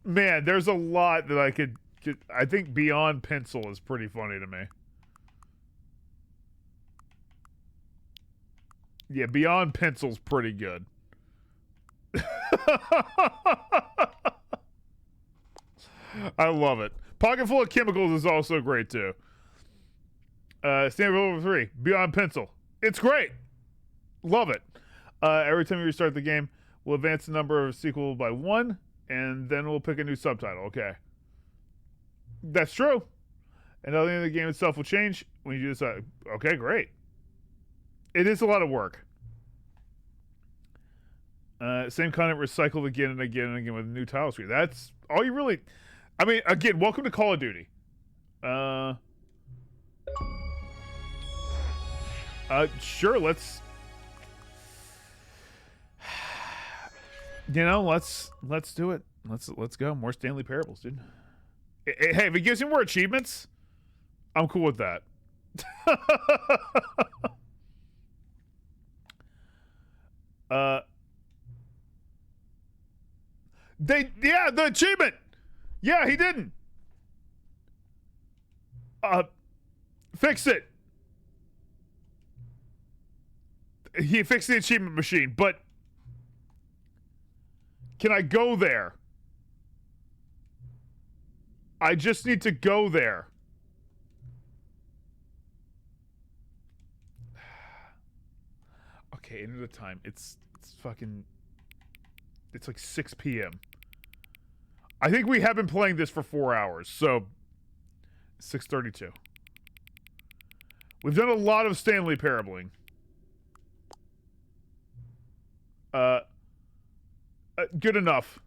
Man, there's a lot that I could I think Beyond Pencil is pretty funny to me. Yeah, Beyond Pencil's pretty good. I love it. Pocket Full of Chemicals is also great too. Stanley Parable 3, Beyond Pencil. It's great. Love it. Every time you restart the game, we'll advance the number of sequels by 1, and then we'll pick a new subtitle. Okay. That's true. And the end of the game itself will change when you do this. Okay, great. It is a lot of work. Same content recycled again and again and again with a new tile screen. That's all you really... I mean, again, welcome to Call of Duty. Sure, let's... You know, let's do it. Let's go. More Stanley Parables, dude. Hey, if it gives me more achievements, I'm cool with that. The achievement. Yeah, he didn't. Fix it. He fixed the achievement machine, but can I go there? I just need to go there. Okay, end of the time. It's fucking... It's like 6 p.m. I think we have been playing this for 4 hours, so... 6:32. We've done a lot of Stanley paraboling. Good enough.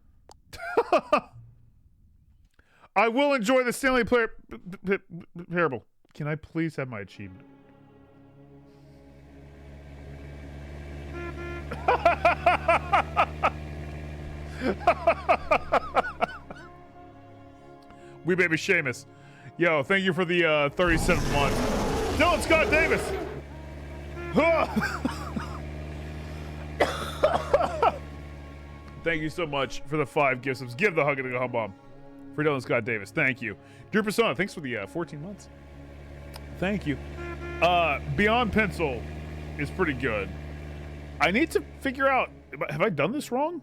I will enjoy the Stanley parable. Can I please have my achievement? We baby Seamus. Yo, thank you for the 37 months. Dylan Scott Davis. Thank you so much for the 5 gift subs. Give the hug and a hum bomb for Dylan Scott Davis. Thank you. Drew Persona, thanks for the 14 months. Thank you. Beyond Pencil is pretty good. I need to figure out, have I done this wrong?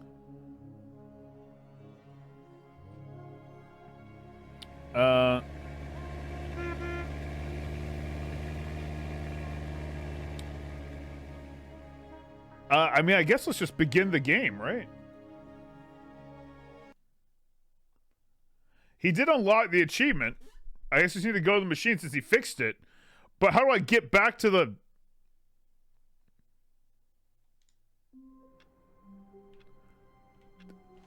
I mean, I guess let's just begin the game, right? He did unlock the achievement. I guess I just need to go to the machine since he fixed it. But how do I get back to the...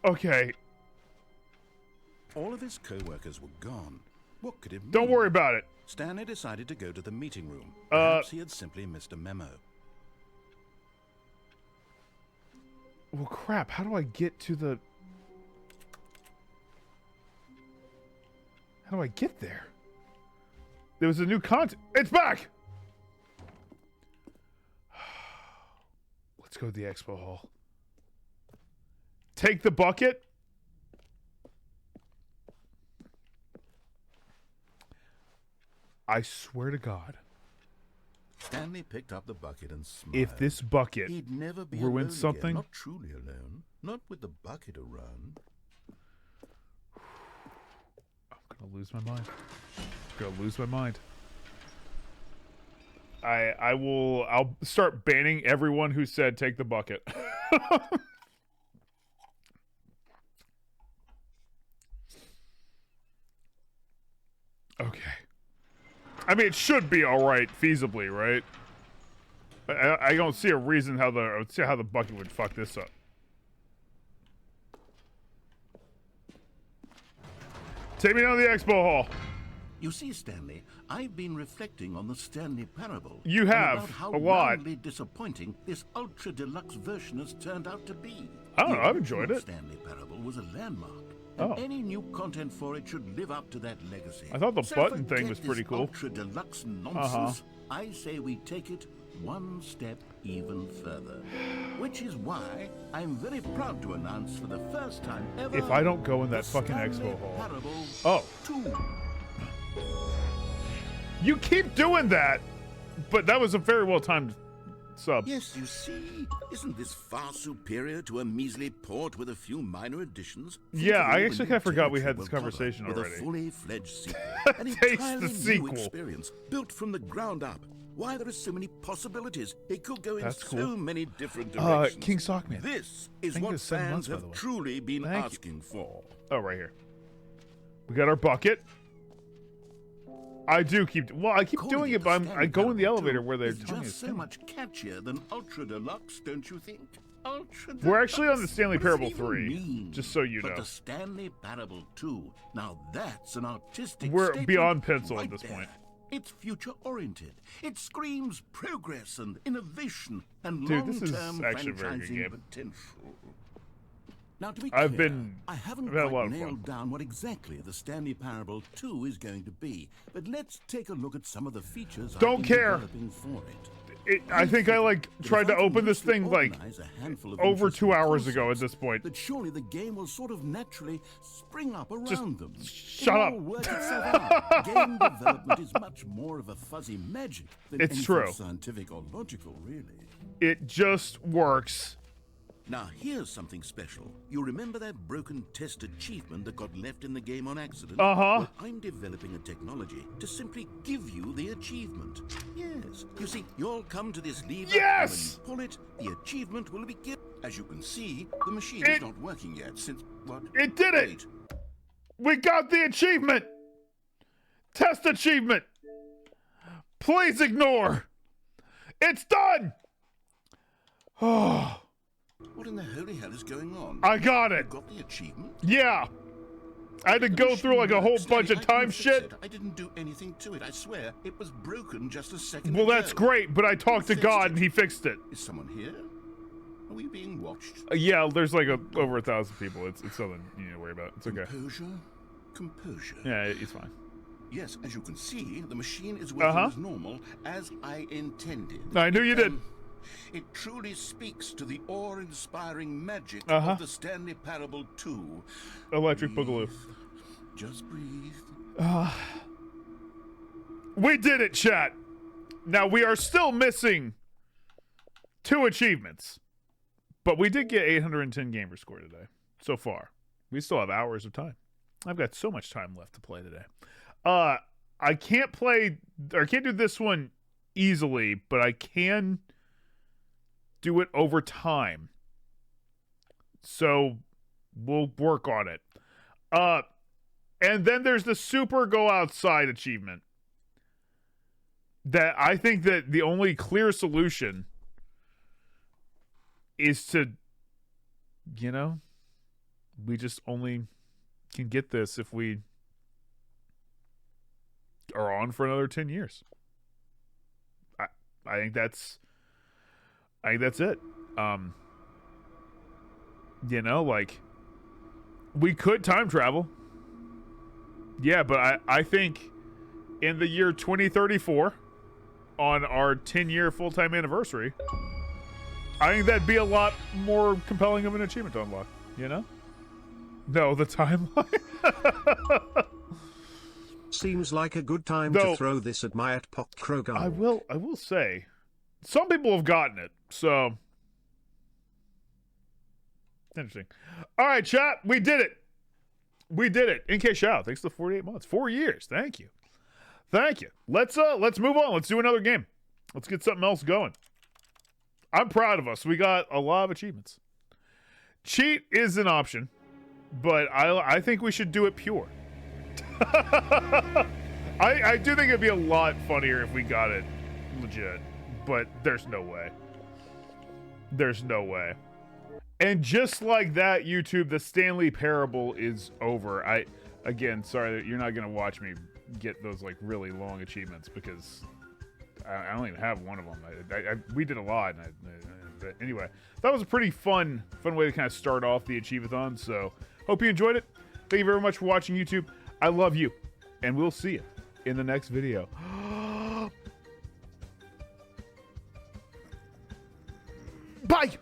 Okay. All of his co-workers were gone. What could it mean? Don't worry about it. Stanley decided to go to the meeting room. Perhaps he had simply missed a memo. Well, crap. How do I get to the... How do I get there? There was a new content. It's back! Let's go to the expo hall. Take the bucket. I swear to God. Stanley picked up the bucket and smiled. If this bucket He'd never be ruined alone something... Again. Not truly alone. Not with the bucket around. I'm gonna lose my mind. I'm gonna lose my mind. I'll start banning everyone who said take the bucket. Okay. I mean, it should be all right, feasibly, right? I don't see a reason how the bucket would fuck this up. Take me down to the expo hall. You see, Stanley, I've been reflecting on the Stanley parable. You have, about how a lot. roundly disappointing this ultra deluxe version has turned out to be. I don't know, I've enjoyed it. Stanley parable was a landmark. Oh. And any new content for it should live up to that legacy. I thought the So button thing forget was pretty this cool. Ultra deluxe nonsense. I say we take it one step even further. Which is why I'm very proud to announce for the first time ever. If I don't go in that fucking Stanley expo hall. Parable Oh. 2. You keep doing that, but that was a very well timed sub. Yes, you see, isn't this far superior to a measly port with a few minor additions? Yeah, I actually kind of forgot we had this conversation with already. a fully fledged sequel, an Taste the entirely sequel. new experience built from the ground up. Why, there are so many possibilities. It could go in That's so cool. many different directions. King Sockman. This is Thank you what for 7 months, fans by the have way. truly been Thank you. asking for. Oh, right here. We got our bucket. I do keep... Well, I keep doing it, but I go in the elevator where they're It's telling me just it's so much catchier than Ultra Deluxe, don't you think? Ultra Deluxe. We're actually on the Stanley What does it Parable even 3, mean? just so you But know. the Stanley Parable 2, now that's an artistic We're statement beyond pencil right at this there. point. It's future-oriented. It screams progress and innovation and Dude, this is long-term actually a very good franchising game. potential. Now, to be I've clear, been- I haven't I've had a quite lot of fun. nailed down what exactly the Stanley Parable 2 is going to be, but let's take a look at some of the features Don't I've been care. developing for it. I think I like tried to open this thing like over 2 hours ago at this point. That surely the game will sort of naturally spring up around them. Shut up. Game development is much more of a fuzzy magic than anything scientific or logical, really. It just works. Now, here's something special. You remember that broken test achievement that got left in the game on accident? Well, I'm developing a technology to simply give you the achievement. Yes. You see, you'll come to this lever, and when you pull it, the achievement will be given. As you can see, the machine is not working yet since... What? It did it! We got the achievement! Test achievement! Please ignore! It's done! Oh... What in the holy hell is going on? I got it. You got the achievement? Yeah. I had to go through like a whole bunch of time shit. I didn't do anything to it. I swear. It was broken just a second Well, ago. that's great, but I talked to God and he fixed it. Is someone here? Are we being watched? Yeah, there's like over 1,000 people. It's something you need to worry about. It's okay. Composure. Yeah, it's fine. Yes, as you can see, the machine is working as normal, as I intended. I knew you did. It truly speaks to the awe-inspiring magic of the Stanley Parable 2. Electric Boogaloo. Just breathe. We did it, chat. Now, we are still missing 2 achievements. But we did get 810 gamer score today. So far. We still have hours of time. I've got so much time left to play today. I can't do this one easily, but I can... do it over time. So we'll work on it. And then there's the super go outside achievement. That I think that the only clear solution is to, we just only can get this if we are on for another 10 years. I think that's it. Like, we could time travel. Yeah, but I think in the year 2034, on our 10-year full-time anniversary, I think that'd be a lot more compelling of an achievement to unlock, No, the timeline. Seems like a good time to throw this at my @Poc Krogan. I will say, some people have gotten it, so interesting. All right, chat, we did it. We did it. NK Shao, thanks for the 48 months. 4 years. Thank you. Thank you. Let's move on. Let's do another game. Let's get something else going. I'm proud of us. We got a lot of achievements. Cheat is an option, but I think we should do it pure. I do think it'd be a lot funnier if we got it legit, but there's no way. There's no way. And just like that, YouTube, the Stanley Parable is over. Again, sorry that you're not going to watch me get those like really long achievements because I don't even have one of them. We did a lot. But anyway, that was a pretty fun way to kind of start off the Achievathon. So hope you enjoyed it. Thank you very much for watching, YouTube. I love you. And we'll see you in the next video. Bye!